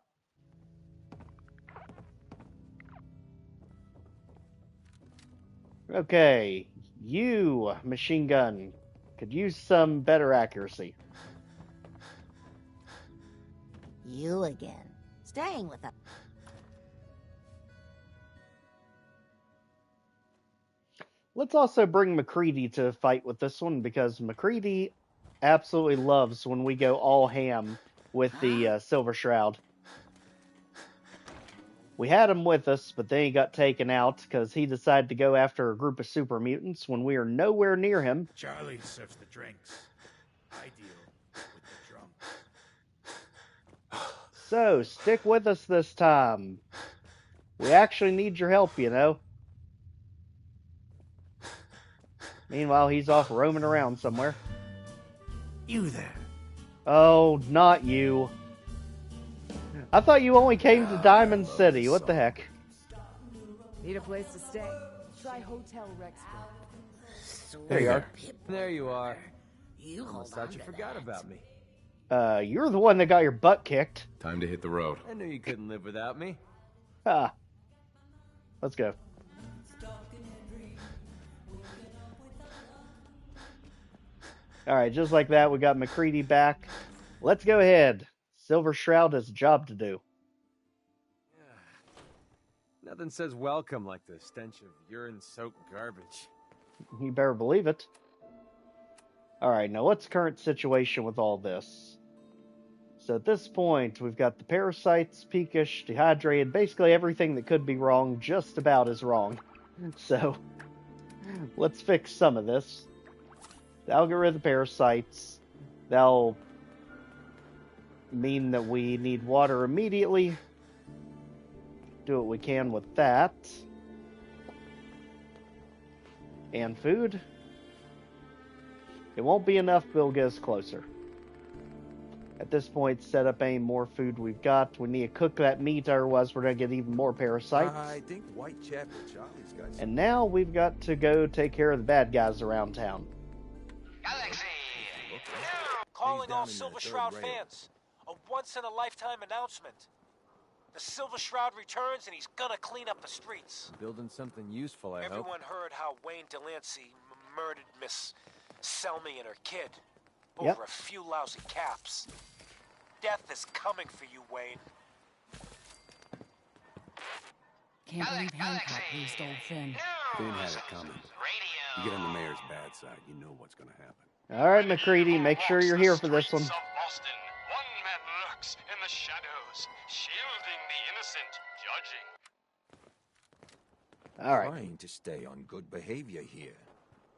Okay, you, machine gun, could use some better accuracy. You again. Staying with us. Let's also bring MacCready to fight with this one, because MacCready absolutely loves when we go all ham with the Silver Shroud. We had him with us, but then he got taken out because he decided to go after a group of super mutants when we are nowhere near him. Charlie serves the drinks. I deal with the drunk. So, stick with us this time. We actually need your help, you know. Meanwhile, he's off roaming around somewhere. You there. Oh, not you. I thought you only came to Diamond City. What the heck? Need a place to stay? Try Hotel Rexford. There you are. There you are. Almost thought you forgot about me. You're the one that got your butt kicked. Time to hit the road. I knew you couldn't live without me. Ah. Let's go. Alright, just like that, we got MacCready back. Let's go ahead. Silver Shroud has a job to do. Nothing says welcome like the stench of urine-soaked garbage. You better believe it. Alright, now what's the current situation with all this? So at this point, we've got the parasites, peakish, dehydrated, basically everything that could be wrong just about is wrong. So, let's fix some of this. That'll get rid of the parasites. That'll mean that we need water immediately. Do what we can with that. And food. It won't be enough, but it'll get us closer. At this point, set up any more food we've got. We need to cook that meat, otherwise we're going to get even more parasites. I think Whitechapel Charlie's got some. And now we've got to go take care of the bad guys around town. Calling all Silver Shroud fans. A once-in-a-lifetime announcement. The Silver Shroud returns and he's gonna clean up the streets. Building something useful, I hope. Everyone heard how Wayne Delancy murdered Miss Selmy and her kid over a few lousy caps. Death is coming for you, Wayne. Can't believe Hancock released old Finn. Finn had it coming. You get on the mayor's bad side, you know what's gonna happen. Alright, MacCready, make sure you're here for this one. Of Boston, one man lurks in the shadows, shielding the innocent, judging. Alright. Trying to stay on good behavior here.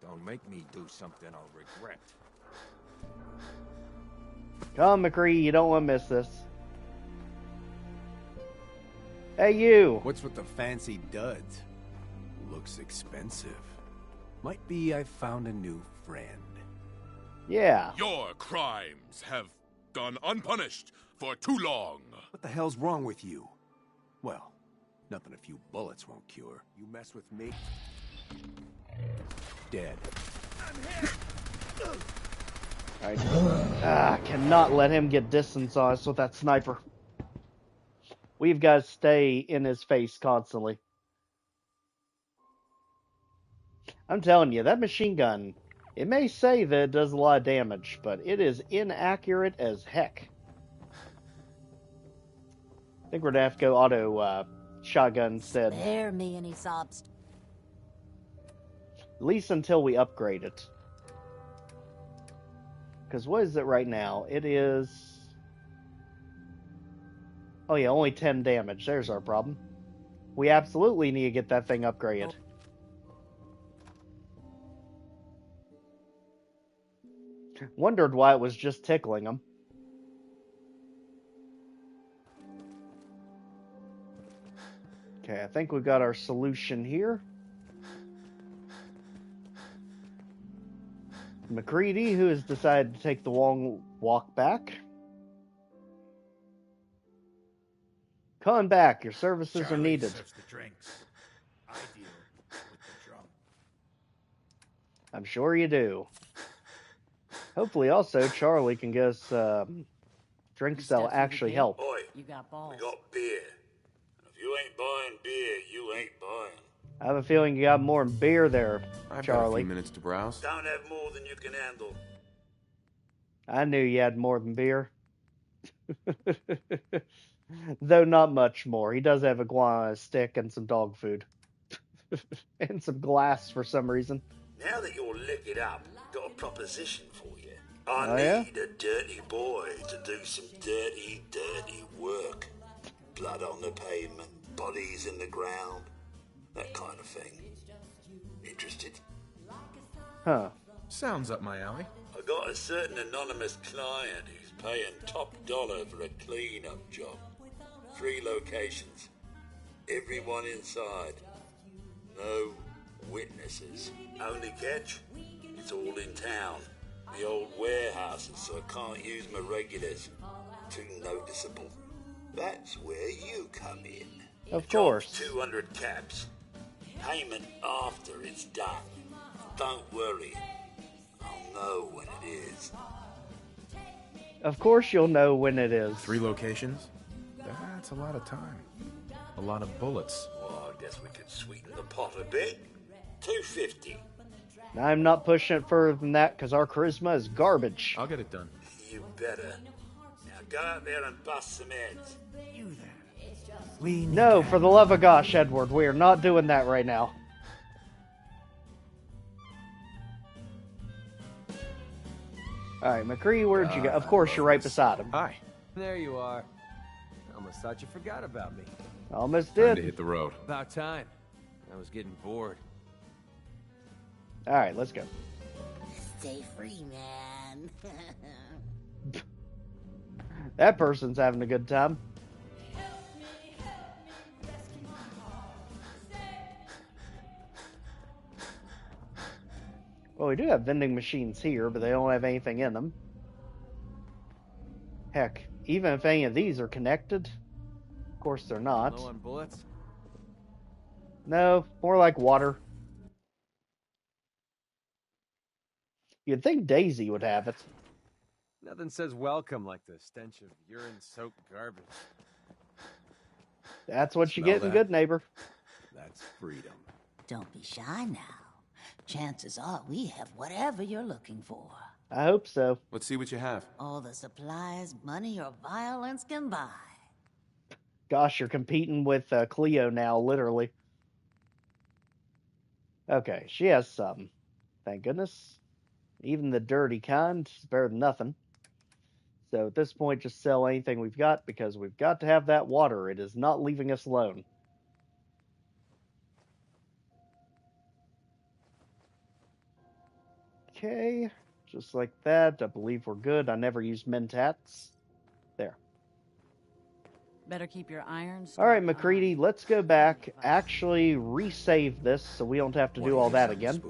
Don't make me do something I'll regret. Come on, MacCready, you don't want to miss this. Hey, you! What's with the fancy duds? Looks expensive. Might be I found a new friend. Yeah. Your crimes have gone unpunished for too long. What the hell's wrong with you? Well, Nothing a few bullets won't cure. You mess with me, dead. I cannot let him get distance on us with that sniper. We've got to stay in his face constantly. I'm telling you, that machine gun, it may say that it does a lot of damage, but it is inaccurate as heck. I think we're going to have to go auto shotgun instead. Spare me any sobs. At least until we upgrade it. Because what is it right now? It is... Oh yeah, only 10 damage. There's our problem. We absolutely need to get that thing upgraded. Wondered why it was just tickling him. Okay, I think we've got our solution here. McCready, who has decided to take the long walk back. Come back, your services Charlie are needed. serves the drinks. I deal with the drum. I'm sure you do. Hopefully also Charlie can get us drinks that'll actually help. Oi, You got balls. we got beer. If you ain't buying beer, you ain't buying. I have a feeling you got more than beer there, I've got a Charlie. few minutes to browse. Don't have more than you can handle. I knew you had more than beer. Though not much more. He does have a guana stick and some dog food. And some glass for some reason. Now that you're liquored up, got a proposition for you. I Oh, need a dirty boy to do some dirty, dirty work. Blood on the pavement, bodies in the ground, that kind of thing. Interested? Huh. Sounds up my alley. I got a certain anonymous client who's paying top dollar for a clean-up job. 3 locations. Everyone inside. No witnesses. Only catch? It's all in town. The old warehouses, so I can't use my regulars. Too noticeable. That's where you come in. Of course. 200 caps. Payment after it's done. Don't worry. I'll know when it is. Of course you'll know when it is. 3 locations? That's a lot of time. A lot of bullets. Well, I guess we could sweeten the pot a bit. 250. I'm not pushing it further than that because our charisma is garbage. I'll get it done. You better. Now go out there and bust some heads. You there. No, for the love of gosh, Edward, we are not doing that right now. Alright, McCree, where'd you go? Of course, you're right beside him. Hi. There you are. I almost thought you forgot about me. Almost Time did. to hit the road. About time. I was getting bored. Alright, let's go. Stay free, man. That person's having a good time. Well, we do have vending machines here, but they don't have anything in them. Heck, even if any of these are connected, of course they're not. Low on bullets? No, more like water. You'd think Daisy would have it. Nothing says welcome like the stench of urine-soaked garbage. That's what you Smell get in that? Goodneighbor. That's freedom. Don't be shy now. Chances are we have whatever you're looking for. I hope so. Let's see what you have. All the supplies money or violence can buy. Gosh, you're competing with Cleo now, literally. Okay, she has some. Thank goodness. Even the dirty kind is better than nothing. So at this point, just sell anything we've got because we've got to have that water. It is not leaving us alone. Okay, just like that. I believe we're good. I never used mentats. There. Better keep your irons. All right, McCready, let's go back. Actually, resave this so we don't have to do all that again.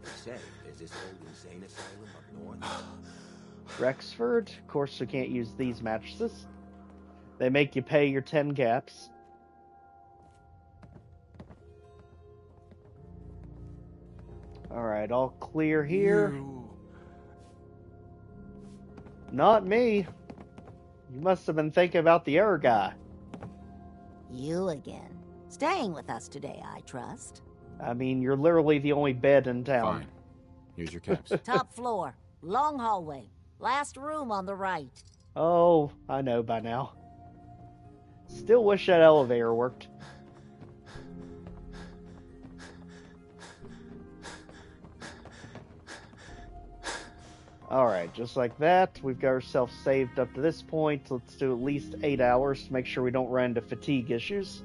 They say there's this old insane asylum up north. Rexford. Of course, we can't use these mattresses. They make you pay your 10 caps. Alright, all clear here. Not me. You must have been thinking about the other guy. You again. Staying with us today, I trust. I mean, you're literally the only bed in town. Fine. Here's your caps. Top floor. Long hallway. Last room on the right. Oh, I know by now. Still wish that elevator worked. Alright, just like that, we've got ourselves saved up to this point. Let's do at least 8 hours to make sure we don't run into fatigue issues.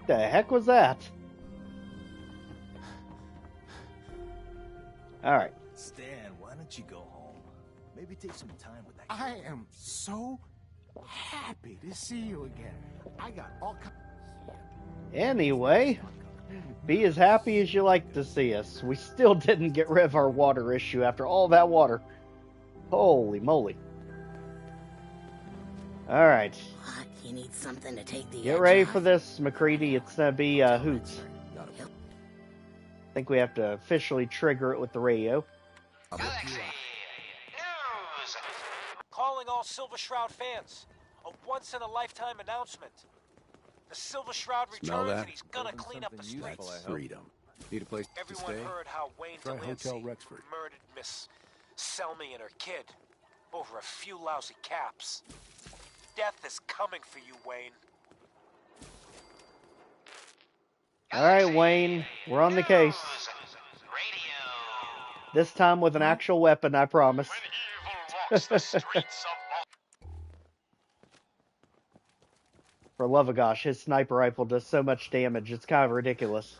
The heck was that? Alright. Stan, why don't you go home? Maybe take some time with that. I am so happy to see you again. I got all kinds. Anyway, be as happy as you like to see us. We still didn't get rid of our water issue after all that water. Holy moly. Alright. What? You need something to take the Get edge ready off? for this, McCready. It's gonna be hoots. I think we have to officially trigger it with the radio. Calling all Silver Shroud fans. A once-in-a-lifetime announcement. The Silver Shroud Smell returns that? and he's gonna clean up the streets. Freedom. Need a place Everyone to stay? heard how Wayne Try Delancy Hotel Rexford. murdered Miss Selmy and her kid over a few lousy caps. Death is coming for you, Wayne. Alright, Wayne. We're on the case. This time with an actual weapon, I promise. For love of gosh, his sniper rifle does so much damage, it's kind of ridiculous.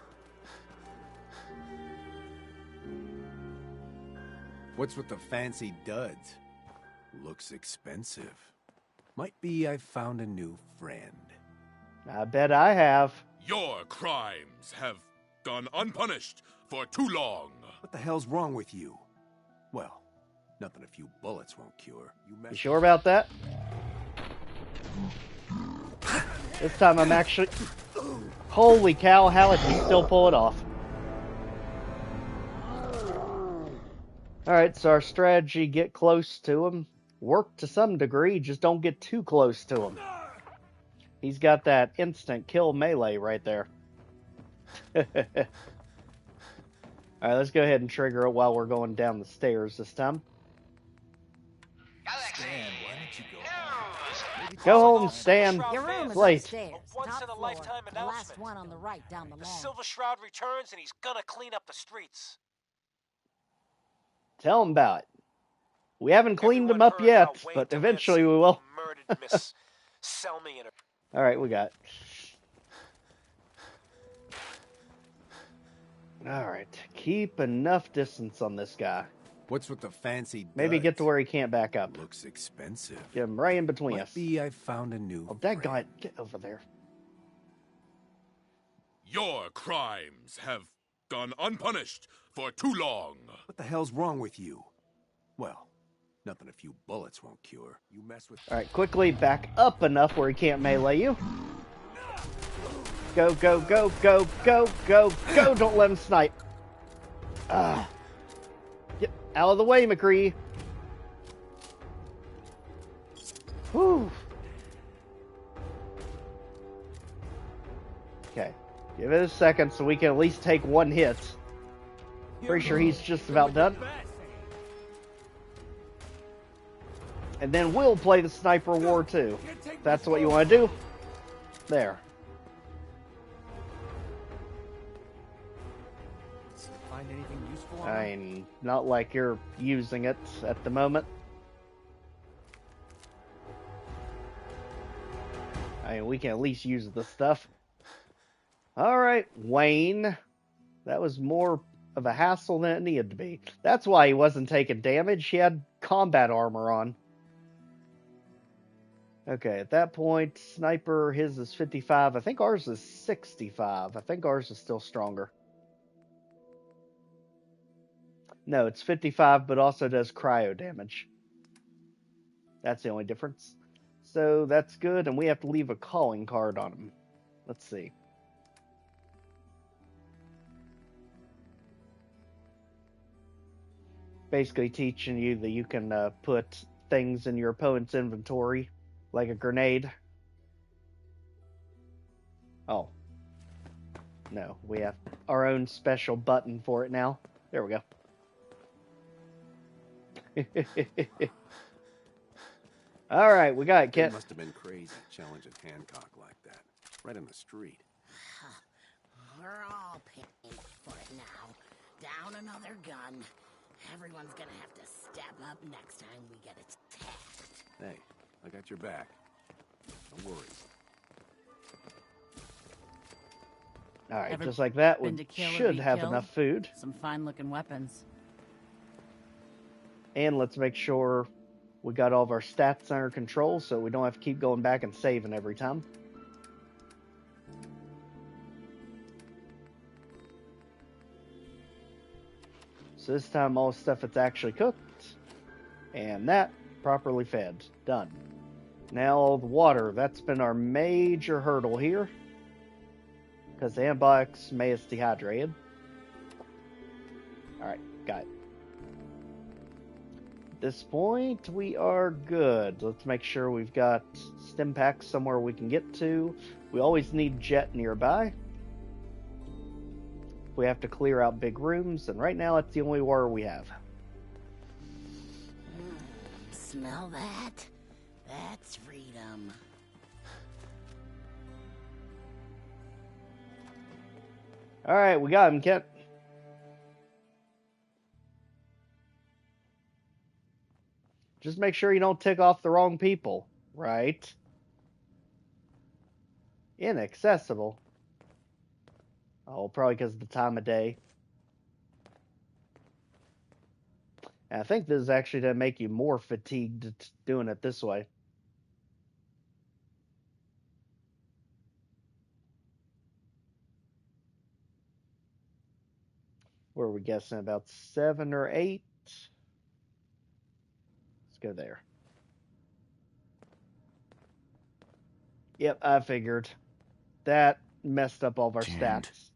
What's with the fancy duds? Looks expensive. Might be I found a new friend. I bet I have. Your crimes have gone unpunished for too long. What the hell's wrong with you? Well, nothing a few bullets won't cure. You sure about that? This time I'm actually... Holy cow, how did he still pull it off? Alright, so our strategy, get close to him. Work to some degree, just don't get too close to him. He's got that instant kill melee right there. Alright, let's go ahead and trigger it while we're going down the stairs this time. Stan, why don't you go home? Go home, Stan. Your room is Late. upstairs. Top floor. The last one on the right down the The long. Silver Shroud returns and he's gonna clean up the streets. Tell him about it. We haven't cleaned them up yet, but eventually we will. Murdered Miss Selmy and her. Alright, we got it. Alright, keep enough distance on this guy. What's with the fancy Maybe get to where he can't back up. Looks expensive. Get him right in between us. Might be I found a new Oh, that guy, get over there. Your crimes have gone unpunished for too long. What the hell's wrong with you? Well, nothing a few bullets won't cure. You mess with... Alright, quickly back up enough where he can't melee you. Go, go, go, go, go, go, go! Don't let him snipe. Get out of the way, McCree. Whew. Okay, give it a second so we can at least take one hit. Pretty sure he's just about done. And then we'll play the sniper war too. If that's what you want to do. There. Find anything useful? I mean, not like you're using it at the moment. I mean, we can at least use the stuff. Alright, Wayne. That was more of a hassle than it needed to be. That's why he wasn't taking damage. He had combat armor on. Okay, at that point, sniper, his is 55. I think ours is 65. I think ours is still stronger. No, it's 55, but also does cryo damage. That's the only difference. So that's good, and we have to leave a calling card on him. Let's see. Basically teaching you that you can put things in your opponent's inventory, like a grenade. Oh. No, we have our own special button for it now. There we go. All right, we got it, Kent. It must have been crazy challenging Hancock like that, right in the street. We're all paying for it now. Down another gun. Everyone's gonna have to step up next time we get attacked. Hey, I got your back. Don't worry. All right, Ever just like that, been we to kill or should be have killed? enough food. Some fine-looking weapons. And let's make sure we got all of our stats under control so we don't have to keep going back and saving every time. So this time all the stuff that's actually cooked, and that properly fed. Done. Now all the water, that's been our major hurdle here, because the antibiotics made us dehydrated. Alright, got it. At this point, we are good. Let's make sure we've got stim packs somewhere we can get to. We always need jet nearby. We have to clear out big rooms, and right now it's the only water we have. Smell that? That's freedom. Alright, we got him, Kent. Just make sure you don't tick off the wrong people, right? Inaccessible. Oh, probably because of the time of day. And I think this is actually going to make you more fatigued doing it this way. Where are we guessing? About 7 or 8? Let's go there. Yep, I figured. That messed up all of our stats.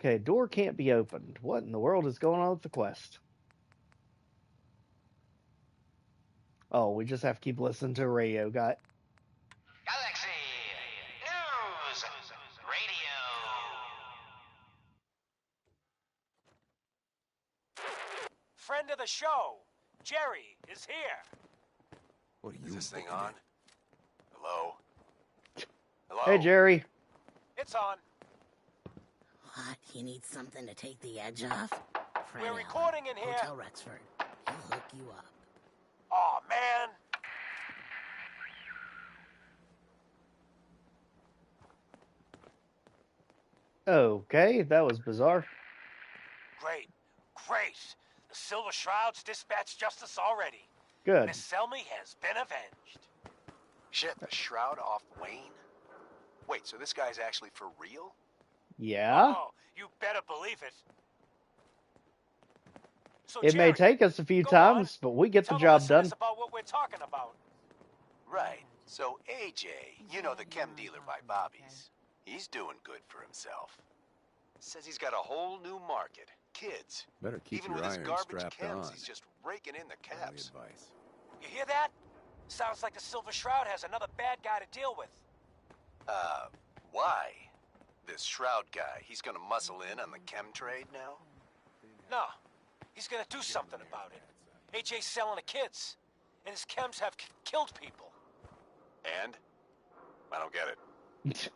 Okay, door can't be opened. What in the world is going on with the quest? Oh, we just have to keep listening to a radio, got it. Galaxy News Radio. Friend of the show, Jerry, is here. What are you? Is this thing on? Hello? Hello? Hey, Jerry. It's on. What? You need something to take the edge off? Fred We're Allen, recording in here. Hotel Rexford. He'll hook you up. Oh man. Okay, that was bizarre. Great. The Silver Shroud's dispatched justice already. Good. Miss Selmy has been avenged. Shit, the Shroud off Wayne? Wait, so this guy's actually for real? Yeah? Oh, you better believe it. So, It may Jerry, take us a few times, but we get the job done. about what we're talking about. Right. So AJ, you know the chem dealer by Bobby's. He's doing good for himself. Says he's got a whole new market. Kids. Better keep Even your with his iron garbage strapped chems, on. he's just raking in the caps. Advice. You hear that? Sounds like the Silver Shroud has another bad guy to deal with. Why? This Shroud guy, he's gonna muscle in on the chem trade now? No, he's gonna do something about it. AJ's selling to kids, and his chems have killed people. And? I don't get it.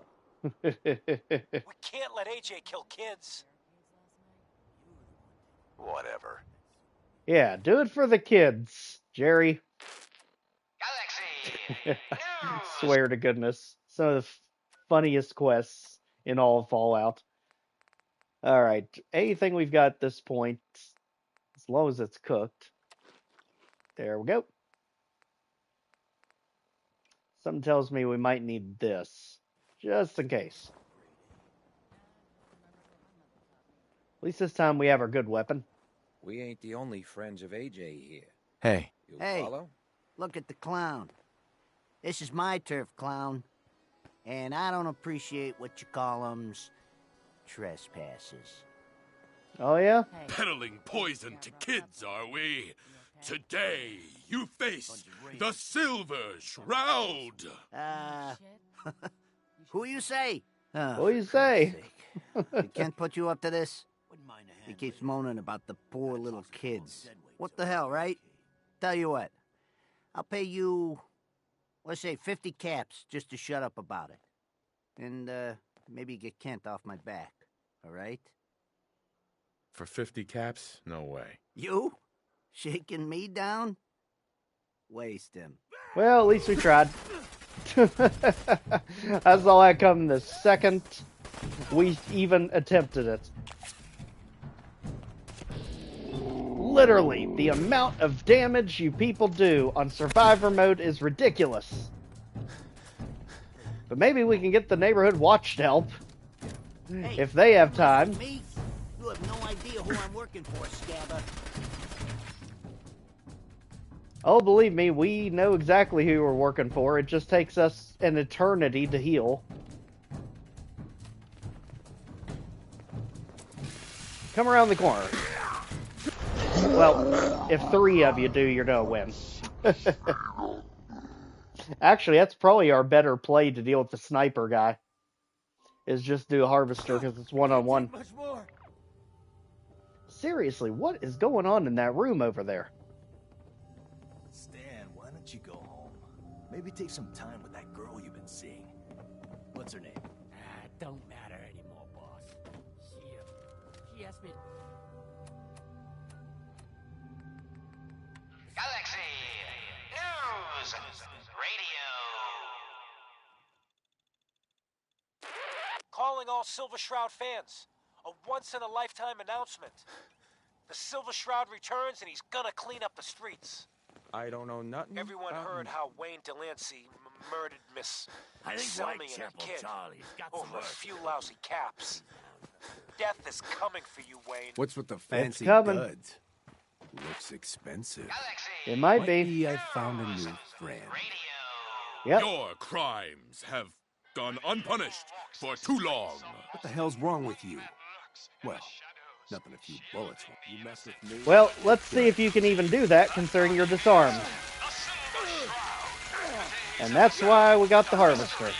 We can't let AJ kill kids. Whatever. Yeah, do it for the kids, Jerry. Galaxy Swear to goodness. Some of the funniest quests in all of Fallout. Alright, anything we've got at this point, as long as it's cooked. There we go. Something tells me we might need this, just in case. At least this time we have our good weapon. We ain't the only friends of AJ here. Hey. You Hey. follow? Look at the clown. This is my turf, clown. And I don't appreciate what you call 'em's trespasses. Oh, yeah? Peddling poison to kids, are we? Today, you face the Silver Shroud! Who you say? Who you say? Did Kent put you up to this? He keeps moaning about the poor little kids. What the hell, right? Tell you what, I'll pay you, let's say 50 caps just to shut up about it. And, maybe get Kent off my back, all right? For 50 caps? No way. You? Shaking me down? Waste him. Well, at least we tried. I saw that come the second we even attempted it. Literally, the amount of damage you people do on Survivor mode is ridiculous. But maybe we can get the neighborhood watch to help. Hey, if they have time. Me? You have no idea who I'm working for, Scabba. Oh, believe me, we know exactly who we're working for. It just takes us an eternity to heal. Come around the corner. Well, if 3 of you do, you're gonna win. Actually, that's probably our better play to deal with the sniper guy. Is just do a harvester because it's one-on-one. Seriously, what is going on in that room over there? Stan, why don't you go home? Maybe take some time with that girl you've been seeing. What's her name? Don't matter anymore, boss. She asked me. Galaxy News Radio. Calling all Silver Shroud fans. A once-in-a-lifetime announcement. The Silver Shroud returns and he's gonna clean up the streets. I don't know nothing. Everyone heard how Wayne Delancy murdered Miss Selmy and her kid over a few lousy caps. Death is coming for you, Wayne. What's with the fancy coming. duds? Looks expensive. It might be. I found a new friend. Yep. Your crimes have gone unpunished for too long. What the hell's wrong with you? Well, nothing a few bullets. You mess with me. Well, let's see if you can even do that, considering you're disarmed. And that's why we got the harvester.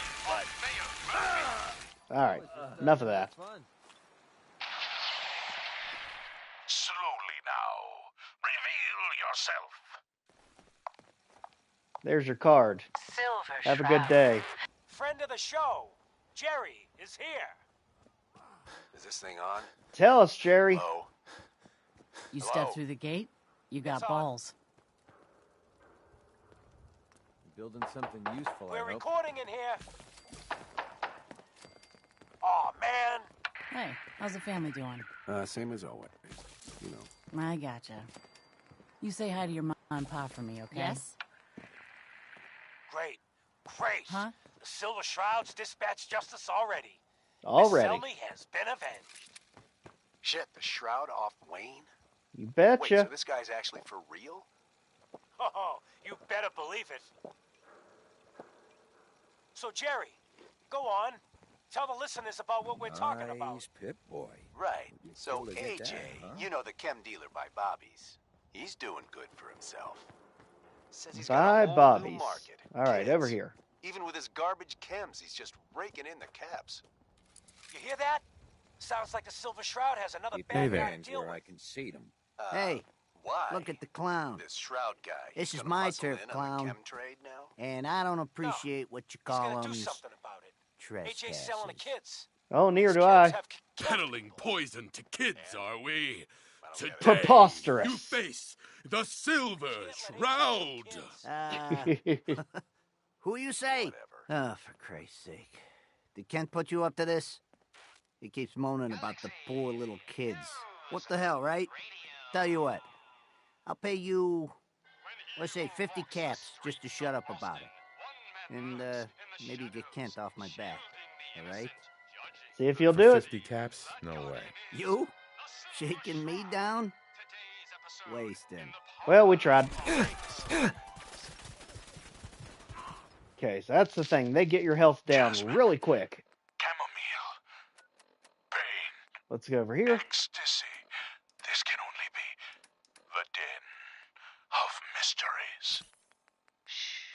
Alright, enough of that. Slowly now. Reveal yourself. There's your card. Silver Have a good day. Friend of the show, Jerry, is here. Is this thing on? Tell us, Jerry. Hello? You step through the gate, you got balls. Building something useful, We're I hope. recording in here. Aw, man. Hey, how's the family doing? Same as always. You know. I gotcha. You say hi to your mom and pop for me, okay? Yes? Great. Huh? The Silver Shroud's dispatched justice already. Already. Miss Selmy has been avenged. Shit, the Shroud off Wayne? You Wait, betcha. so this guy's actually for real? Oh, you better believe it. So, Jerry, go on. Tell the listeners about what we're talking about. Nice Pip Boy. Right. So cool to get AJ, that, huh? you know the chem dealer by Bobby's. He's doing good for himself. Says he's By got a whole Bobby's. new market. Alright, Kids. over here. Even with his garbage chems, he's just raking in the caps. You hear that? Sounds like the Silver Shroud has another Keep bad your guy to hands deal where with. I can see them. Hey, Why? look at the clown. This Shroud guy. This is gonna my muscle turf, in on the clown. chem trade now? And I don't appreciate what you He's call gonna do 'em's something about it. trespasses. AJ's selling the kids. Oh, neither These do kids I. have Peddling poison to kids, are we? Today, Preposterous. you face the Silver Shroud. Who you say? Oh, for Christ's sake. Did Kent put you up to this? He keeps moaning about the poor little kids. What the hell, right? Tell you what, I'll pay you, let's say 50 caps just to shut up about it. And, maybe get Kent off my back, all right? See if you'll For do it. 50 caps? No way. You? Shaking me down? Waste him. Well, we tried. Okay, so that's the thing. They get your health down really quick. Chamomile. Pain. Let's go over here. Ecstasy. This can only be the den of mysteries.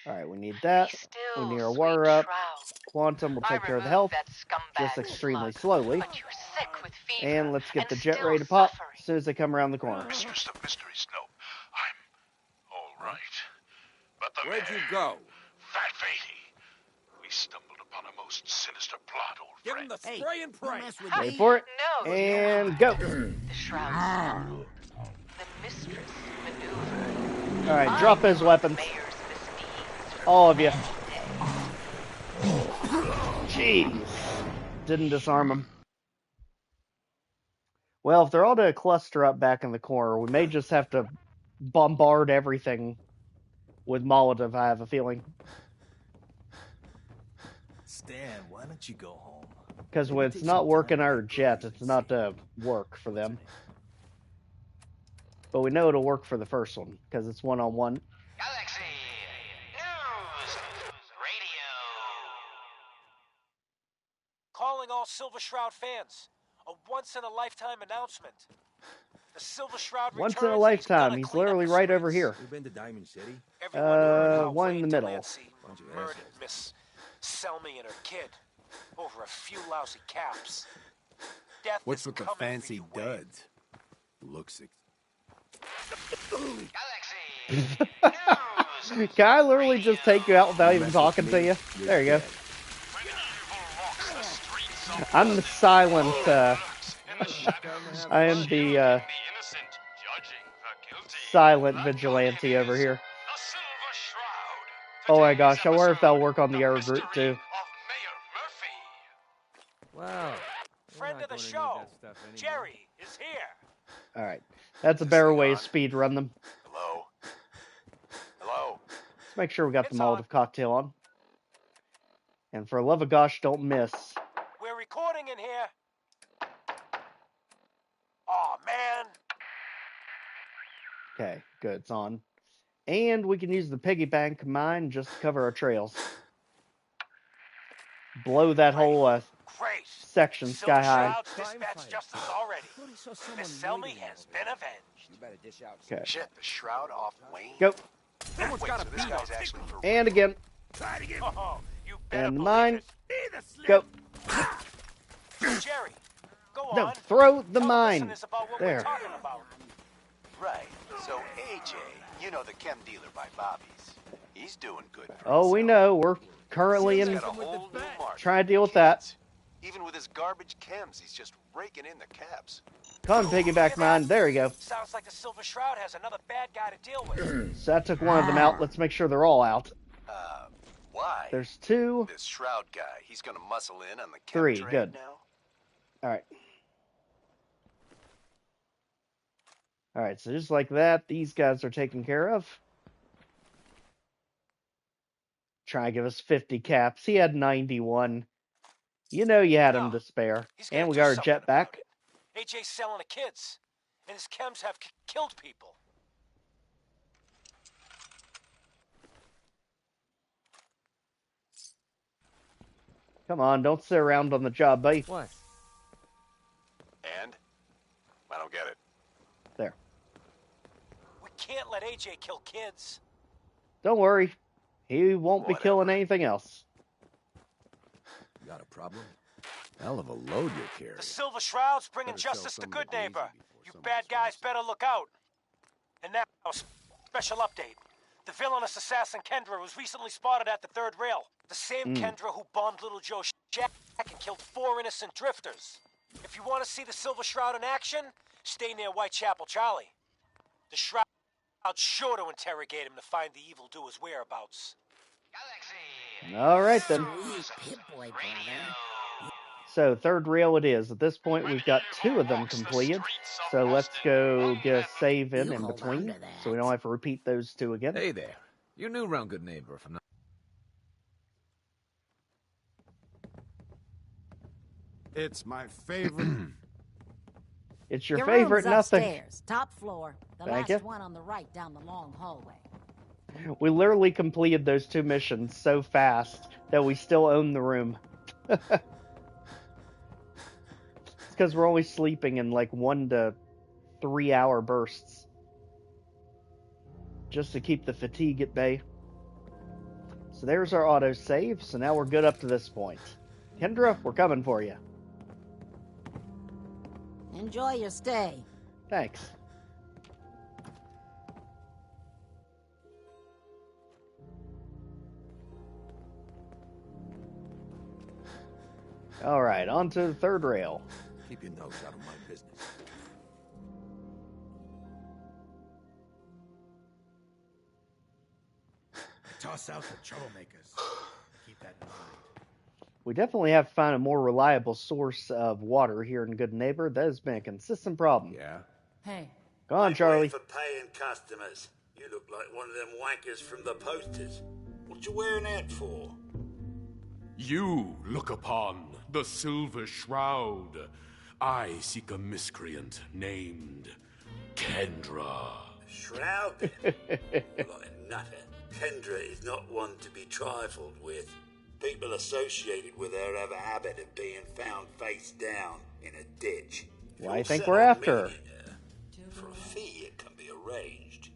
Alright, we need that. We need our water up. Quantum will take care of the health. Just extremely slowly. And let's get the jet ready to pop as soon as they come around the corner. Mistress of Mysteries, no. I'm all right. But the Where'd you go? Fat Fatey. We stumbled upon a most sinister plot, old Give friend. him the spray and pray. Wait for it. And go. The shroud. The mistress maneuver. Alright, drop those weapons. All of you. Jeez. Didn't disarm them. Well, if they're all to cluster up back in the corner, we may just have to bombard everything with Molotov, I have a feeling. Stan, why don't you go home? Because when it's not working our jet, it's not to work for them. But we know it'll work for the first one, because it's one-on-one. Galaxy News Radio. Calling all Silver Shroud fans. A once-in-a-lifetime announcement. The Silver Shroud returns. Once in a lifetime. He's literally right over here. You been to Diamond City? One in the middle. Murdered Miss Selmy and her kid over a few lousy caps. Death What's is with the coming fancy for you, Wayne. duds? Looks Can I literally just take you out without even talking to you? There you go. I'm the silent, I am the, silent vigilante over here. Oh my gosh, I wonder if that'll work on the error group too. Wow. Friend of the show, Jerry is here. Alright, that's a better way to speed run them. Hello? Hello? Let's make sure we got the Molotov cocktail on. And for the love of gosh, don't miss. We're recording in here. Aw, man. Okay, good, it's on. And we can use the piggy bank mine just to cover our trails. Blow that whole section sky high. Dispatch justice already. Miss Selmy has been avenged. You better dish out. Okay. Shit, the shroud off Wayne? Go. Wait, so this guy's actually for And again. Try to get And mine. Go. Jerry, go No, on. throw the mine. There. Right. So AJ, you know the chem dealer by Bobby's. He's doing good for Oh, we know. We're currently He's in got a whole new market. trying to deal with that. Even with his garbage chems, he's just raking in the cabs. Come on, piggyback mine. There we go. Sounds like the Silver Shroud has another bad guy to deal with. So that took one of them out. Let's make sure they're all out. Why? There's two. This Shroud guy, he's gonna muscle in on the chem Three. trade Good. now? Alright. Alright, so just like that, these guys are taken care of. Try to give us 50 caps. He had 91. You know you had him to spare. And we got our jet back. AJ's selling to kids, and his chems have killed people. Come on, don't sit around on the job, buddy. What? And? I don't get it. There. We can't let AJ kill kids. Don't worry. He won't be killing anything else. You got a problem? Hell of a load you're carrying. The Silver Shroud's bringing justice to Goodneighbor. You bad guys better look out. And now, special update. The villainous assassin Kendra was recently spotted at the third rail. The same Kendra who bombed Little Joe Shack and killed 4 innocent drifters. If you want to see the Silver Shroud in action, stay near Whitechapel Charlie. The Shroud's sure to interrogate him to find the evildoer's whereabouts. Alright then. So, third reel it is. At this point, we've got 2 of them completed. So let's go get a save in between, so we don't have to repeat those 2 again. Hey there. You're new around Goodneighbor, if I'm not... It's my favorite. It's your favorite room's nothing. Upstairs, top floor. The Thank last you. one on the right down the long hallway. We literally completed those 2 missions so fast that we still own the room. It's because we're only sleeping in like 1 to 3 hour bursts. Just to keep the fatigue at bay. So there's our autosave, so now we're good up to this point. Kendra, we're coming for you. Enjoy your stay. Thanks. Alright, on to the 3rd rail. Keep your nose out of my business. Toss out the troublemakers. Keep that in mind. We definitely have to find a more reliable source of water here in Goodneighbor. That has been a consistent problem. Yeah? Hey. Go on, Charlie. For paying customers. You look like one of them wankers from the posters. What you wearing that for? You look upon the Silver Shroud. I seek a miscreant named Kendra. Shroud? Like nutter. Kendra is not one to be trifled with. People associated with her have a habit of being found face down in a ditch. Well, I think we're after her. For a fee, it can be arranged.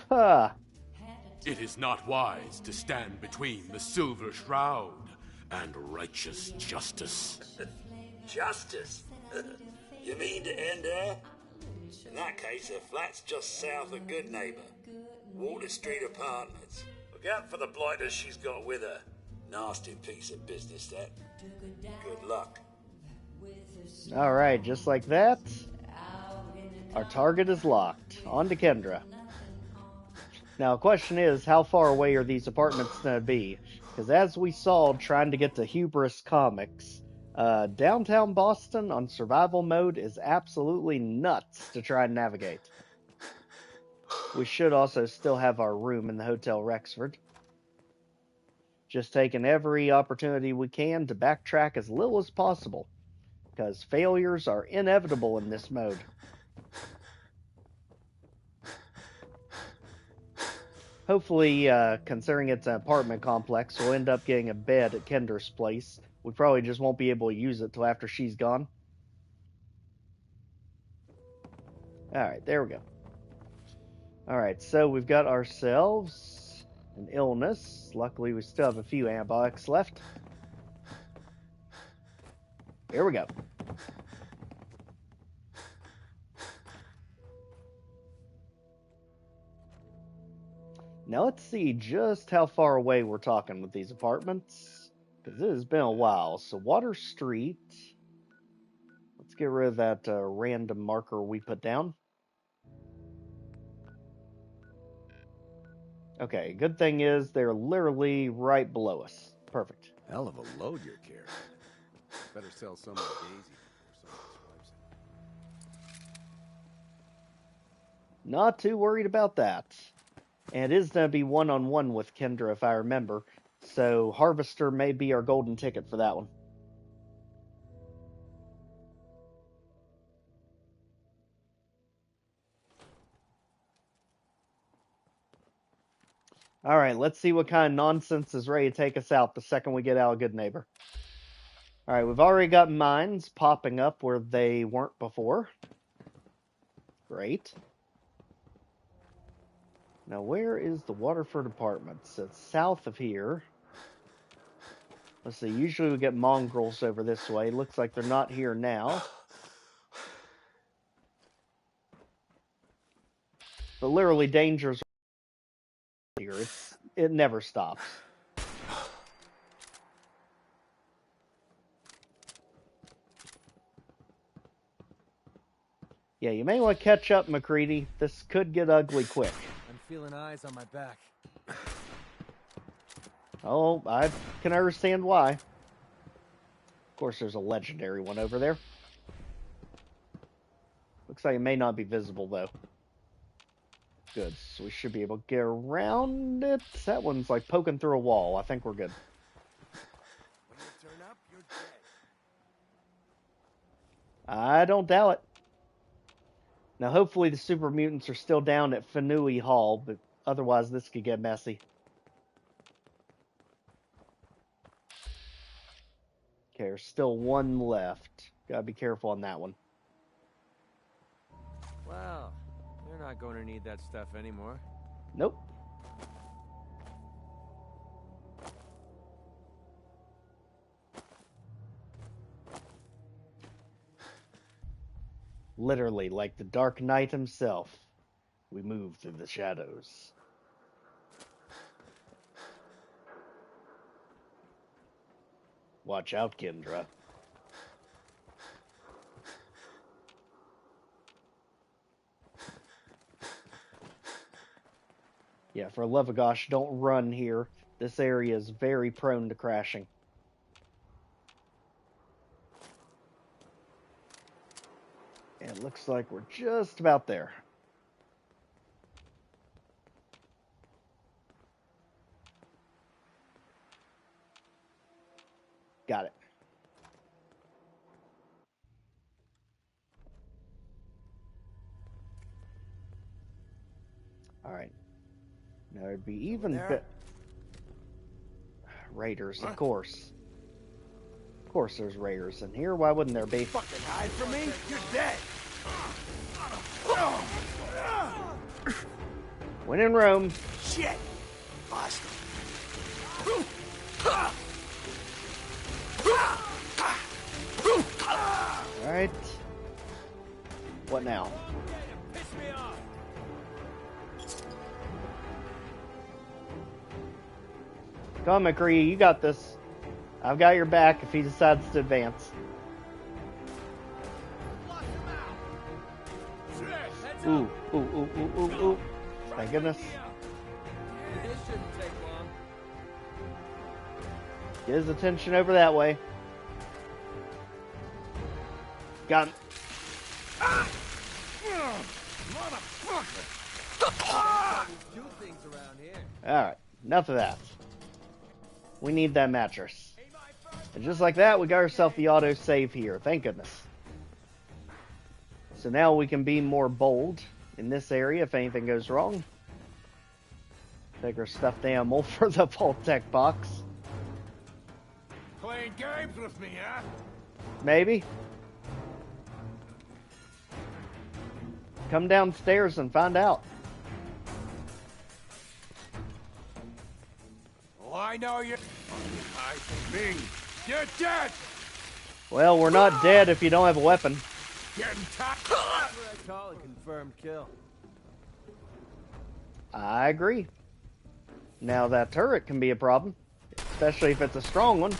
Huh. It is not wise to stand between the Silver Shroud and righteous justice. Justice? You mean to end her? In that case, her flat's just south of Goodneighbor. Water Street Apartments. Look out for the blighters she's got with her. Nasty piece of business, that. Good luck. Alright, just like that, our target is locked. On to Kendra. Now, the question is, how far away are these apartments going to be? Because as we saw trying to get to Hubris Comics, downtown Boston on survival mode is absolutely nuts to try and navigate. We should also still have our room in the Hotel Rexford. Just taking every opportunity we can to backtrack as little as possible, because failures are inevitable in this mode. Hopefully, considering it's an apartment complex, we'll end up getting a bed at Kendra's place. We probably just won't be able to use it till after she's gone. Alright, there we go. Alright, so we've got ourselves an illness. Luckily, we still have a few antibiotics left. Here we go. Now let's see just how far away we're talking with these apartments, because it has been a while. So Water Street. Let's get rid of that random marker we put down. Okay, good thing is they're literally right below us. Perfect. Hell of a load you're carrying. Better sell some of the Daisy before someone swipes it. Not too worried about that. And it is going to be one-on-one with Kendra, if I remember. So Harvester may be our golden ticket for that one. Alright, let's see what kind of nonsense is ready to take us out the second we get out of Goodneighbor. Alright, we've already got mines popping up where they weren't before. Great. Now, where is the Waterford Apartments? It's south of here. Let's see, usually we get mongrels over this way. Looks like they're not here now. But literally, dangers here. It never stops. Yeah, you may want to catch up, McCready. This could get ugly quick. I'm feeling eyes on my back. Oh, I can understand why. Of course, there's a legendary one over there. Looks like it may not be visible, though. Good, so we should be able to get around it. That one's like poking through a wall. I think we're good. When you turn up, you're dead. I don't doubt it. Now, hopefully the super mutants are still down at Fanui Hall, but otherwise this could get messy. Okay, there's still one left. Gotta be careful on that one. Well, you're not going to need that stuff anymore. Nope. Literally, like the Dark Knight himself, we move through the shadows. Watch out, Kendra. Yeah, for love of gosh, don't run here. This area is very prone to crashing. And it looks like we're just about there. Got it. Alright. Now it'd be even better. Raiders, of course. Of course there's raiders in here. Why wouldn't there be? Fucking hide from me? You're dead. When in Rome. Shit. Lost him. Alright. What now? Piss me off. Come on, McCree, you got this. I've got your back if he decides to advance. Ooh, ooh, ooh, ooh, ooh, ooh. Thank goodness. This shouldn't take long. Get his attention over that way. Got him. Do things around here. Alright, enough of that. We need that mattress. And just like that, we got ourselves the auto-save here. Thank goodness. So now we can be more bold in this area if anything goes wrong. Take our stuffed animal for the Vault-Tec box. Playing games with me, huh? Maybe. Come downstairs and find out. Well, I know you. I think me. You're dead. Well, we're not dead if you don't have a weapon. Getting tired. That's what I call a confirmed kill. I agree. Now that turret can be a problem, especially if it's a strong one.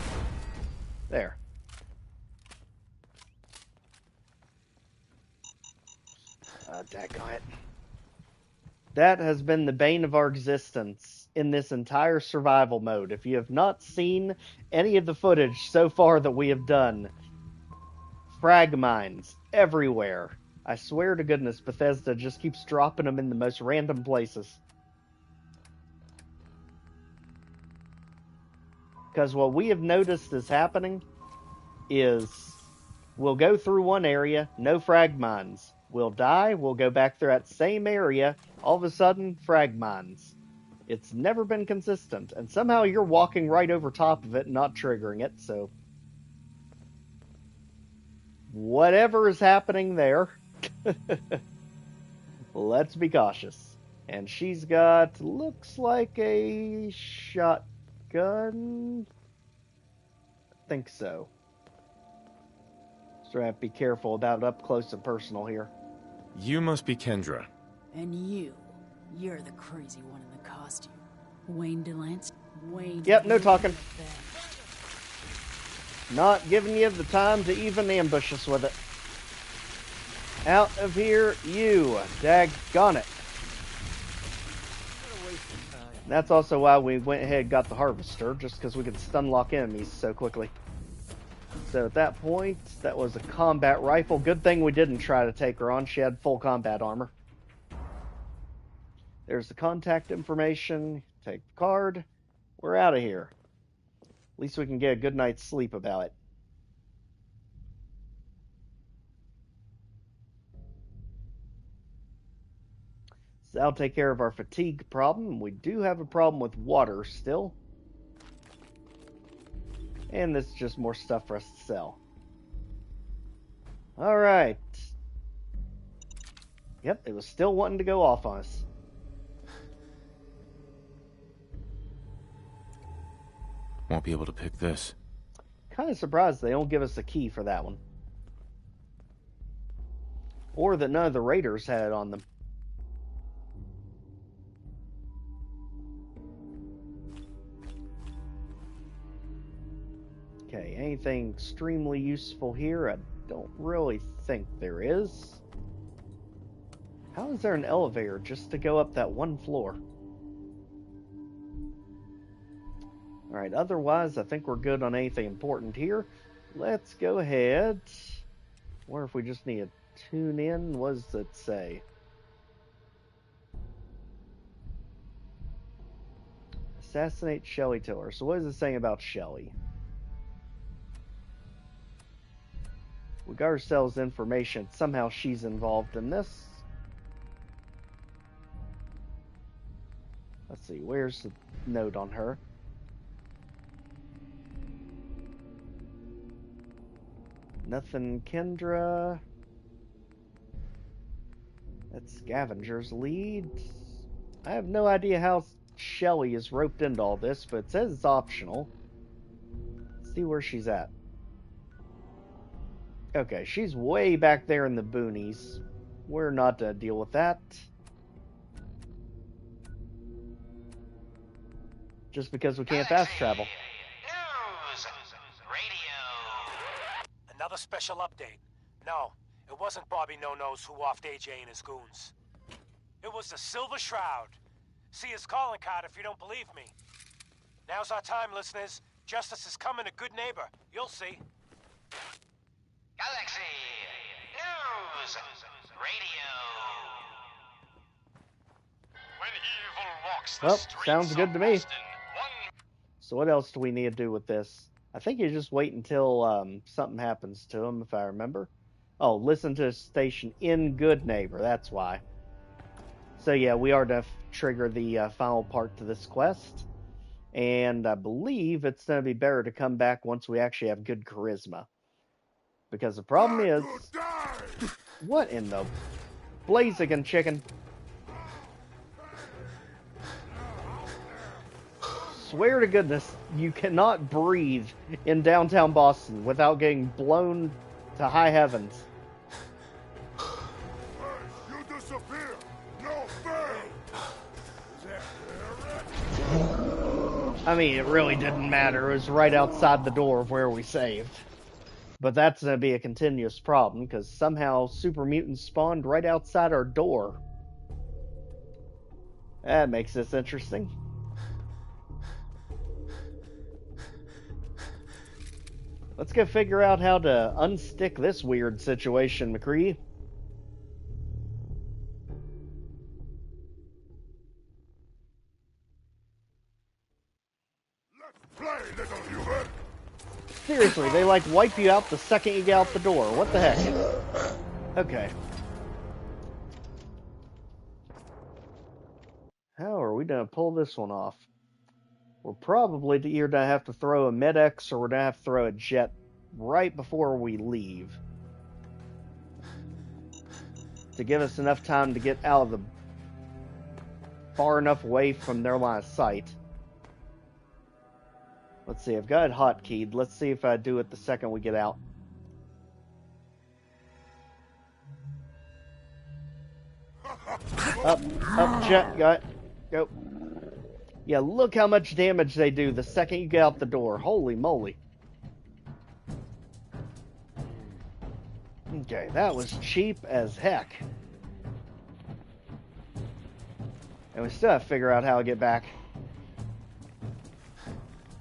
There. Daggone. That has been the bane of our existence in this entire survival mode. If you have not seen any of the footage so far that we have done, frag mines everywhere. I swear to goodness, Bethesda just keeps dropping them in the most random places. Because what we have noticed is happening is we'll go through one area, no frag mines. We'll die, we'll go back through that same area, all of a sudden, frag mines. It's never been consistent, and somehow you're walking right over top of it and not triggering it, so... whatever is happening there, let's be cautious. And she's got, looks like a shotgun? I think so. So I have to be careful about up close and personal here. You must be Kendra. And you're the crazy one in the costume. Wayne Delancy. Wayne. Yep, no talking. Not giving you the time to even ambush us with it. Out of here, you. Daggone it. That's also why we went ahead and got the harvester, just because we could stun lock enemies so quickly. So at that point, that was a combat rifle. Good thing we didn't try to take her on. She had full combat armor. There's the contact information. Take the card. We're out of here. At least we can get a good night's sleep about it. So that'll take care of our fatigue problem. We do have a problem with water still. And this is just more stuff for us to sell. Alright. Yep, it was still wanting to go off on us. Won't be able to pick this. Kind of surprised they don't give us a key for that one. Or that none of the raiders had it on them. Okay, anything extremely useful here? I don't really think there is. How is there an elevator just to go up that one floor? Alright, otherwise I think we're good on anything important here. Let's go ahead. Or if we just need to tune in, what does it say? Assassinate Shelley Tiller. So what is it saying about Shelley? We got ourselves information. Somehow she's involved in this. Let's see, where's the note on her? Nothing, Kendra. That's Scavenger's lead. I have no idea how Shelley is roped into all this, but it says it's optional. Let's see where she's at. Okay, she's way back there in the boonies. We're not to deal with that. Just because we can't fast travel. News! Radio! Another special update. No, it wasn't Bobby No-Nose who offed AJ and his goons. It was the Silver Shroud. See his calling card if you don't believe me. Now's our time, listeners. Justice is coming to Goodneighbor. You'll see. Galaxy News Radio. When evil walks the streets sounds good to me. Boston, So what else do we need to do with this? I think you just wait until something happens to him, if I remember. Oh, listen to a station in Goodneighbor. That's why. So yeah, we are to trigger the final part to this quest. And I believe it's going to be better to come back once we actually have good charisma. Because the problem is... What in the blaziken chicken? Swear to goodness, you cannot breathe in downtown Boston without getting blown to high heavens. You disappear! No fair! I mean, it really didn't matter. It was right outside the door of where we saved. But that's going to be a continuous problem, because somehow super mutants spawned right outside our door. That makes this interesting. Let's go figure out how to unstick this weird situation, McCree. Seriously, they like wipe you out the second you get out the door. What the heck? Okay. How are we gonna pull this one off? We're probably either gonna have to throw a Med-X or we're gonna have to throw a jet right before we leave. To give us enough time to get out of the... far enough away from their line of sight. Let's see, I've got it hotkeyed. Let's see if I do it the second we get out. Up, jet, got it. Go. Yeah, look how much damage they do the second you get out the door. Holy moly. Okay, that was cheap as heck. And we still have to figure out how to get back.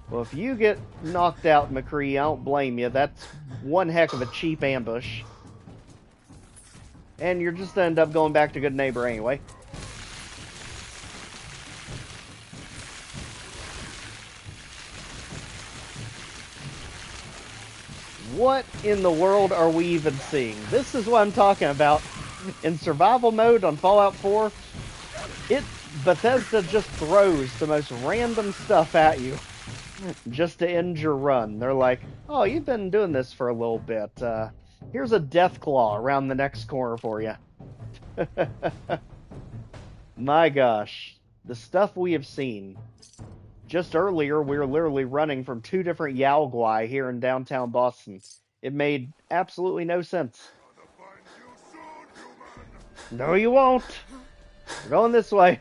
Well, if you get knocked out, McCree, I don't blame you. That's one heck of a cheap ambush. And you're just gonna end up going back to Goodneighbor anyway. What in the world are we even seeing? This is what I'm talking about. In survival mode on Fallout 4, Bethesda just throws the most random stuff at you just to end your run. They're like, oh, you've been doing this for a little bit. Here's a death claw around the next corner for you. My gosh, the stuff we have seen. Just earlier, we were literally running from 2 different Yao Guai here in downtown Boston. It made absolutely no sense. No, you won't. We're going this way.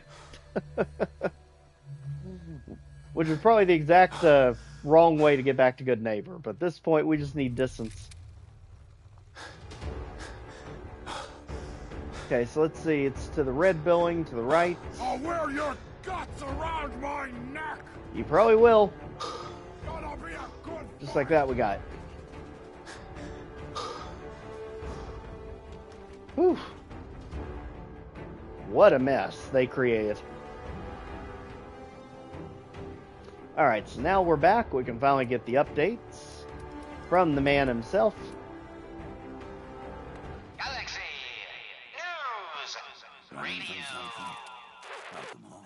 Which is probably the exact wrong way to get back to Goodneighbor. But at this point, we just need distance. Okay, so let's see. It's to the red building, to the right. I'll wear your guts around my neck. You probably will. Just like that, we got it. Whew. What a mess they created. Alright, so now we're back. We can finally get the updates from the man himself. Galaxy News Radio.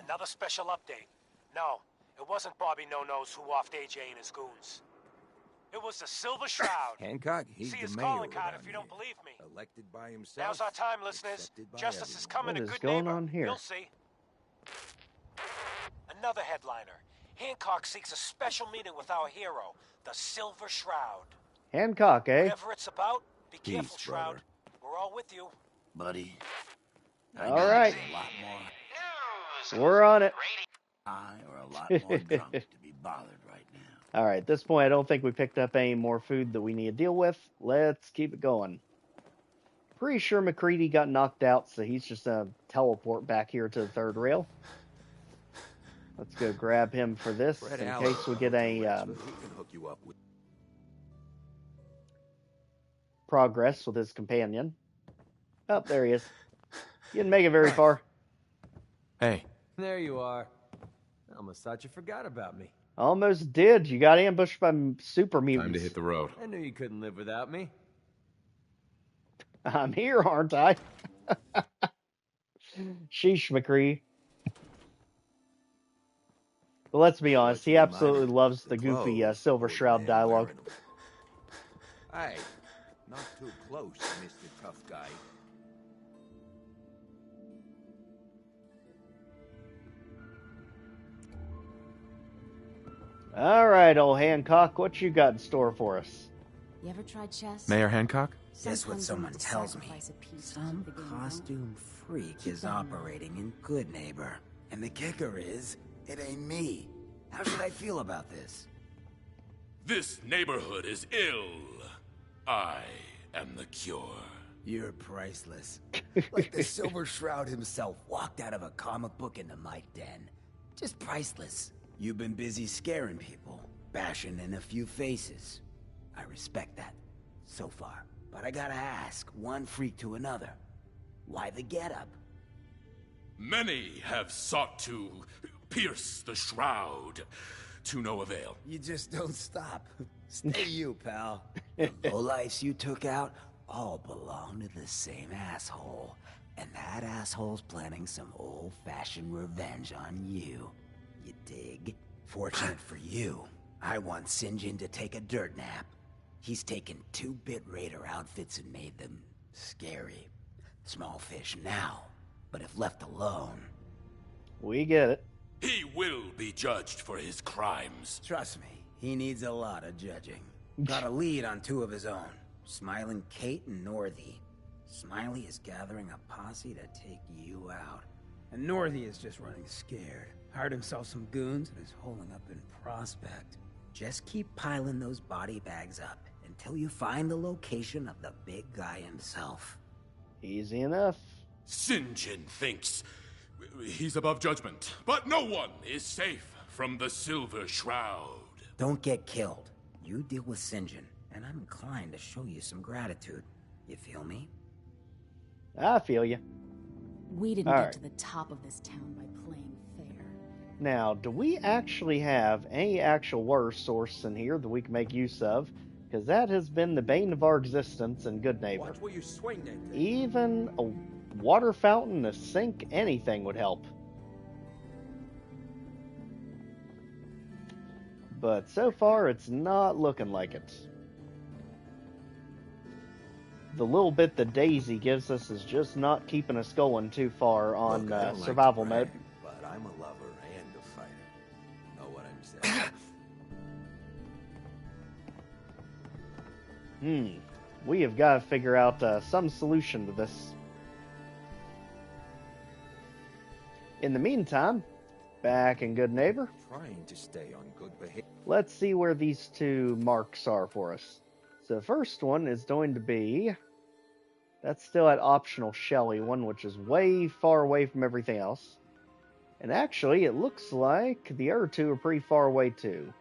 Another special update. No, it wasn't Bobby No-Nose who offed AJ and his goons. It was the Silver Shroud. Hancock, he's See the his mayor calling card around if you don't here. believe me. Elected by himself. Now's our time, listeners. accepted by Justice is coming What to is going Goodneighbor. on here? You'll see. Another headliner. Hancock seeks a special meeting with our hero, the Silver Shroud. Hancock, eh? Whatever it's about, be careful, Peace, Shroud. brother. We're all with you. Buddy. Alright. A lot more We're on it. high or a lot more drunk to be bothered right now. Alright, at this point, I don't think we picked up any more food that we need to deal with. Let's keep it going. Pretty sure McCready got knocked out, so he's just going to teleport back here to the 3rd rail. Let's go grab him for this, Fred in Allen, case we get a he can hook you up with. progress with his companion. Oh, there he is. You didn't make it very far. Hey. There you are. I almost thought you forgot about me. Almost did. You got ambushed by super mutants. Time to hit the road. I knew you couldn't live without me. I'm here, aren't I? Sheesh, McCree. But let's be honest, he absolutely loves the goofy Silver Shroud dialogue. Hey, not too close, Mr. Tough Guy. All right, old Hancock, what you got in store for us? You ever tried chess? Mayor Hancock? Guess what Sometimes someone you need to tells me? sacrifice a piece Some to the game, costume freak Keep is that in mind. operating in Goodneighbor. And the kicker is, it ain't me. How should I feel about this? This neighborhood is ill. I am the cure. You're priceless. Like the Silver Shroud himself walked out of a comic book into my den. Just priceless. You've been busy scaring people, bashing in a few faces. I respect that, so far. But I gotta ask, one freak to another. Why the getup? Many have sought to pierce the shroud, to no avail. You just don't stop. Stay you, pal. The lowlifes you took out all belong to the same asshole. And that asshole's planning some old-fashioned revenge on you. You dig? Fortunate for you, I want Sinjin to take a dirt nap. He's taken 2-bit Raider outfits and made them scary. Small fish now, but if left alone... We get it. He will be judged for his crimes. Trust me, he needs a lot of judging. Got a lead on 2 of his own, Smiling Kate and Northy. Smiley is gathering a posse to take you out. And Northy is just running scared. Hired himself some goons and is holding up in Prospect. Just keep piling those body bags up until you find the location of the big guy himself. Easy enough. Sinjin thinks he's above judgment, but no one is safe from the Silver Shroud. Don't get killed. You deal with Sinjin, and I'm inclined to show you some gratitude. You feel me? I feel you. We didn't get to the top of this town by playing fair. Now, do we actually have any actual water source in here that we can make use of? Because that has been the bane of our existence in Goodneighbor. Watch where you swing that thing. Even a water fountain, a sink, anything would help. But so far, it's not looking like it. The little bit that Daisy gives us is just not keeping us going too far on Look, I don't like survival to mode. brag, but I'm a lover and a fighter. Know what I'm saying? We have got to figure out some solution to this. In the meantime, back in Goodneighbor, Trying to stay on good behavior. let's see where these two marks are for us. So the first one is going to be, that's still at optional Shelly one, which is way far away from everything else. And actually, it looks like the other two are pretty far away too.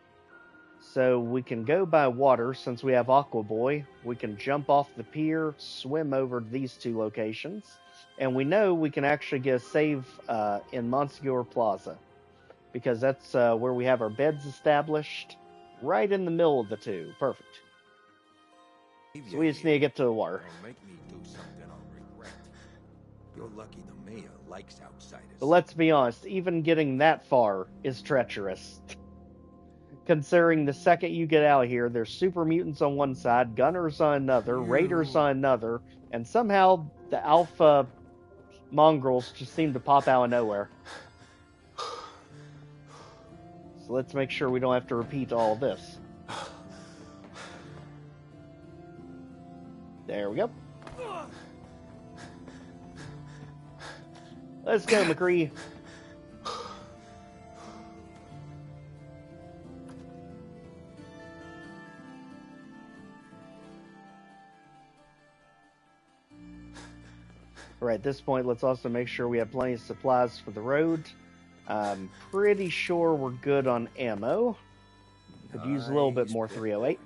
So we can go by water since we have Aqua Boy. We can jump off the pier, swim over to these two locations. And we know we can actually get a save in Monsignor Plaza, because that's where we have our beds established, right in the middle of the two. Perfect. So we just need to get to the water. Don't make me do something I'll regret. You're lucky the mayor likes outsiders. But let's be honest, even getting that far is treacherous. Considering the second you get out of here, there's super mutants on one side, gunners on another, raiders on another, and somehow the alpha mongrels just seem to pop out of nowhere. So let's make sure we don't have to repeat all this. There we go. Let's go, McCree. Alright, at this point, let's also make sure we have plenty of supplies for the road. I'm pretty sure we're good on ammo. Could use a little bit more 308.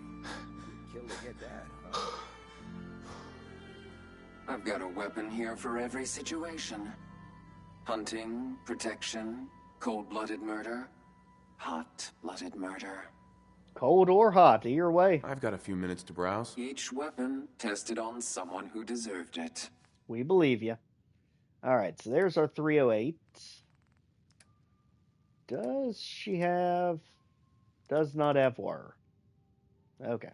I've got a weapon here for every situation. Hunting, protection, cold-blooded murder, hot-blooded murder. Cold or hot, either way. I've got a few minutes to browse. Each weapon tested on someone who deserved it. We believe you. Alright, so there's our 308. Does she have... Does not have water. Okay.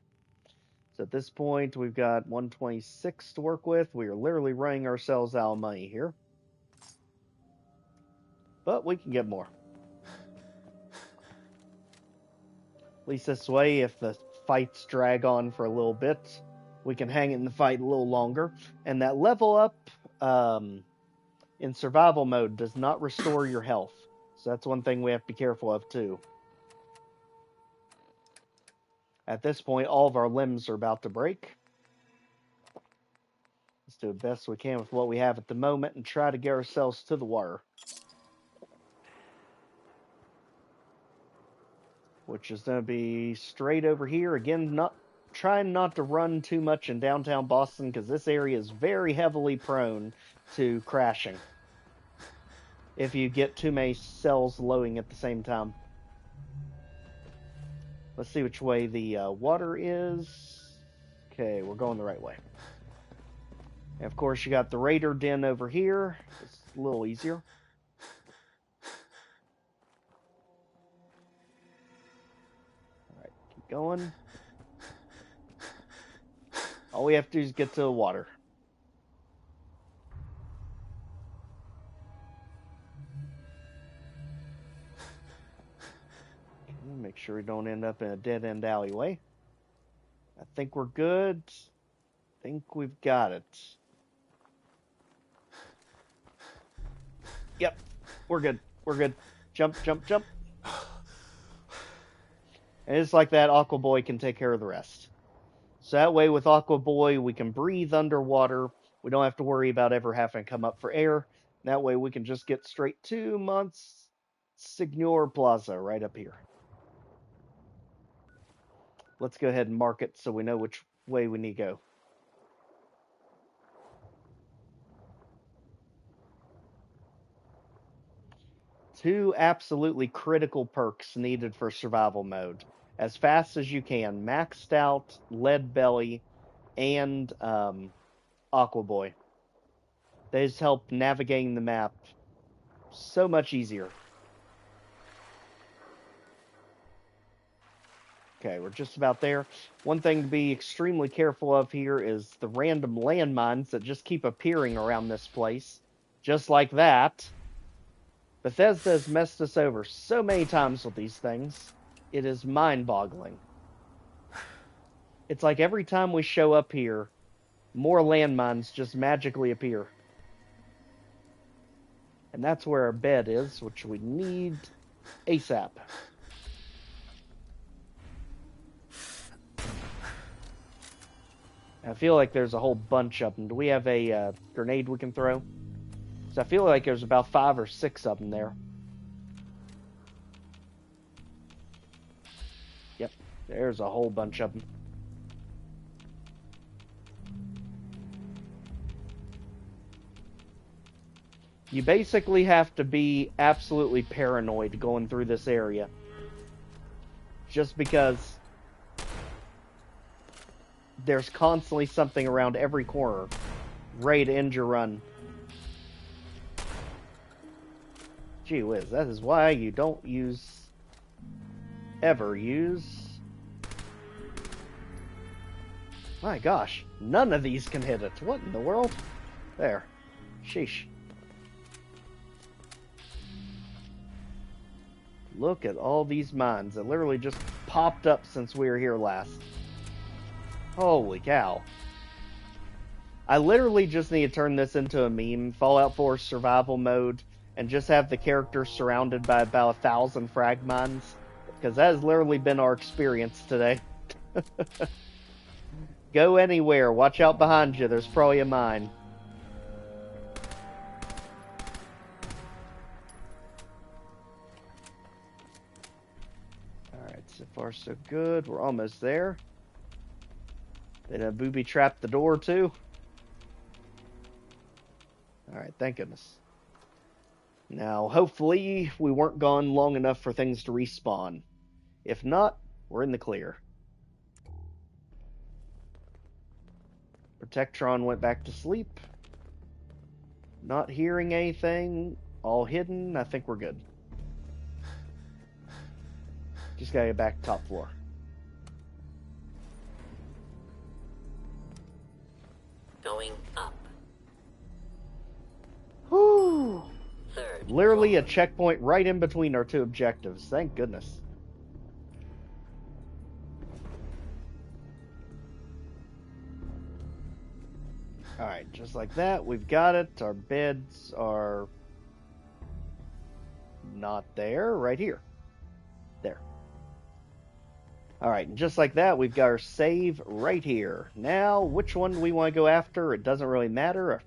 So at this point, we've got 126 to work with. We are literally running ourselves out of money here. But we can get more. At least this way, if the fights drag on for a little bit, we can hang in the fight a little longer. And that level up in survival mode does not restore your health. So that's one thing we have to be careful of too. At this point, all of our limbs are about to break. Let's do the best we can with what we have at the moment and try to get ourselves to the water. Which is going to be straight over here. Again, trying not to run too much in downtown Boston, because this area is very heavily prone to crashing if you get too many cells loading at the same time. Let's see which way the water is. Okay, we're going the right way. And of course, you got the Raider Den over here. It's a little easier. Alright, keep going. All we have to do is get to the water. Make sure we don't end up in a dead-end alleyway. I think we're good. I think we've got it. Yep, we're good. We're good. Jump, jump, jump. And it's like that, Aqua Boy can take care of the rest. So that way with Aqua Boy, we can breathe underwater. We don't have to worry about ever having to come up for air. That way we can just get straight to Monsignor Plaza right up here. Let's go ahead and mark it so we know which way we need to go. Two absolutely critical perks needed for survival mode. As fast as you can. Maxed out Lead Belly and Aqua Boy. They just help navigating the map so much easier. Okay, we're just about there. One thing to be extremely careful of here is the random landmines that just keep appearing around this place. Just like that. Bethesda has messed us over so many times with these things. It is mind-boggling. It's like every time we show up here, more landmines just magically appear. And that's where our bed is, which we need ASAP. I feel like there's a whole bunch of them. Do we have a grenade we can throw? So I feel like there's about 5 or 6 of them there. Yep, there's a whole bunch of them. You basically have to be absolutely paranoid going through this area. Just because there's constantly something around every corner ready to end your run. Gee whiz, that is why you don't ever use... My gosh, none of these can hit it. What in the world? There. Sheesh. Look at all these mines that literally just popped up since we were here last. Holy cow. I literally just need to turn this into a meme, Fallout 4 survival mode, and just have the characters surrounded by about 1,000 frag mines, because that has literally been our experience today. Go anywhere, watch out behind you, there's probably a mine. Alright, so far so good, we're almost there. Did I booby-trap the door too? Alright, thank goodness. Now, hopefully, we weren't gone long enough for things to respawn. If not, we're in the clear. Protectron went back to sleep. Not hearing anything. All hidden. I think we're good. Just gotta get back to top floor. Going up. Whew. Third. Literally a checkpoint right in between our 2 objectives. Thank goodness. Alright, just like that, we've got it. Our beds are not there, right here. There. Alright, and just like that, we've got our save right here. Now, which one do we want to go after? It doesn't really matter.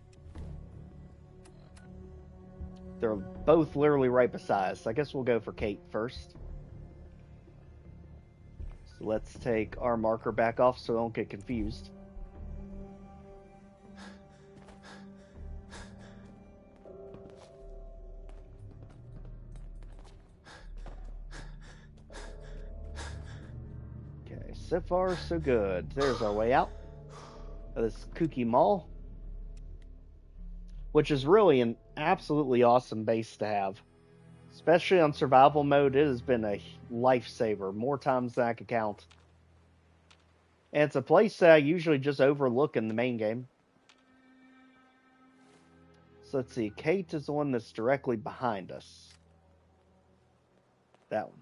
They're both literally right beside us. I guess we'll go for Kate first. So let's take our marker back off so we don't get confused. Okay, so far so good. There's our way out of this kooky mall. Which is really an absolutely awesome base to have. Especially on survival mode, it has been a lifesaver more times than I could count. And it's a place that I usually just overlook in the main game. So let's see, Kate is the one that's directly behind us. That one.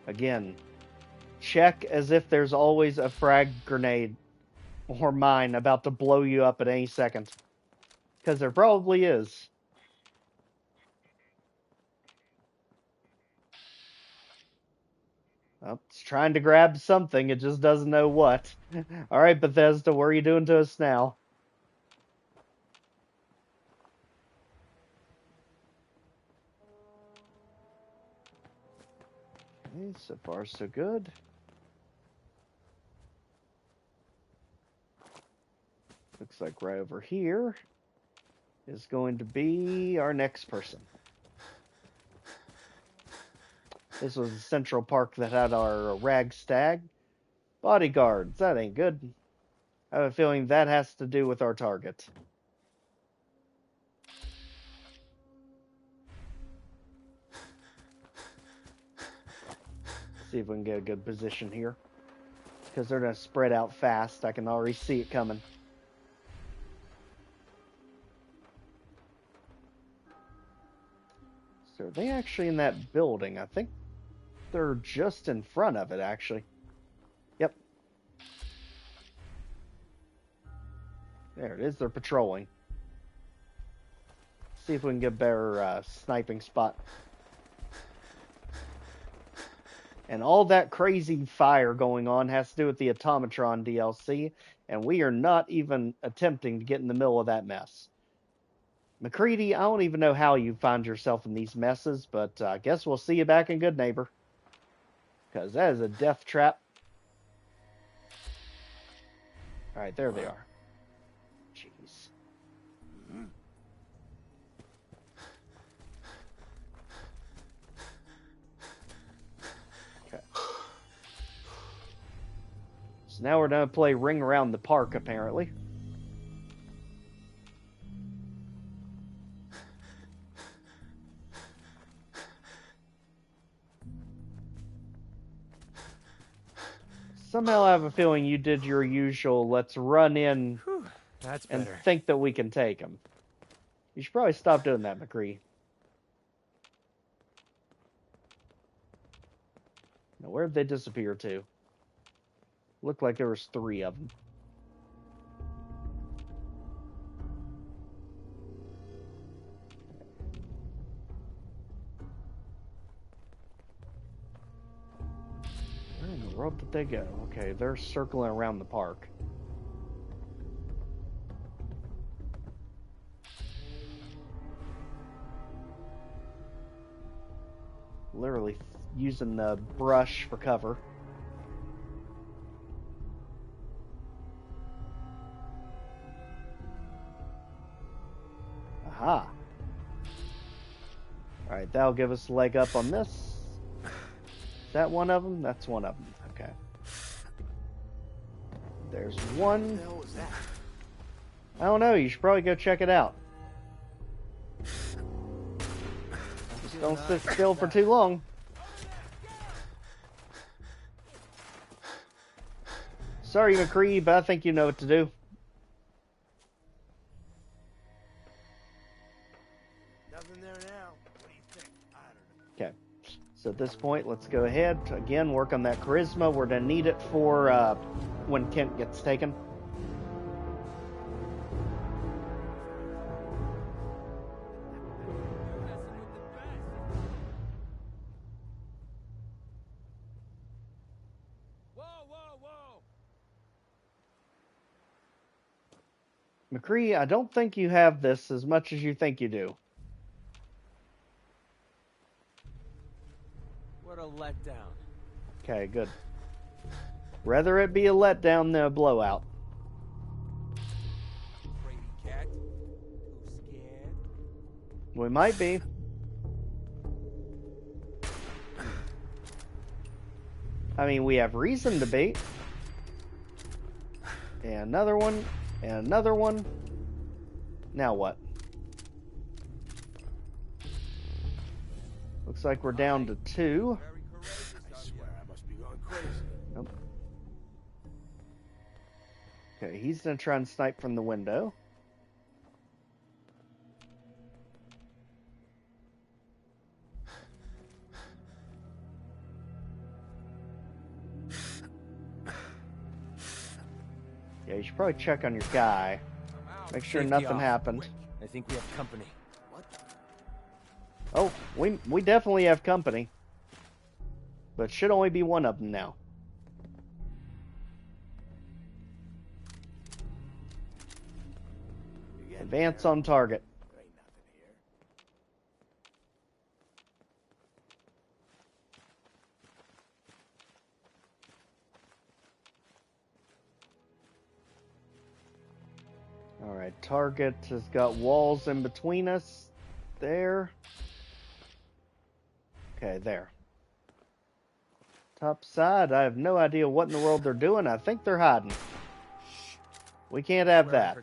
Again, check as if there's always a frag grenade or mine about to blow you up at any second. Because there probably is. Well, it's trying to grab something, it just doesn't know what. Alright, Bethesda, what are you doing to us now? Okay, so far so good. Looks like right over here is going to be our next person. This was the Central Park that had our ragstag. Bodyguards, that ain't good. I have a feeling that has to do with our target. See if we can get a good position here. Because they're going to spread out fast. I can already see it coming. So are they actually in that building? I think they're just in front of it, actually. Yep. There it is. They're patrolling. See if we can get a better sniping spot. And all that crazy fire going on has to do with the Automatron DLC, and we are not even attempting to get in the middle of that mess. McCready, I don't even know how you find yourself in these messes, but I guess we'll see you back in Goodneighbor. Because that is a death trap. Alright, there they are. Jeez. Okay. So now we're going to play Ring Around the Park, apparently. Somehow I have a feeling you did your usual, let's run in That's and better. think that we can take them. You should probably stop doing that, McCree. Now, where'd they disappear to? Looked like there was 3 of them. Where in the world did they go? Okay, they're circling around the park. Literally using the brush for cover. Aha. Alright, that'll give us a leg up on this. Is that one of them? That's one of them. Okay. There's one. What the hell was that? I don't know. You should probably go check it out. Just don't sit still for too long. Sorry, McCree, but I think you know what to do. Nothing there now. What do you think? I don't know. Okay. So at this point, let's go ahead. Again, work on that charisma. We're going to need it for when Kent gets taken. McCree, I don't think you have this as much as you think you do. What a letdown. Okay, good. Rather it be a letdown than a blowout. Brady cat. Too scared. We might be. I mean, we have reason to be. And another one. And another one. Now what? Looks like we're down to 2. I swear I must be going crazy. Nope. Okay, he's gonna try and snipe from the window. Yeah, you should probably check on your guy. Make sure Safety nothing off. happened. I think we have company. What? Oh, we definitely have company. But should only be one of them now. Advance on target. There ain't nothing here. Alright, target has got walls in between us. There. Okay, there. Top side, I have no idea what in the world they're doing. I think they're hiding. We can't have that.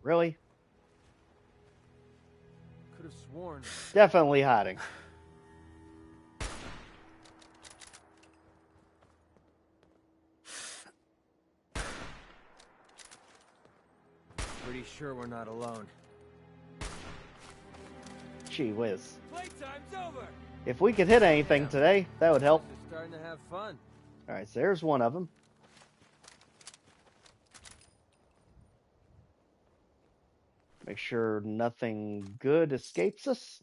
Really? Could have warn me. Definitely hiding. Pretty sure we're not alone. Gee whiz. Playtime's over. If we could hit anything today, that would help. Just starting to have fun. Alright, so there's one of them. Make sure nothing good escapes us.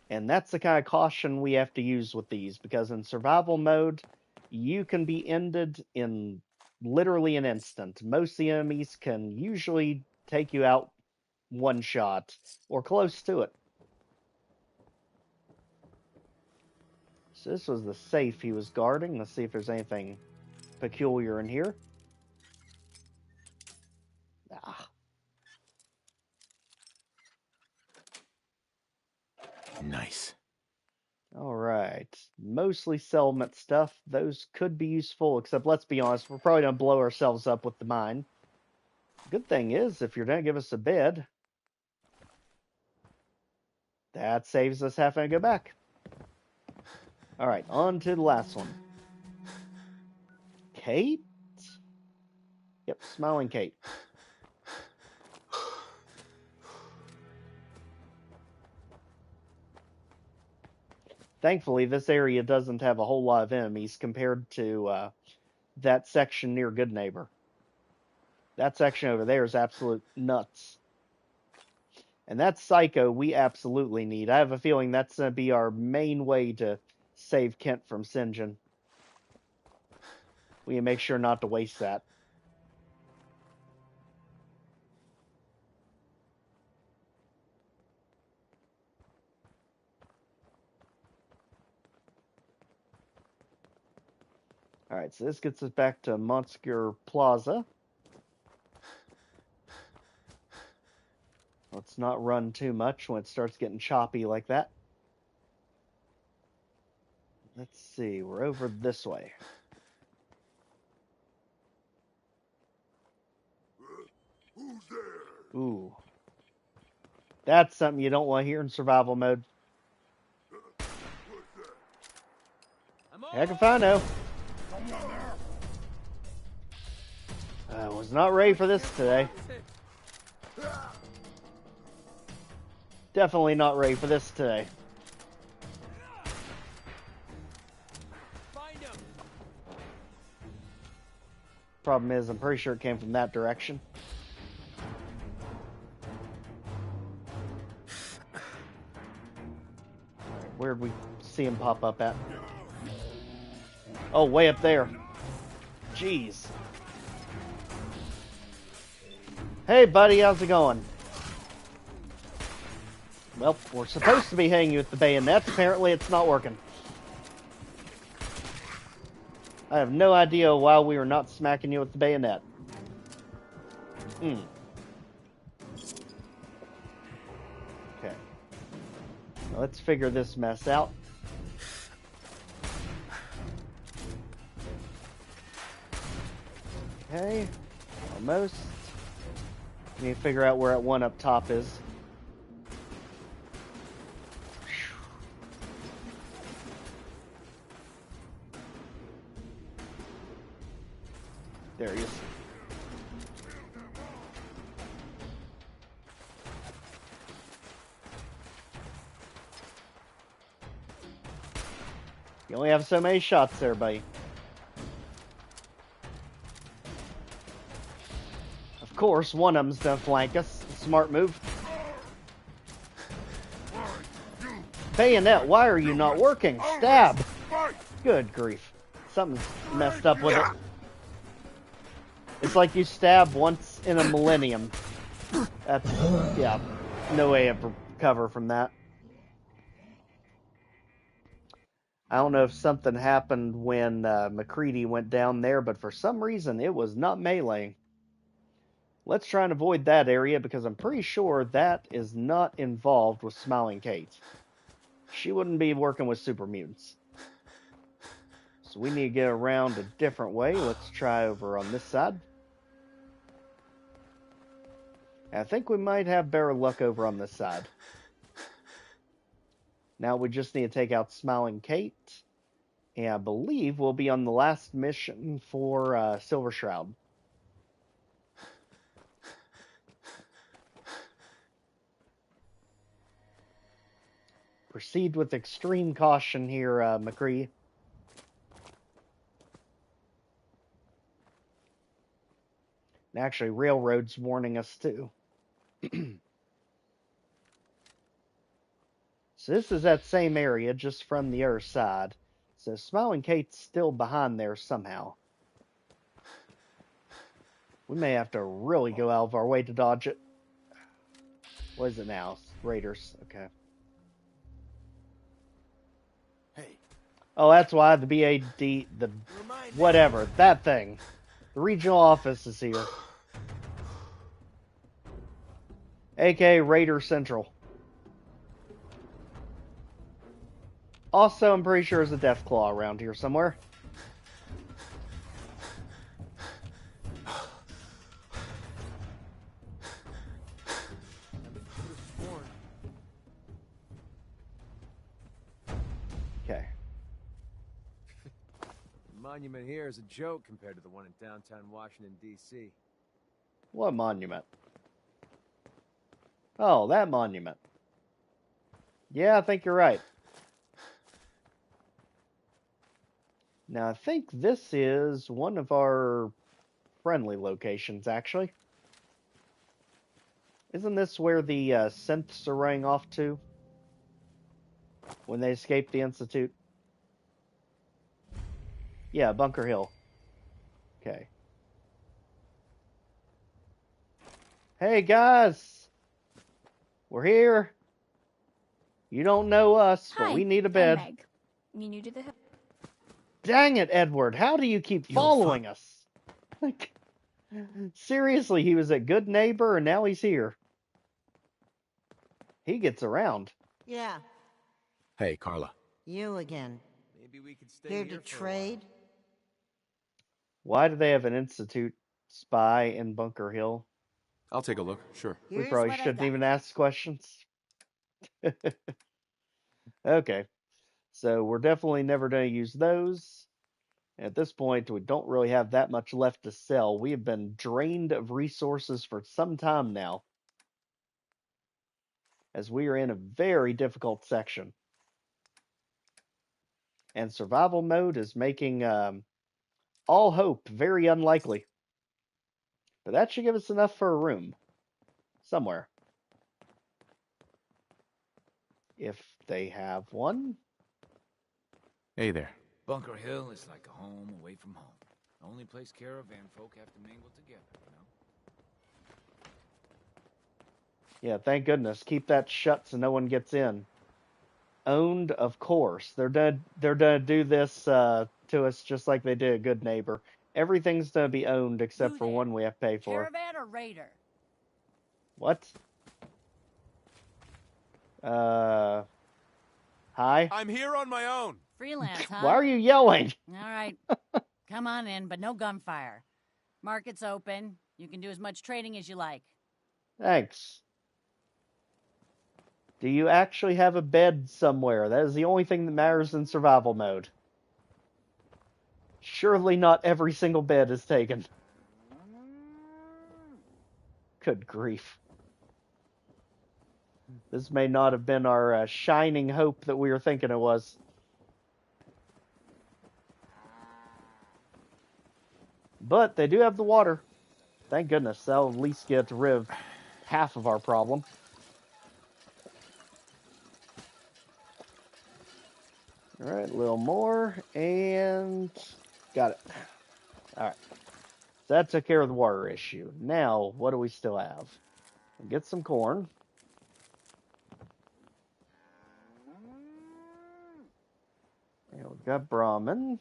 And that's the kind of caution we have to use with these, because in survival mode, you can be ended in literally an instant. Most of the enemies can usually take you out one shot, or close to it. So this was the safe he was guarding. Let's see if there's anything peculiar in here. Ah. Nice. Alright. Mostly settlement stuff. Those could be useful, except let's be honest, we're probably going to blow ourselves up with the mine. Good thing is, if you're going to give us a bed, that saves us having to go back. Alright, on to the last one. Kate? Yep, smiling Kate. Thankfully, this area doesn't have a whole lot of enemies compared to that section near Goodneighbor. That section over there is absolute nuts. And that Psycho we absolutely need. I have a feeling that's going to be our main way to save Kent from Sinjin. We can make sure not to waste that. Alright, so this gets us back to Monsker Plaza. Let's not run too much when it starts getting choppy like that. Let's see, we're over this way. Who's there? Ooh. That's something you don't want to hear in survival mode. Heck if I know. I was not ready for this today. Definitely not ready for this today. Problem is, I'm pretty sure it came from that direction. Where'd we see him pop up at? Oh, way up there. Jeez. Hey, buddy, how's it going? Well, we're supposed to be hitting you with the bayonets. Apparently, it's not working. I have no idea why we were not smacking you with the bayonet. Okay. Now let's figure this mess out. Okay. Almost. Need to figure out where that one up top is. There he is. You only have so many shots there, buddy. Of course, one of them's gonna flank us. Smart move. Bayonet, why are you not working? Stab! Good grief. Something's messed up with it. It's like you stab once in a millennium. That's, yeah, no way to recover from that. I don't know if something happened when McCready went down there, but for some reason it was not meleeing. Let's try and avoid that area because I'm pretty sure that is not involved with Smiling Kate. She wouldn't be working with super mutants. So we need to get around a different way. Let's try over on this side. I think we might have better luck over on this side. Now we just need to take out Smiling Kate. And I believe we'll be on the last mission for Silver Shroud. Proceed with extreme caution here, McCree. And actually, Railroad's warning us too. So this is that same area, just from the other side. So Smiling Kate's still behind there somehow. We may have to really go out of our way to dodge it. What is it now? Raiders. Okay. Hey. Oh, that's why the BAD, the whatever, that thing. The regional office is here. aka Raider Central. Also, I'm pretty sure there's a Deathclaw around here somewhere. Okay. The monument here is a joke compared to the one in downtown Washington, D.C. What monument? Oh, that monument. Yeah, I think you're right. Now, I think this is one of our friendly locations, actually. Isn't this where the synths are running off to? When they escape the Institute? Yeah, Bunker Hill. Okay. Hey, guys! We're here! You don't know us, but we need a bed. I'm Meg. You new to the... Dang it, Edward! How do you keep following us? Like, seriously, he was at Goodneighbor and now he's here. He gets around. Yeah, Hey, Carla. you again. Maybe we could stay Here here to for a while. trade? Why do they have an Institute spy in Bunker Hill? I'll take a look, sure. We probably shouldn't even ask questions. Okay. So we're definitely never going to use those. At this point, we don't really have that much left to sell. We have been drained of resources for some time now, as we are in a very difficult section. And survival mode is making all hope very unlikely. But that should give us enough for a room. Somewhere. If they have one. Hey there. Bunker Hill is like a home away from home. The only place caravan folk have to mingle together, you know? Yeah, thank goodness. Keep that shut so no one gets in. Owned, of course. They're gonna do this to us just like they did a Goodneighbor. Everything's gonna be owned except for one we have to pay for. Caravan or Raider? What? Hi? I'm here on my own. Freelance, huh? Why are you yelling? All right. Come on in, but no gunfire. Market's open. You can do as much trading as you like. Thanks. Do you actually have a bed somewhere? That is the only thing that matters in survival mode. Surely not every single bed is taken. Good grief. This may not have been our shining hope that we were thinking it was. But they do have the water. Thank goodness. That'll at least get rid of half of our problem. Alright, a little more, and got it. Alright. So that took care of the water issue. Now, what do we still have? We'll get some corn. And we've got Brahmin.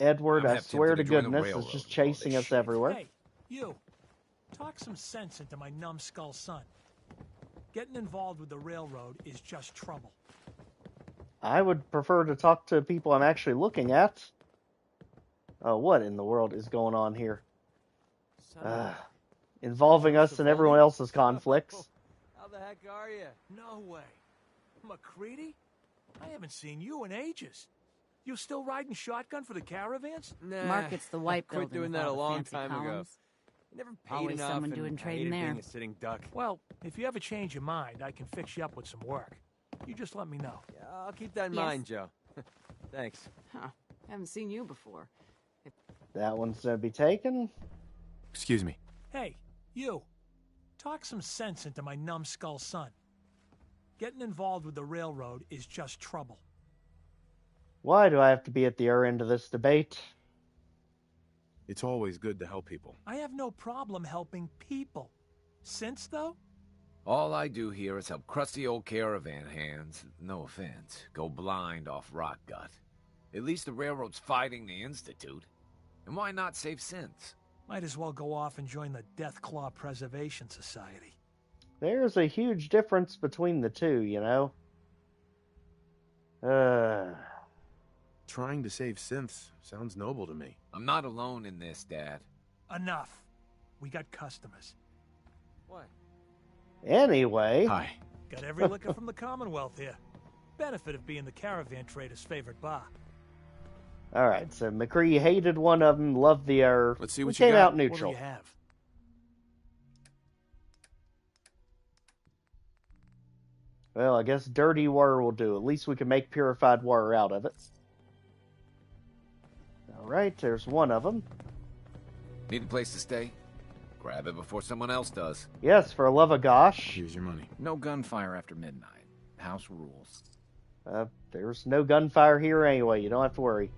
Edward, I swear to goodness, is just chasing us everywhere. Hey, you. Talk some sense into my numbskull son. Getting involved with the railroad is just trouble. I would prefer to talk to people I'm actually looking at. What in the world is going on here? Involving us in everyone else's conflicts. How the heck are you? No way. McCready? I haven't seen you in ages. You still riding shotgun for the caravans? Nah, Market's the white I quit building doing with that a all the long fancy time ago. columns. I never paid Always enough, someone and doing I trading hated there. being a sitting duck. Well, if you ever change your mind, I can fix you up with some work. You just let me know. Yeah, I'll keep that in Yes. mind, Joe. Thanks. Huh. Haven't seen you before. That one's gonna be taken. Excuse me. Hey, you. Talk some sense into my numbskull son. Getting involved with the railroad is just trouble. Why do I have to be at the other end of this debate? It's always good to help people. I have no problem helping people. Since, though? All I do here is help crusty old caravan hands, no offense, go blind off rot gut. At least the railroad's fighting the Institute. And why not save synths? Might as well go off and join the Death Claw Preservation Society. There's a huge difference between the two, you know? Trying to save synths sounds noble to me. I'm not alone in this, Dad. Enough. We got customers. What? Anyway. Hi. Got every liquor from the Commonwealth here. Benefit of being the caravan trader's favorite bar. Alright, so McCree hated one of them, loved the other. Let's see what he you came got. out neutral. What do you have? Well, I guess dirty water will do. At least we can make purified water out of it. Alright, there's one of them. Need a place to stay? Grab it before someone else does. Yes, for the love of gosh. Here's your money. No gunfire after midnight. House rules. There's no gunfire here anyway. You don't have to worry.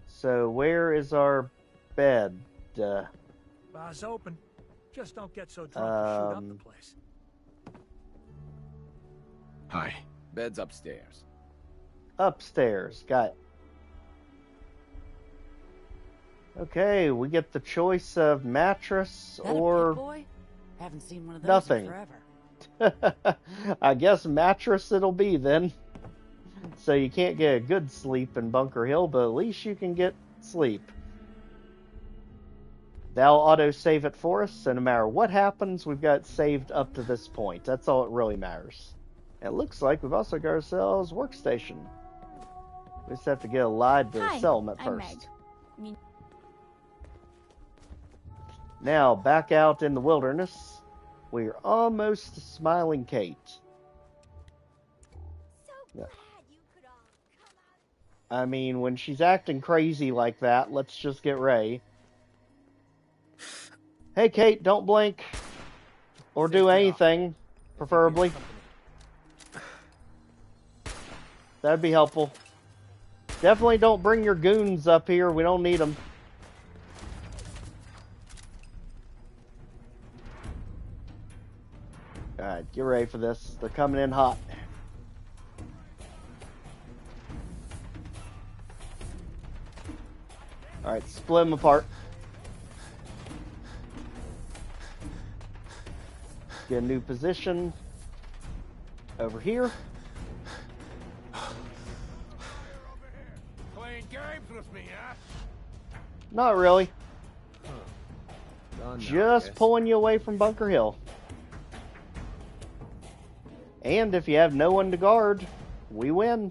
So, where is our bed? Bar's open. Just don't get so drunk to shoot up the place. Hi. Bed's upstairs. Upstairs. Got it. Okay, we get the choice of mattress That or a Pit Boy? Haven't seen one of those nothing. in forever. I guess mattress it'll be then. So you can't get a good sleep in Bunker Hill, but at least you can get sleep. That'll auto-save it for us, so no matter what happens, we've got it saved up to this point. That's all that really matters. It looks like we've also got ourselves a workstation. We just have to get a line to Hi, sell them at I'm first. Meg. Now, back out in the wilderness, we're almost Smiling Kate. Yeah. I mean, when she's acting crazy like that, let's just get Ray. Hey, Kate, don't blink. Or do anything, preferably. That'd be helpful. Definitely don't bring your goons up here. We don't need them. Alright, get ready for this. They're coming in hot. Alright, split them apart. Get a new position. Over here. Playing games with me, huh? Not really. Done now, Just I guess. pulling you away from Bunker Hill. And if you have no one to guard, we win.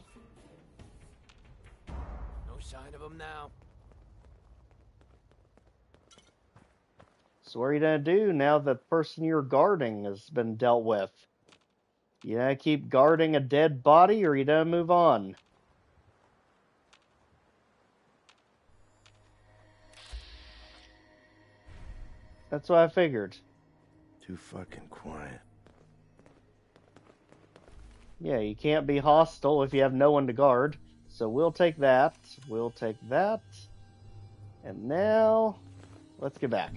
No sign of him now. So what are you going to do now that the person you're guarding has been dealt with? You going to keep guarding a dead body, or you going to move on? That's what I figured. Too fucking quiet. Yeah, you can't be hostile if you have no one to guard. So we'll take that. We'll take that. And now, let's get back.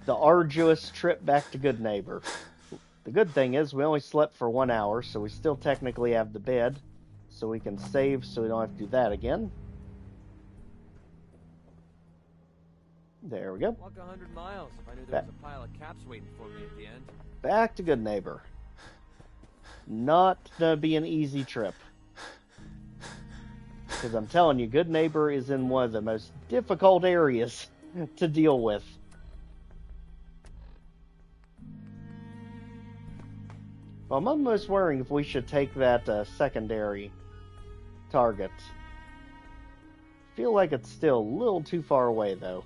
The arduous trip back to Goodneighbor. The good thing is we only slept for 1 hour, so we still technically have the bed. So we can save so we don't have to do that again. There we go. Walk 100 miles if I knew there was a pile of caps waiting for me at the end. Back to Goodneighbor. Not gonna be an easy trip. Because I'm telling you, Goodneighbor is in one of the most difficult areas to deal with. Well, I'm almost wondering if we should take that secondary target. Feel like it's still a little too far away, though.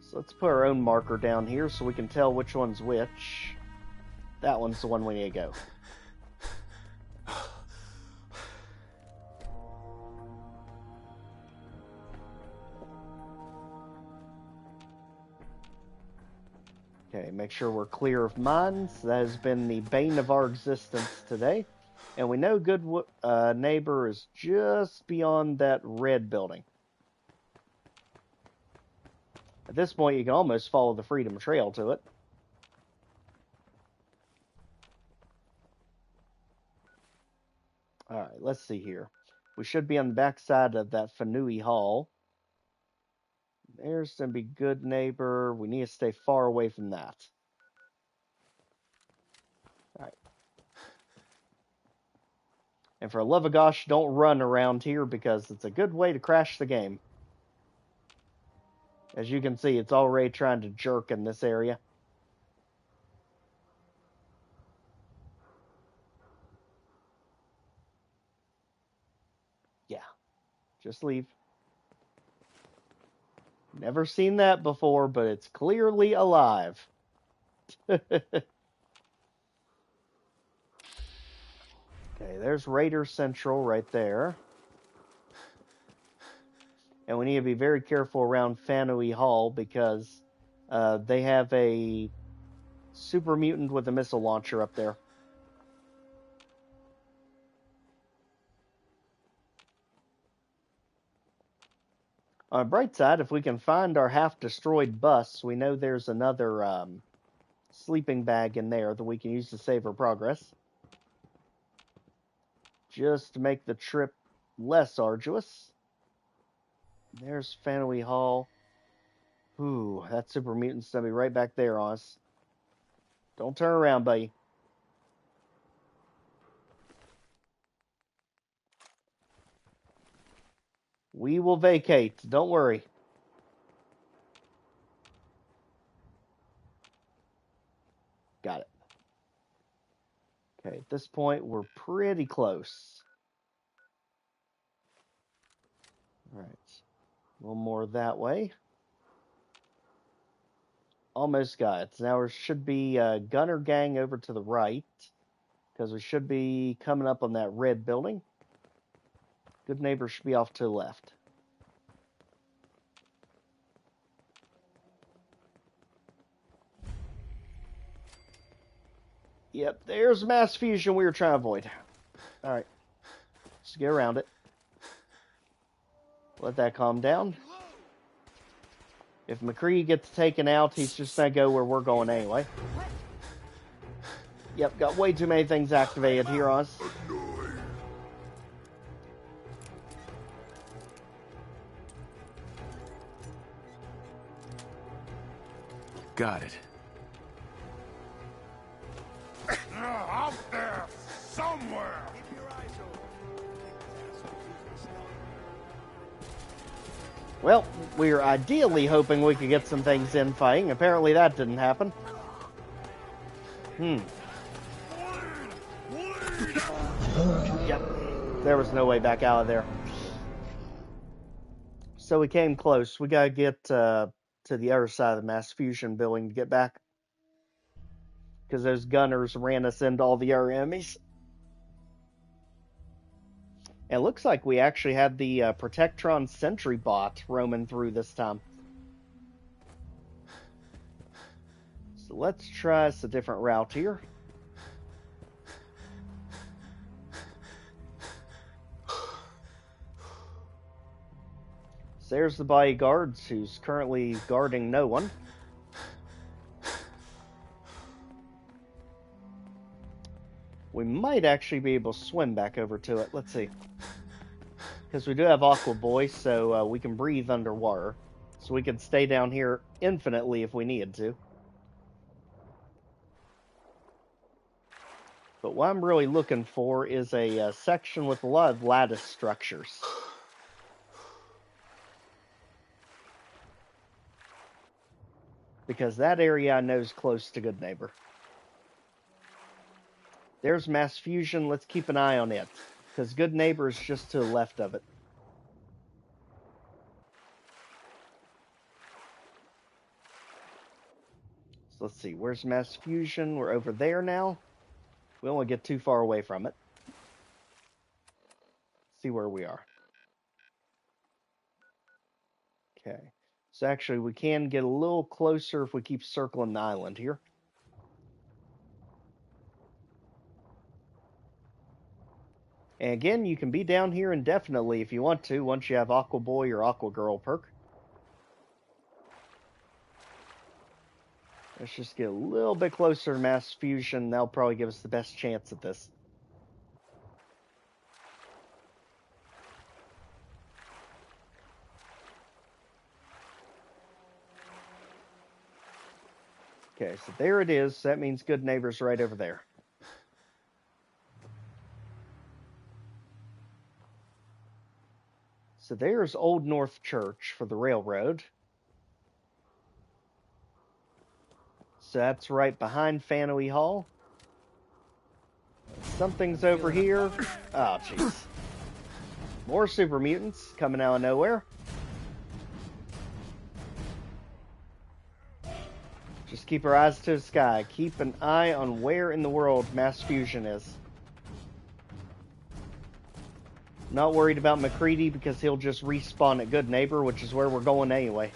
So let's put our own marker down here so we can tell which one's which. That one's the one we need to go. Okay, make sure we're clear of mines. That has been the bane of our existence today. And we know Goodneighbor is just beyond that red building. At this point, you can almost follow the Freedom Trail to it. Alright, let's see here. We should be on the back side of that Fanui Hall. There's going to be Goodneighbor. We need to stay far away from that. Alright. And for love of gosh, don't run around here because it's a good way to crash the game. As you can see, it's already trying to jerk in this area. Yeah, just leave. Never seen that before, but it's clearly alive. Okay, there's Raider Central right there. And we need to be very careful around Fanui Hall because they have a super mutant with a missile launcher up there. On the bright side, if we can find our half-destroyed bus, we know there's another sleeping bag in there that we can use to save our progress. Just to make the trip less arduous. There's Fanui Hall. Ooh, that super mutant's gonna be right back there on us. Don't turn around, buddy. We will vacate. Don't worry. Got it. Okay, at this point, we're pretty close. Alright. One more that way. Almost got it. Now there should be a gunner gang over to the right. Because we should be coming up on that red building. Goodneighbor should be off to the left. Yep, there's mass fusion we were trying to avoid. Alright. Let's get around it. Let that calm down. If McCree gets taken out, he's just going to go where we're going anyway. Yep, got way too many things activated here on us. Got it. Out there, somewhere! Well, we were ideally hoping we could get some things in fighting. Apparently that didn't happen. Yep. There was no way back out of there. So we came close. We gotta get to the other side of the mass fusion building to get back. Because those gunners ran us into all the other enemies. It looks like we actually had the Protectron Sentry bot roaming through this time. So let's try a different route here. So there's the bodyguards who's currently guarding no one. We might actually be able to swim back over to it. Let's see. Because we do have Aqua Boy, so we can breathe underwater. So we can stay down here infinitely if we needed to. But what I'm really looking for is a section with a lot of lattice structures. Because that area I know is close to Goodneighbor. There's mass fusion. Let's keep an eye on it. Because Goodneighbor is just to the left of it. So let's see. Where's mass fusion? We're over there now. We don't want to get too far away from it. See where we are. Okay. So actually, we can get a little closer if we keep circling the island here. And again, you can be down here indefinitely if you want to, once you have Aqua Boy or Aqua Girl perk. Let's just get a little bit closer to mass fusion. That'll probably give us the best chance at this. Okay, so there it is. That means Goodneighbor's right over there. So there's Old North Church for the railroad. So that's right behind Faneuil Hall. Something's over here. Oh, jeez. More super mutants coming out of nowhere. Just keep our eyes to the sky. Keep an eye on where in the world mass fusion is. Not worried about McCready because he'll just respawn at Goodneighbor, which is where we're going anyway.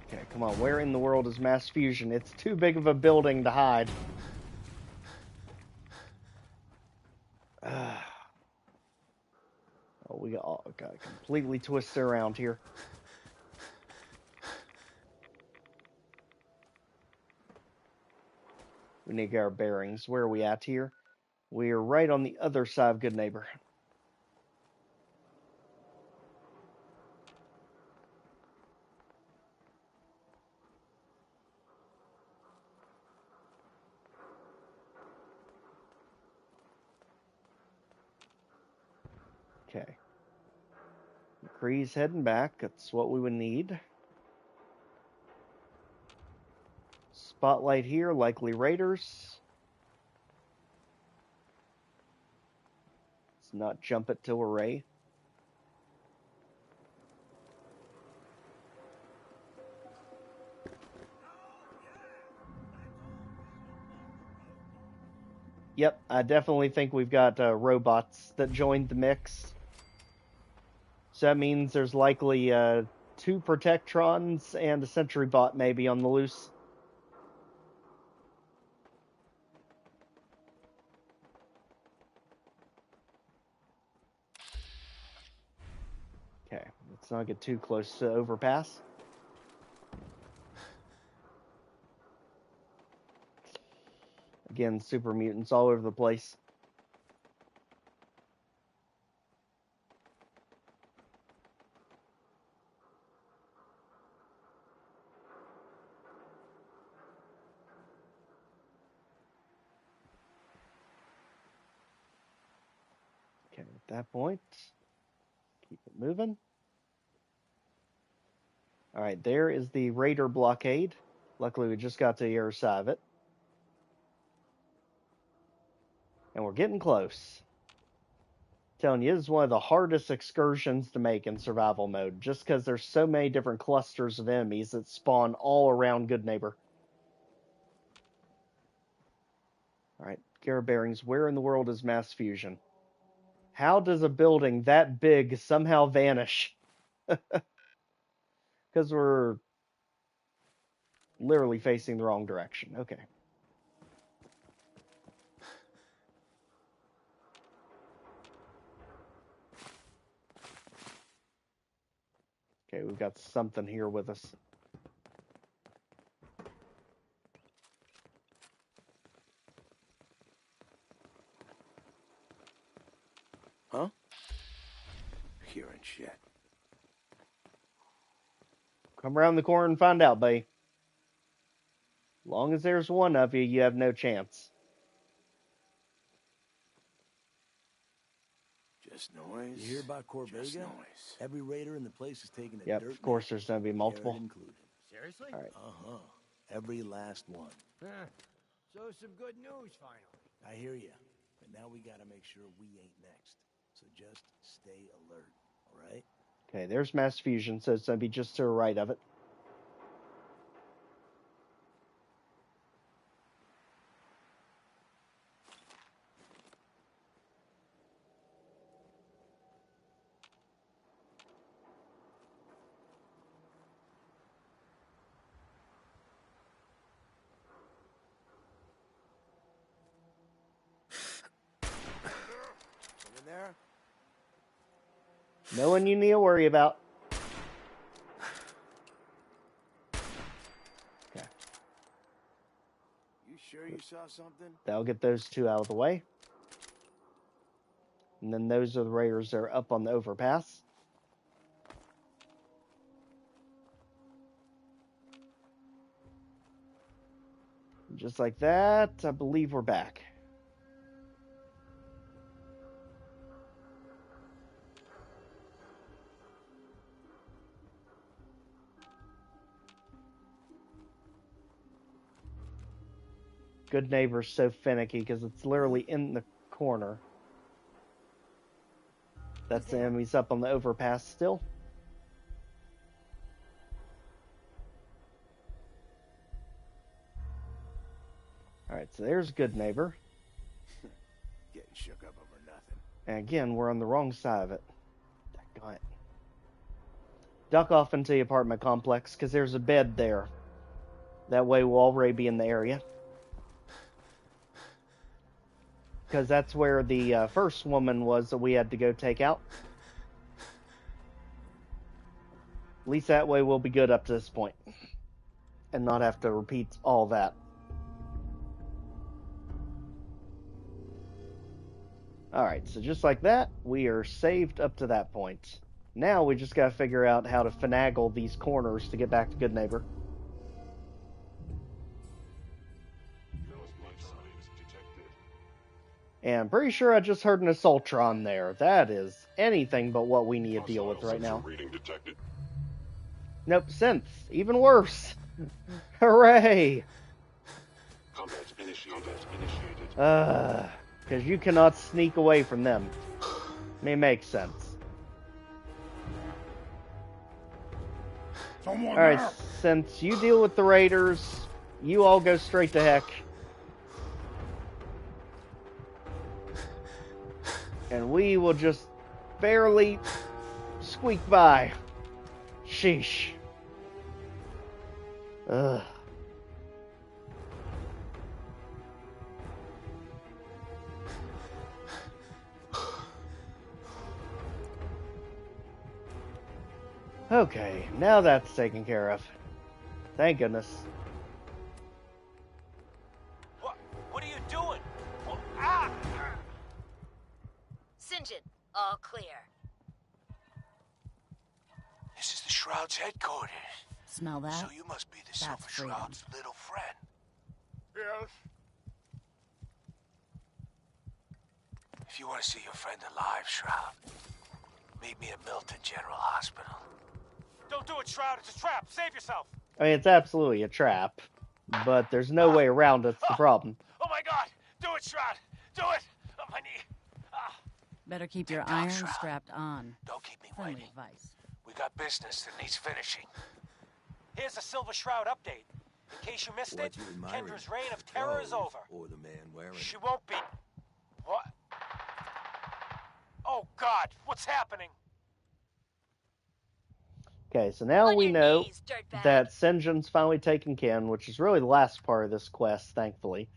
Okay, come on. Where in the world is mass fusion? It's too big of a building to hide. Oh, we got completely twisted around here. We need to get our bearings. Where are we at here? We are right on the other side of Goodneighbor. Okay. McCree's heading back. That's what we would need. Spotlight here, likely raiders. Let's not jump it till we're ready. Yep, I definitely think we've got robots that joined the mix. So that means there's likely 2 Protectrons and a Sentry Bot maybe on the loose. Okay, let's not get too close to overpass. Again, super mutants all over the place. Okay, at that point, keep it moving. Alright, there is the Raider blockade. Luckily, we just got to the other side of it. And we're getting close. Telling you, this is one of the hardest excursions to make in survival mode, just because there's so many different clusters of enemies that spawn all around Goodneighbor. Alright, Gara bearings. Where in the world is mass fusion? How does a building that big somehow vanish? Because we're literally facing the wrong direction. Okay. Okay, we've got something here with us. Huh? Hearing shit. Come around the corner and find out, buddy. Long as there's one of you, you have no chance. Just noise. You hear about Corvega? Just noise. Every raider in the place is taking a Yep, dirt of course nap. there's going to be multiple. Garrett included. Seriously? All right. Uh-huh. Every last one. So some good news, finally. I hear you. But now we gotta make sure we ain't next. So just stay alert, all right? Okay, there's mass fusion, so it's going to be just to the right of it. In there? No one you need to worry about. Okay. You sure you saw something? That'll get those two out of the way. And then those are the raiders that are up on the overpass. Just like that, I believe we're back. Goodneighbor's so finicky because it's literally in the corner. That's the enemies up on the overpass still. Alright, so there's Goodneighbor. Getting shook up over nothing. And again, we're on the wrong side of it. Daggone it. Duck off into the apartment complex because there's a bed there. That way we'll already be in the area. Because that's where the first woman was that we had to go take out. At least that way we'll be good up to this point. And not have to repeat all that. Alright, so just like that, we are saved up to that point. Now we just gotta figure out how to finagle these corners to get back to Goodneighbor. And I'm pretty sure I just heard an Assaultron there. That is anything but what we need to deal with right now. Nope, synth. Even worse. Hooray! Combat initiated. Because you cannot sneak away from them. May make sense. Alright, since you deal with the raiders, you all go straight to heck. And we will just barely squeak by. Sheesh. Ugh. Okay, now that's taken care of. Thank goodness. What are you doing? Ah! Sinjin, all clear. This is the Shroud's headquarters. Smell that? So you must be the Silver Shroud's little friend. Yes. If you want to see your friend alive, Shroud, meet me at Milton General Hospital. Don't do it, Shroud. It's a trap. Save yourself. I mean, it's absolutely a trap, but there's no way around it's the problem. Oh my God! Do it, Shroud. Do it. Oh, my knee. Better keep your iron strapped on. Don't keep me Friendly waiting. advice. We got business that needs finishing. Here's the Silver Shroud update. In case you missed it, Kendra's reign of terror is over. Or the man wearing She won't be. What? Oh God! What's happening? Okay, so now we know that Sinjin's finally taken Ken, which is really the last part of this quest, thankfully.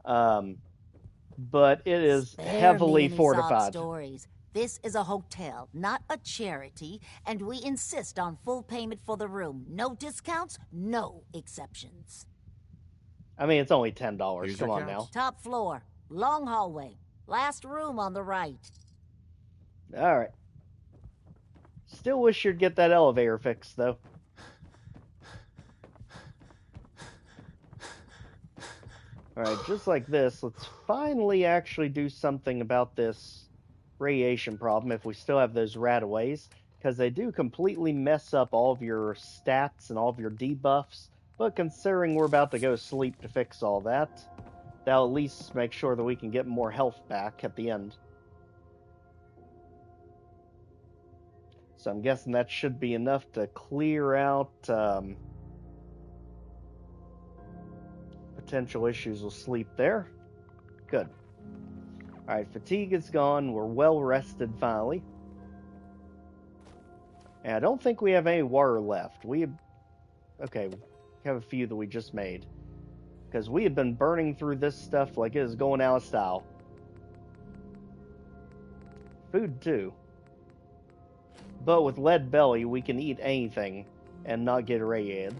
But it is heavily fortified. Stories. This is a hotel, not a charity, and we insist on full payment for the room. No discounts, no exceptions. I mean, it's only $10. Come on now. Top floor, long hallway, last room on the right. All right. Still wish you'd get that elevator fixed, though. Alright, just like this, let's finally actually do something about this radiation problem if we still have those rataways, because they do completely mess up all of your stats and all of your debuffs, but considering we're about to go sleep to fix all that, that'll at least make sure that we can get more health back at the end. So I'm guessing that should be enough to clear out potential issues with sleep there. Good. Alright, fatigue is gone. We're well rested finally. And I don't think we have any water left. Okay, we have a few that we just made. Because we have been burning through this stuff like it is going out of style. Food too. But with lead belly, we can eat anything and not get irradiated.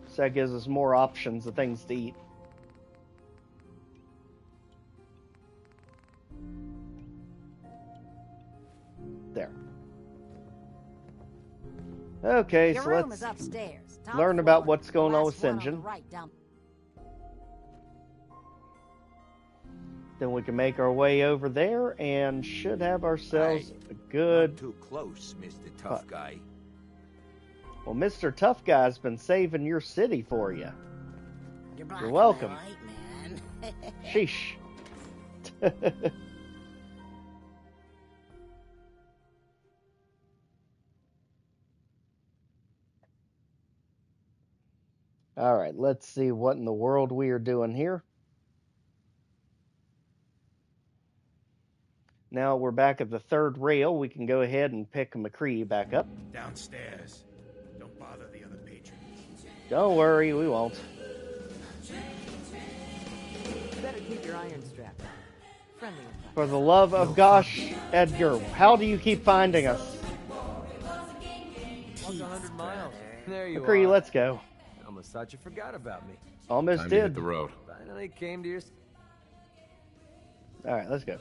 So that gives us more options of things to eat. There. Okay, Your so room let's is upstairs. Top learn floor. about what's going The on last with one St. the John. right down. Then we can make our way over there and should have ourselves a good... Not too close, Mr. Tough Guy. Well, Mr. Tough Guy's been saving your city for you. You're welcome. Man. Sheesh. Alright, let's see what in the world we are doing here. Now we're back at the third rail. We can go ahead and pick McCree back up. Downstairs. Don't bother the other patrons. Don't worry, we won't. You better keep your iron strap on. Friendly. For the love of gosh, Edgar, how do you keep finding us? Walk 100 miles. There you McCree, are. let's go. Almost thought you forgot about me. Almost Time did. to hit the road. Finally came to your... Alright, let's go.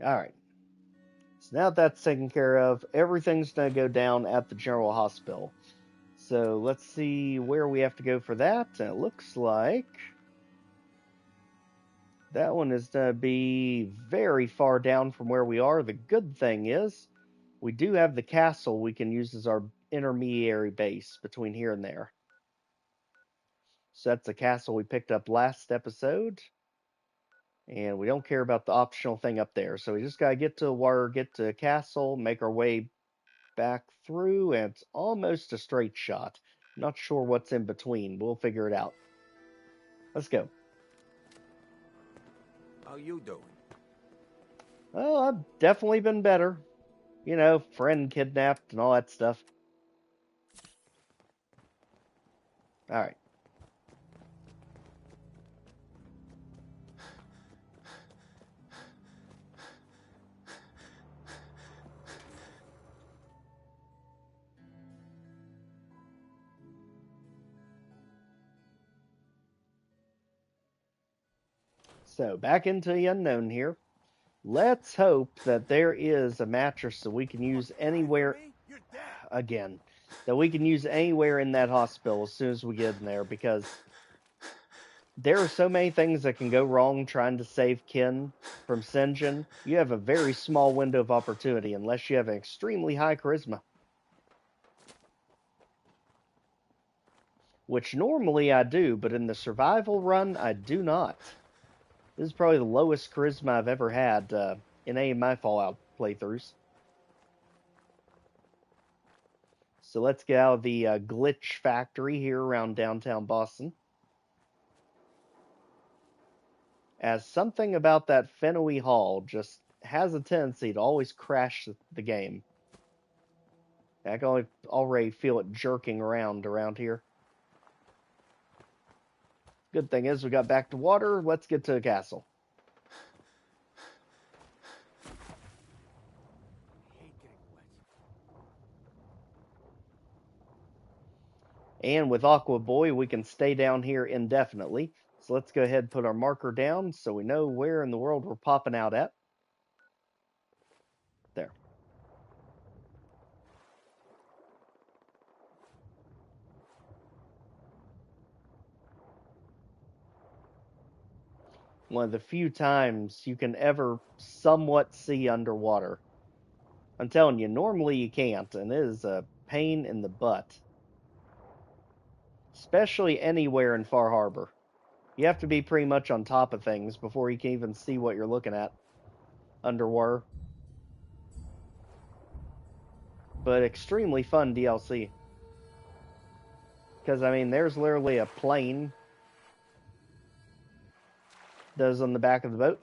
Alright. So now that's taken care of, everything's going to go down at the General Hospital. So let's see where we have to go for that. And it looks like that one is going to be very far down from where we are. The good thing is we do have the castle we can use as our intermediary base between here and there. So that's the castle we picked up last episode. And we don't care about the optional thing up there. So we just got to get to water, get to castle, make our way back through, and it's almost a straight shot. Not sure what's in between. We'll figure it out. Let's go. How you doing? Oh, I've definitely been better. You know, friend kidnapped and all that stuff. Alright. So, back into the unknown here. Let's hope that there is a mattress that we can use anywhere, again, that we can use anywhere in that hospital as soon as we get in there, because there are so many things that can go wrong trying to save Ken from St. John. You have a very small window of opportunity unless you have an extremely high charisma. Which normally I do, but in the survival run, I do not. This is probably the lowest charisma I've ever had in any of my Fallout playthroughs. So let's get out of the glitch factory here around downtown Boston. As something about that Fenway Hall just has a tendency to always crash the game. I can already feel it jerking around here. Good thing is we got back to water. Let's get to the castle. And with Aqua Boy, we can stay down here indefinitely. So let's go ahead and put our marker down so we know where in the world we're popping out at. one of the few times you can ever somewhat see underwater. I'm telling you, normally you can't, and it is a pain in the butt. Especially anywhere in Far Harbor. You have to be pretty much on top of things before you can even see what you're looking at underwater. But extremely fun DLC. Because, I mean, there's literally a plane that's on the back of the boat.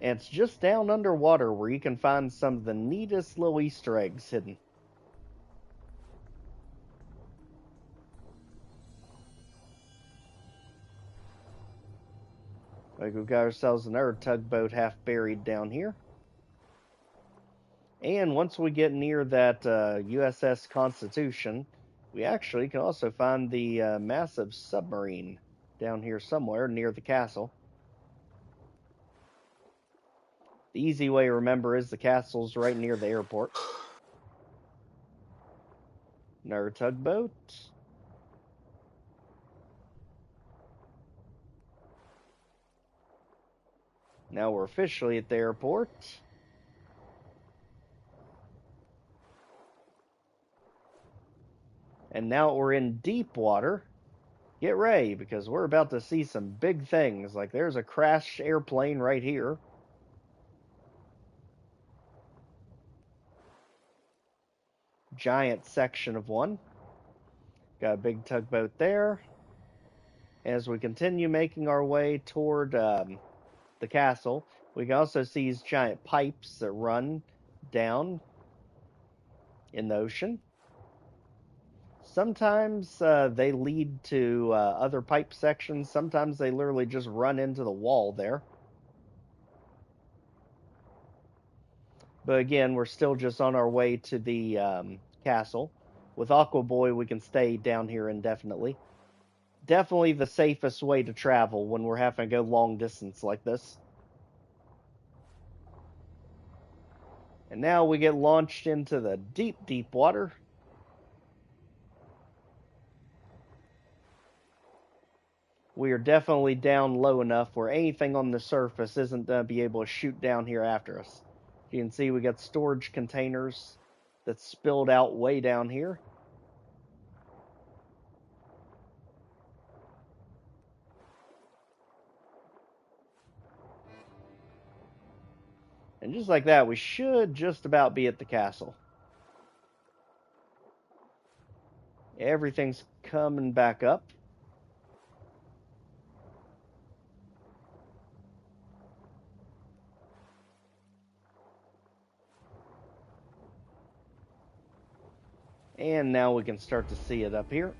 And it's just down underwater where you can find some of the neatest little Easter eggs hidden. Like, we've got ourselves another tugboat half buried down here. And once we get near that USS Constitution, we actually can also find the massive submarine down here somewhere near the castle. The easy way to remember is the castle's right near the airport. Another tugboat. Now we're officially at the airport. And now we're in deep water. Get ready, because we're about to see some big things. Like, there's a crashed airplane right here. Giant section of one. Got a big tugboat there. As we continue making our way toward the castle, we can also see these giant pipes that run down in the ocean. Sometimes they lead to other pipe sections. Sometimes they literally just run into the wall there. But again, we're still just on our way to the castle. With Aqua Boy, we can stay down here indefinitely. Definitely the safest way to travel when we're having to go long distance like this. And now we get launched into the deep, deep water. We are definitely down low enough where anything on the surface isn't going to be able to shoot down here after us. You can see we got storage containers that spilled out way down here. And just like that, we should just about be at the castle. Everything's coming back up. And now we can start to see it up here.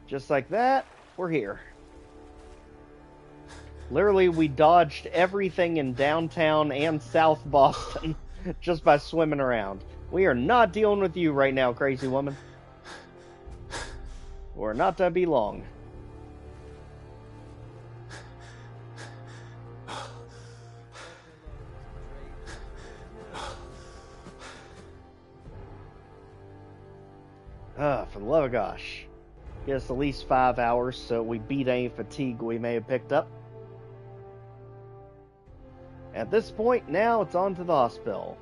Just like that, we're here. Literally, we dodged everything in downtown and South Boston just by swimming around. We are not dealing with you right now, crazy woman. We're not to be long. For the love of gosh. Get us at least 5 hours so we beat any fatigue we may have picked up. At this point, now it's on to the hospital.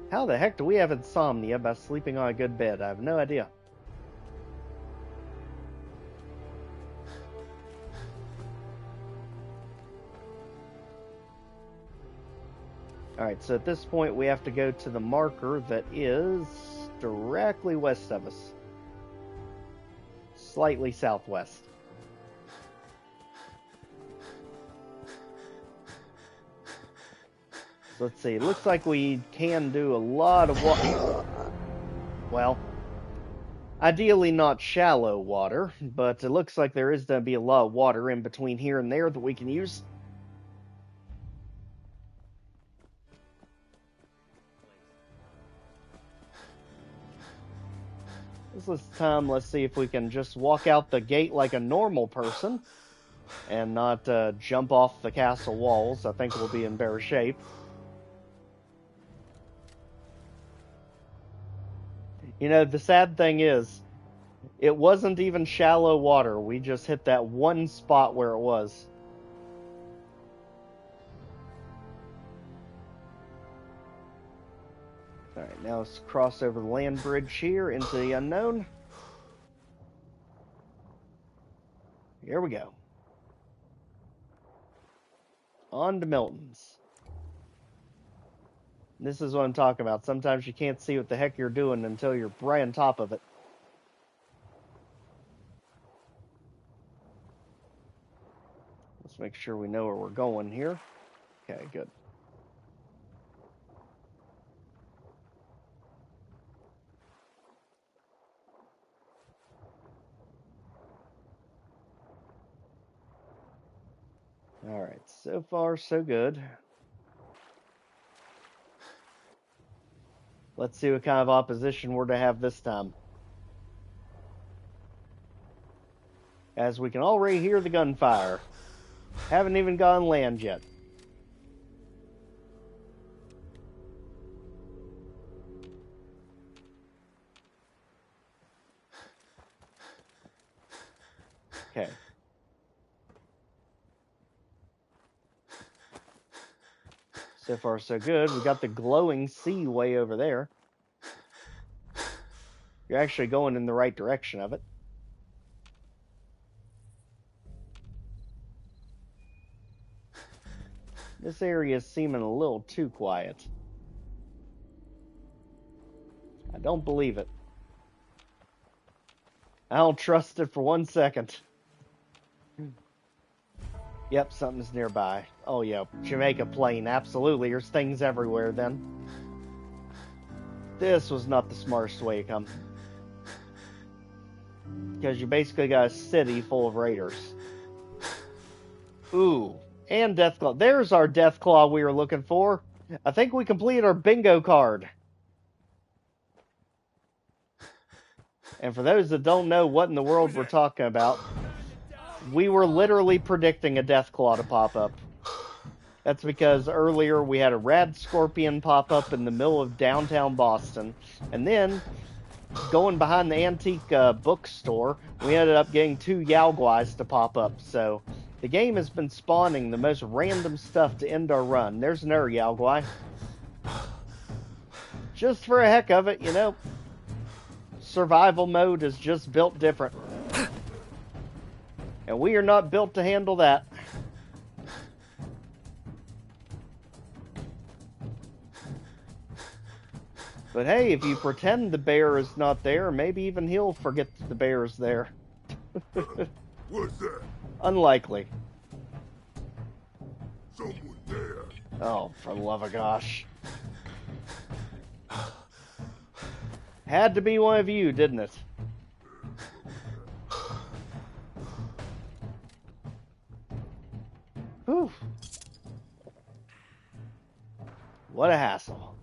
How the heck do we have insomnia by sleeping on a good bed? I have no idea. Alright, so at this point we have to go to the marker that is directly west of us. Slightly southwest. So let's see, it looks like we can do a lot of water. Well, ideally not shallow water, but it looks like there is going to be a lot of water in between here and there that we can use. This time, let's see if we can just walk out the gate like a normal person and not jump off the castle walls. I think we'll be in better shape. You know, the sad thing is, It wasn't even shallow water. We just hit that one spot where it was. Alright, now let's cross over the land bridge here into the unknown. Here we go. On to Milton's. This is what I'm talking about. Sometimes you can't see what the heck you're doing until you're right on top of it. Let's make sure we know where we're going here. Okay, good. Alright, so far so good. Let's see what kind of opposition we're to have this time. As we can already hear the gunfire. Haven't even gone land yet. Okay. So far so good. We got the glowing sea way over there. You're actually going in the right direction of it. This area is seeming a little too quiet. I don't believe it. I don't trust it for 1 second. Yep, something's nearby. Oh, yeah, Jamaica Plain. Absolutely, there's things everywhere then. This was not the smartest way to come. Because you basically got a city full of raiders. Ooh, and Deathclaw. There's our Deathclaw we were looking for. I think we completed our bingo card. And for those that don't know what in the world we're talking about, we were literally predicting a Deathclaw to pop up. That's because earlier we had a rad scorpion pop up in the middle of downtown Boston. And then, going behind the antique bookstore, we ended up getting 2 Yaoguais to pop up. So, the game has been spawning the most random stuff to end our run. There's another Yaoguai. Just for a heck of it, you know. Survival mode is just built different. And we are not built to handle that. But hey, if you pretend the bear is not there, maybe even he'll forget that the bear is there. What's that? Unlikely. Someone there. Oh, for the love of gosh. Had to be one of you, didn't it? Whew. What a hassle.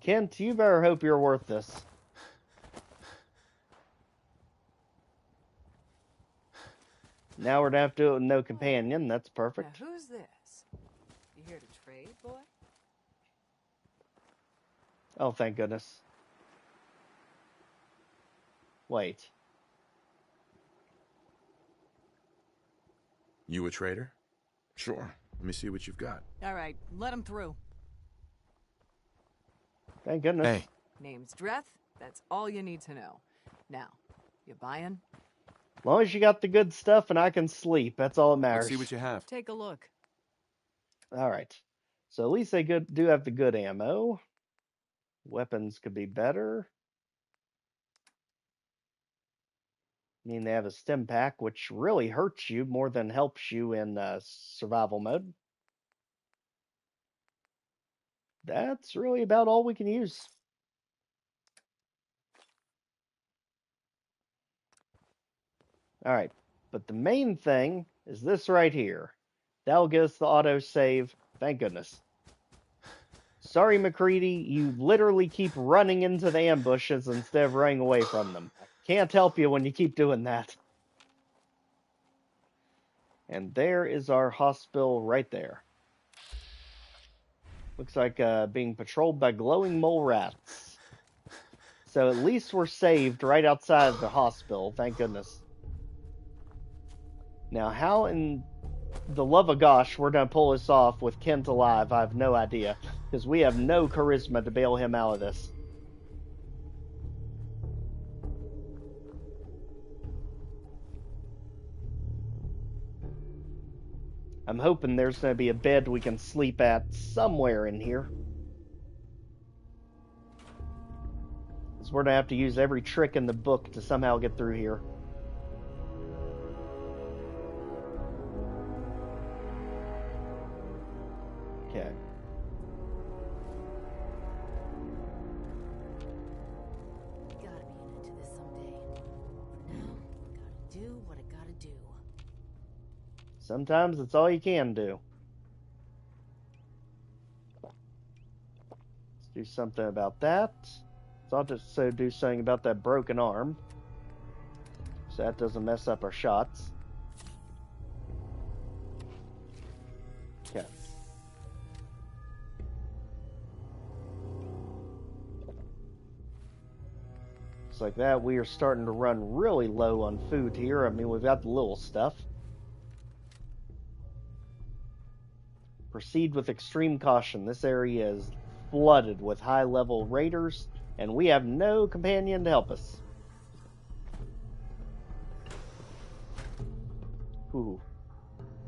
Kent, you better hope you're worth this. Now we're gonna have to do it with no companion. That's perfect. Now, who's this? You here to trade, boy? Oh, thank goodness. Wait. You a trader? Sure. Let me see what you've got. All right, let him through. Thank goodness. Hey. Name's Dreth. That's all you need to know. Now, you buying? As long as you got the good stuff and I can sleep, that's all that matters. Let's see what you have. Take a look. All right. So at least they do have the good ammo. Weapons could be better. I mean, they have a stim pack, which really hurts you more than helps you in survival mode. That's really about all we can use. All right, but the main thing is this right here. That'll get us the autosave. Thank goodness. Sorry, McCready, you literally keep running into the ambushes instead of running away from them. Can't help you when you keep doing that. And there is our hospital right there. Looks like being patrolled by glowing mole rats. So at least we're saved right outside of the hospital, thank goodness. Now, how in the love of gosh we're going to pull this off with Kent alive, I have no idea. Because we have no charisma to bail him out of this. I'm hoping there's going to be a bed we can sleep at somewhere in here. Because we're going to have to use every trick in the book to somehow get through here. Okay. Gotta be an end to this someday. For now, gotta do what I gotta do. Sometimes it's all you can do. Let's do something about that. Let's also do something about that broken arm. So that doesn't mess up our shots. Okay. Just like that, we are starting to run really low on food here. I mean, we've got the little stuff. Proceed with extreme caution. This area is flooded with high-level raiders, and we have no companion to help us. Ooh.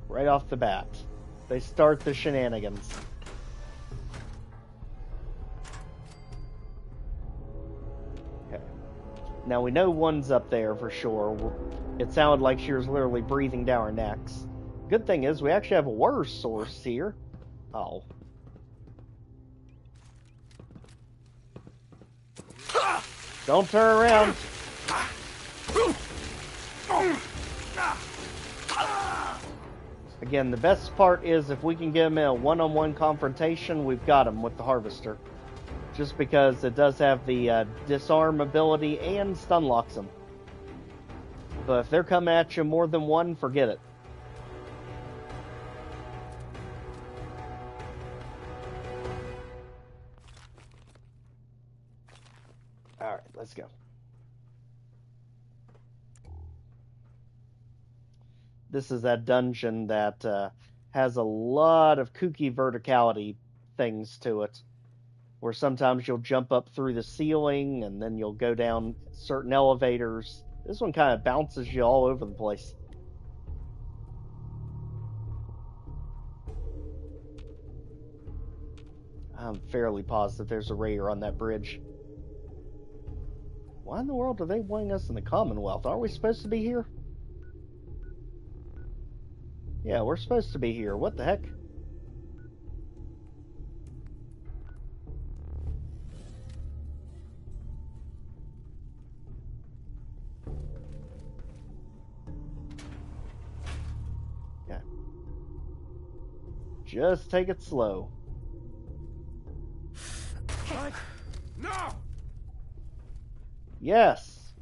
Right off the bat, they start the shenanigans. Okay. Now we know one's up there for sure. It sounded like she was literally breathing down our necks. Good thing is we actually have a water source here. Oh. Don't turn around. Again, the best part is if we can get him in a one-on-one confrontation, we've got him with the harvester. Just because it does have the disarm ability and stun locks him. But if they're coming at you more than one, forget it. Alright, let's go. This is that dungeon that has a lot of kooky verticality things to it. Where sometimes you'll jump up through the ceiling and then you'll go down certain elevators. This one kind of bounces you all over the place. I'm fairly positive there's a raider on that bridge. Why in the world are they wanting us in the Commonwealth? Aren't we supposed to be here? Yeah, we're supposed to be here. What the heck? Okay. Just take it slow. What? No! Yes.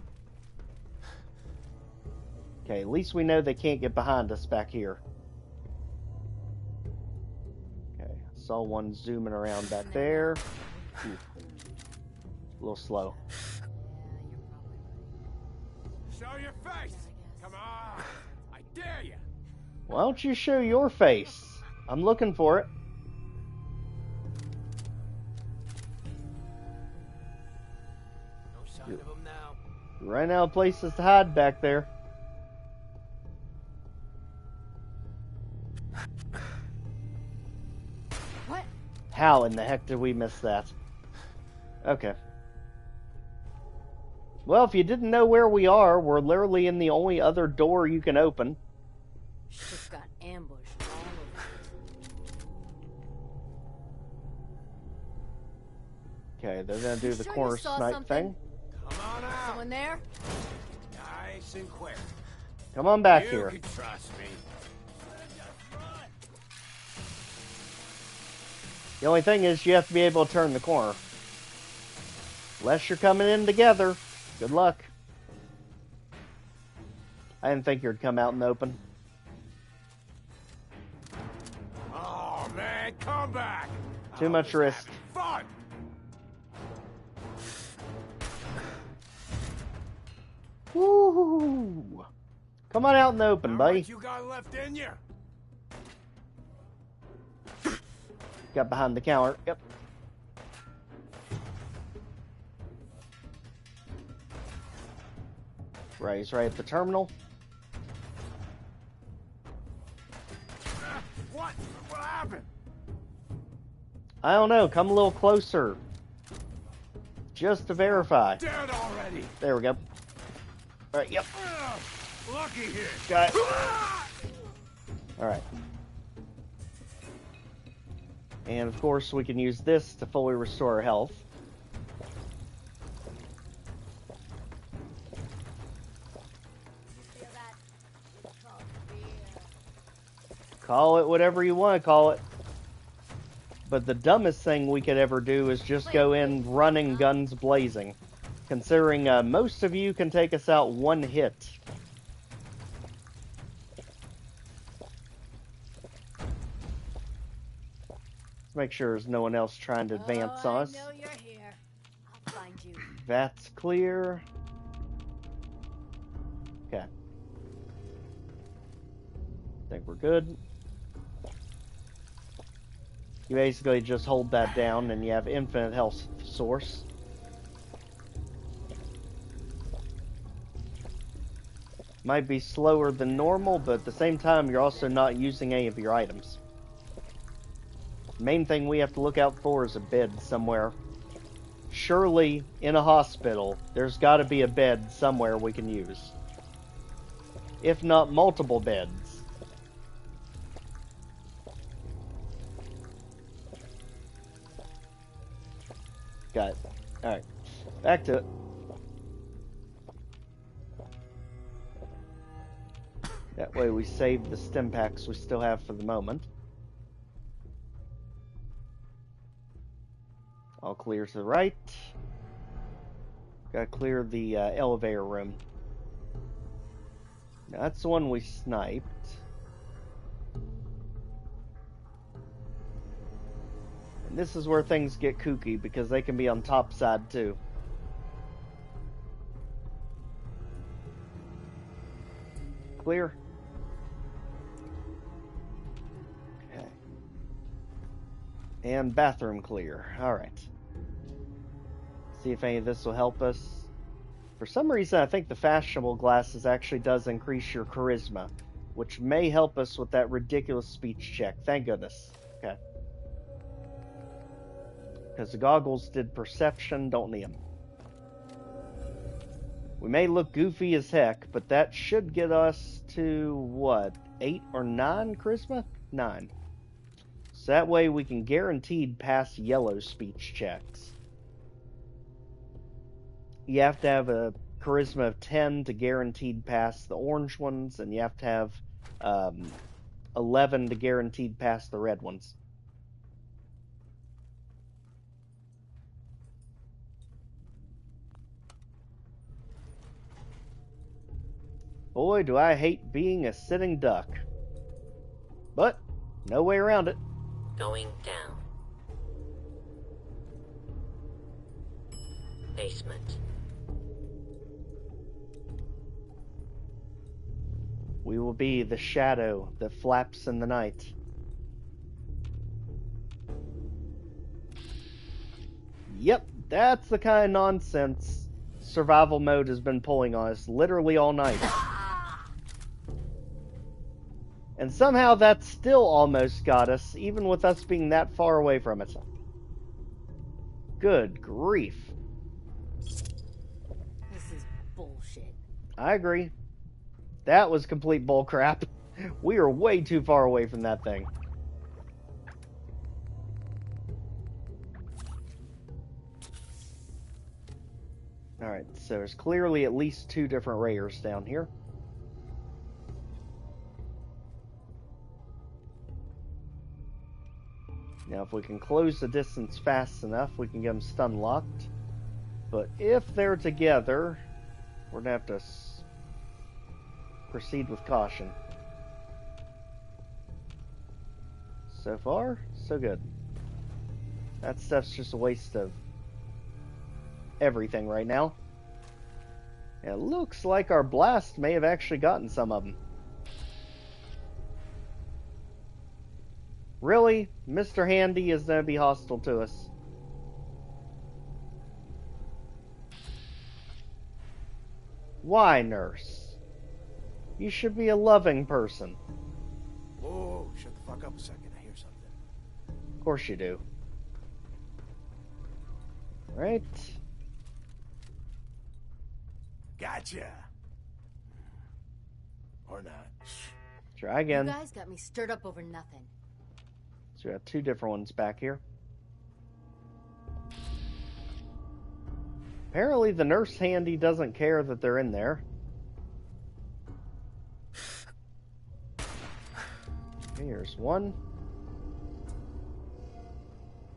Okay, at least we know they can't get behind us back here. Okay, I saw one zooming around back there. Ooh. A little slow. Show your face! Come on! I dare you! Why don't you show your face? I'm looking for it. No sign of him now. Right out of places to hide back there. What? How in the heck did we miss that? Okay. Well, if you didn't know where we are, we're literally in the only other door you can open. Just got ambushed all over. Okay, they're gonna do the corner snipe thing. Come on out! Someone there? Nice and quick. Come on back You here. can trust me. The only thing is you have to be able to turn the corner. Unless you're coming in together. Good luck. I didn't think you'd come out in the open. Oh man, come back! Too much risk. Fun! Woo! Come on out in the open, buddy. What you got left in you? Got behind the counter. Yep. Right, he's right at the terminal. What? What happened? I don't know. Come a little closer. Just to verify. Dead already. There we go. Alright, yep. Lucky here. Got it. Alright. And of course, we can use this to fully restore our health. Call it whatever you want to call it. But the dumbest thing we could ever do is just go in running guns blazing. Considering most of you can take us out one hit. Let's make sure there's no one else trying to advance on us. I know you're here. I'll find you. That's clear. Okay. Think we're good. You basically just hold that down and you have infinite health source. Might be slower than normal, but at the same time you're also not using any of your items. Main thing we have to look out for is a bed somewhere. Surely, in a hospital, there's got to be a bed somewhere we can use. If not multiple beds. Got it. Alright. Back to it. That way we save the stim packs we still have for the moment. All clear to the right. Gotta clear the elevator room. Now, that's the one we sniped. And this is where things get kooky, because they can be on top side too. Clear? Okay. And bathroom clear. Alright. See if any of this will help us. For some reason, I think the fashionable glasses actually does increase your charisma, which may help us with that ridiculous speech check. Thank goodness. Okay. Because the goggles did perception, don't need them. We may look goofy as heck, but that should get us to, what, 8 or 9 charisma? 9. So that way we can guaranteed pass yellow speech checks. You have to have a charisma of 10 to guaranteed pass the orange ones, and you have to have 11 to guaranteed pass the red ones. Boy, do I hate being a sitting duck. But, no way around it. Going down. Basement. We will be the shadow that flaps in the night. Yep, that's the kind of nonsense survival mode has been pulling on us literally all night. And somehow that still almost got us, even with us being that far away from it. Good grief. This is bullshit. I agree. That was complete bullcrap. We are way too far away from that thing. Alright, so there's clearly at least 2 different raiders down here. Now, if we can close the distance fast enough, we can get them stun locked. But if they're together, we're going to have to proceed with caution. So far, so good. That stuff's just a waste of everything right now. It looks like our blast may have actually gotten some of them. Really? Mr. Handy is going to be hostile to us. Why, nurse? You should be a loving person. Whoa, shut the fuck up a second. I hear something. Of course you do. Right. Gotcha. Or not. Try again. You guys got me stirred up over nothing. So we got two different ones back here. Apparently the nurse handy doesn't care that they're in there. Here's one.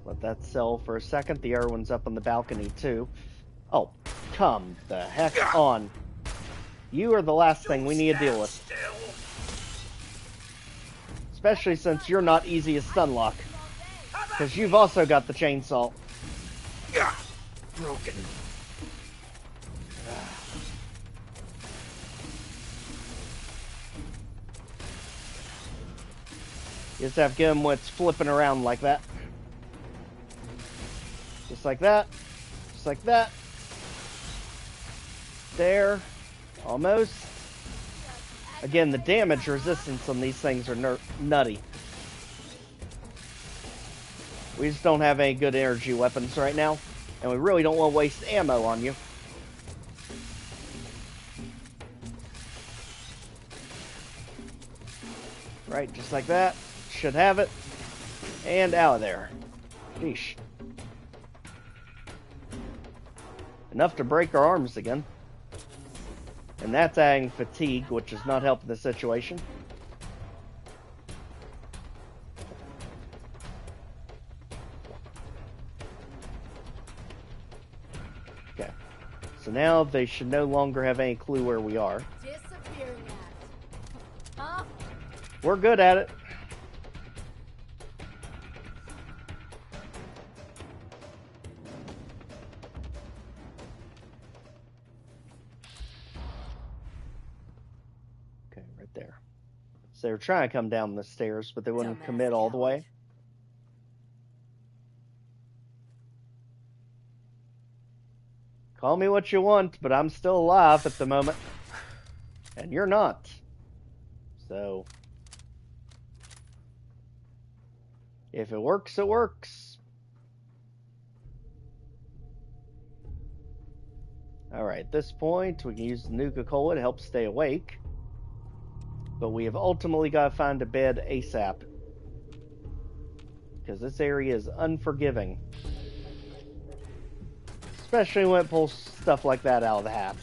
Let that sell for a second. The other one's up on the balcony too. Oh, come the heck on. You are the last thing we need to deal with. Especially since you're not easy as stun lock. Because you've also got the chainsaw. Broken. You just have to get him when it's flipping around like that. Just like that. Just like that. There. Almost. Again, the damage resistance on these things are nutty. We just don't have any good energy weapons right now. And we really don't want to waste ammo on you. Right, just like that. Should have it. And out of there. Sheesh. Enough to break our arms again. And that's adding fatigue, which is not helping the situation. Okay. So now they should no longer have any clue where we are. Disappearing at. Huh? We're good at it. Okay, right there. So they were trying to come down the stairs, but they wouldn't commit all the way. Call me what you want, but I'm still alive at the moment. And you're not. So, if it works, it works. Alright, at this point, we can use the Nuka-Cola to help stay awake. But we have ultimately got to find a bed ASAP. Because this area is unforgiving. Especially when it pulls stuff like that out of the hat.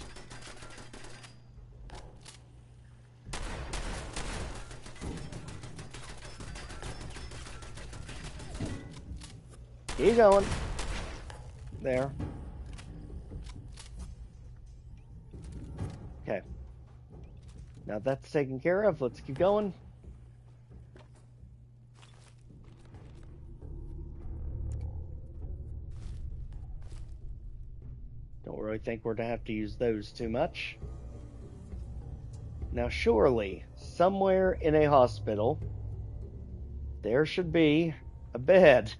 Keep going. There. Okay. Now that's taken care of. Let's keep going. Don't really think we're going to have to use those too much. Now surely, somewhere in a hospital, there should be a bed.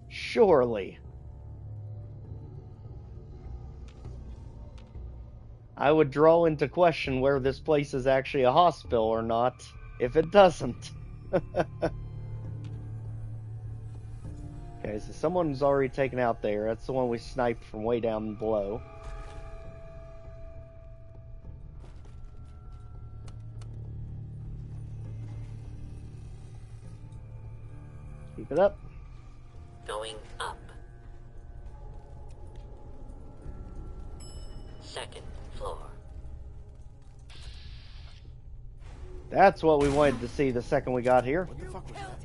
Surely. I would draw into question where this place is actually a hospital or not if it doesn't. Okay, so someone's already taken out there. That's the one we sniped from way down below. Keep it up. Going up. Second floor. That's what we wanted to see the second we got here. What the fuck was that?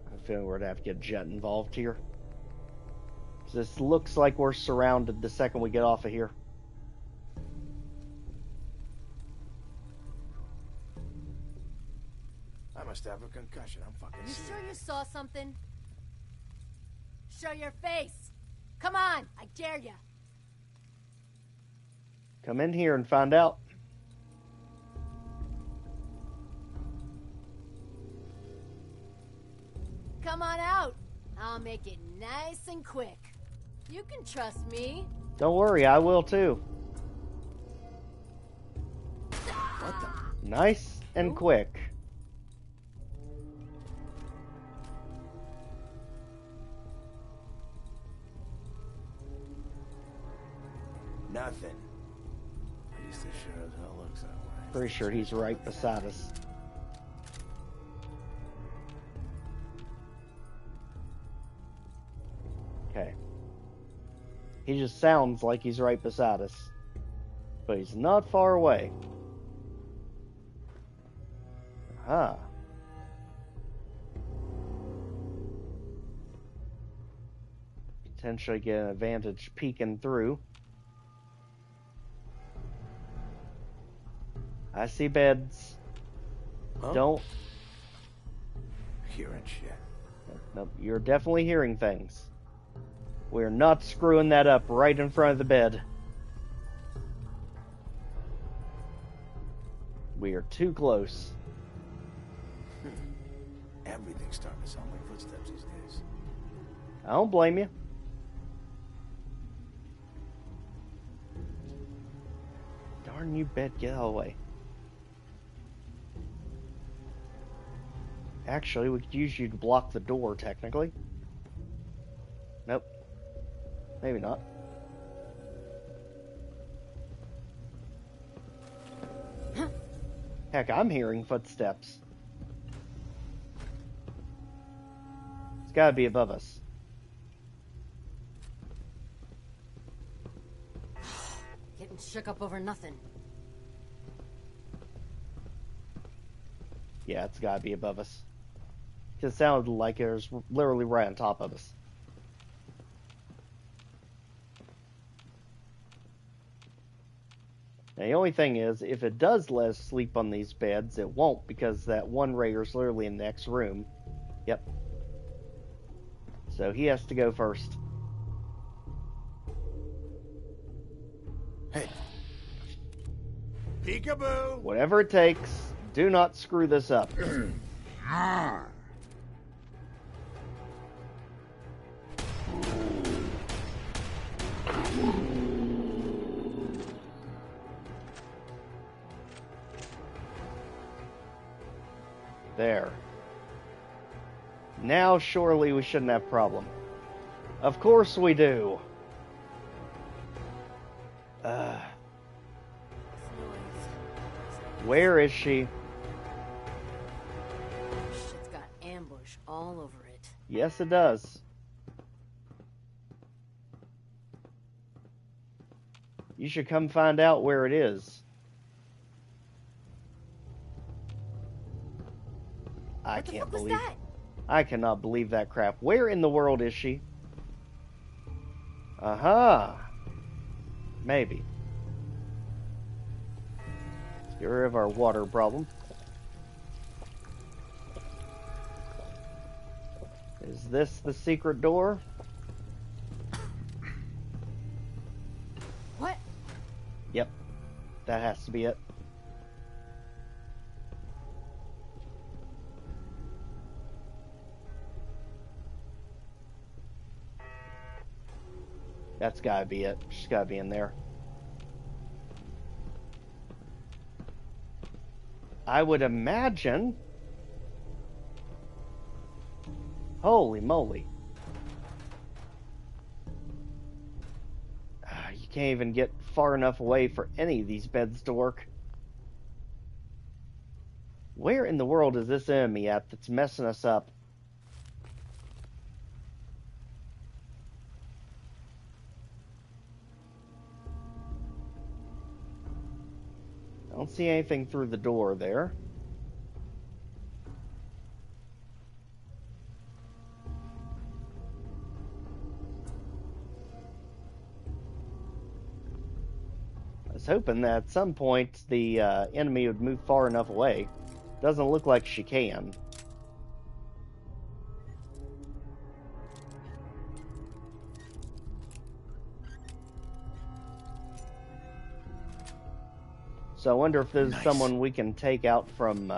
I have a feeling we're gonna have to get Jet involved here. This looks like we're surrounded the second we get off of here. I must have a concussion. I'm fucking You sick. sure you saw something? Show your face! Come on, I dare ya. Come in here and find out. Come on out. I'll make it nice and quick. You can trust me. Don't worry, I will too. What the? Nice and quick. Nothing. At least it sure as hell looks that way. Pretty sure he's right beside us. Okay. He just sounds like he's right beside us. But he's not far away. Aha. Potentially get an advantage peeking through. I see beds. Huh? Don't. Hearing shit. Nope, you're definitely hearing things. We're not screwing that up right in front of the bed. We are too close. Everything's starting to sound like footsteps these days. I don't blame you. Darn you, bed, get out of the way. Actually, we could use you to block the door, technically. Nope. Maybe not. Heck, I'm hearing footsteps. It's gotta be above us. Getting shook up over nothing. Yeah, it's gotta be above us. It sounded like it was literally right on top of us. Now, the only thing is, if it does let us sleep on these beds, it won't, because that one raider's literally in the next room. Yep. So he has to go first. Hey. Peekaboo! Whatever it takes, do not screw this up. There. Now surely we shouldn't have a problem. Of course we do. Where is she? Shit's got ambush all over it. Yes, it does. You should come find out where it is. I can't believe that? I cannot believe that crap. Where in the world is she? Aha. Maybe. Let's get rid of our water problem. Is this the secret door? What? Yep. That has to be it. That's gotta be it. She's gotta be in there. I would imagine. Holy moly. You can't even get far enough away for any of these beds to work. Where in the world is this enemy at that's messing us up? I don't see anything through the door there. I was hoping that at some point the enemy would move far enough away. Doesn't look like she can. So I wonder if there's someone we can take out from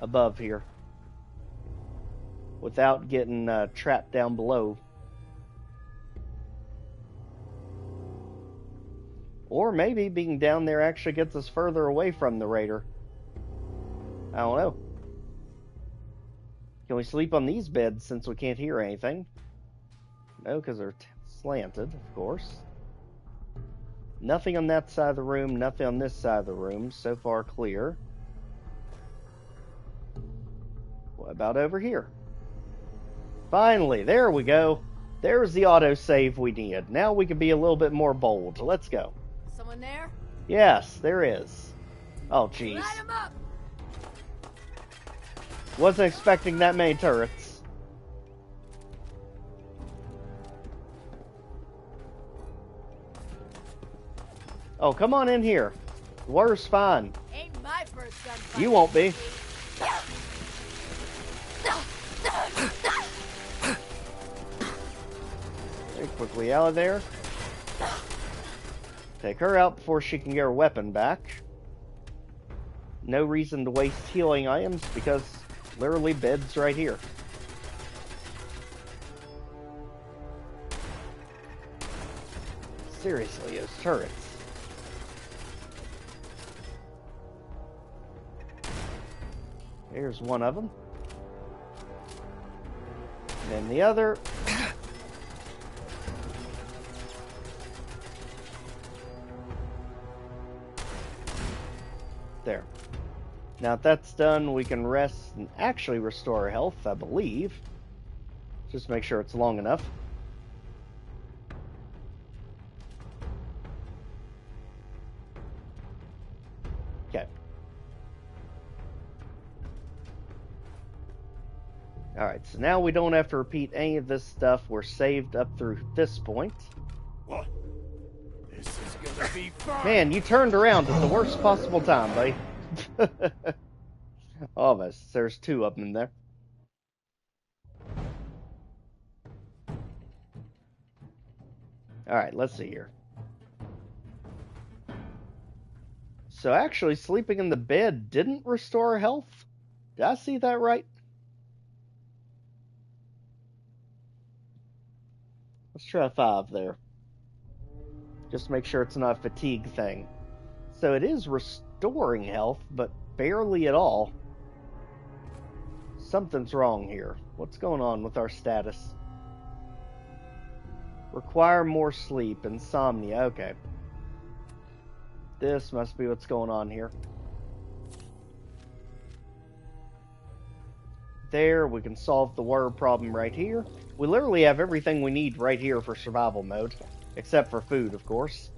above here without getting trapped down below. Or maybe being down there actually gets us further away from the raider. I don't know. Can we sleep on these beds since we can't hear anything? No, because they're slanted, of course. Nothing on that side of the room, nothing on this side of the room. So far clear. What about over here? Finally, there we go. There's the autosave we needed. Now we can be a little bit more bold. Let's go. Someone there? Yes, there is. Oh, jeez. Light 'em up! Wasn't expecting that many turrets. Oh, come on in here. The water's fine. Ain't my first gunfight. You won't be. Very quickly out of there. Take her out before she can get her weapon back. No reason to waste healing items because literally bed's right here. Seriously, those turrets. Here's one of them. And then the other. There. Now if that's done, we can rest and actually restore our health, I believe. Just make sure it's long enough. Okay. Alright, so now we don't have to repeat any of this stuff. We're saved up through this point. What? This is gonna be fun. Man, you turned around at the worst possible time, buddy. Almost. There's two of them in there. Alright, let's see here. So actually, sleeping in the bed didn't restore health? Did I see that right? Let's try 5 there. Just to make sure it's not a fatigue thing. So it is restoring health, but barely at all. Something's wrong here. What's going on with our status? Require more sleep. Insomnia. Okay. This must be what's going on here. There, we can solve the water problem right here. We literally have everything we need right here for survival mode. Except for food, of course.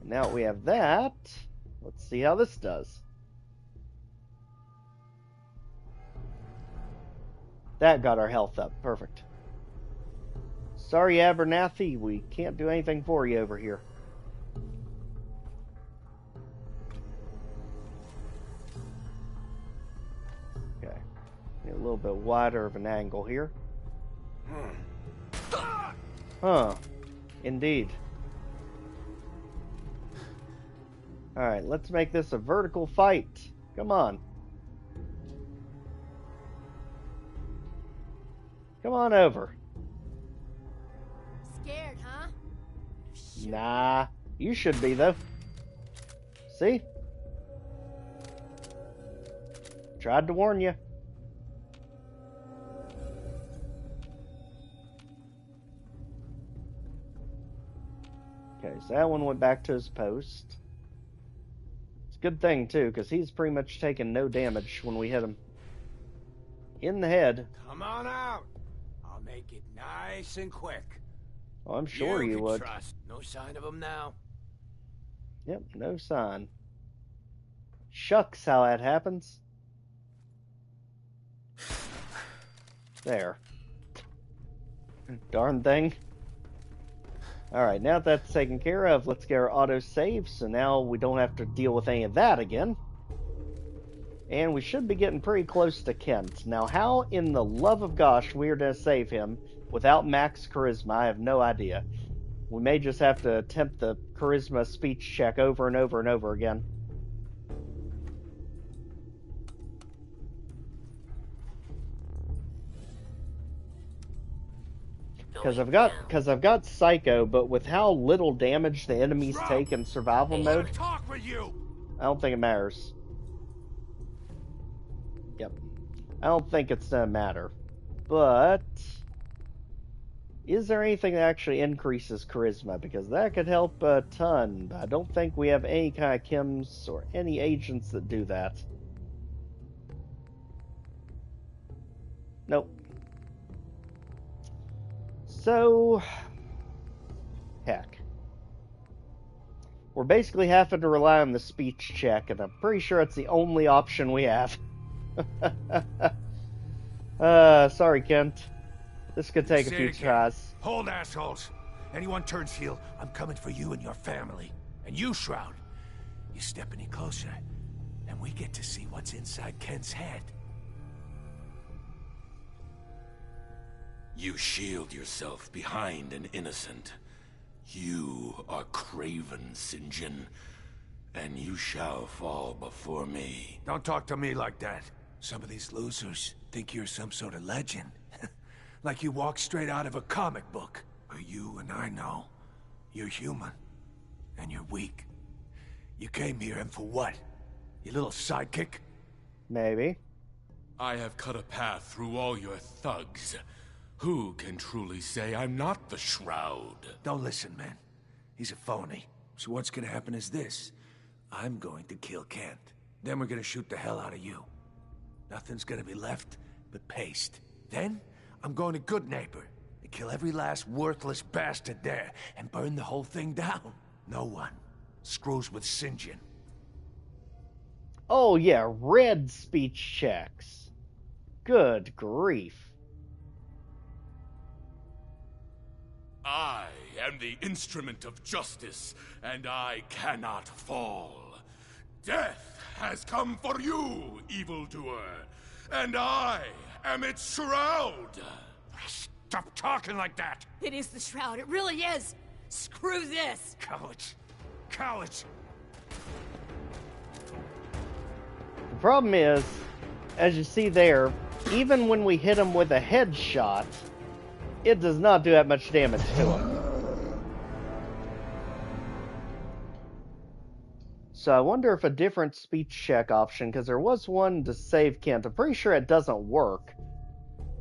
Now we have that. Let's see how this does. That got our health up. Perfect. Sorry, Abernathy, we can't do anything for you over here. Okay. Need a little bit wider of an angle here. Huh. Indeed. Alright, let's make this a vertical fight. Come on. Come on over. Scared, huh? Nah. You should be, though. See? Tried to warn you. Okay, so that one went back to his post. It's a good thing, too, because he's pretty much taken no damage when we hit him in the head. Come on out. I'll make it nice and quick. Oh, I'm sure you would. Trust. No sign of him now. Yep, no sign. Shucks how that happens. There. Darn thing. Alright, now that's taken care of, let's get our autosave, so now we don't have to deal with any of that again. And we should be getting pretty close to Kent. Now, how in the love of gosh we're going to save him without max charisma, I have no idea. We may just have to attempt the charisma speech check over and over and over again. Because I've got Psycho, but with how little damage the enemies take in survival mode, I don't think it matters. Yep. I don't think it's gonna matter. But is there anything that actually increases charisma? Because that could help a ton, but I don't think we have any kind of chems or any agents that do that. Nope. So, heck. We're basically having to rely on the speech check, and I'm pretty sure it's the only option we have. Sorry, Kent. This could take a few tries. Hold, assholes. Anyone turns heel, I'm coming for you and your family. And you, Shroud, you step any closer, and we get to see what's inside Kent's head. You shield yourself behind an innocent. You are craven, St. John, and you shall fall before me. Don't talk to me like that. Some of these losers think you're some sort of legend. Like you walk straight out of a comic book. But you and I know, you're human, and you're weak. You came here, and for what? Your little sidekick? Maybe. I have cut a path through all your thugs. Who can truly say I'm not the Shroud? Don't listen, man. He's a phony. So what's gonna happen is this. I'm going to kill Kent. Then we're gonna shoot the hell out of you. Nothing's gonna be left but paste. Then, I'm going to Goodneighbor and kill every last worthless bastard there and burn the whole thing down. No one screws with St. John. Oh yeah, red speech checks. Good grief. I am the instrument of justice, and I cannot fall. Death has come for you, evildoer, and I am its Shroud. Stop talking like that! It is the Shroud, it really is! Screw this! Cowards! Cowards! The problem is, as you see there, even when we hit him with a headshot, it does not do that much damage to him. So I wonder if a different speech check option, because there was one to save Kent, I'm pretty sure it doesn't work.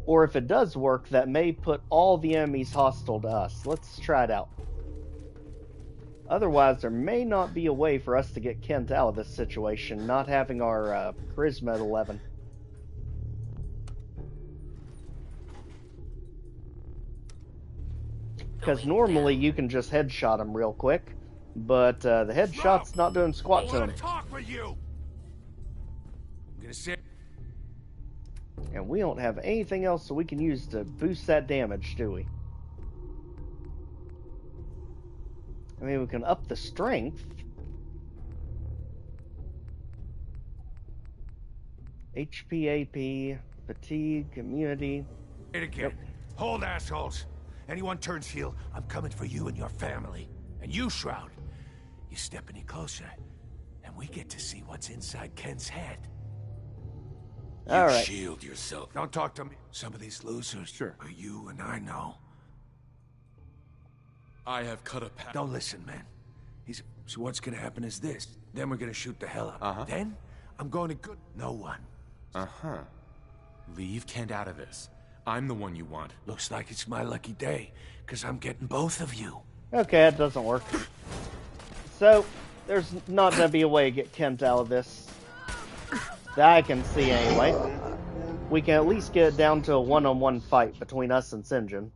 Or if it does work, that may put all the enemies hostile to us. Let's try it out. Otherwise, there may not be a way for us to get Kent out of this situation, not having our charisma at 11. Because normally you can just headshot him real quick, but the headshot's not doing squat to him. Talk with you. I'm gonna say. And we don't have anything else that we can use to boost that damage, do we? I mean, we can up the strength. HP, AP, fatigue, immunity. It again. Yep. Hold, assholes. Anyone turns heel, I'm coming for you and your family. And you, Shroud, you step any closer, and we get to see what's inside Kent's head. All right. Shield yourself. Don't talk to me. Some of these losers are you and I know. I have cut a path. Don't listen, man. So what's gonna happen is this. Then we're gonna shoot the hell out. Then, I'm going to good. No one. Leave Kent out of this. I'm the one you want. Looks like it's my lucky day, because I'm getting both of you. Okay, that doesn't work. So, there's not gonna be a way to get Kent out of this. That I can see anyway. We can at least get it down to a one-on-one fight between us and St. John.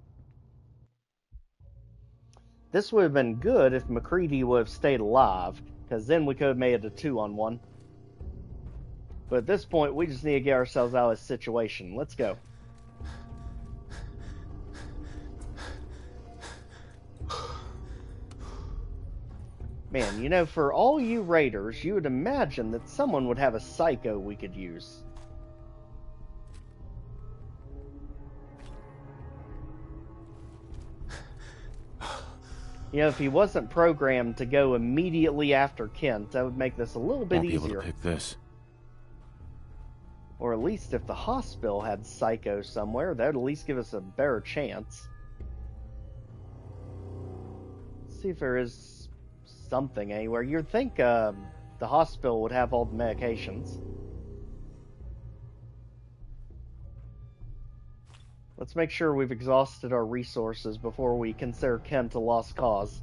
This would have been good if McCready would have stayed alive, because then we could have made it a 2-on-1. But at this point, we just need to get ourselves out of this situation. Let's go. Man, you know, for all you raiders, you would imagine that someone would have a psycho we could use. You know, if he wasn't programmed to go immediately after Kent, that would make this a little bit Won't be easier. able to pick this. Or at least if the hospital had Psycho somewhere, that would at least give us a better chance. Let's see if there is something anywhere. You'd think the hospital would have all the medications. Let's make sure we've exhausted our resources before we consider Kent a lost cause.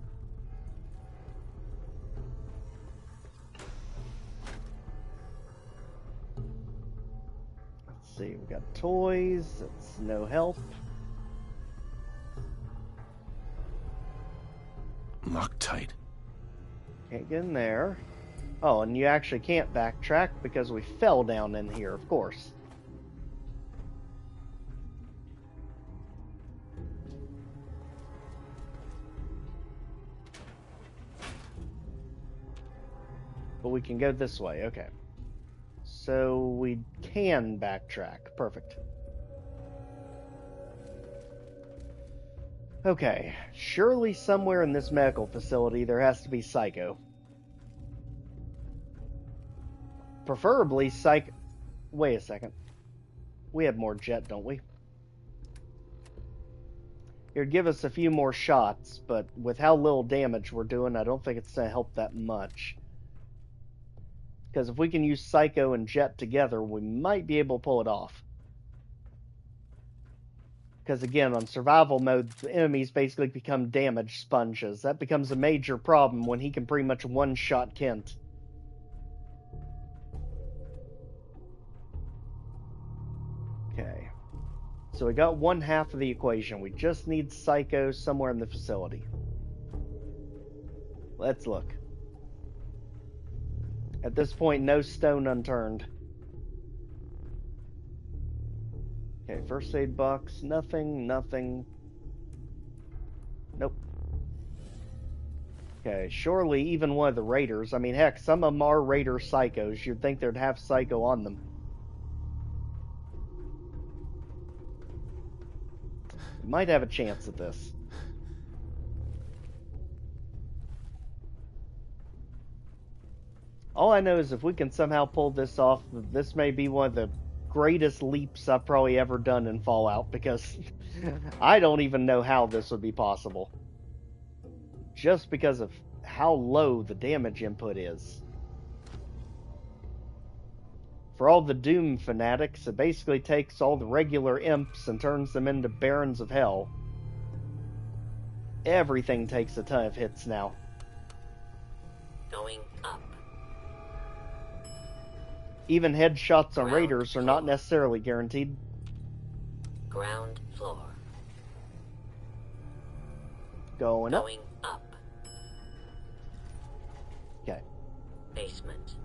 Let's see, we got toys, that's no help. Locked tight. Can't get in there. Oh, and you actually can't backtrack because we fell down in here, of course. But we can go this way, okay. So we can backtrack. Perfect. Okay, surely somewhere in this medical facility there has to be Psycho. Preferably Psycho... Wait a second. We have more jet, don't we? It'd give us a few more shots, but with how little damage we're doing, I don't think it's going to help that much. Because if we can use Psycho and Jet together, we might be able to pull it off. Because again, on survival mode, the enemies basically become damage sponges. That becomes a major problem when he can pretty much one-shot Kent. Okay. So we got one half of the equation. We just need Psycho somewhere in the facility. Let's look. At this point, no stone unturned. Okay, first aid box, nothing. Nope. Okay, surely even one of the raiders, I mean, heck, some of them are raider psychos. You'd think they'd have Psycho on them. Might have a chance at this. All I know is if we can somehow pull this off, this may be one of the greatest leaps I've probably ever done in Fallout, because I don't even know how this would be possible. Just because of how low the damage input is. For all the Doom fanatics, it basically takes all the regular imps and turns them into Barons of Hell. Everything takes a ton of hits now. Going up. Even headshots on raiders are not necessarily guaranteed. Ground floor. Going up. Okay. Basement.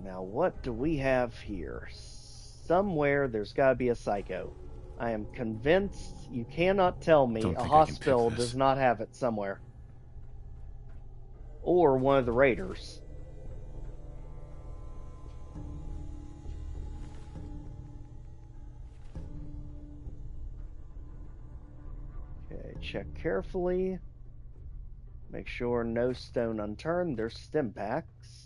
Now what do we have here? Somewhere there's got to be a Psycho. I am convinced you cannot tell me a hospital does not have it somewhere. Or one of the raiders. Okay, check carefully. Make sure no stone unturned. There's stim packs.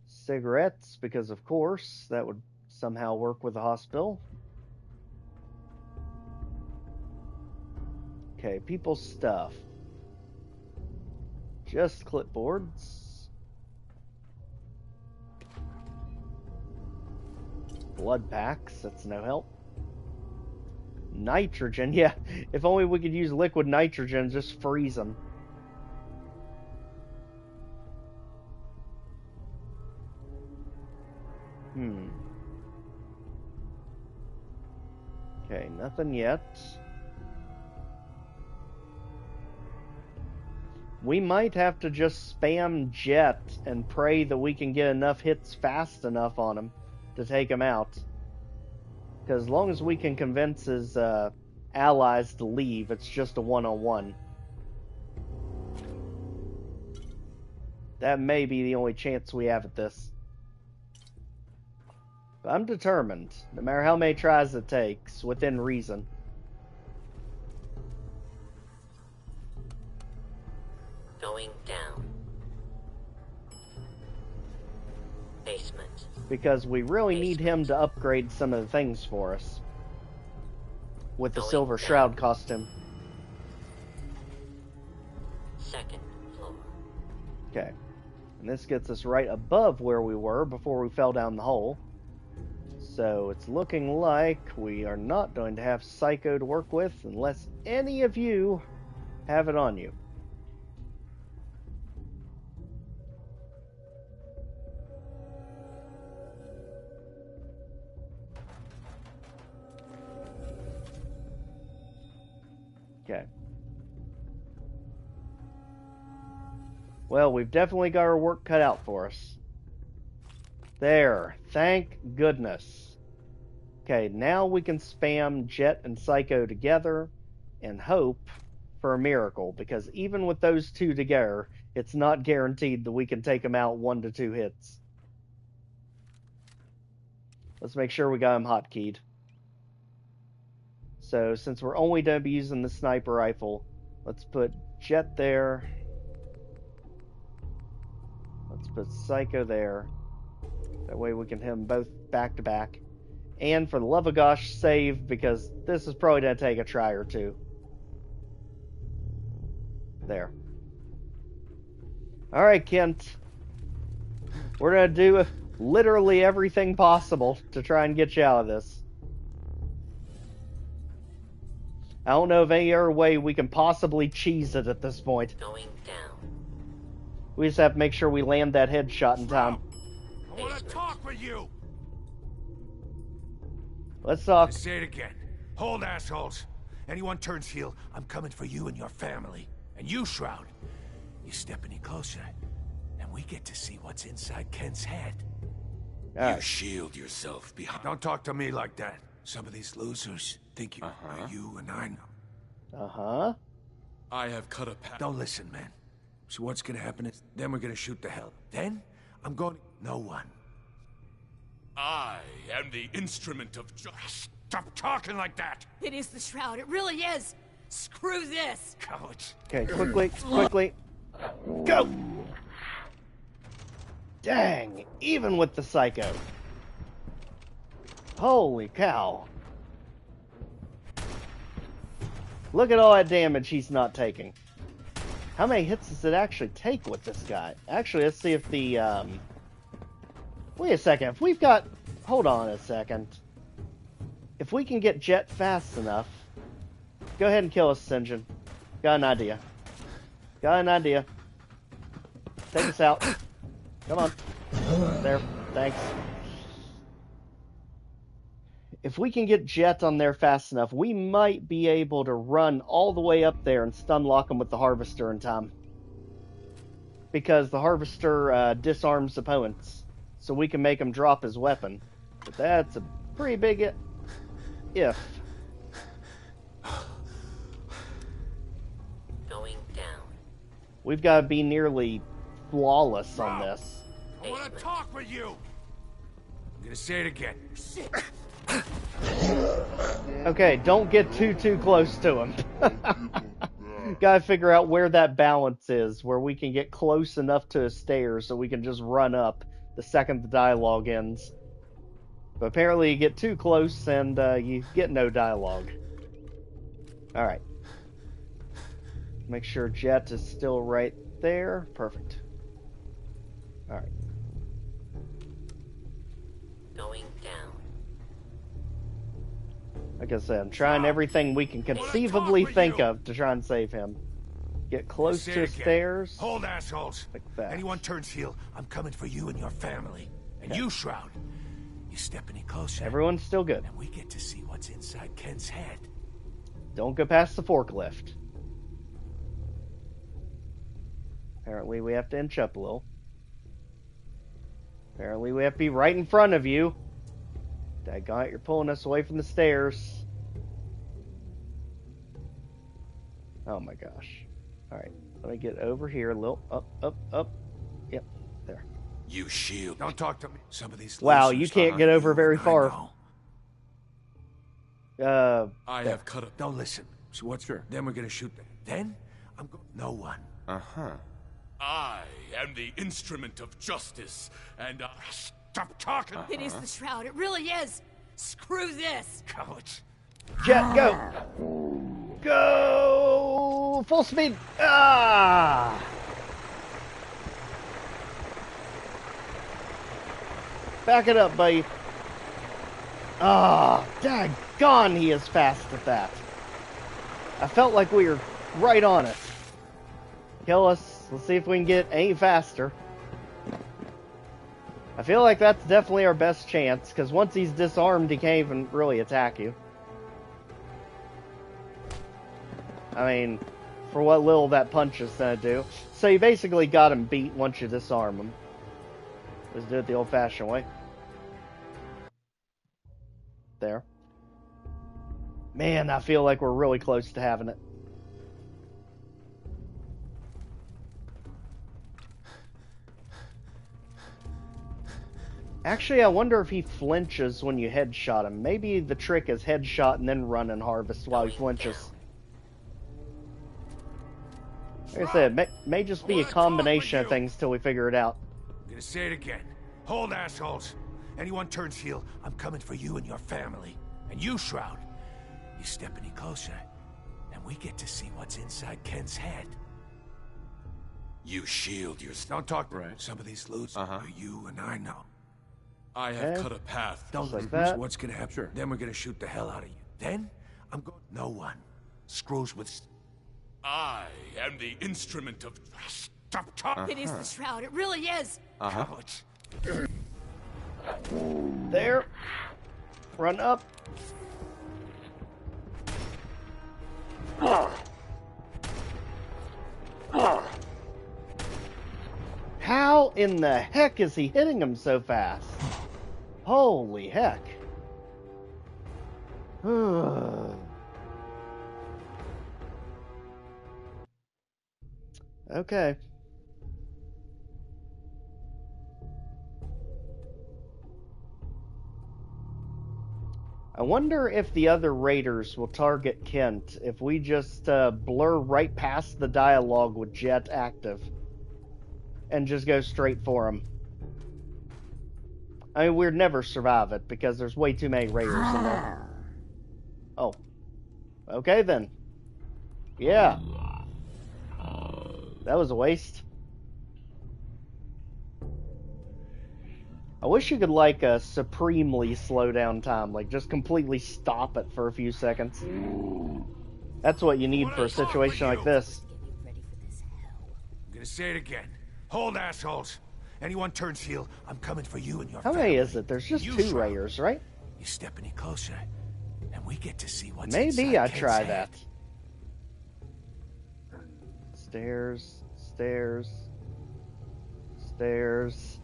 Cigarettes, because of course, that would somehow work with the hospital. Okay, people's stuff. Just clipboards. Blood packs, that's no help. Nitrogen, yeah. If only we could use liquid nitrogen, just freeze them. Okay, nothing yet. We might have to just spam Jet and pray that we can get enough hits fast enough on him to take him out. Because as long as we can convince his allies to leave, it's just a one-on-one. That may be the only chance we have at this. But I'm determined, no matter how many tries it takes, within reason. Going down. Basement. Because we really need him to upgrade some of the things for us. With the Silver Shroud costume. Second floor. Okay. And this gets us right above where we were before we fell down the hole. So it's looking like we are not going to have Psycho to work with unless any of you have it on you. Okay. Well, we've definitely got our work cut out for us. There. Thank goodness. Okay, now we can spam Jet and Psycho together and hope for a miracle, because even with those two together, it's not guaranteed that we can take them out 1 to 2 hits. Let's make sure we got him hotkeyed. So, since we're only going to be using the sniper rifle, let's put Jet there. Let's put Psycho there. That way we can hit them both back to back. And for the love of gosh, save, because this is probably going to take a try or two. There. Alright, Kent. We're going to do literally everything possible to try and get you out of this. I don't know of any other way we can possibly cheese it at this point. Going down. We just have to make sure we land that headshot in time. I want to talk with you. Let's talk. Say it again. Hold, assholes. Anyone turns heel, I'm coming for you and your family. And you, Shroud, you step any closer, and we get to see what's inside Kent's head. You shield yourself behind... Don't talk to me like that. Some of these losers think you are you and I know. Uh-huh. I have cut a path. Don't listen, man. So what's gonna happen is, then we're gonna shoot the hell. Then, I'm going to... No one. I am the instrument of justice. Stop talking like that! It is the Shroud. It really is. Screw this. Cowards. Okay, quickly. Go! Dang, even with the Psycho. Holy cow. Look at all that damage he's not taking. How many hits does it actually take with this guy? Actually, let's see if the, Wait a second, if we've got... Hold on a second. If we can get Jet fast enough... Go ahead and kill us, Sinjin. Got an idea. Take us out. Come on. There. Thanks. If we can get Jet on there fast enough, we might be able to run all the way up there and stun lock him with the Harvester in time. Because the Harvester disarms opponents. So we can make him drop his weapon. But that's a pretty big if. Going down. We've got to be nearly flawless on this. I want to talk with you! I'm gonna say it again. Okay, don't get too close to him. Gotta figure out where that balance is, where we can get close enough to a stair so we can just run up the second the dialogue ends. But apparently you get too close and you get no dialogue. Alright. Make sure Jet is still right there. Perfect. Alright. Going down. Like I said, I'm trying everything we can conceivably think of to try and save him. Get close to the stairs. Hold, assholes. Like that. Anyone turns heel, I'm coming for you and your family. And you, Shroud, you step any closer. Everyone's still good. And we get to see what's inside Kent's head. Don't go past the forklift. Apparently we have to inch up a little. Apparently we have to be right in front of you. Daggone it, you're pulling us away from the stairs. Oh my gosh. Alright, let me get over here a little. Up. Yep, there. You shield. Don't talk to me. Some of these wow, you can't get over very far. I have cut up. Don't listen. So what's then we're gonna shoot them. Then I'm going. No one. I am the instrument of justice, and I... Stop talking! It is the Shroud. It really is. Screw this. Cowards. Jet, go! Go! Full speed! Ah! Back it up, buddy. Ah, daggone, he is fast at that. I felt like we were right on it. Kill us. Let's see if we can get any faster. I feel like that's definitely our best chance, because once he's disarmed, he can't even really attack you. I mean, for what little that punch is gonna do. So you basically got him beat once you disarm him. Let's do it the old-fashioned way. There. Man, I feel like we're really close to having it. Actually, I wonder if he flinches when you headshot him. Maybe the trick is headshot and then run and harvest while he flinches. Like I said, may just be a combination of things till we figure it out. I'm gonna say it again. Hold, assholes. Anyone turns heel, I'm coming for you and your family. And you, Shroud, you step any closer, and we get to see what's inside Kent's head. You shield yourself. Don't talk to some of these loots are you and I know. I have cut a path. Don't like lose that. what's gonna happen. Sure. Then we're gonna shoot the hell out of you. Then, I'm going... No one screws with... I am the instrument of... Stop talking! It is the Shroud. It really is. Cowards. There. Run up. How in the heck is he hitting him so fast? Holy heck. Okay. I wonder if the other raiders will target Kent if we just blur right past the dialogue with Jet active and just go straight for him. I mean, we'd never survive it because there's way too many raiders in there. Oh. Okay then. Yeah. That was a waste. I wish you could, like, supremely slow down time. Like, just completely stop it for a few seconds. That's what you need for a situation like this. I'm gonna say it again. Hold, assholes. Anyone turns heel, I'm coming for you and your How family. many is it? There's just two raiders, right? You step any closer, and we get to see what's Maybe I inside try Kent's that. head. Stairs, stairs, stairs.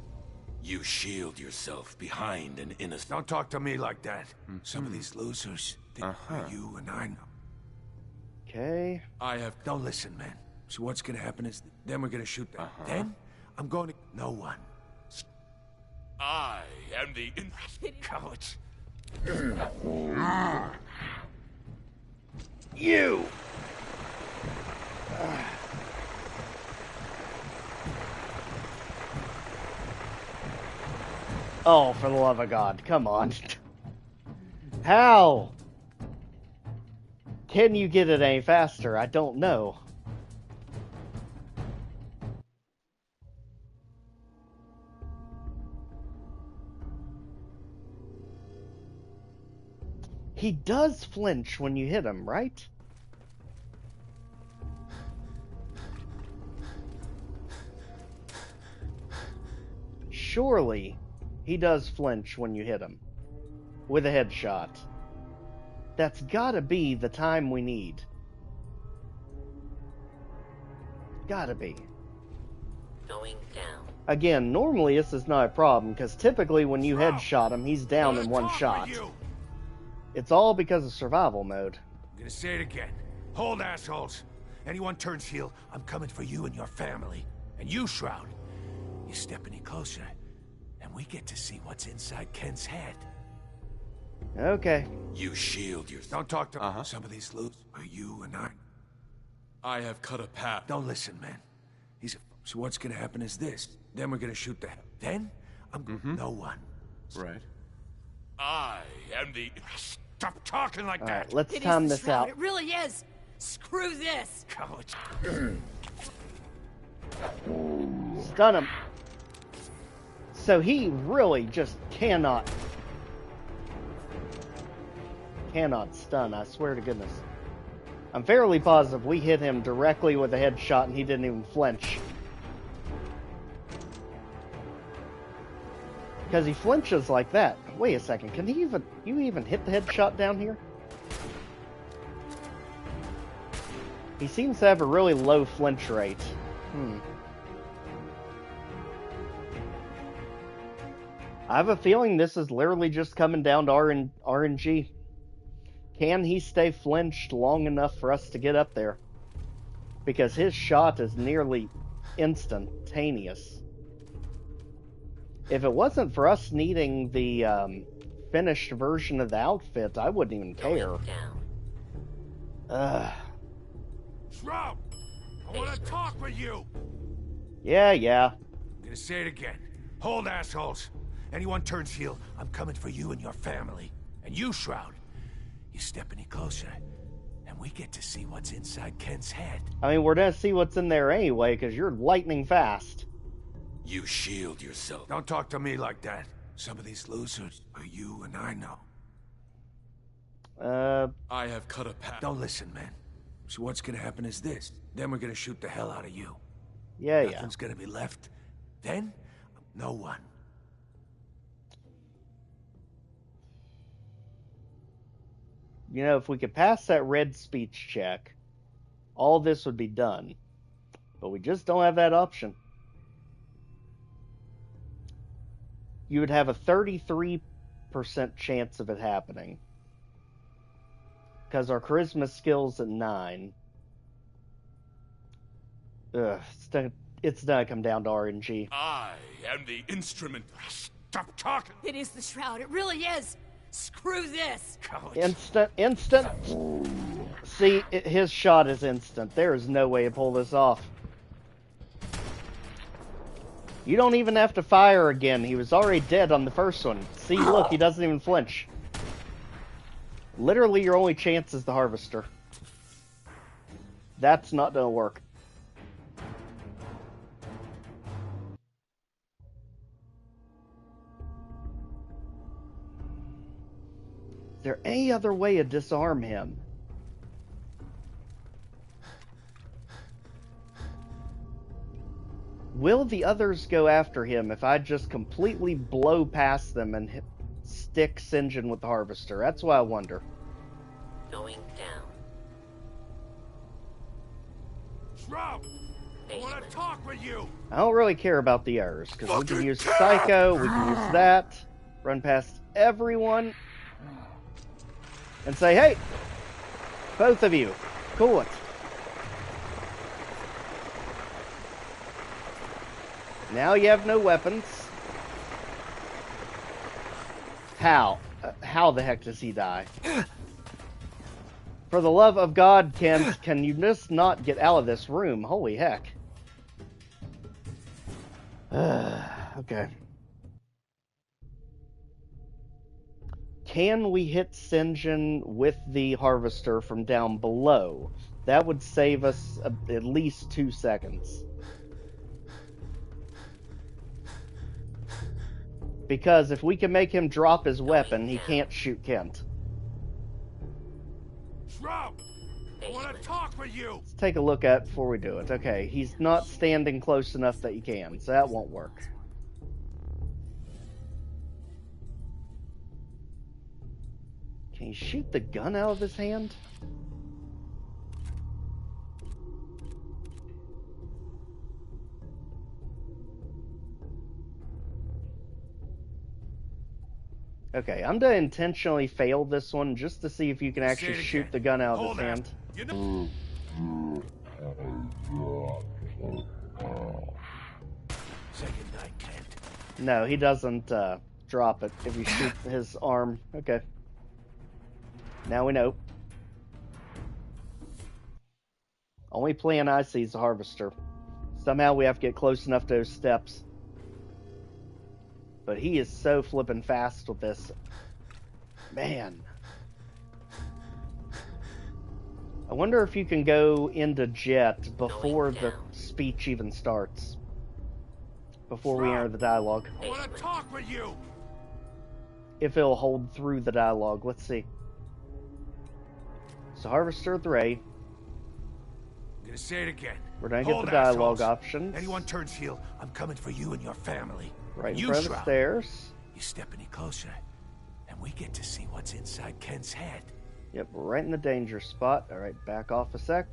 You shield yourself behind an innocent... Don't talk to me like that. Some of these losers think you and I know. Okay. I have... Don't listen, man. So what's gonna happen is, then we're gonna shoot them. Then, I'm going to... No one. I am the... Cowards. You! Oh, for the love of God, come on. How? Can you get it any faster? I don't know. He does flinch when you hit him, right? Surely, he does flinch when you hit him. With a headshot. That's gotta be the time we need. Gotta be. Going down. Again, normally this is not a problem, because typically when you headshot him, he's down in one shot. It's all because of survival mode. I'm gonna say it again. Hold, assholes. Anyone turns heel, I'm coming for you and your family. And you, Shroud, you step any closer, and we get to see what's inside Kent's head. Okay. You shield yourself. Don't talk to some of these losers are you and I. I have cut a path. Don't listen, man. He's a... So what's gonna happen is this. Then we're gonna shoot the... Then? No one. Right. I am the... Stop talking like All that! right, let's It is time the this shroud. out. It really is. Screw this. Stun him. So he really just cannot stun, I swear to goodness. I'm fairly positive we hit him directly with a headshot and he didn't even flinch. Because he flinches like that. Wait a second, can you even hit the headshot down here? He seems to have a really low flinch rate. I have a feeling this is literally just coming down to RNG. Can he stay flinched long enough for us to get up there? Because his shot is nearly instantaneous. If it wasn't for us needing the finished version of the outfit, I wouldn't even care. Shroud! I want to talk with you! Yeah. I'm gonna say it again. Hold, assholes. Anyone turns heel, I'm coming for you and your family. And you, Shroud, you step any closer, and we get to see what's inside Kent's head. I mean, we're gonna see what's in there anyway, because you're lightning fast. You shield yourself. Don't talk to me like that. Some of these losers are you and I know. I have cut a path. Don't listen, man. So what's gonna happen is this. Then we're gonna shoot the hell out of you. Yeah. Nothing's gonna be left. Then, no one. You know, if we could pass that red speech check, all this would be done. But we just don't have that option. You would have a 33% chance of it happening. Because our charisma skill's at 9. Ugh, it's gonna come down to RNG. I am the instrument. Stop talking! It is the shroud. It really is. Screw this. Instant. See, his shot is instant. There is no way to pull this off. You don't even have to fire again. He was already dead on the first one. See, look, he doesn't even flinch. Literally, your only chance is the harvester. That's not gonna work. Is there any other way to disarm him? Will the others go after him if I just completely blow past them and stick St. John with the harvester? That's what I wonder. Going down. Shroud! I want to talk with you! I don't really care about the errors, because we can use Psycho, we can use that, run past everyone, and say, hey, both of you, cool it. Now you have no weapons. How? How the heck does he die? For the love of God, Kent, can you just not get out of this room? Holy heck. Okay. Can we hit St. John with the harvester from down below? That would save us at least 2 seconds. Because if we can make him drop his weapon, he can't shoot Kent. Shroud! I want to talk with you! Let's take a look at it before we do it. Okay, he's not standing close enough that you can, so that won't work. Can you shoot the gun out of his hand? Okay, I'm gonna intentionally fail this one just to see if you can actually shoot the gun out of his hand. You know... Second night, Kent. No, he doesn't drop it if you shoot his arm. Okay. Now we know. Only plan I see is the harvester. Somehow we have to get close enough to those steps. But he is so flippin' fast with this. Man. I wonder if you can go into Jet before the speech even starts. Before we enter the dialogue. I want to talk with you! If it'll hold through the dialogue. Let's see. So Harvester of the Ray. I'm gonna say it again. We're gonna get the dialogue assholes. options. Anyone turns heel, I'm coming for you and your family. Right in you, front of the Shroud, stairs. You step any closer, and we get to see what's inside Kent's head. Yep, we're right in the danger spot. Alright, back off a sec.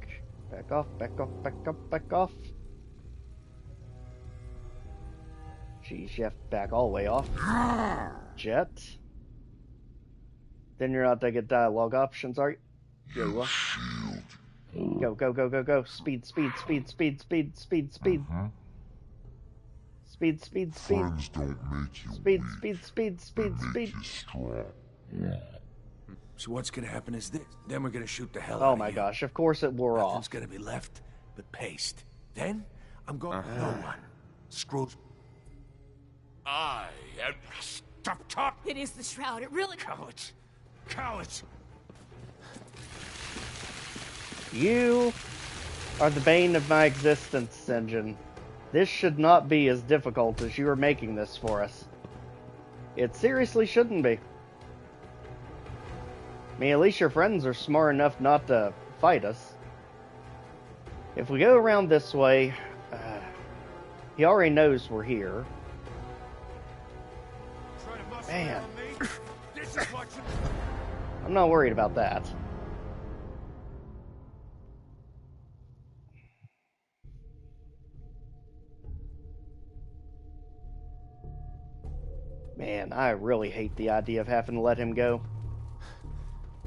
Back off, back off, back off, back off. Jeez, you have to back all the way off. Jet. Then you're not to get dialogue options, are you? Yeah, you are. Go, go, go, go, go. Speed, speed, speed, speed, speed, speed, speed. Speed, speed, speed. Friends don't make you speed, weak. speed, speed, speed, They speed. make you strong. So what's gonna happen is this. Then we're gonna shoot the hell out Oh of my you. gosh, of course it wore Nothing's off. gonna be left but paste. Then, I'm going no one. Screws. I am... Stop talking! It is the Shroud. It really... Cowards! Cowards! You are the bane of my existence, Engine. This should not be as difficult as you are making this for us. It seriously shouldn't be. I mean, at least your friends are smart enough not to fight us. If we go around this way, he already knows we're here. Man. I'm not worried about that. Man, I really hate the idea of having to let him go.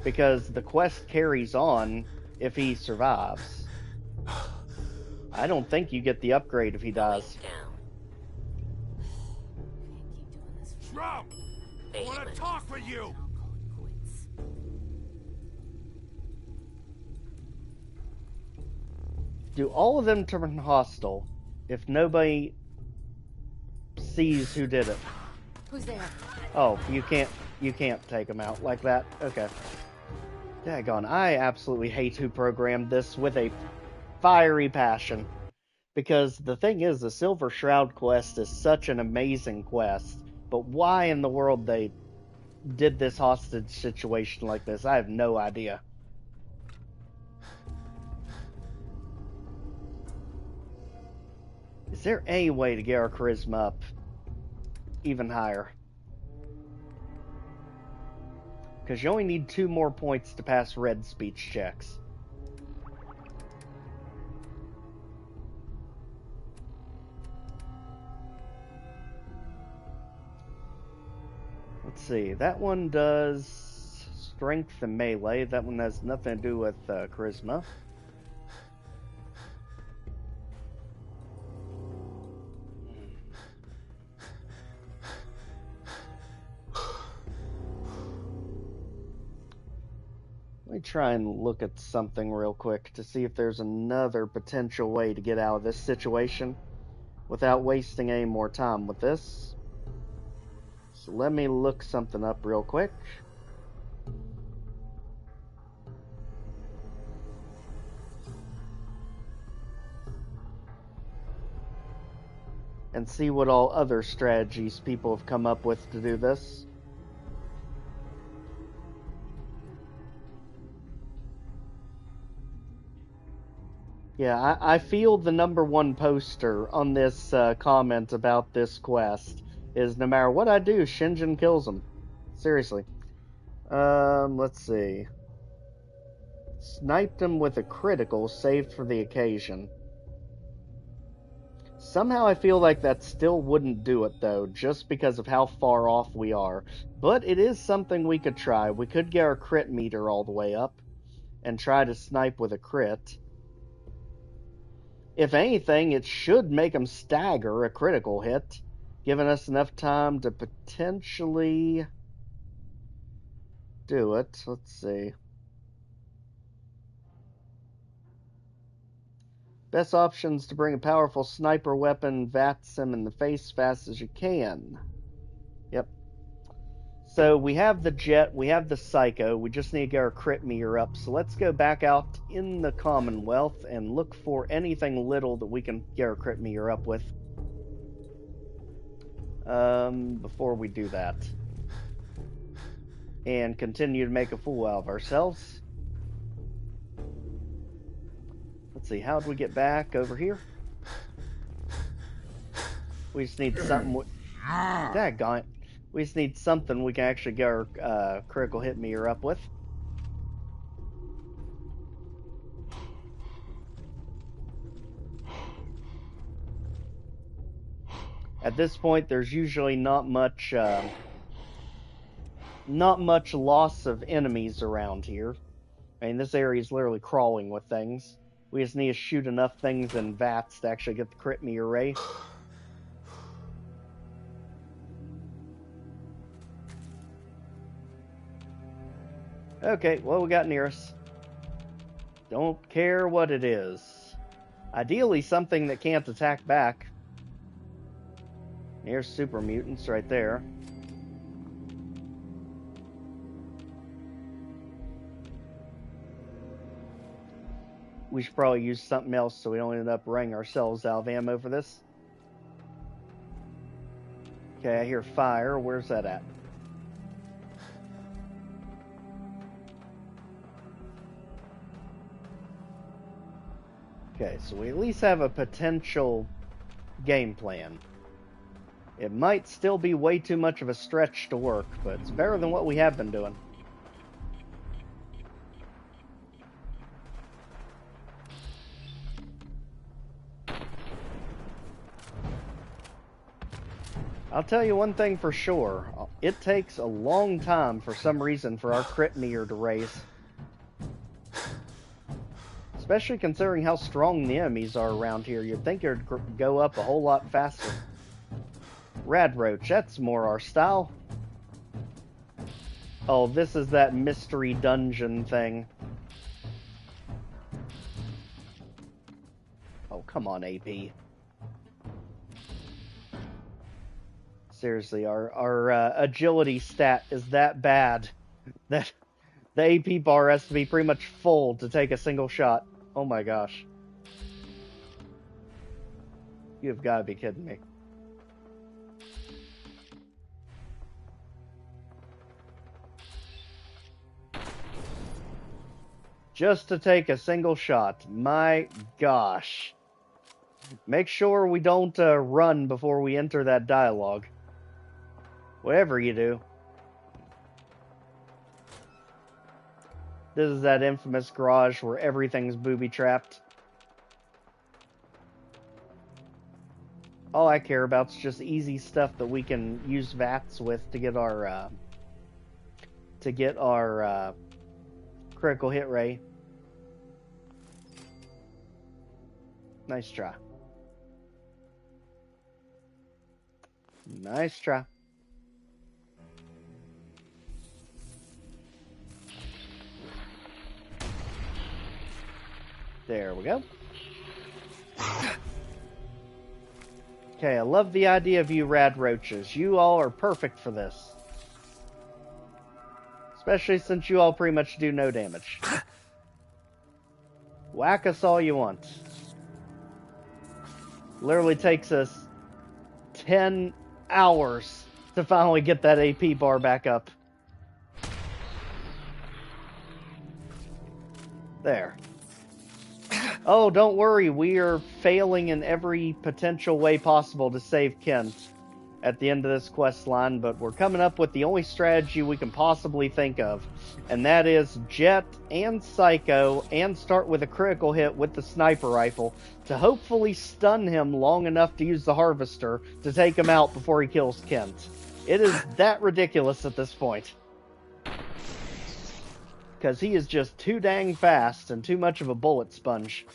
Because the quest carries on if he survives. I don't think you get the upgrade if he dies. Shroud! I want to talk with you! Do all of them turn hostile if nobody sees who did it? Who's there? Oh, you can't take them out like that? Okay. Daggone, I absolutely hate who programmed this with a fiery passion. Because the thing is, the Silver Shroud quest is such an amazing quest, but why in the world they did this hostage situation like this, I have no idea. Is there any way to get our charisma up even higher? Because you only need 2 more points to pass red speech checks. Let's see, that one does strength and melee. That one has nothing to do with charisma. Let me try and look at something real quick to see if there's another potential way to get out of this situation without wasting any more time with this. So let me look something up real quick. And see what all other strategies people have come up with to do this. Yeah, I feel the #1 poster on this comment about this quest is no matter what I do, Shinjin kills him. Seriously. Let's see. Sniped him with a critical, saved for the occasion. Somehow I feel like that still wouldn't do it, though, just because of how far off we are. But it is something we could try. We could get our crit meter all the way up and try to snipe with a crit. If anything, it should make him stagger a critical hit, giving us enough time to potentially do it. Let's see. Best options to bring a powerful sniper weapon, vats him in the face fast as you can. Yep. So we have the jet, we have the psycho, we just need to get our crit meter up. So let's go back out in the Commonwealth and look for anything little that we can get our crit meter up with. Before we do that. And continue to make a fool out of ourselves. Let's see, how'd we get back over here? We just need something. Daggone it. We just need something we can actually get our critical hit meter up with. At this point, there's usually not much loss of enemies around here. I mean, this area is literally crawling with things. We just need to shoot enough things in vats to actually get the crit meter ray. Okay, what we got near us? Don't care what it is. Ideally, something that can't attack back. Here's super mutants right there. We should probably use something else so we don't end up running ourselves out of ammo for this. Okay, I hear fire. Where's that at? Okay, so we at least have a potential game plan. It might still be way too much of a stretch to work, but it's better than what we have been doing. I'll tell you one thing for sure. It takes a long time for some reason for our crit meter to raise. Especially considering how strong the enemies are around here. You'd think it'd go up a whole lot faster. Rad Roach, that's more our style. Oh, this is that mystery dungeon thing. Oh, come on, AP. Seriously, our agility stat is that bad that the AP bar has to be pretty much full to take a single shot. Oh my gosh. You've got to be kidding me. Just to take a single shot. My gosh. Make sure we don't run before we enter that dialogue. Whatever you do. This is that infamous garage where everything's booby-trapped. All I care about is just easy stuff that we can use vats with to get our critical hit ray. Nice try. Nice try. There we go. Okay, I love the idea of you rad roaches. You all are perfect for this. Especially since you all pretty much do no damage. Whack us all you want. Literally takes us 10 hours to finally get that AP bar back up. There. Oh, don't worry, we are failing in every potential way possible to save Kent at the end of this quest line, but we're coming up with the only strategy we can possibly think of, and that is Jet and Psycho, and start with a critical hit with the sniper rifle to hopefully stun him long enough to use the harvester to take him out before he kills Kent. It is that ridiculous at this point. Because he is just too dang fast and too much of a bullet sponge.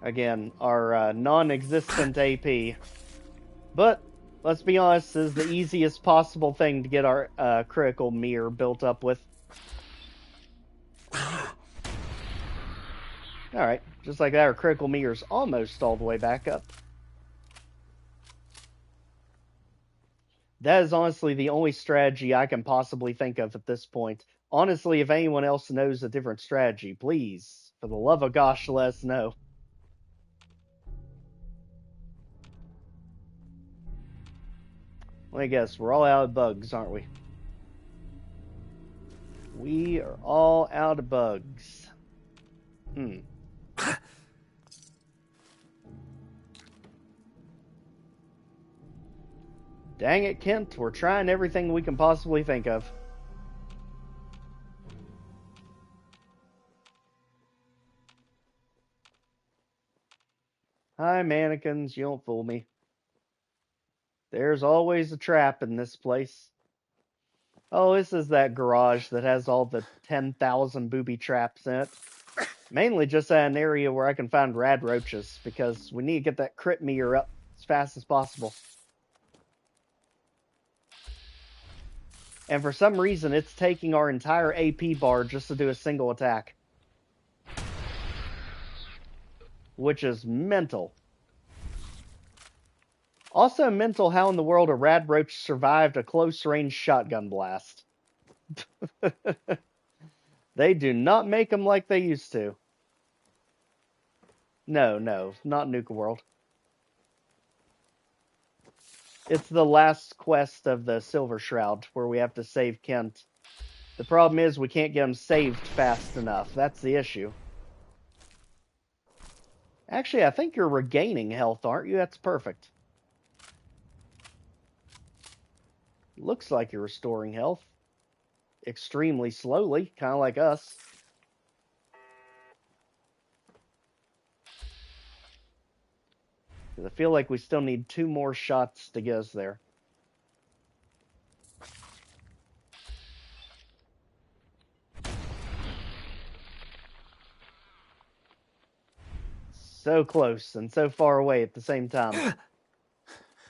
Again, our non-existent AP. But let's be honest, this is the easiest possible thing to get our critical mirror built up with. Alright, just like that, our critical mirror's almost all the way back up. That is honestly the only strategy I can possibly think of at this point. Honestly, if anyone else knows a different strategy, please, for the love of gosh, let us know. Well, I guess we're all out of bugs, aren't we? We are all out of bugs. Dang it, Kent, we're trying everything we can possibly think of. Hi, mannequins, you don't fool me. There's always a trap in this place. Oh, this is that garage that has all the 10,000 booby traps in it. Mainly just at an area where I can find rad roaches, because we need to get that crit meter up as fast as possible. And for some reason, it's taking our entire AP bar just to do a single attack. Which is mental. Also mental how in the world a rad roach survived a close-range shotgun blast. They do not make them like they used to. No, not Nuka World. It's the last quest of the Silver Shroud, where we have to save Kent. The problem is we can't get him saved fast enough. That's the issue. Actually, I think you're regaining health, aren't you? That's perfect. Looks like you're restoring health. Extremely slowly, kind of like us. I feel like we still need 2 more shots to get us there. So close and so far away at the same time.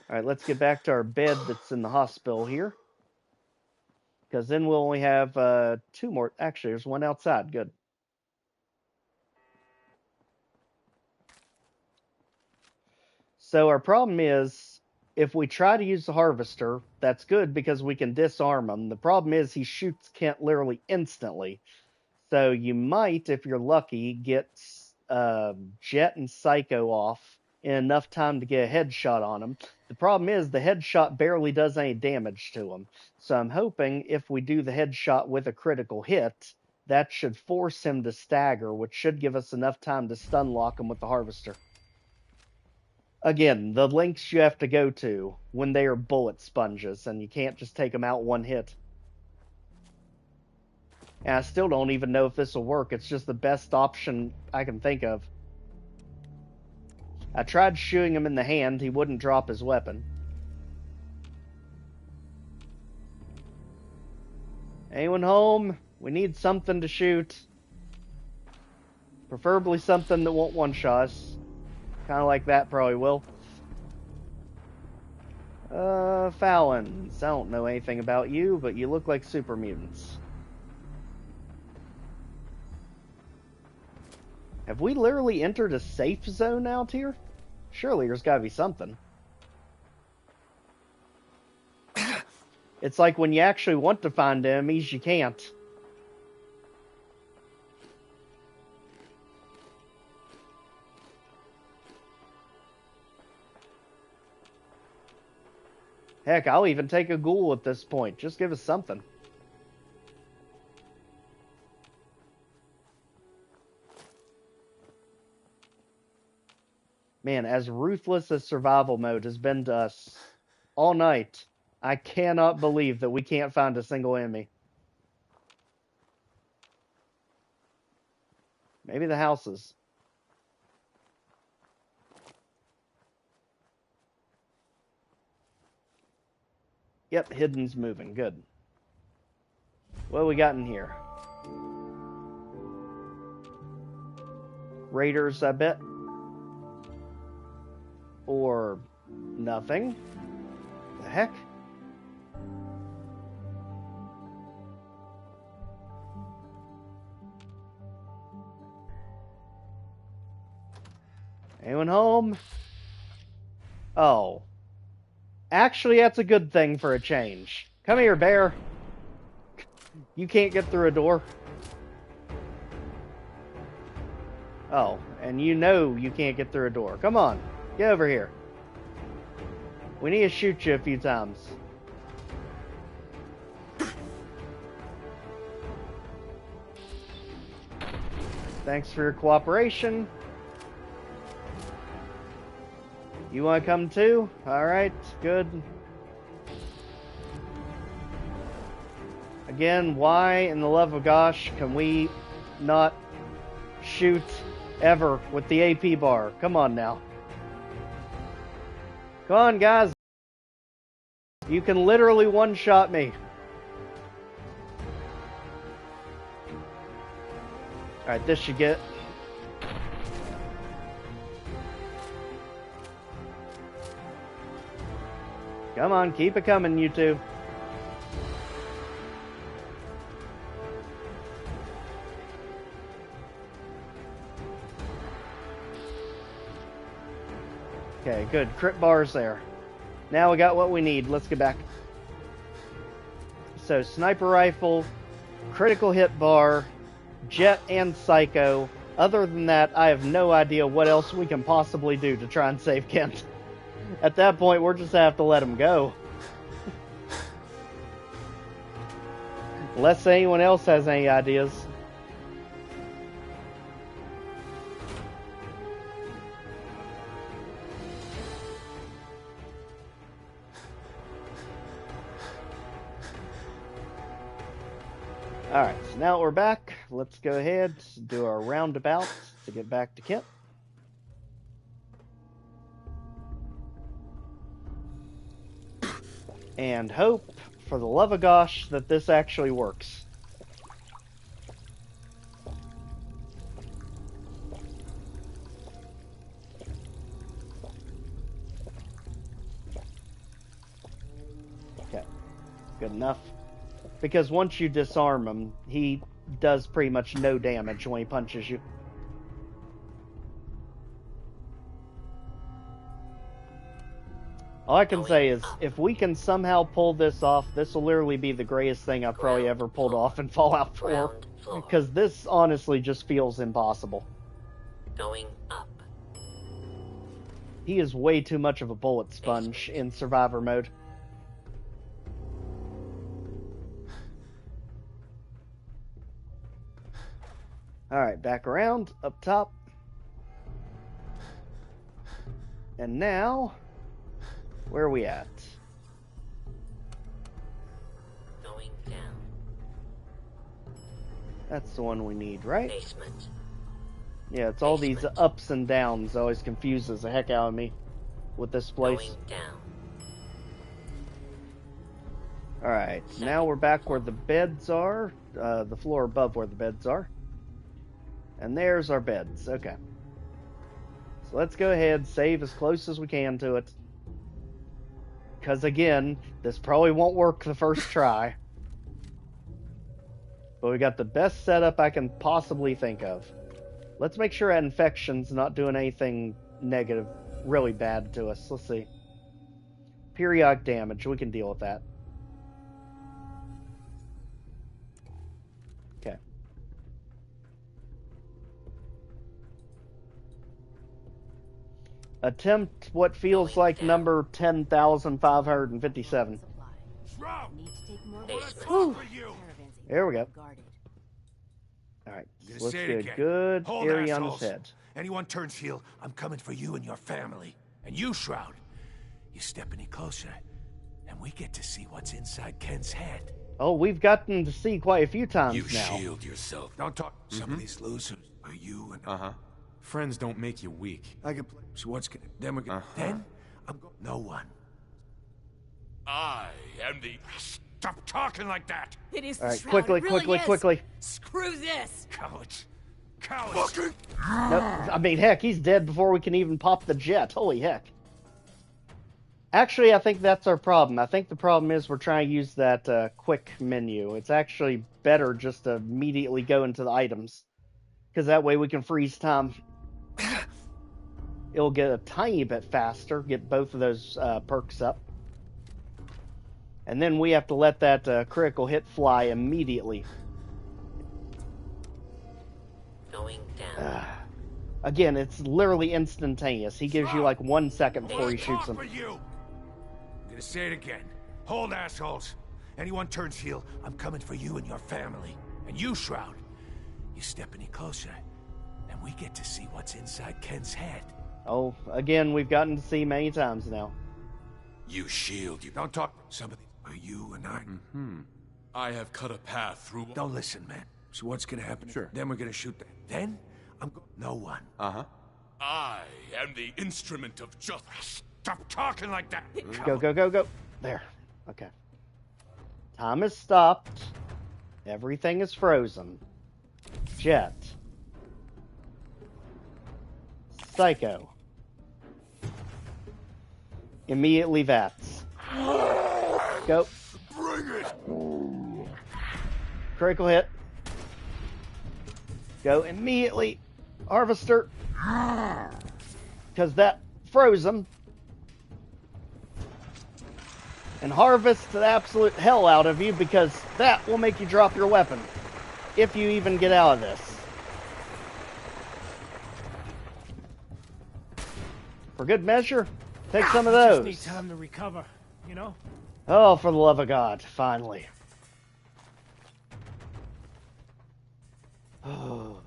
Alright, let's get back to our bed that's in the hospital here. Because then we'll only have 2 more. Actually, there's one outside. Good. So our problem is, if we try to use the harvester, that's good because we can disarm him. The problem is he shoots Kent literally instantly. So you might, if you're lucky, get Jet and Psycho off in enough time to get a headshot on him. The problem is the headshot barely does any damage to him. So I'm hoping if we do the headshot with a critical hit, that should force him to stagger, which should give us enough time to stun lock him with the harvester. Again, the links you have to go to when they are bullet sponges, and you can't just take them out one hit. And I still don't even know if this will work. It's just the best option I can think of. I tried shooting him in the hand. He wouldn't drop his weapon. Anyone home? We need something to shoot. Preferably something that won't one-shot us. Kind of like that probably will. Fallons. I don't know anything about you, but you look like super mutants. Have we literally entered a safe zone out here? Surely there's gotta be something. It's like when you actually want to find enemies, you can't. Heck, I'll even take a ghoul at this point. Just give us something. Man, as ruthless as survival mode has been to us all night, I cannot believe that we can't find a single enemy. Maybe the houses. Yep, hidden's moving. Good. What do we got in here? Raiders, I bet. Or nothing. the heck? Anyone home? Oh. Actually, that's a good thing for a change. Come here, bear. You can't get through a door. Oh, and you know you can't get through a door. Come on, get over here. We need to shoot you a few times. Thanks for your cooperation. You want to come too? Alright, good. Again, why in the love of gosh can we not shoot ever with the AP bar? Come on now. Come on, guys. You can literally one-shot me. Alright, this should get... Come on, keep it coming, you two. Okay, good. Crit bar's there. Now we got what we need. Let's get back. So, sniper rifle, critical hit bar, jet, and psycho. Other than that, I have no idea what else we can possibly do to try and save Kent. At that point, we're just have to let him go. Unless anyone else has any ideas. Alright, so now we're back. Let's go ahead and do our roundabout to get back to Kent. And hope, for the love of gosh, that this actually works. Okay, good enough. Because once you disarm him, he does pretty much no damage when he punches you. All I can say is, if we can somehow pull this off, this will literally be the greatest thing I've probably ever pulled off in Fallout 4. Because this honestly just feels impossible. Going up. He is way too much of a bullet sponge in Survivor mode. Alright, back around, up top. And now... where are we at? Going down. That's the one we need, right? Basement. Yeah, it's all these ups and downs always confuses the heck out of me with this place. Going down. Alright, now we're back where the beds are. The floor above where the beds are. And there's our beds. Okay. So let's go ahead, save as close as we can to it. Because again, this probably won't work the first try. But we got the best setup I can possibly think of. Let's make sure that infection's not doing anything negative, really bad to us. Let's see. Periodic damage, we can deal with that. Okay. Attempt what feels like number 10,557. There we go. Alright, so let's get a good area on his head. Anyone turns heel, I'm coming for you and your family. And you, Shroud, you step any closer, and we get to see what's inside Kent's head. Oh, we've gotten to see quite a few times now. You shield yourself. Don't talk. Some of these losers are you and... Friends don't make you weak. I can play. So what's gonna... Then we're gonna... Then, I'm going... No one. I am the... Stop talking like that! It is All right, Shroud. quickly, It really quickly, is. quickly. Screw this! Cowards. Cowards. No, I mean, heck, he's dead before we can even pop the jet. Holy heck. Actually, I think that's our problem. I think the problem is we're trying to use that quick menu. It's actually better just to immediately go into the items, because that way we can freeze time. It'll get a tiny bit faster, get both of those perks up. And then we have to let that critical hit fly immediately. Going down. Again, it's literally instantaneous. He gives you like 1 second before he shoots him. I'm gonna say it again. Hold, assholes. Anyone turns heel, I'm coming for you and your family. And you, Shroud, you step any closer, and we get to see what's inside Kent's head. Oh, again, we've gotten to see many times now. You shield, you... Don't talk. Somebody, are you and I? I have cut a path through... Don't listen, man. So what's gonna happen? Sure. Then we're gonna shoot them. Then, no one. Uh-huh. I am the instrument of justice. Stop talking like that. Go, go, go, go. There. Okay. Time has stopped. Everything is frozen. Jet. Psycho. Immediately VATS. Go. Bring it. Critical hit. Go immediately. Harvester. Because that froze him. And harvest the absolute hell out of you, because that will make you drop your weapon. If you even get out of this. For good measure, take some of those. Just need time to recover, you know? Oh, for the love of God, finally. Oh.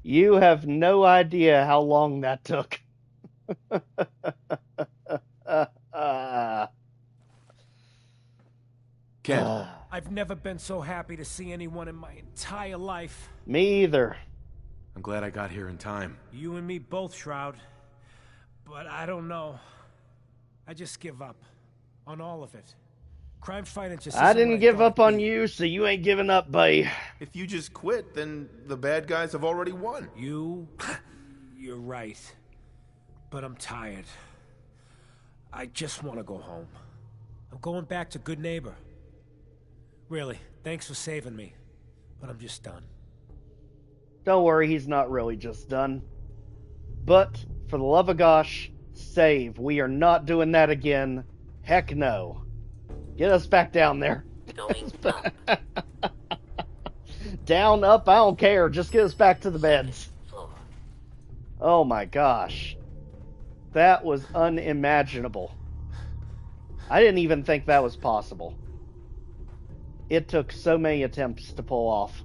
You have no idea how long that took. Ken. I've never been so happy to see anyone in my entire life. Me either. I'm glad I got here in time. You and me both, Shroud. But I don't know. I just give up. On all of it. Crime fighting just I isn't didn't what give thought up it'd on be. you, so you ain't giving up, buddy. If you just quit, then the bad guys have already won. You're right. But I'm tired. I just want to go home. I'm going back to Goodneighbor. Really, thanks for saving me. But I'm just done. Don't worry, he's not really just done. But, for the love of gosh, save. We are not doing that again. Heck no. Get us back down there. Going up. Down, up, I don't care. Just get us back to the beds. Floor. Oh my gosh. That was unimaginable. I didn't even think that was possible. It took so many attempts to pull off.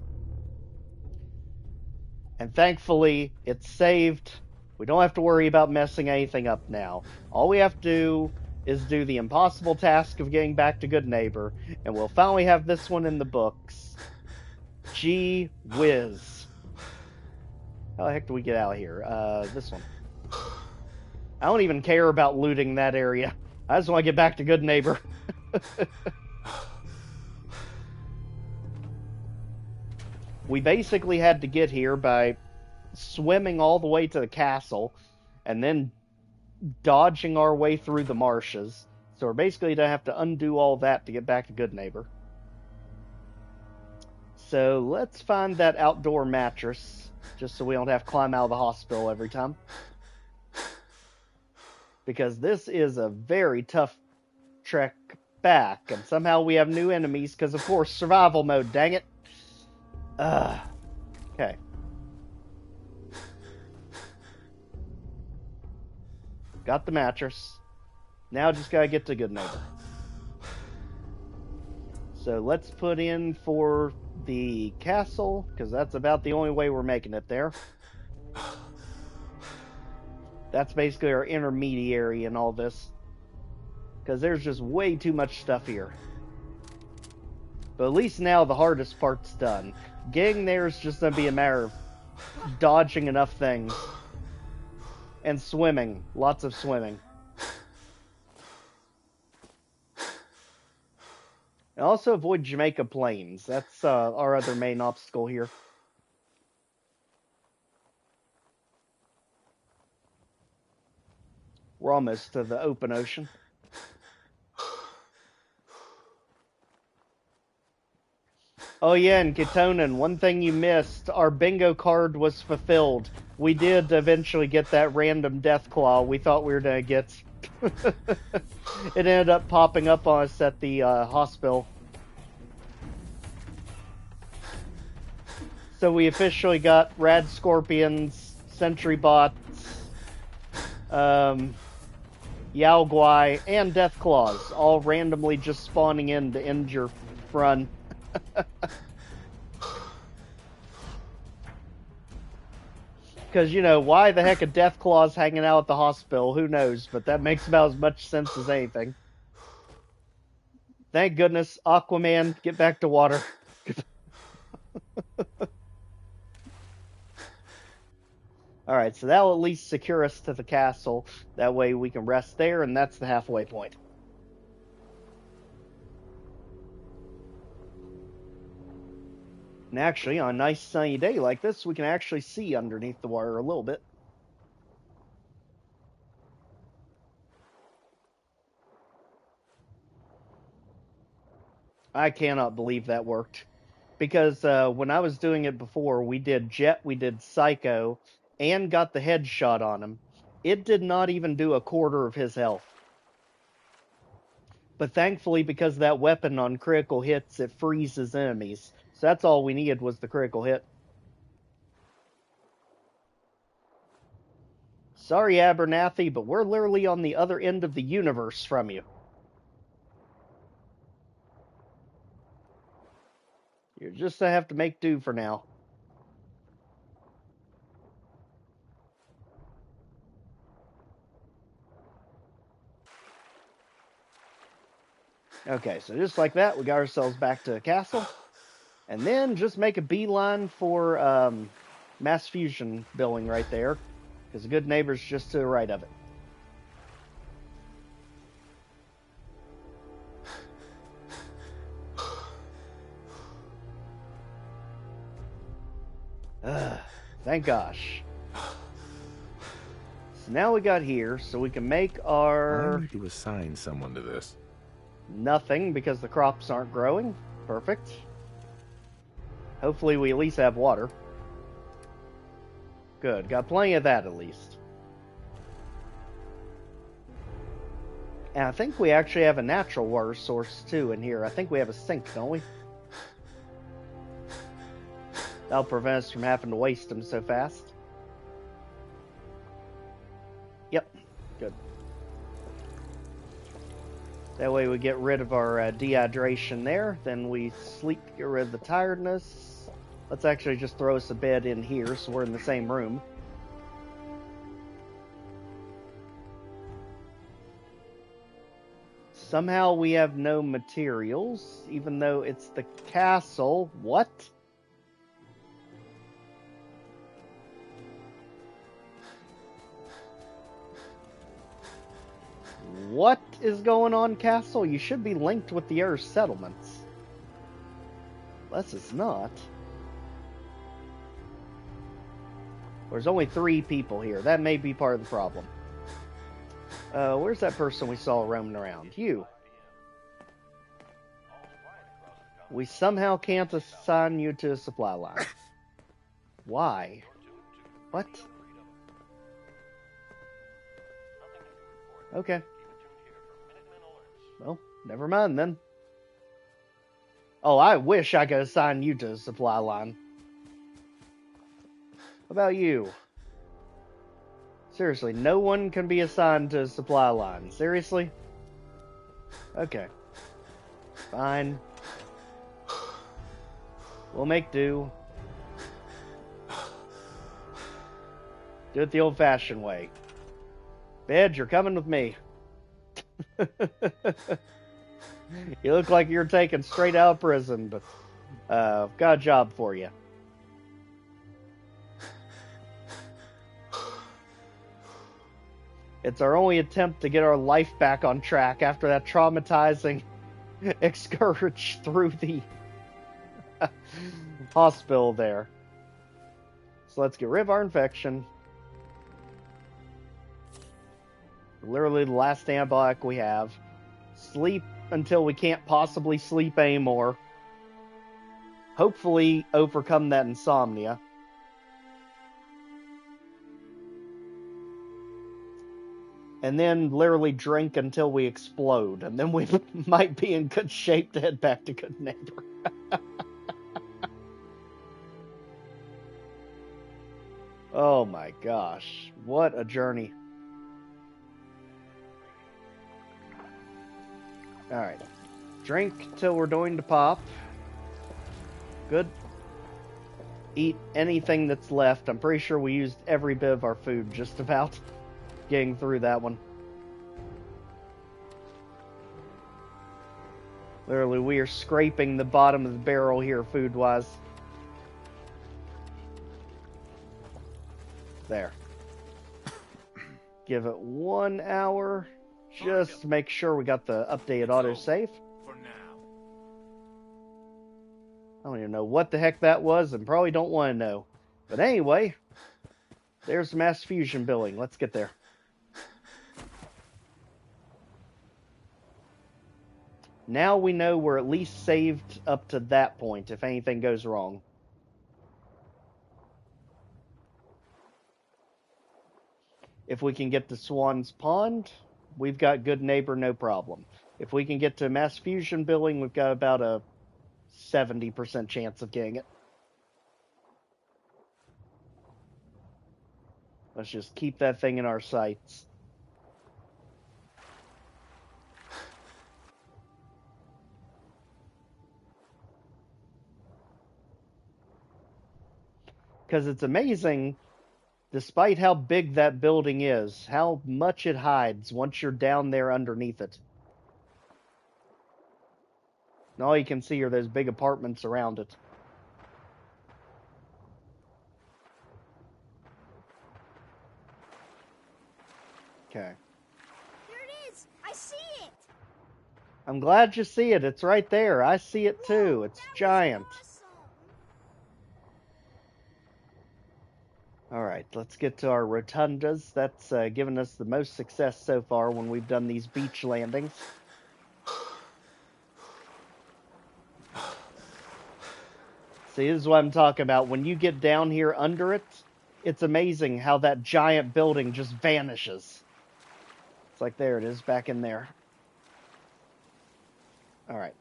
And thankfully, it's saved. We don't have to worry about messing anything up now. All we have to do is do the impossible task of getting back to Goodneighbor, and we'll finally have this one in the books. Gee whiz. How the heck do we get out of here? This one. I don't even care about looting that area. I just want to get back to Goodneighbor. We basically had to get here by swimming all the way to the castle and then dodging our way through the marshes. So we're basically going to have to undo all that to get back to Goodneighbor. So let's find that outdoor mattress, just so we don't have to climb out of the hospital every time. Because this is a very tough trek back, and somehow we have new enemies, because of course, survival mode, dang it. Okay. Got the mattress. Now just gotta get to Goodneighbor. So let's put in for the castle, because that's about the only way we're making it there. That's basically our intermediary in all this. Because there's just way too much stuff here. But at least now the hardest part's done. Getting there is just going to be a matter of dodging enough things. And swimming. Lots of swimming. And also avoid Jamaica Plains. That's our other main obstacle here. We're almost to the open ocean. Oh yeah, and Ketonin, one thing you missed, our bingo card was fulfilled. We did eventually get that random death claw we thought we were going to get. It ended up popping up on us at the hospital. So we officially got Rad Scorpions, Sentry Bots, Yao Guai, and Death Claws, all randomly just spawning in to end your run. Because, you know, why the heck a Death Claw's hanging out at the hospital? Who knows? But that makes about as much sense as anything. Thank goodness, Aquaman, get back to water. Alright, so that'll at least secure us to the castle. That way we can rest there, and that's the halfway point. And actually, on a nice sunny day like this, we can actually see underneath the water a little bit. I cannot believe that worked. Because when I was doing it before, we did Jet, we did Psycho, and got the headshot on him. It did not even do a quarter of his health. But thankfully, because that weapon on critical hits, it freezes enemies. So that's all we needed was the critical hit. Sorry, Abernathy, but we're literally on the other end of the universe from you. You're just gonna have to make do for now. Okay, so just like that, we got ourselves back to the castle. And then just make a beeline for Mass Fusion building right there. Because the Goodneighbor's just to the right of it. Thank gosh. So now we got here, so we can make our... I need to assign someone to this. Nothing, because the crops aren't growing. Perfect. Hopefully we at least have water. Good, got plenty of that at least. And I think we actually have a natural water source too in here. I think we have a sink, don't we? That'll prevent us from having to waste them so fast. Yep, good. That way we get rid of our dehydration there. Then we sleep to get rid of the tiredness. Let's actually just throw us a bed in here so we're in the same room. Somehow we have no materials, even though it's the castle. What? What is going on, castle? You should be linked with the other settlements. Unless it's not. There's only 3 people here. That may be part of the problem. Where's that person we saw roaming around? You. We somehow can't assign you to a supply line. Why? What? Okay. Well, never mind then. Oh, I wish I could assign you to a supply line. What about you? Seriously, no one can be assigned to a supply line. Seriously? Okay. Fine. We'll make do. Do it the old-fashioned way. Bed, you're coming with me. You look like you're taken straight out of prison, but I've got a job for you. It's our only attempt to get our life back on track after that traumatizing excursion through the hospital there. So let's get rid of our infection. Literally the last antibiotic we have. Sleep until we can't possibly sleep anymore. Hopefully overcome that insomnia. And then literally drink until we explode. And then we might be in good shape to head back to Goodneighbor. Oh my gosh. What a journey. Alright. Drink till we're going to pop. Good. Eat anything that's left. I'm pretty sure we used every bit of our food just about getting through that one. Literally, we are scraping the bottom of the barrel here food-wise. There. Give it 1 hour. Just to make sure we got the updated autosave. For now. I don't even know what the heck that was and probably don't want to know. But anyway, there's the mass fusion building. Let's get there. Now we know we're at least saved up to that point if anything goes wrong. If we can get to Swan's Pond, we've got Goodneighbor, no problem. If we can get to mass fusion building, we've got about a 70% chance of getting it. Let's just keep that thing in our sights. Because it's amazing, despite how big that building is, how much it hides once you're down there underneath it. And all you can see are those big apartments around it. Okay. There it is! I see it! I'm glad you see it. It's right there. I see it too. It's giant. Alright, let's get to our rotundas. That's given us the most success so far when we've done these beach landings. See, this is what I'm talking about. When you get down here under it, it's amazing how that giant building just vanishes. It's like, there it is, back in there. Alright.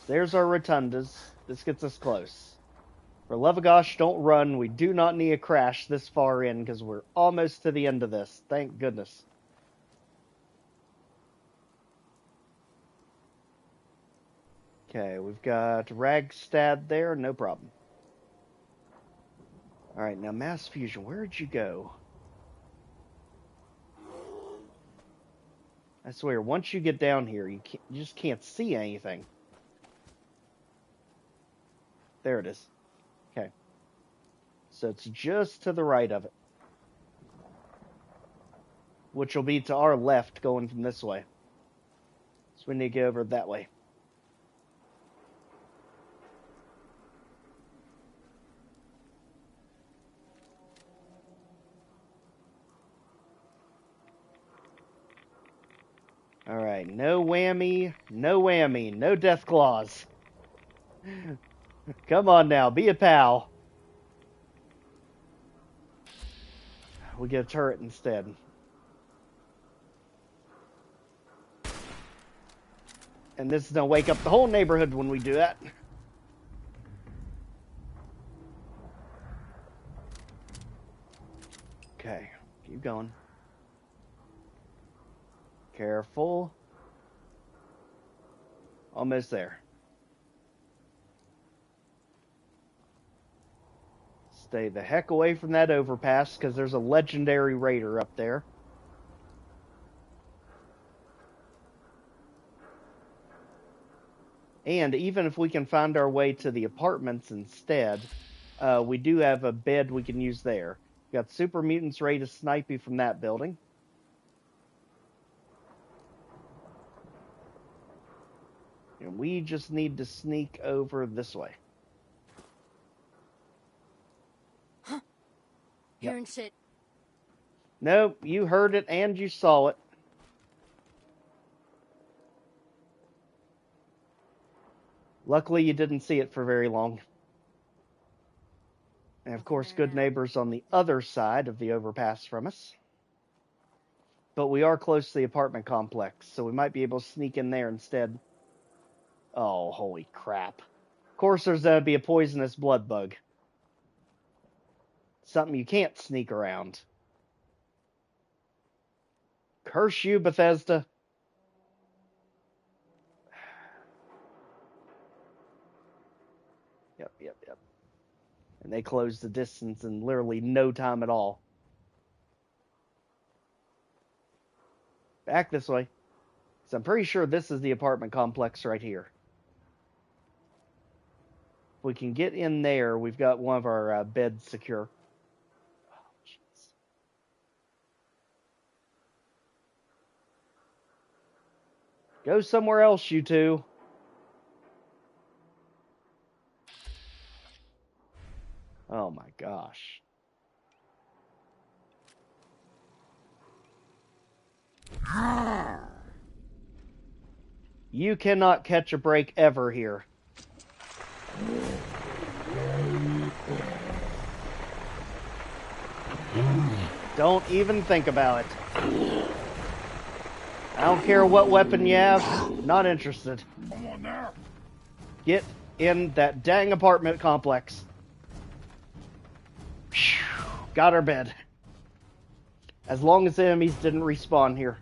There's our rotundas. This gets us close. For love of gosh, don't run. We do not need a crash this far in because we're almost to the end of this. Thank goodness. Okay, we've got Ragstad there. No problem. Alright, now mass fusion. Where'd you go? I swear, once you get down here, you just can't see anything. There it is. Okay. So it's just to the right of it. Which will be to our left going from this way. So we need to get over that way. Alright, no whammy, no death claws. Come on now, be a pal. We get a turret instead. And this is gonna wake up the whole neighborhood when we do that. Okay, keep going. Careful. Almost there. Stay the heck away from that overpass because there's a legendary raider up there. And even if we can find our way to the apartments instead, we do have a bed we can use there. We got super mutants ready to snipe you from that building. And we just need to sneak over this way. Hearing shit. Nope, you heard it and you saw it. Luckily, you didn't see it for very long. And of course, Goodneighbor's on the other side of the overpass from us. But we are close to the apartment complex, so we might be able to sneak in there instead. Oh, holy crap. Of course, there's going to be a poisonous blood bug. Something you can't sneak around. Curse you, Bethesda. Yep. And they closed the distance in literally no time at all. Back this way. So I'm pretty sure this is the apartment complex right here. If we can get in there, we've got one of our beds secure. Oh, jeez. Go somewhere else, you two. Oh my gosh. You cannot catch a break ever here. Don't even think about it. I don't care what weapon you have. Not interested. Come on there. Get in that dang apartment complex. Got our bed. As long as the enemies didn't respawn here.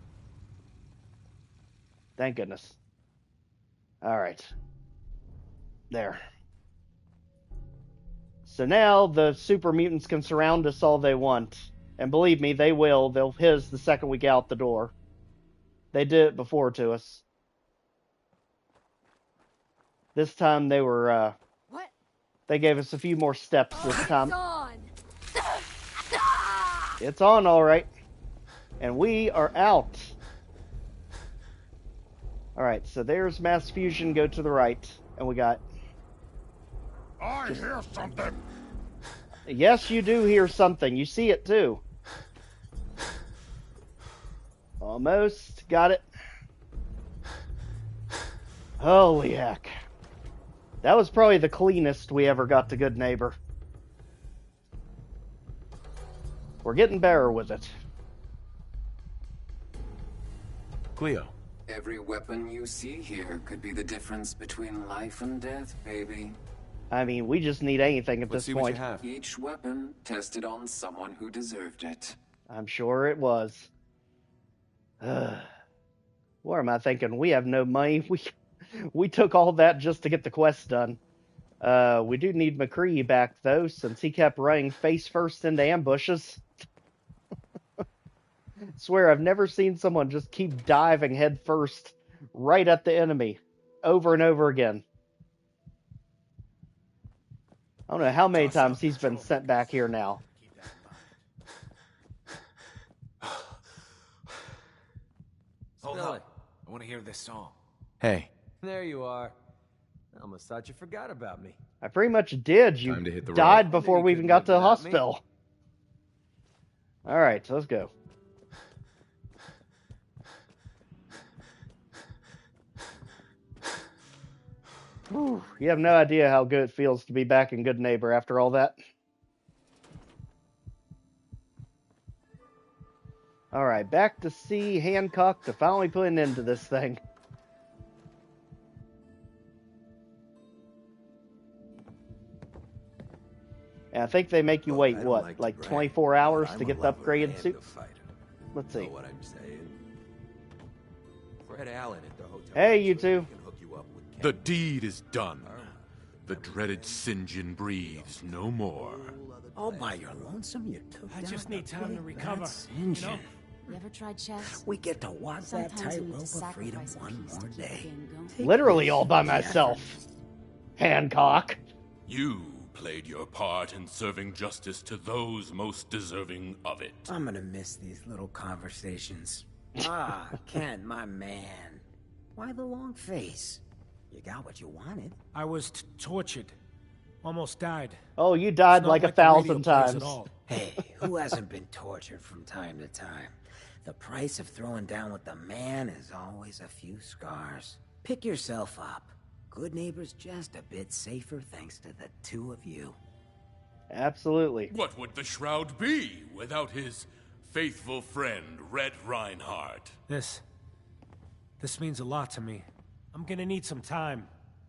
Thank goodness. Alright. There. So now the super mutants can surround us all they want. And believe me, they will. They'll hit us the second we get out the door. They did it before to us. This time they were, What? They gave us a few more steps this time. It's on! It's on, alright. And we are out. Alright, so there's mass fusion, go to the right. And we got... I hear something. Yes, you do hear something. You see it, too. Almost. Got it. Holy heck. That was probably the cleanest we ever got to Goodneighbor. We're getting better with it. Cleo. Every weapon you see here could be the difference between life and death, baby. I mean, we just need anything at this point. What you have. Each weapon tested on someone who deserved it. I'm sure it was. What am I thinking? We have no money. We took all that just to get the quest done. We do need McCree back, though, since he kept running face first into ambushes. Swear, I've never seen someone just keep diving head first right at the enemy over and over again. I don't know how many times he's been sent back here now. Hold up. I want to hear this song. Hey. There you are. I almost thought you forgot about me. I pretty much did. You Time to hit the died road. before we even got to the hospital. Alright, so let's go. Whew, you have no idea how good it feels to be back in Goodneighbor after all that. Alright, back to see Hancock to finally put an end to this thing. And I think they make you wait, what, like 24 hours to get the upgraded suit? Let's see. Know what I'm saying? Fred Allen at the hotel. Hey, you two. The deed is done. The dreaded St. John breathes no more. All by your lonesome, you took I down just need the time to big recover. bad St. John. You ever tried chess? We get to walk that Sometimes you need tightrope to of freedom sacrifice a one piece to more keep the day. game going. Take Literally this all by and the myself. Hancock. You played your part in serving justice to those most deserving of it. I'm gonna miss these little conversations. Ah, Kent, my man. Why the long face? You got what you wanted. I was tortured. Almost died. Oh, you died It's not like the radio 1,000 plays at times. all. Hey, who hasn't been tortured from time to time? The price of throwing down with the man is always a few scars. Pick yourself up. Good Neighbor's just a bit safer thanks to the two of you. Absolutely. What would the Shroud be without his faithful friend, Red Reinhardt? This means a lot to me. I'm gonna need some time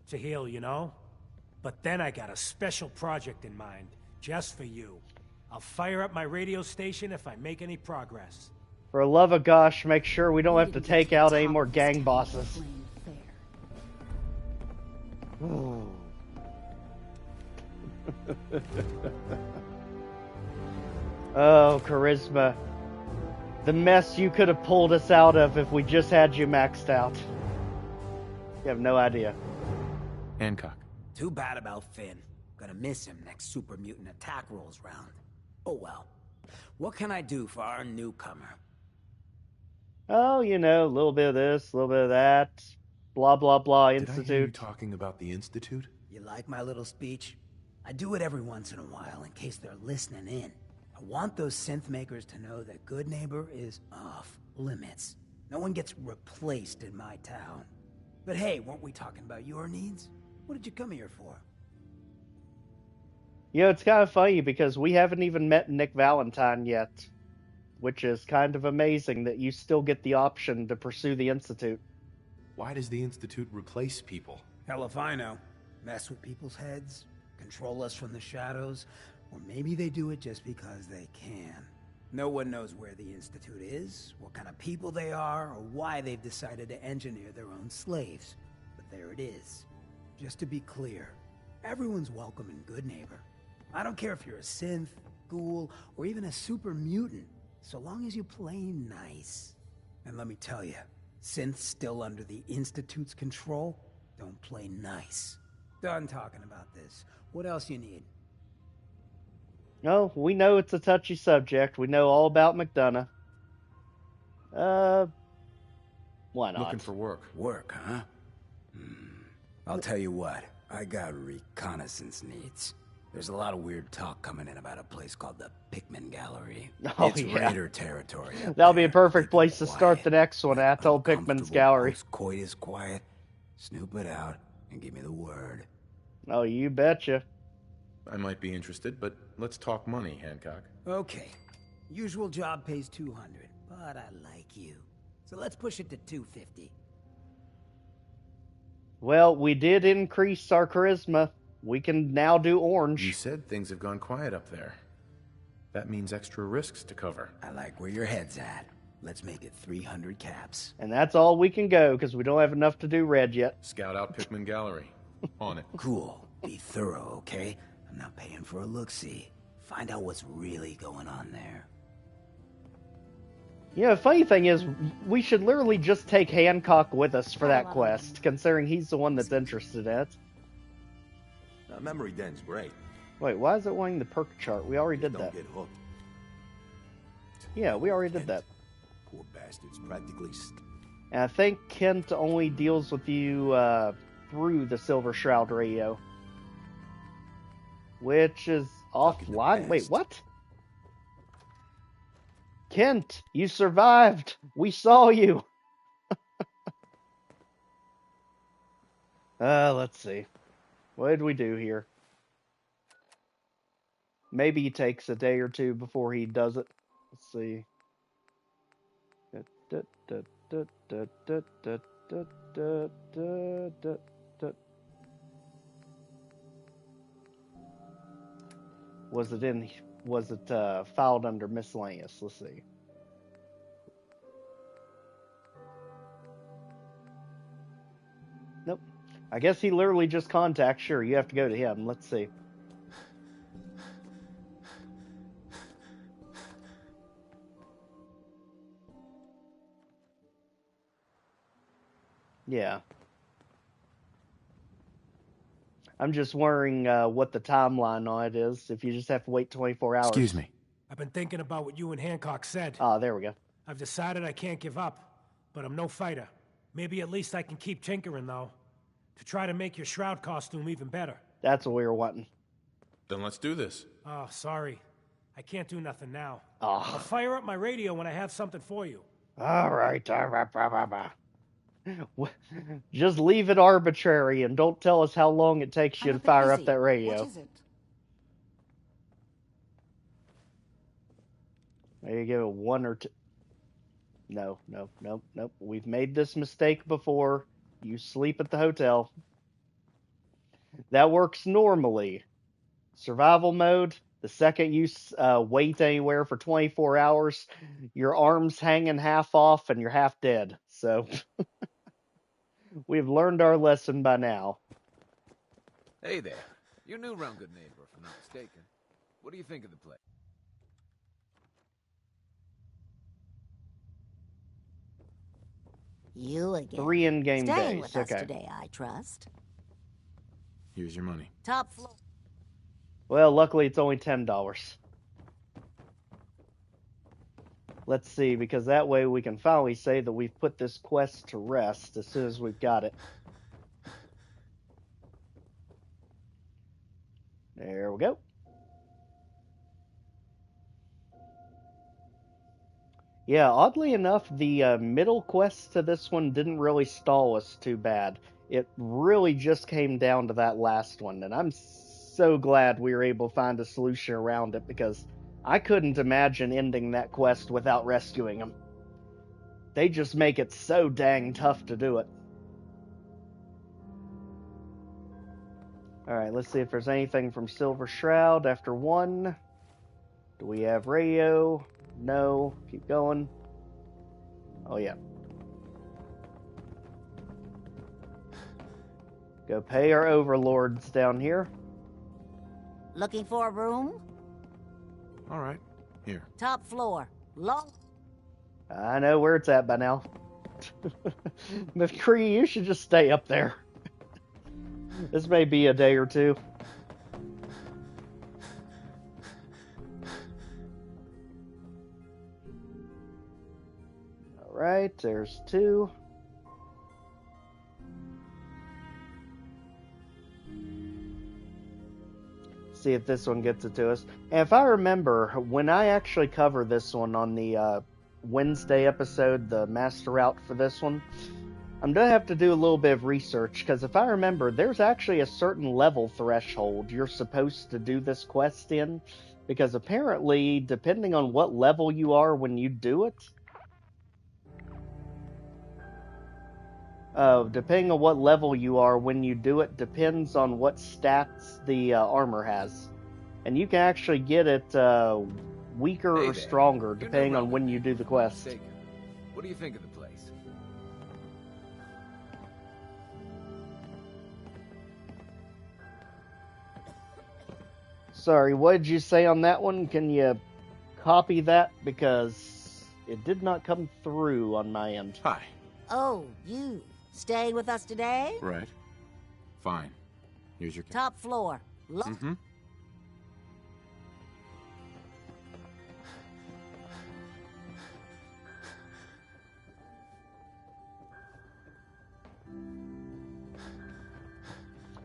to heal, you know? But then I got a special project in mind, just for you. I'll fire up my radio station if I make any progress. For the love of gosh, make sure we don't have to take out any more gang bosses. Oh, Charisma. The mess you could have pulled us out of if we just had you maxed out. You have no idea. Hancock. Too bad about Finn. Gonna miss him next super mutant attack rolls round. Oh well. What can I do for our newcomer? Oh, you know, a little bit of this, a little bit of that. Blah, blah, blah, Institute. Did I hear you talking about the Institute? You like my little speech? I do it every once in a while in case they're listening in. I want those synth makers to know that Goodneighbor is off limits. No one gets replaced in my town. But hey, weren't we talking about your needs? What did you come here for? You know, it's kind of funny because we haven't even met Nick Valentine yet. Which is kind of amazing that you still get the option to pursue the Institute. Why does the Institute replace people? Hell if I know. Mess with people's heads, control us from the shadows, or maybe they do it just because they can. No one knows where the Institute is, what kind of people they are, or why they've decided to engineer their own slaves. But there it is. Just to be clear, everyone's welcome in Goodneighbor. I don't care if you're a synth, ghoul, or even a super mutant. So long as you play nice. And let me tell you, synths still under the Institute's control don't play nice. Done talking about this. What else you need? No, we know it's a touchy subject. We know all about McDonough. Why not? Looking for work. Work, huh? I'll tell you what, I got reconnaissance needs. There's a lot of weird talk coming in about a place called the Pikmin Gallery. Oh, it's yeah. Raider territory. That'll be a perfect place to start the next one at, Old Pikmin's Gallery. Coitus quiet. Snoop it out and give me the word. Oh, you betcha. I might be interested, but let's talk money, Hancock. Okay. Usual job pays 200, but I like you. So let's push it to 250. Well, we did increase our charisma. We can now do orange. You said things have gone quiet up there. That means extra risks to cover. I like where your head's at. Let's make it 300 caps. And that's all we can go, because we don't have enough to do red yet. Scout out Pikmin Gallery. On it. Cool. Be thorough, okay? I'm not paying for a look-see. Find out what's really going on there. You know, the funny thing is, we should literally just take Hancock with us for that quest, considering he's the one that's interested in it. Memory Den's great. Wait, why is it wanting the perk chart? We already did that. Don't get hooked. Yeah, we already did that. Poor bastard's practically... And I think Kent only deals with you through the Silver Shroud radio. Which is offline. Wait, what? Kent, you survived. We saw you. Let's see. What did we do here? Maybe he takes a day or two before he does it. Let's see. Was it filed under miscellaneous? Let's see. Nope. I guess he literally just contacts. Sure, you have to go to him. Let's see. Yeah. I'm just wondering what the timeline on it is, if you just have to wait 24 hours. Excuse me. I've been thinking about what you and Hancock said. Ah, there we go. I've decided I can't give up, but I'm no fighter. Maybe at least I can keep tinkering, though, to try to make your Shroud costume even better. That's what we were wanting. Then let's do this. Oh, sorry. I can't do nothing now. Oh. I'll fire up my radio when I have something for you. All right. Just leave it arbitrary and don't tell us how long it takes you to fire up that radio. What is it? Maybe give it one or two. No. We've made this mistake before. You sleep at the hotel. That works normally. Survival mode, the second you wait anywhere for 24 hours, your arm's hanging half off and you're half dead. So, we've learned our lesson by now. Hey there. You're new around Goodneighbor, if I'm not mistaken. What do you think of the place? You again. 3 in-game days. Staying with us Okay. today, I trust. Here's your money. Top floor. Well, luckily it's only $10. Let's see, because that way we can finally say that we've put this quest to rest as soon as we've got it. There we go. Yeah, oddly enough, the middle quest to this one didn't really stall us too bad. It really just came down to that last one, and I'm so glad we were able to find a solution around it, because I couldn't imagine ending that quest without rescuing them. They just make it so dang tough to do it. Alright, let's see if there's anything from Silver Shroud after 1. Do we have radio? No. Keep going. Oh, yeah. Go pay our overlords down here. Looking for a room? All right. Here. Top floor. Long. I know where it's at by now. McCree, you should just stay up there. This may be a day or two. Alright, there's 2. See if this one gets it to us. And if I remember, when I actually cover this one on the Wednesday episode, the master route for this one, I'm going to have to do a little bit of research, because if I remember, there's actually a certain level threshold you're supposed to do this quest in, because apparently, depending on what level you are when you do it, depending on what level you are when you do it, depends on what stats the armor has. And you can actually get it weaker or stronger, depending on when you do the quest. What do you think of the place? Sorry, what did you say on that one? Can you copy that? Because it did not come through on my end. Hi. Oh, you. Staying with us today? Right. Fine. Here's your... Top floor. Mm-hmm.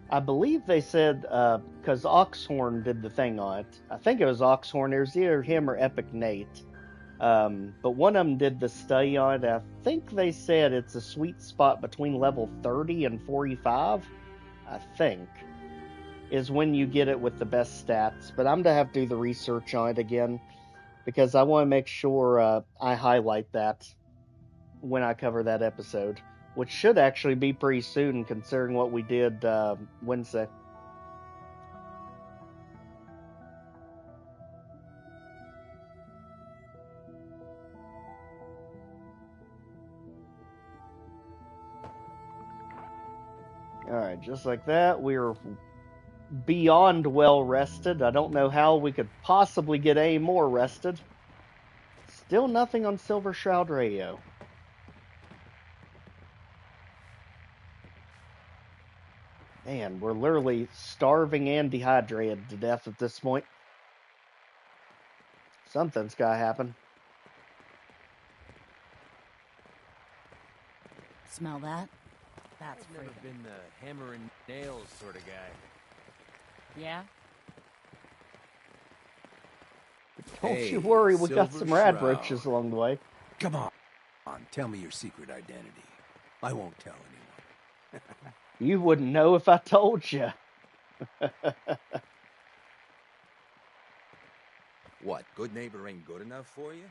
I believe they said, because Oxhorn did the thing on it. I think it was Oxhorn. It was either him or Epic Nate. But one of them did the study on it. I think they said it's a sweet spot between level 30 and 45, I think, is when you get it with the best stats. But I'm going to have to do the research on it again, because I want to make sure I highlight that when I cover that episode, which should actually be pretty soon, considering what we did Wednesday. Alright, just like that, we're beyond well rested. I don't know how we could possibly get any more rested. Still nothing on Silver Shroud Radio. Man, we're literally starving and dehydrated to death at this point. Something's gotta happen. Smell that? That's never been the hammer and nails sort of guy. Yeah? Don't Hey, you worry, we got Silver some rad Shroud. roaches along the way. Come on. Tell me your secret identity. I won't tell anyone. You wouldn't know if I told you. What, Goodneighbor ain't good enough for you?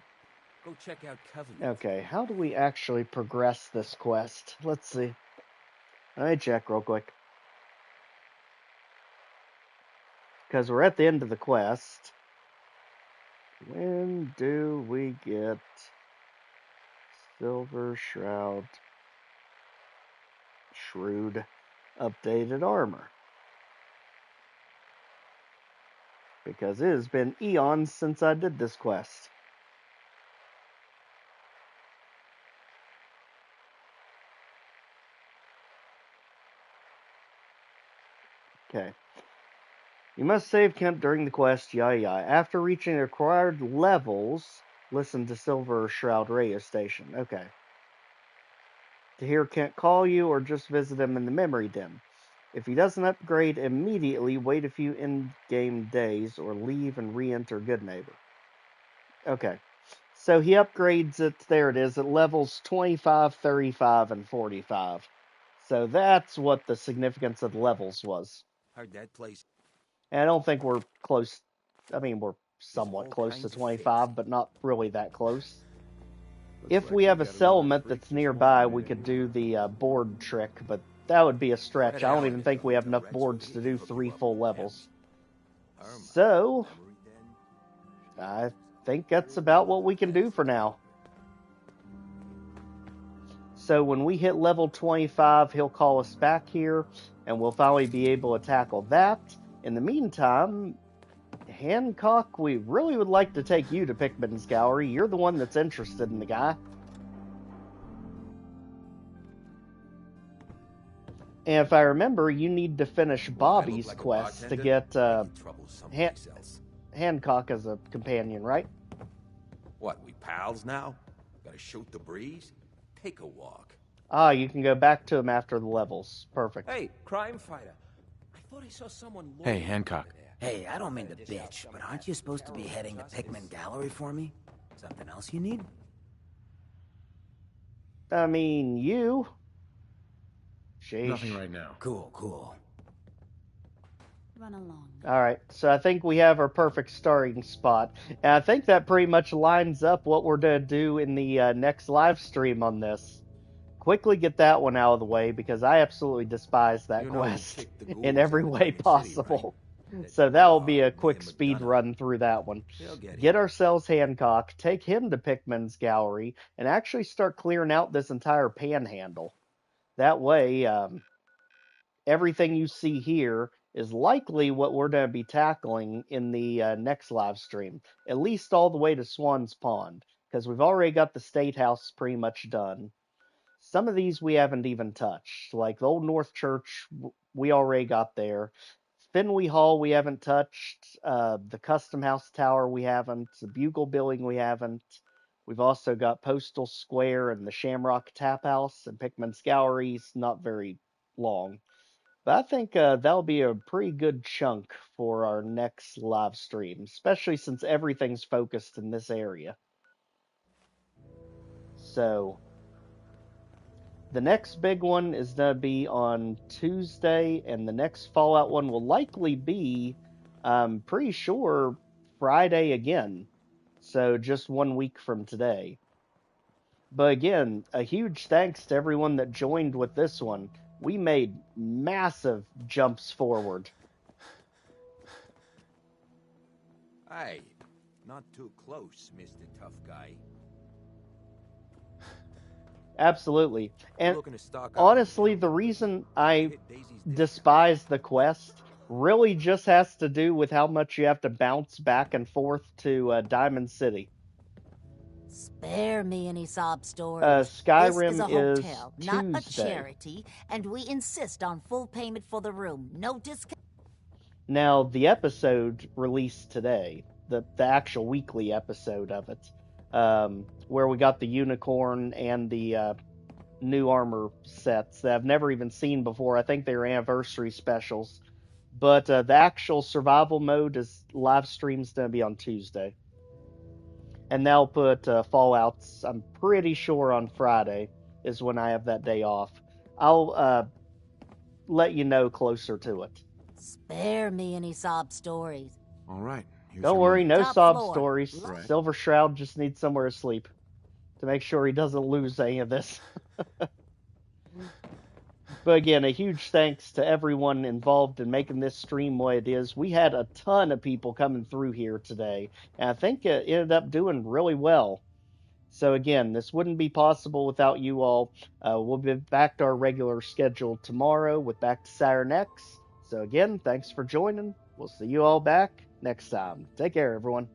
Go check out Covenant. Okay, how do we actually progress this quest? Let's see. Let me check real quick. Because we're at the end of the quest. When do we get Silver Shroud Shrewd updated armor? Because it has been eons since I did this quest. Okay. You must save Kent during the quest, yada yada. After reaching the required levels, listen to Silver Shroud radio station. Okay. To hear Kent call you or just visit him in the Memory Den. If he doesn't upgrade immediately, wait a few in-game days or leave and re-enter Goodneighbor. Okay. So he upgrades it, there it is, at levels 25, 35, and 45. So that's what the significance of the levels was. Heard that place. And I don't think we're close. I mean, we're somewhat close to 25, but not really that close. If we have a settlement that's nearby, we could do the board trick, but that would be a stretch. I don't even think we have enough boards to do 3 full levels. So, I think that's about what we can do for now. So when we hit level 25, he'll call us back here, and we'll finally be able to tackle that. In the meantime, Hancock, we really would like to take you to Pickman's Gallery. You're the one that's interested in the guy. And if I remember, you need to finish Bobby's quest to get Hancock as a companion, right? What, we pals now? Gotta shoot the breeze? Take a walk. Ah, you can go back to him after the levels. Perfect. Hey, crime fighter. I thought I saw someone. Hey, Hancock. Hey, I don't mean to bitch, but aren't you supposed to be heading to Pickman Gallery for me? Something else you need? I mean, you. Sheesh. Nothing right now. Cool. Run along. Alright, so I think we have our perfect starting spot. And I think that pretty much lines up what we're going to do in the next live stream on this. Quickly get that one out of the way, because I absolutely despise that quest in every way possible. So that will be a quick speed run through that one. Get ourselves Hancock, take him to Pickman's Gallery, and actually start clearing out this entire panhandle. That way, everything you see here is likely what we're going to be tackling in the next live stream. At least all the way to Swan's Pond, because we've already got the State House pretty much done. Some of these we haven't even touched, like the Old North Church, we already got there. Fenway Hall we haven't touched, the Custom House Tower we haven't, the Bugle Building we haven't. We've also got Postal Square and the Shamrock Tap House, and Pickman's Gallery's not very long. But I think that'll be a pretty good chunk for our next live stream, especially since everything's focused in this area. So, the next big one is going to be on Tuesday, and the next Fallout one will likely be, I'm pretty sure, Friday again. So just 1 week from today. But again, a huge thanks to everyone that joined with this one. We made massive jumps forward. Hey, not too close, Mr. Tough Guy. Absolutely. And honestly, the reason I despise the quest really just has to do with how much you have to bounce back and forth to Diamond City. Spare me any sob stories. Skyrim this is a hotel, is not a Tuesday. charity, and we insist on full payment for the room. No discount. Now, the episode released today, the actual weekly episode of it, where we got the unicorn and the new armor sets that I've never even seen before. I think they were anniversary specials. But the actual survival mode is live stream's going to be on Tuesday. and they'll put Fallouts. I'm pretty sure on Friday is when I have that day off. I'll let you know closer to it. Spare me any sob stories. All right. Don't worry, no Top sob floor. stories. Right. Silver Shroud just needs somewhere to sleep to make sure he doesn't lose any of this. But again, a huge thanks to everyone involved in making this stream what it is. We had a ton of people coming through here today, and I think it ended up doing really well. So again, this wouldn't be possible without you all. We'll be back to our regular schedule tomorrow with Back to Saturn X. So again, thanks for joining. We'll see you all back next time. Take care, everyone.